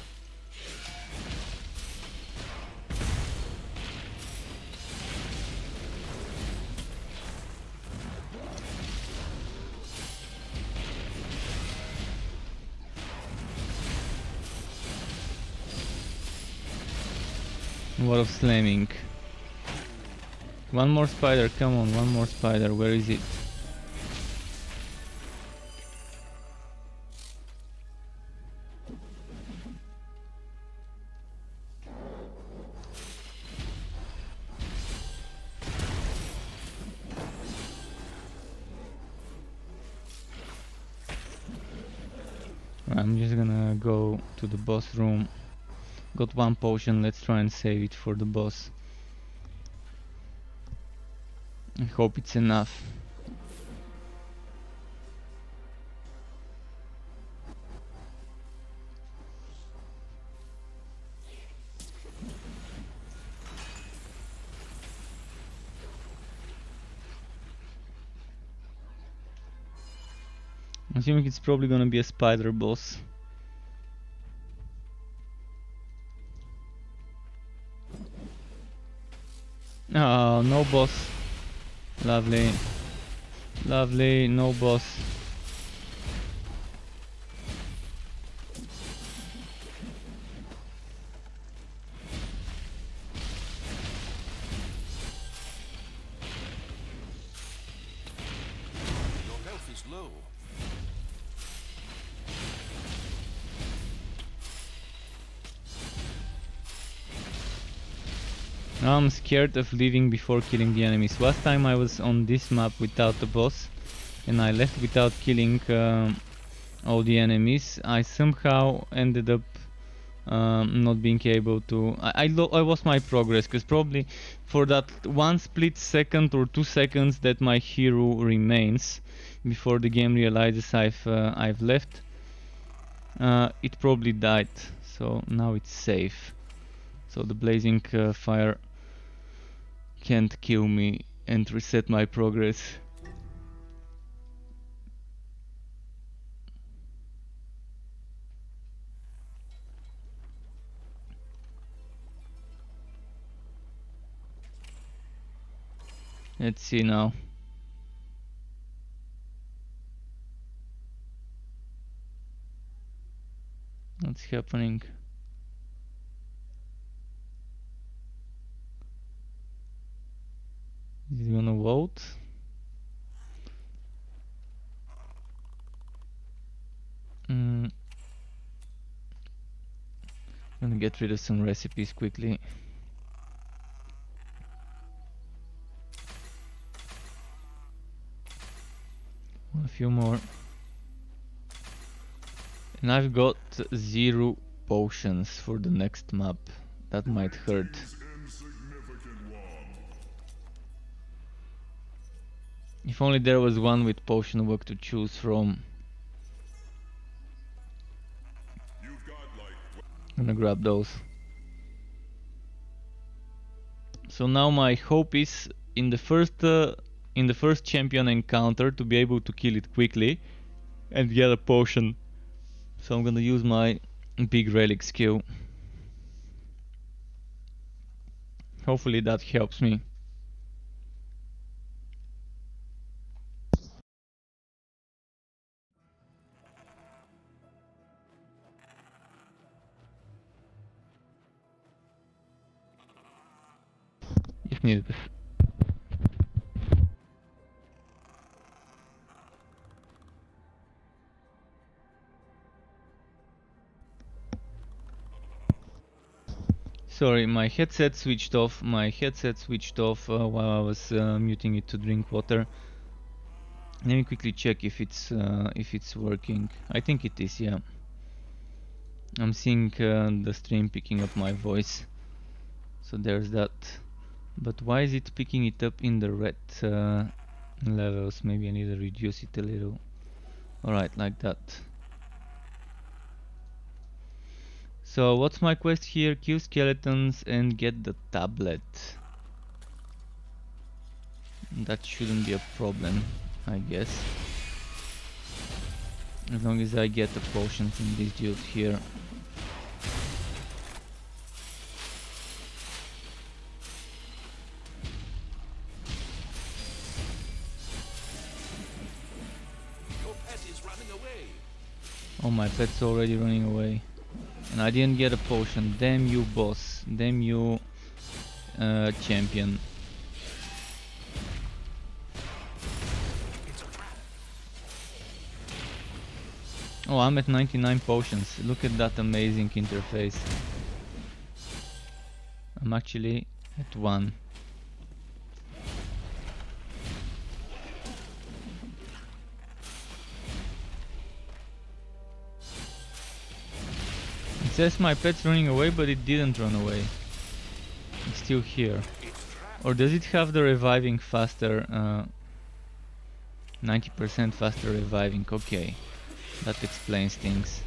A lot of slamming. One more spider, come on, one more spider, where is it? I'm just gonna go to the boss room. Got one potion, let's try and save it for the boss. I hope it's enough. I'm assuming it's probably gonna be a spider boss. Oh, no boss. Lovely. Lovely, no boss. Your health is low. Now I'm scared of leaving before killing the enemies. Last time I was on this map without the boss and I left without killing all the enemies. I somehow ended up not being able to... I lost my progress, because probably for that 1 split second or 2 seconds that my hero remains before the game realizes I've left, it probably died. So now it's safe. So the blazing fire can't kill me and reset my progress. Let's see now. What's happening? Is he gonna vote? Gonna get rid of some recipes quickly. A few more. And I've got 0 potions for the next map. That might hurt. If only there was one with potion work to choose from. I'm gonna grab those. So now my hope is in the first champion encounter to be able to kill it quickly and get a potion. So I'm gonna use my big relic skill. Hopefully that helps me. If needed. Sorry, my headset switched off. While I was muting it to drink water. Let me quickly check if it's working. I think it is, yeah. I'm seeing the stream picking up my voice, so there's that. But why is it picking it up in the red levels? Maybe I need to reduce it a little. Alright, like that. So what's my quest here? Kill skeletons and get the tablet. That shouldn't be a problem, I guess. As long as I get the potion from this dude here. Your pet is running away. Oh, my pet's already running away. And I didn't get a potion. Damn you, boss. Damn you, champion. Oh, I'm at 99 potions. Look at that amazing interface. I'm actually at 1. It says my pet's running away, but it didn't run away. It's still here. Or does it have the reviving faster? 90% faster reviving. Okay, that explains things.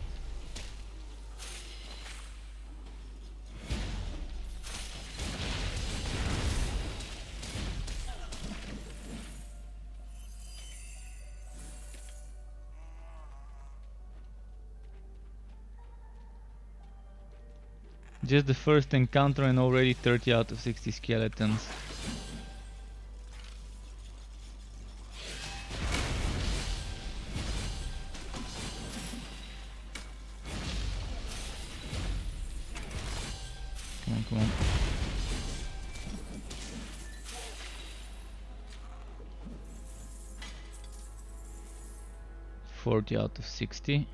Just the first encounter and already 30 out of 60 skeletons. Come on, come on. $40 out of 60.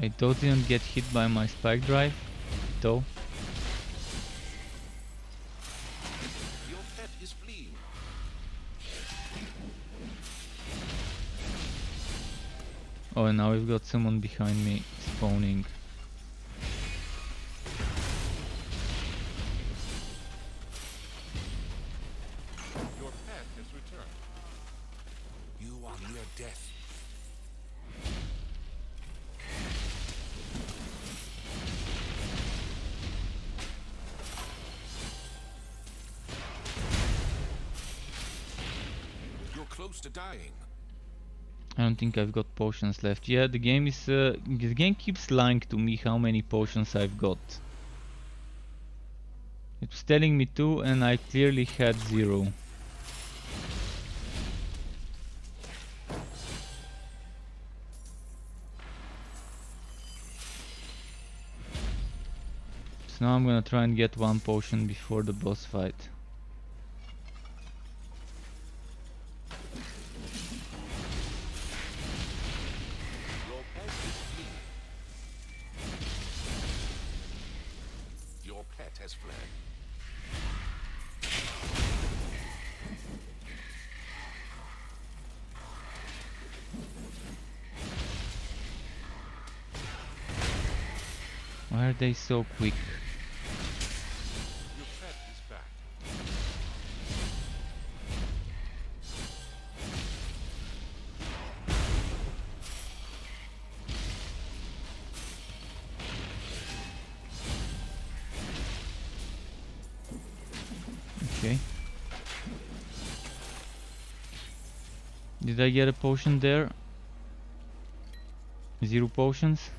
Wait, those didn't get hit by my spike drive, though. Your pet is fleeing. Oh, and now we've got someone behind me spawning. Your pet has returned. You are near death. You're close to dying. I don't think I've got potions left. Yeah, the game is the game keeps lying to me how many potions I've got. It was telling me 2 and I clearly had 0. So now I'm gonna try and get 1 potion before the boss fight. Your pet is fleeing. Your pet has fled. Why are they so quick? Your pet is back. Okay. Did I get a potion there? 0 potions?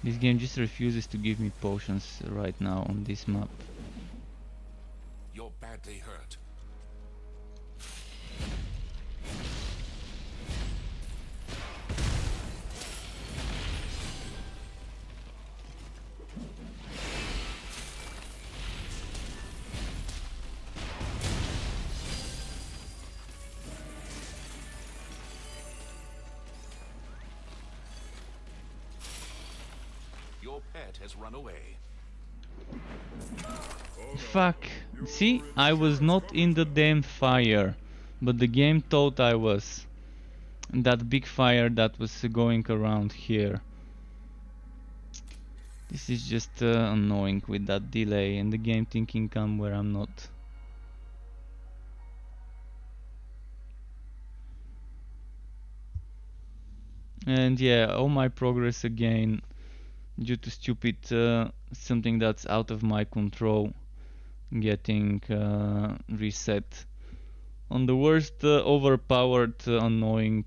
This game just refuses to give me potions right now on this map. You're badly hurt. Your pet has run away. Fuck. See, I was not in the damn fire, but the game thought I was. That big fire that was going around here. This is just annoying with that delay and the game thinking I'm where I'm not. And yeah, all my progress again due to stupid something that's out of my control getting reset on the worst overpowered annoying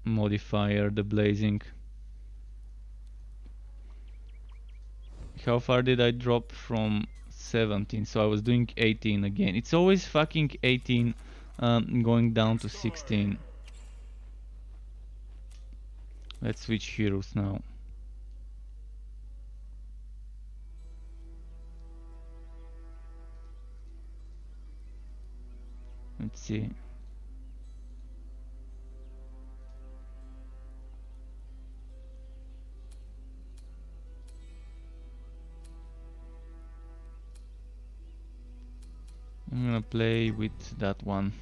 modifier, the blazing. How far did I drop from 17? So I was doing 18 again. It's always fucking 18 going down to 16. Let's switch heroes now. Let's see. I'm gonna play with that one.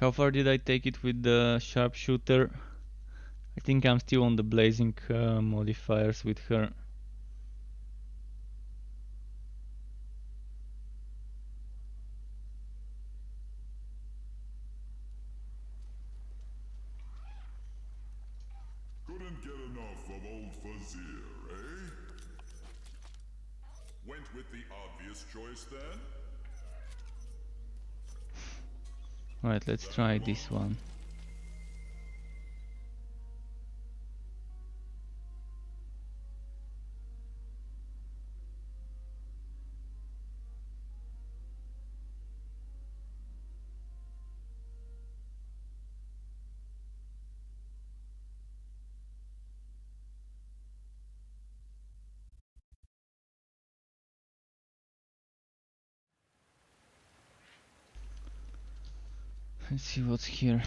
How far did I take it with the sharpshooter? I think I'm still on the blazing modifiers with her. Couldn't get enough of old Fazir, eh? Went with the obvious choice then? Alright, let's try this one. Let's see what's here.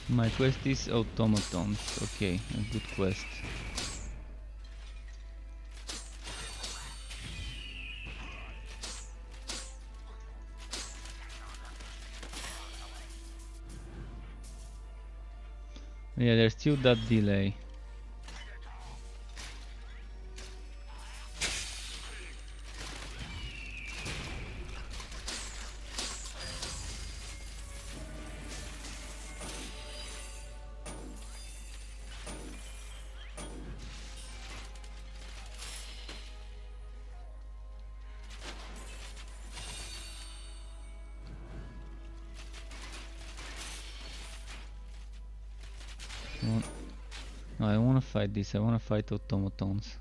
My quest is automatons. Okay, a good quest. Yeah, there's still that delay. No, I don't wanna fight this, I wanna fight automatons.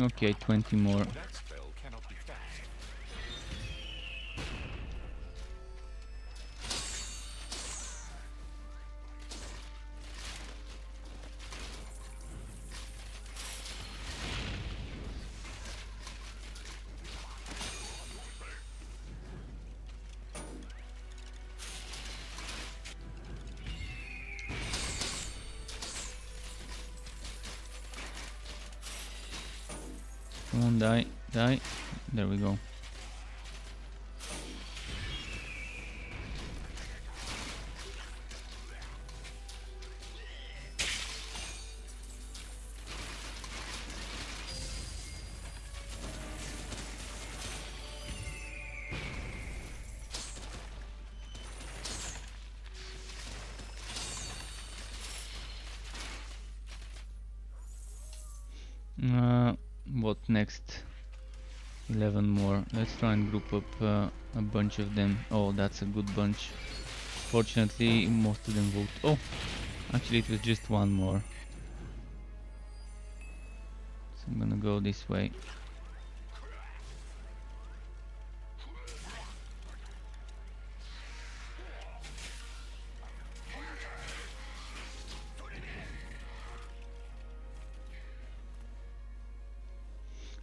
Okay, 20 more. That spell cannot be fast. Come on, die, die. There we go. What next? 11 more. Let's try and group up a bunch of them. Oh, that's a good bunch. Fortunately, most of them vote. Oh, actually, it was just one more. So I'm gonna go this way.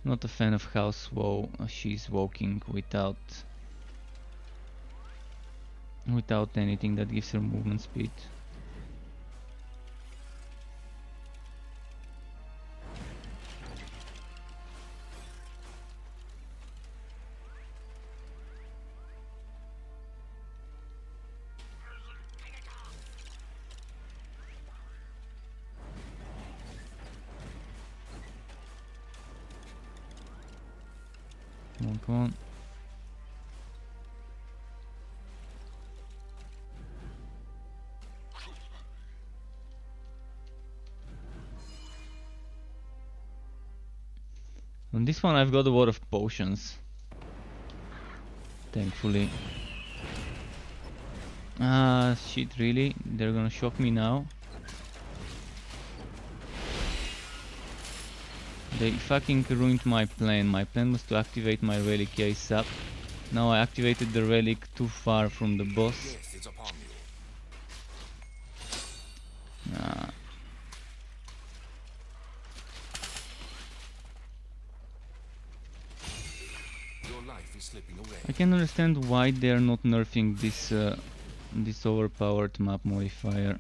Not a fan of how slow she's walking without anything that gives her movement speed. Come on, come on. On this one I've got a lot of potions. Thankfully. Ah, shit, really? They're gonna shock me now? They fucking ruined my plan. My plan was to activate my relic case up. Now I activated the relic too far from the boss. Death is upon you. Ah. Your life is slipping away. I can understand why they're not nerfing this overpowered map modifier.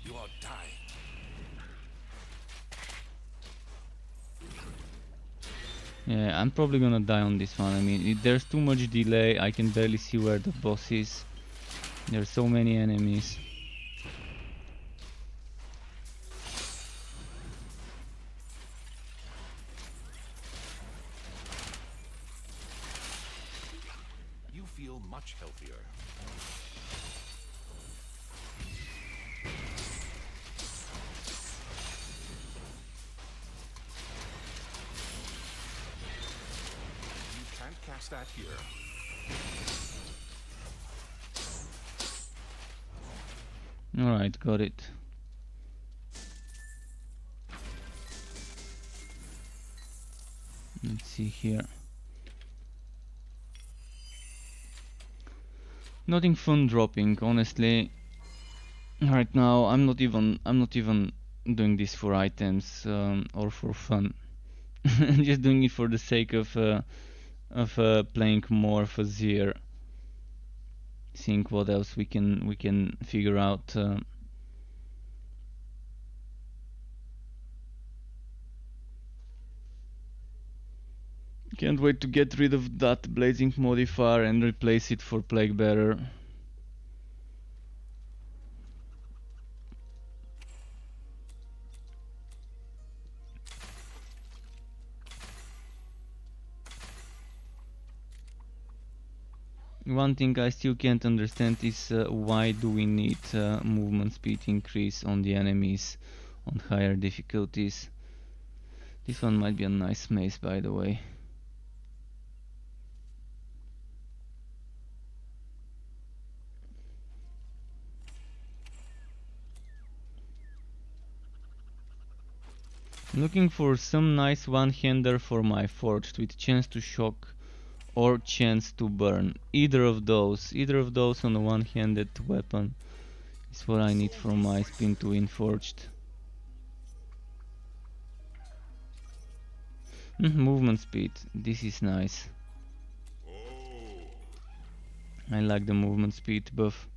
You are dying. Yeah, I'm probably gonna die on this one. I mean, there's too much delay. I can barely see where the boss is. There's so many enemies. You feel much healthier. You can't cast that here. Alright, got it. Let's see here. Nothing fun dropping, honestly. Right now, I'm not even doing this for items or for fun. I'm just doing it for the sake of playing more Fazir. Seeing what else we can figure out. Can't wait to get rid of that blazing modifier and replace it for Plague Bearer. One thing I still can't understand is why do we need movement speed increase on the enemies on higher difficulties. This one might be a nice maze, by the way. I'm looking for some nice one-hander for my forged with chance to shock or chance to burn. Either of those on a one-handed weapon is what I need for my spin to win forged. Movement speed, this is nice. I like the movement speed buff.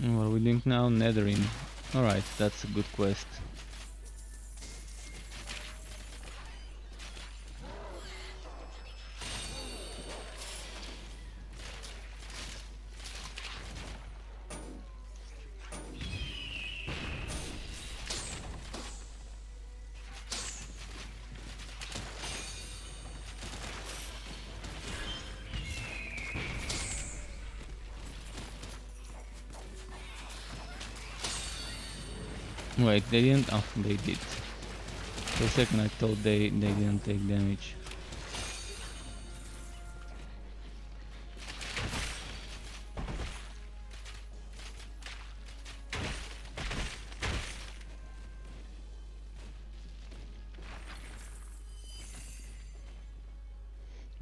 What are we doing now? Nethering. Alright, that's a good quest. Wait, they didn't? Oh, they did. For a second I thought they didn't take damage.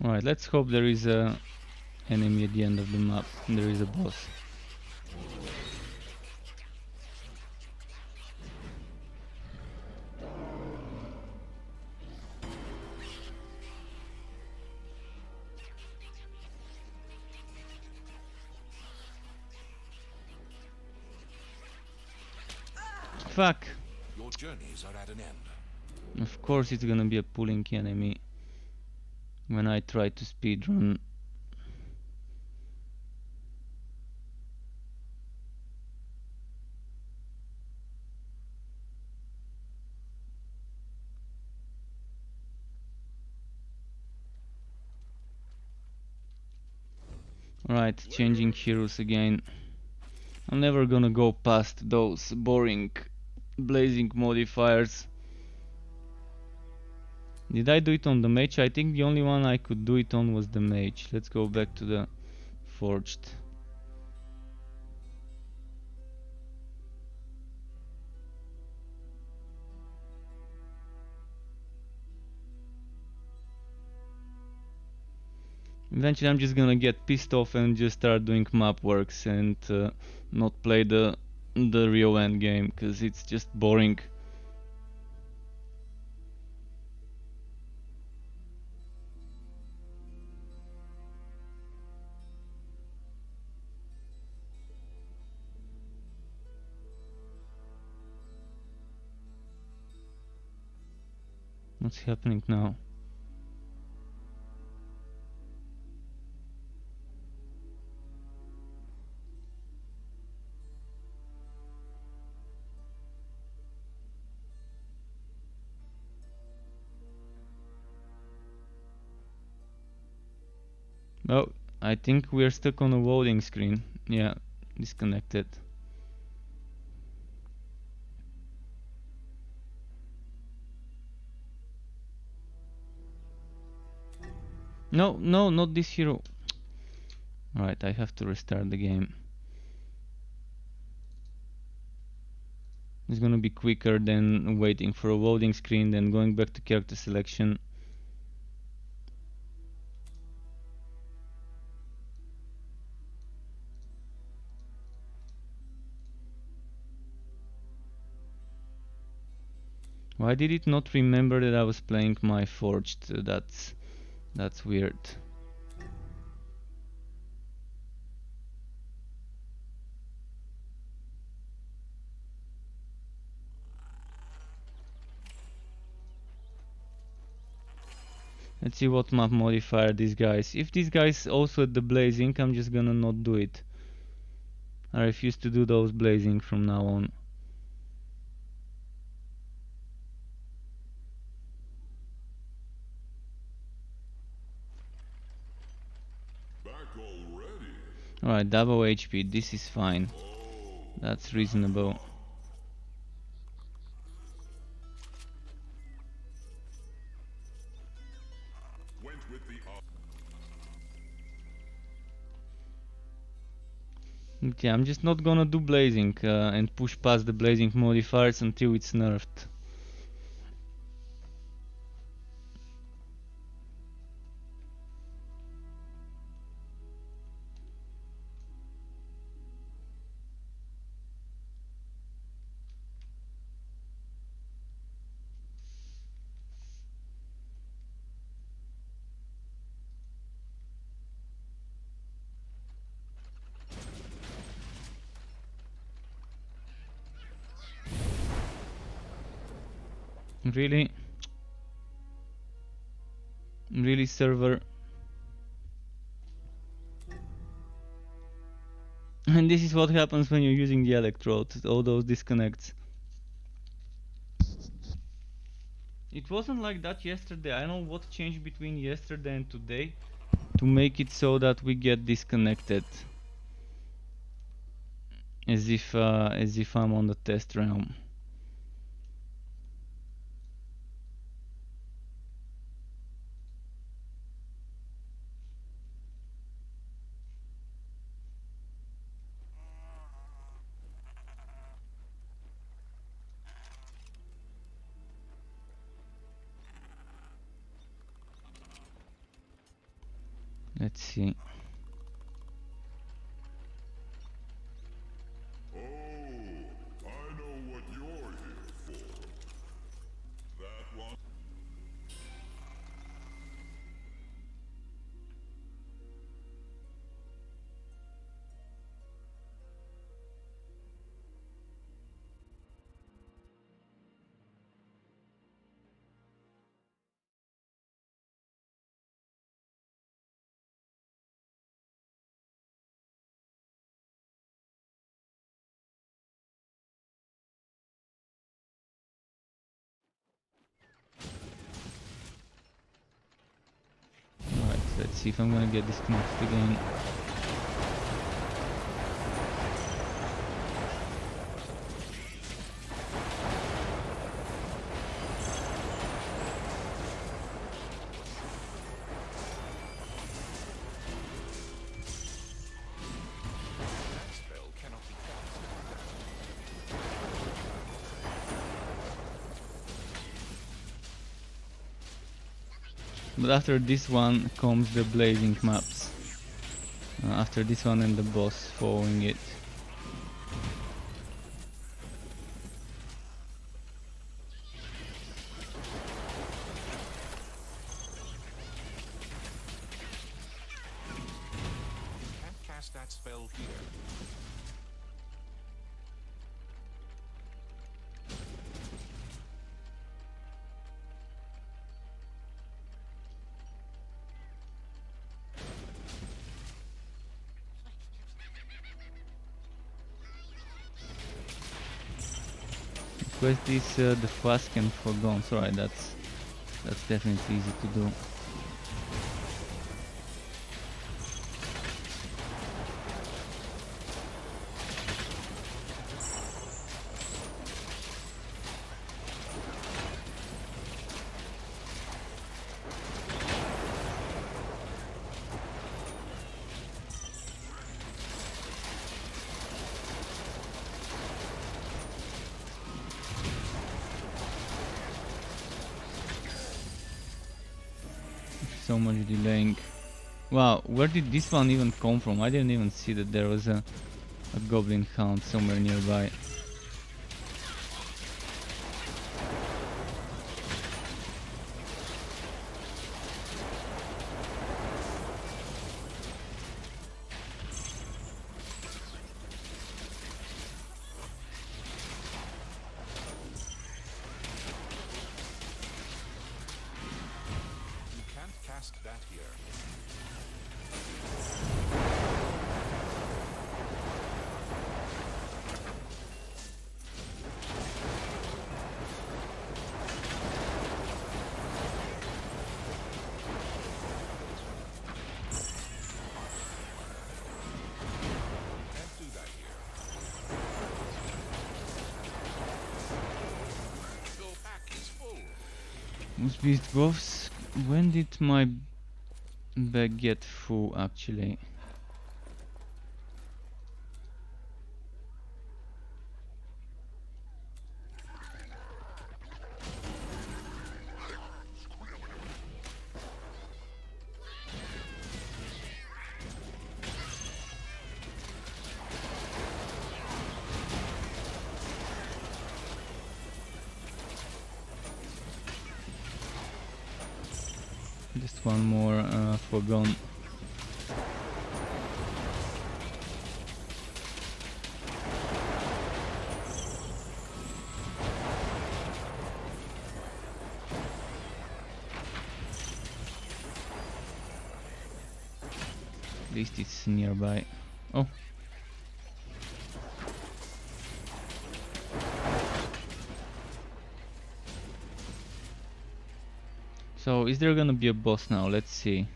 Alright, let's hope there is a enemy at the end of the map. There is a boss. Fuck! Your journeys are at an end. Of course it's gonna be a pulling enemy when I try to speedrun. Right, changing heroes again. I'm never gonna go past those boring blazing modifiers. Did I do it on the mage? I think the only one I could do it on was the mage. Let's go back to the forged. Eventually I'm just gonna get pissed off and just start doing map works and not play the real end game, because it's just boring. What's happening now? Oh, I think we're stuck on a loading screen. Yeah, disconnected. No, no, not this hero. Alright, I have to restart the game. It's gonna be quicker than waiting for a loading screen, then going back to character selection. Why did it not remember that I was playing my forged? That's weird. Let's see what map modifier these guys. If these guys also at the blazing, I'm just gonna not do it. I refuse to do those blazing from now on. Alright, double HP, this is fine. That's reasonable. Yeah, I'm just not gonna do blazing and push past the blazing modifiers until it's nerfed. Really? Really, server? And this is what happens when you're using the electrode, all those disconnects. It wasn't like that yesterday. I don't know what changed between yesterday and today to make it so that we get disconnected. As if I'm on the test realm. Let's see. Oh, I know what you're here for. That one. Alright, let's see if I'm gonna get disconnected again. That spell cannot be cast. But after this one comes the blazing maps. After this one and the boss following it. Can't cast that spell here. Quest is the flask and forgone. Alright, that's definitely easy to do. So much delaying. Wow, where did this one even come from? I didn't even see that there was a goblin hound somewhere nearby. You can't cast that here. Can't do that here. Your pack is full. Must be dwarfs. When did my bag get full actually? Just one more forgone. At least it's nearby. Oh. So is there gonna be a boss now? Let's see.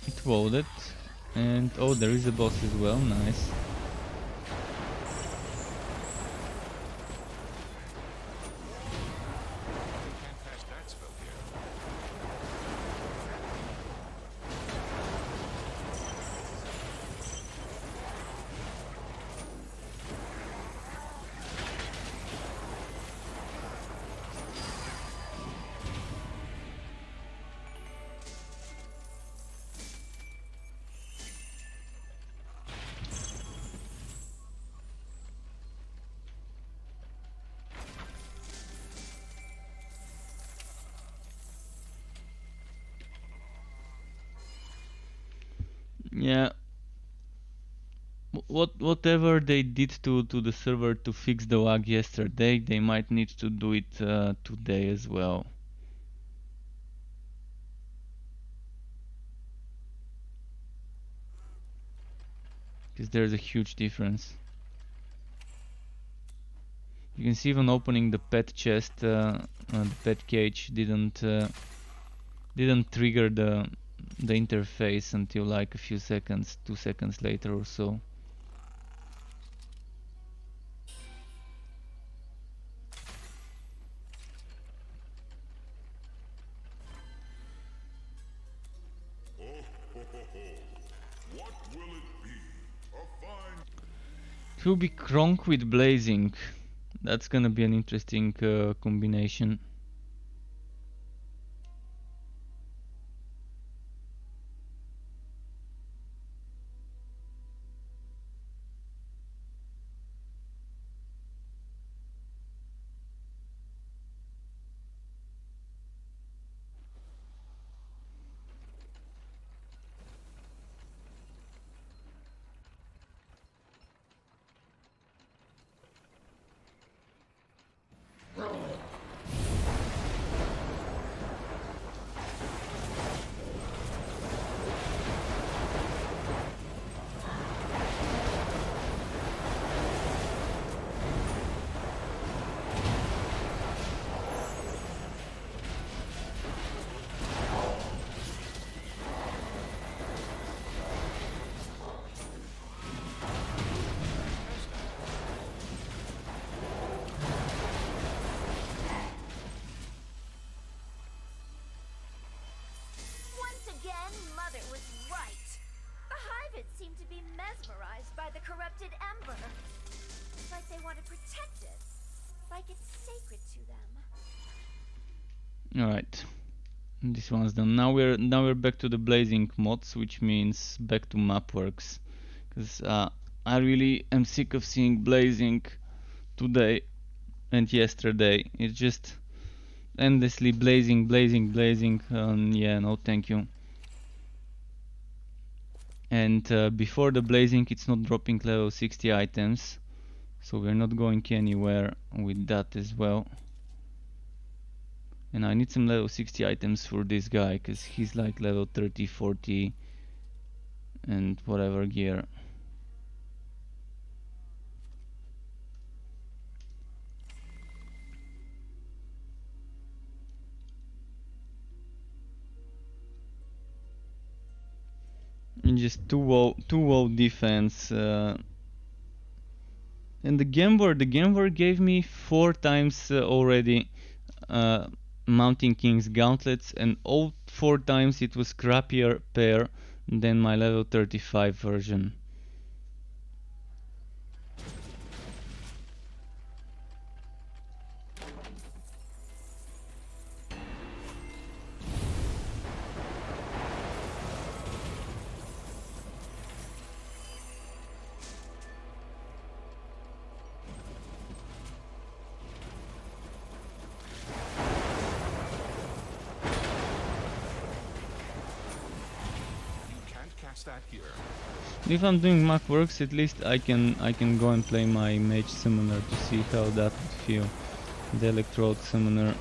It loaded, and oh, there is a boss as well. Nice. Can't cast that spell here. Yeah. Whatever they did to the server to fix the lag yesterday, they might need to do it today as well. Because there's a huge difference. You can see even opening the pet chest, the pet cage didn't trigger the interface until like a few seconds, 2 seconds later or so. What will it be? A fine. It will be Kronk with Blazing. That's gonna be an interesting combination. Once again, Mother was right. The Hyvids seem to be mesmerized by the corrupted ember. It's like they want to protect it. Like it's sacred to them. Alright. This one's done. Now we're back to the blazing mods, which means back to mapworks. Because I really am sick of seeing blazing today and yesterday. It's just endlessly blazing. Yeah, no thank you. And before the blazing, it's not dropping level 60 items, so we're not going anywhere with that as well. And I need some level 60 items for this guy, because he's like level 30, 40 and whatever gear. And just two wall defense. And the Gamber gave me 4 times already Mountain King's gauntlets, and all 4 times it was crappier pair than my level 35 version. That here. If I'm doing Mac works, at least I can go and play my mage summoner to see how that would feel. The electrode summoner.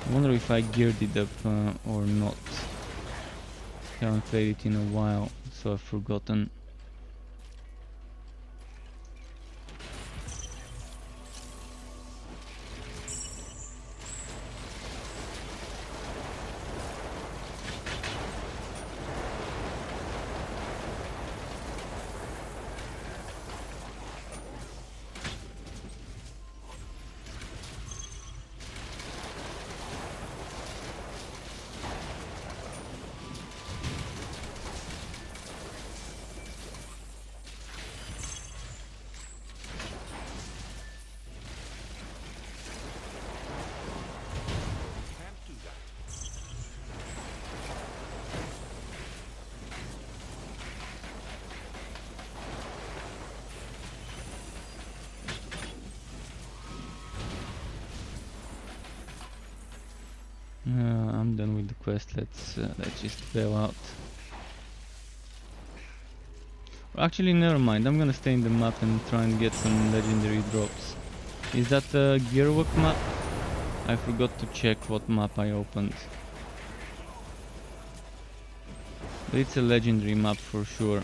I wonder if I geared it up or not. Haven't played it in a while, so I've forgotten. make the quest. Let's just bail out. Actually, never mind. I'm gonna stay in the map and try and get some legendary drops. Is that a Gearwork map? I forgot to check what map I opened. But it's a legendary map for sure.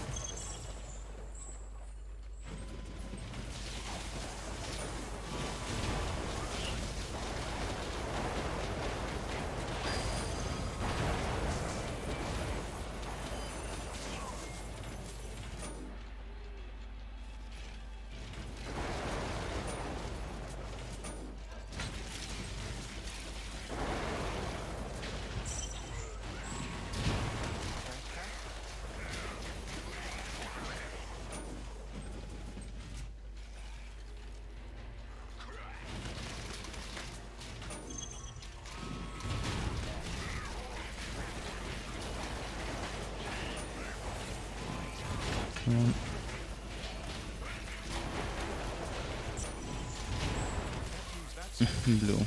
Blue.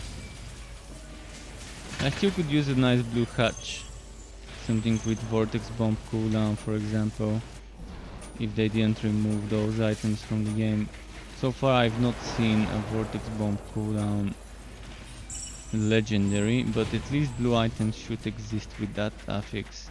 I still could use a nice blue hatch. Something with vortex bomb cooldown, for example. If they didn't remove those items from the game. So far I've not seen a vortex bomb cooldown legendary, but at least blue items should exist with that affix.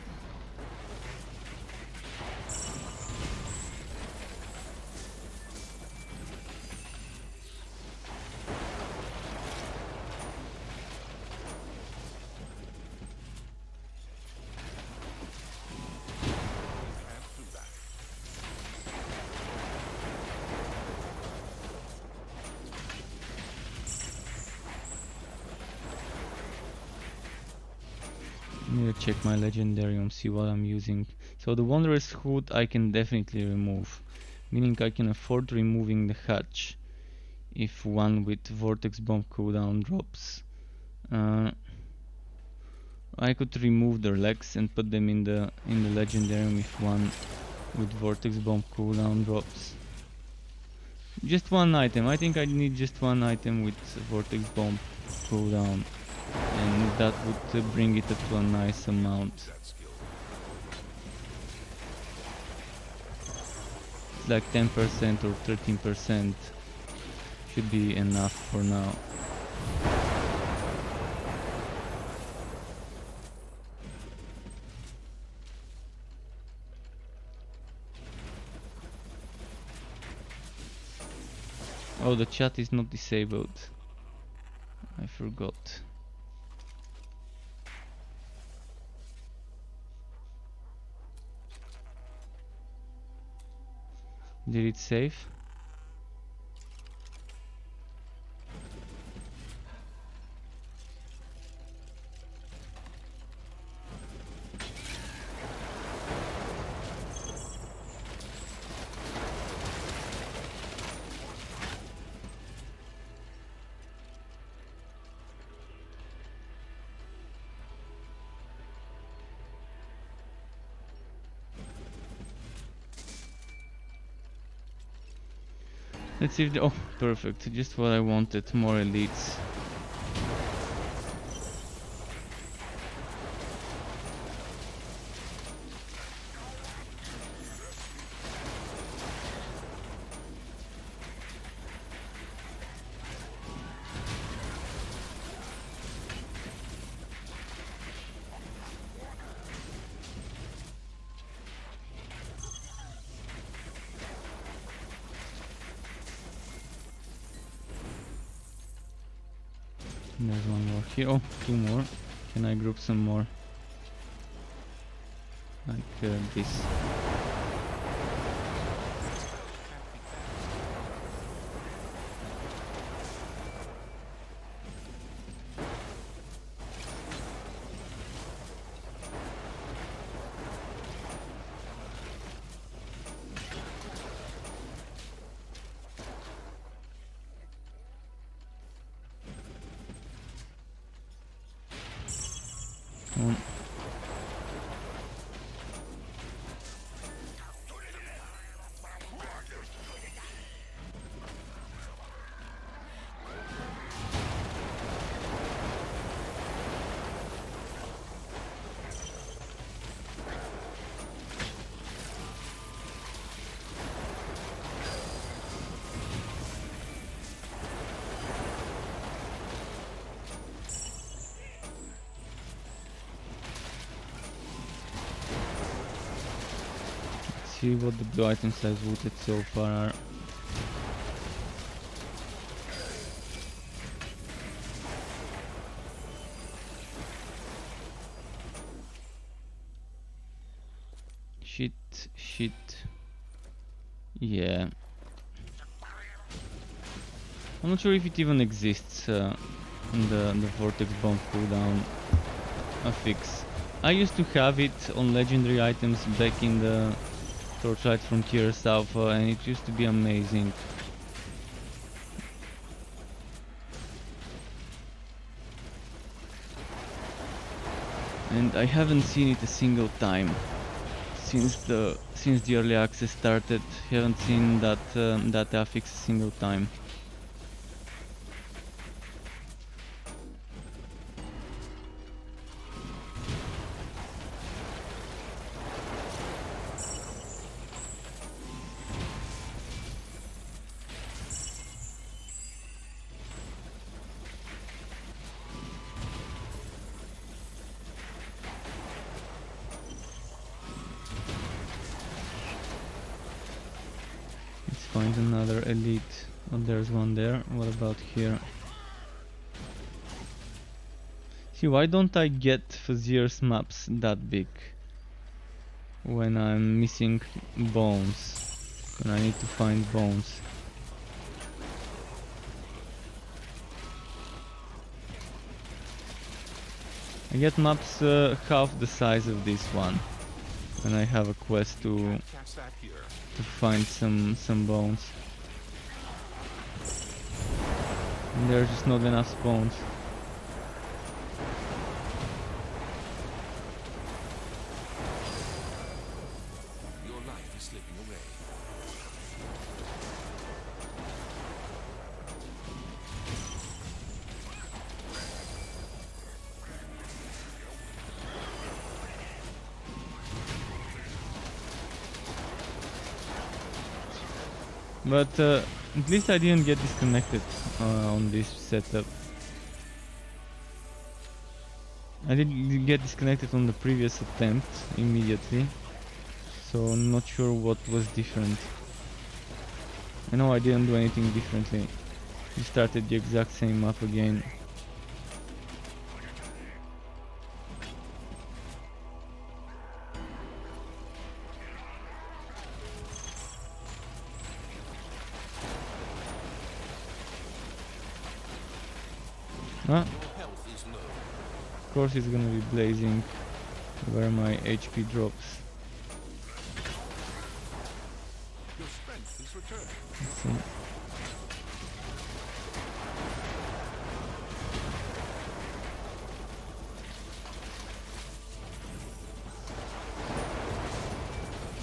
Need to check my legendary and see what I'm using. So the Wanderer's Hood I can definitely remove, meaning I can afford removing the hatch if one with Vortex Bomb cooldown drops. I could remove their legs and put them in the legendary if one with Vortex Bomb cooldown drops. Just one item. I think I need just one item with Vortex Bomb cooldown, and that would bring it up to a nice amount. It's like 10% or 13% should be enough for now. Oh, the chat is not disabled. I forgot. Did it save? Let's see if the, oh, perfect, just what I wanted, more elites. There's one more here. Oh, two more. Can I group some more? Like this. see what the blue items I've looted so far are. Shit. Yeah. I'm not sure if it even exists, the Vortex Bomb cooldown affix. I used to have it on legendary items back in the Torchlight Frontiers Alpha, and it used to be amazing. And I haven't seen it a single time since the early access started. Haven't seen that affix a single time. Find another elite. Oh, there's one there. What about here? See, why don't I get Fazier's maps that big when I'm missing bones? When I need to find bones. I get maps half the size of this one when I have a quest to Cast that here. find some bones. And there's just not enough spawns. Your life is slipping away. But at least I didn't get disconnected on this setup. I did get disconnected on the previous attempt immediately, so I'm not sure what was different. I know I didn't do anything differently. We started the exact same map again. Ah, Your health is low. of course it's gonna be blazing where my HP drops. Your strength is returning. Let's see.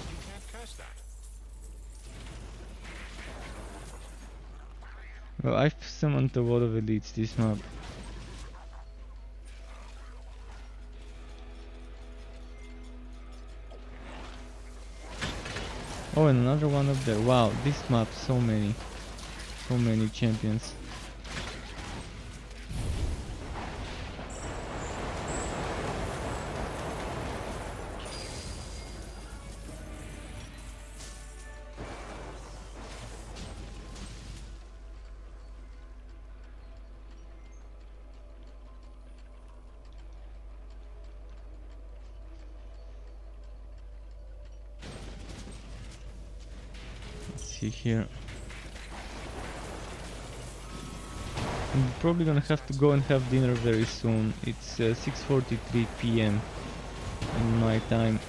You can't cast that. Well, I've summoned a lot of elites this map. Oh, and another one up there. Wow, this map, so many champions. See here. I'm probably gonna have to go and have dinner very soon. It's 6:43 p.m. in my time.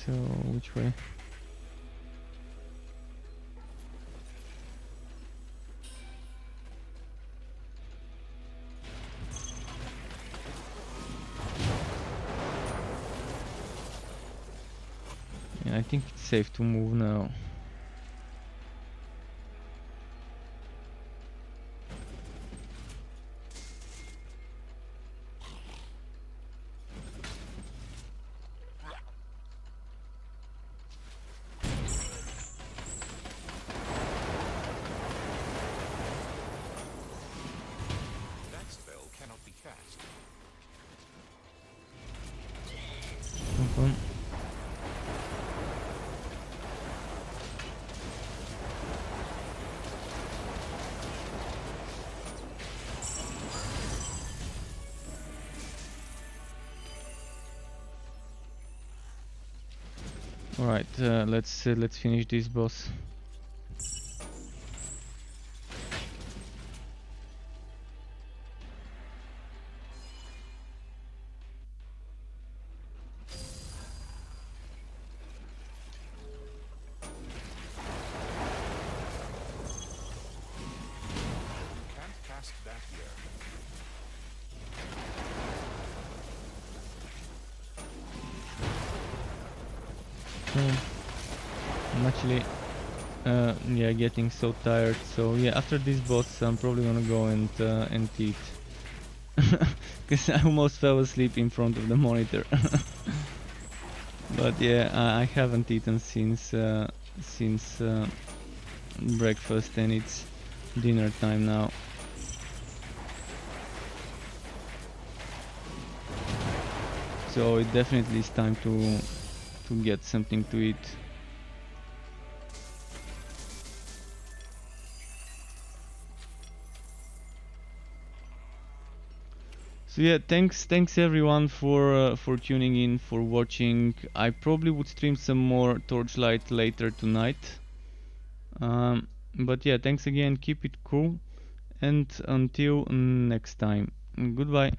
So, which way? I think it's safe to move now. That spell cannot be cast. Okay. All right, let's finish this boss. You can't cast that here. I'm actually yeah, getting so tired. So yeah, after this boss, I'm probably gonna go and eat, because I almost fell asleep in front of the monitor. But yeah, I haven't eaten since breakfast, and it's dinner time now. So it definitely is time to get something to eat. So yeah, thanks everyone for tuning in, for watching. I probably would stream some more Torchlight later tonight. But yeah, thanks again, keep it cool, and until next time, goodbye.